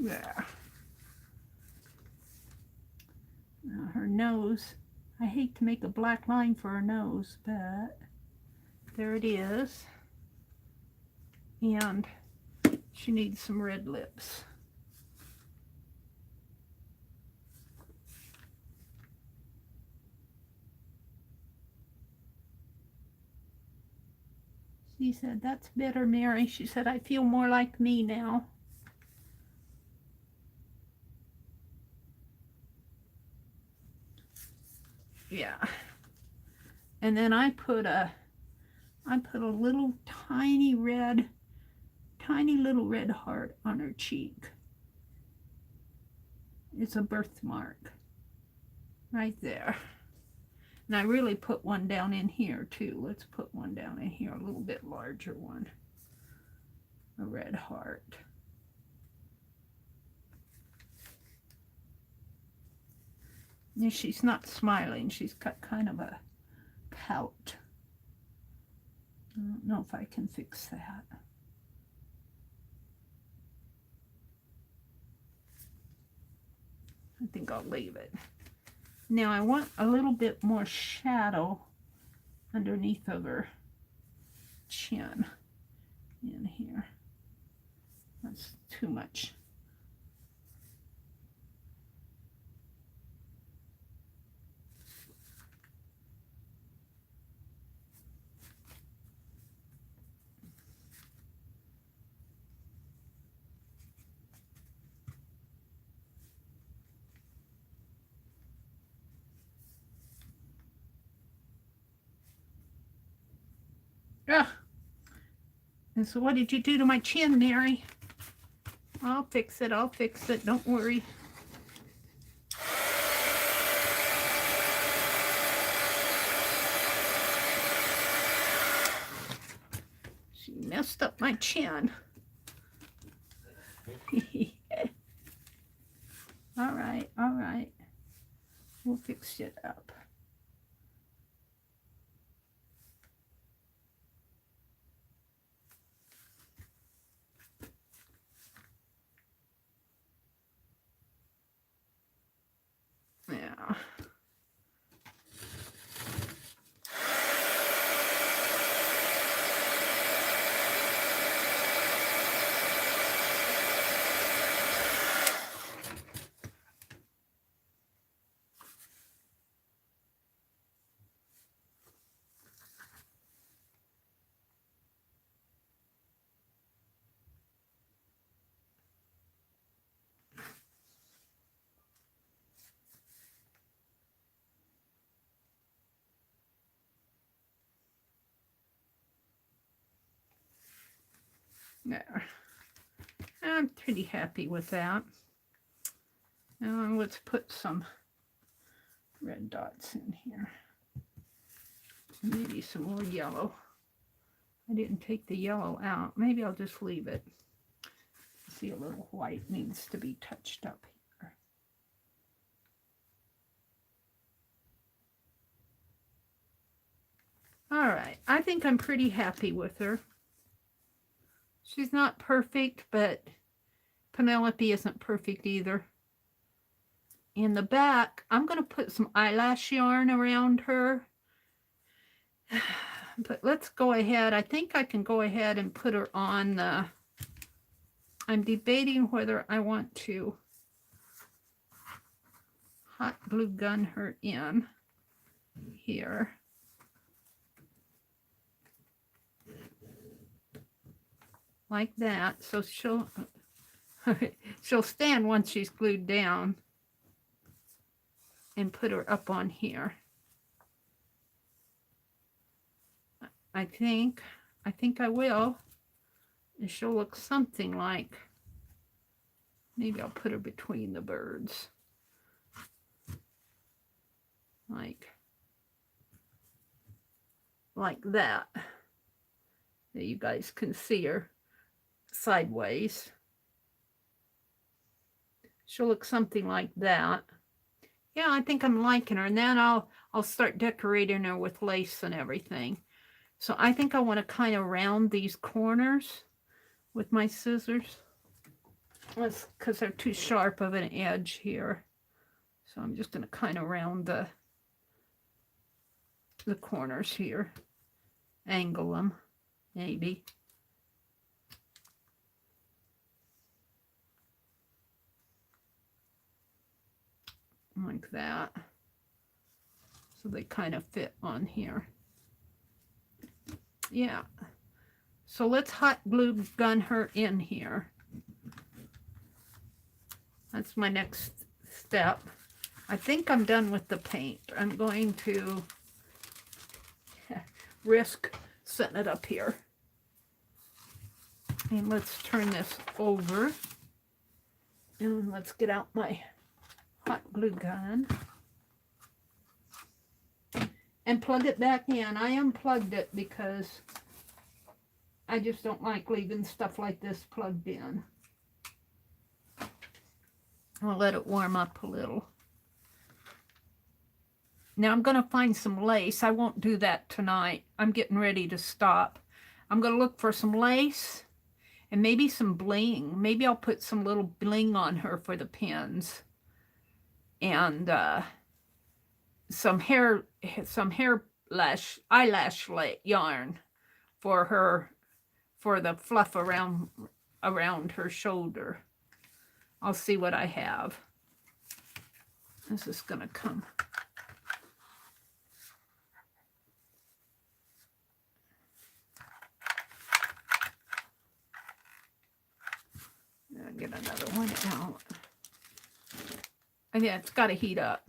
There. Now her nose, I hate to make a black line for her nose, but There it is. And she needs some red lips. She said, "That's better, Mary." She said, "I feel more like me now." Yeah. And then I put a little tiny little red heart on her cheek. It's a birthmark right there. And I really put one down in here too. Let's put one down in here, a little bit larger one. A red heart. And she's not smiling. She's got kind of a pout. I don't know if I can fix that. I think I'll leave it. Now I want a little bit more shadow underneath of her chin in here. That's too much. Ugh. And so what did you do to my chin, Mary? I'll fix it. I'll fix it. Don't worry. She messed up my chin. All right. All right. We'll fix it up. Yeah. There. I'm pretty happy with that. Now let's put some red dots in here. Maybe some more yellow. I didn't take the yellow out. Maybe I'll just leave it. See, a little white needs to be touched up here. All right, I think I'm pretty happy with her. She's not perfect, but Pinelope isn't perfect either. In the back, I'm going to put some eyelash yarn around her. But let's go ahead. I think I can go ahead and put her on the... I'm debating whether I want to hot glue gun her in here. Like that. So she'll stand once she's glued down. And put her up on here. I think I will. And she'll look something like, maybe I'll put her between the birds. Like that. That you guys can see her sideways. She'll look something like that. Yeah, I think I'm liking her. And then I'll start decorating her with lace and everything. So I think I want to kind of round these corners with my scissors. Because they're too sharp of an edge here. So I'm just going to kind of round the corners here. angle them, maybe. Like that. So they kind of fit on here. Yeah. So let's hot glue gun her in here. That's my next step. I think I'm done with the paint. I'm going to risk setting it up here. And let's turn this over. And let's get out my hot glue gun. And plug it back in. I unplugged it because I just don't like leaving stuff like this plugged in. I'll let it warm up a little. Now I'm going to find some lace. I won't do that tonight. I'm getting ready to stop. I'm going to look for some lace and maybe some bling. Maybe I'll put some little bling on her for the pins. And some eyelash yarn for her, for the fluff around her shoulder. I'll see what I have. This is going to come. I'll get another one out. And yeah, it's got to heat up.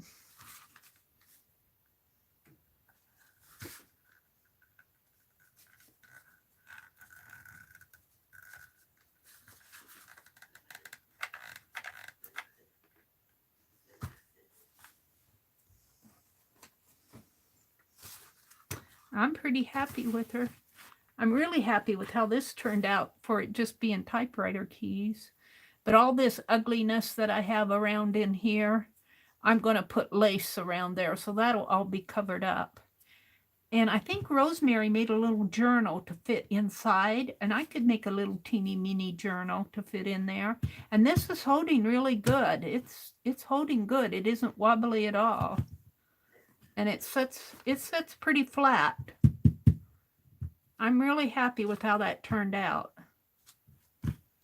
I'm pretty happy with her. I'm really happy with how this turned out for it just being typewriter keys. But all this ugliness that I have around in here, I'm going to put lace around there. So that'll all be covered up. And I think Rosemary made a little journal to fit inside. And I could make a little teeny mini journal to fit in there. And this is holding really good. It's holding good. It isn't wobbly at all. And it sits pretty flat. I'm really happy with how that turned out.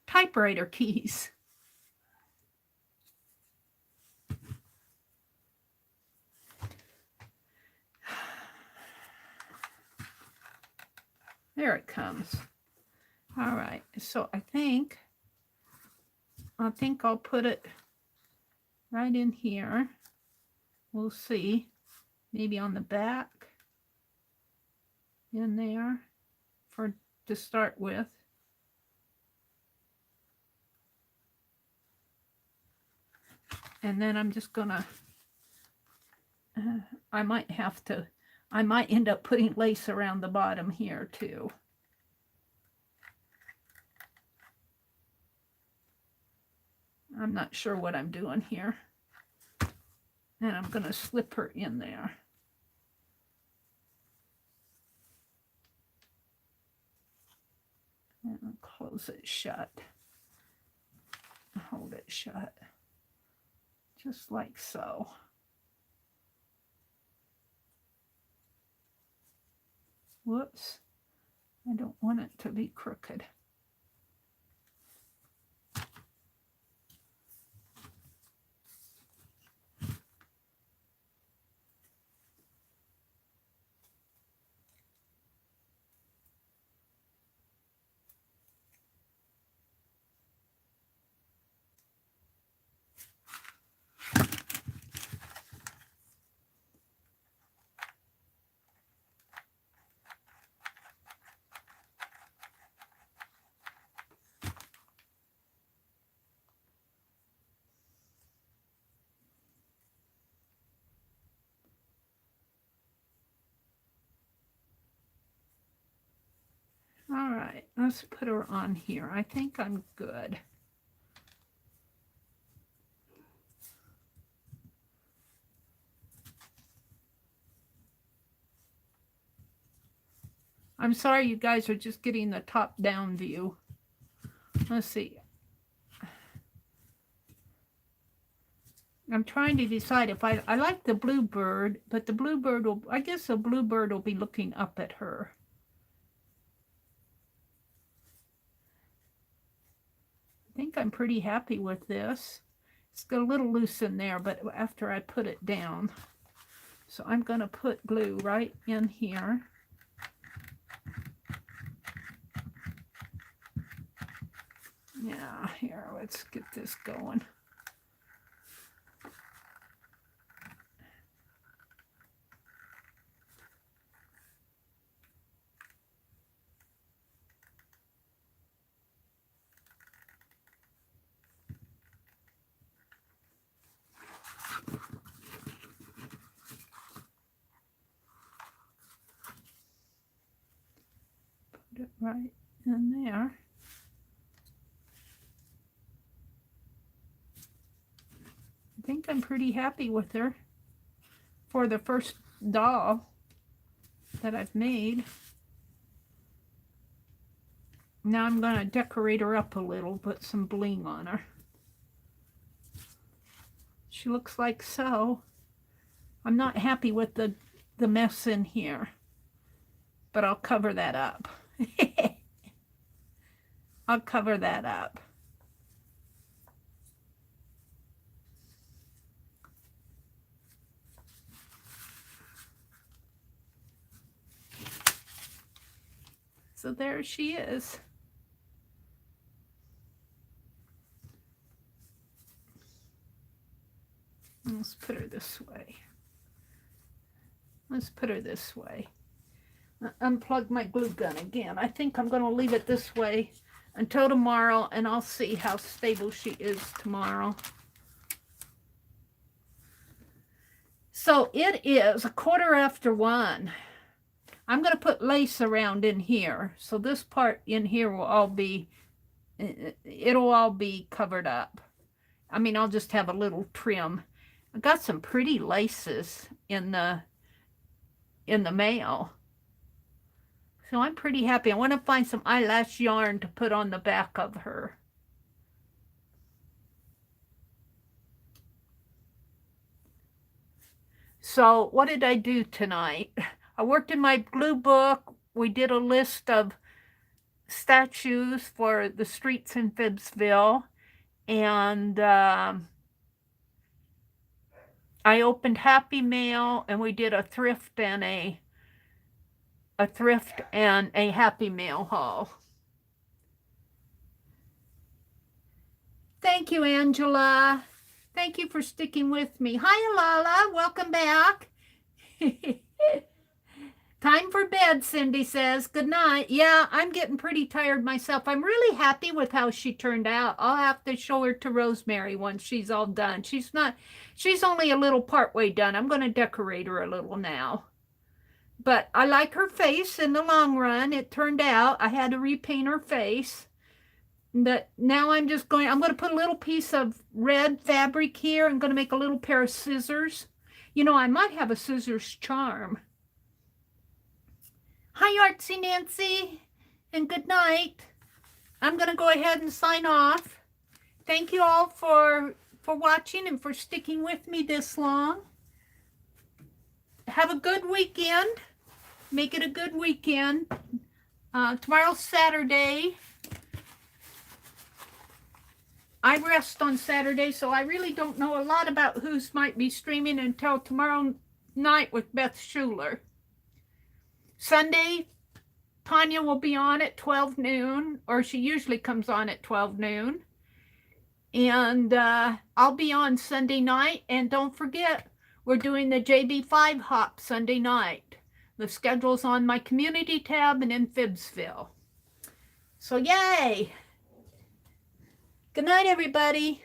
Typewriter keys. There it comes. All right, so I think I'll put it right in here. We'll see. Maybe on the back. In there to start with. And then I'm just gonna, I might end up putting lace around the bottom here too. I'm not sure what I'm doing here. And I'm gonna slip her in there. And I'll close it shut. Hold it shut. Just like so. Whoops. I don't want it to be crooked. All right, let's put her on here. I think I'm good. I'm sorry you guys are just getting the top-down view. Let's see. I'm trying to decide if I like the bluebird, but the bluebird will, I guess the bluebird will be looking up at her. think I'm pretty happy with this. It's got a little loose in there, but after I put it down. So I'm going to put glue right in here. Yeah, here, let's get this going. Put it right in there. I think I'm pretty happy with her for the first doll that I've made. Now I'm going to decorate her up a little, put some bling on her. She looks like so. I'm not happy with the mess in here, but I'll cover that up. I'll cover that up. So there she is. Let's put her this way. Let's put her this way. Unplug my glue gun again. I think I'm going to leave it this way until tomorrow, and I'll see how stable she is tomorrow. So it is 1:15. I'm going to put lace around in here. So this part in here will all be, it'll all be covered up. I mean, I'll just have a little trim. I got some pretty laces in the mail. So I'm pretty happy. I want to find some eyelash yarn to put on the back of her. So what did I do tonight? I worked in my glue book. We did a list of statues for the streets in FIBSville. And I opened Happy Mail, and we did a thrift and a Happy Mail haul. Thank you, Angela. Thank you for sticking with me. Hi, Alala. Welcome back. Time for bed, Cindy says. Good night. Yeah, I'm getting pretty tired myself. I'm really happy with how she turned out. I'll have to show her to Rosemary once she's all done. She's only a little part way done. I'm going to decorate her a little now. But I like her face in the long run. It turned out I had to repaint her face. But now I'm going to put a little piece of red fabric here. I'm going to make a little pair of scissors. You know, I might have a scissors charm. Hi, Artsy Nancy, and good night. I'm going to go ahead and sign off. Thank you all for watching and for sticking with me this long. Have a good weekend. Make it a good weekend. Tomorrow's Saturday. I rest on Saturday, so I really don't know a lot about who's might be streaming until tomorrow night with Beth Schuler. Sunday, Tanya will be on at 12 noon, or she usually comes on at 12 noon. And I'll be on Sunday night. And don't forget, we're doing the JB5 Hop Sunday night. The schedule's on my community tab and in FIBSville. So yay! Good night, everybody.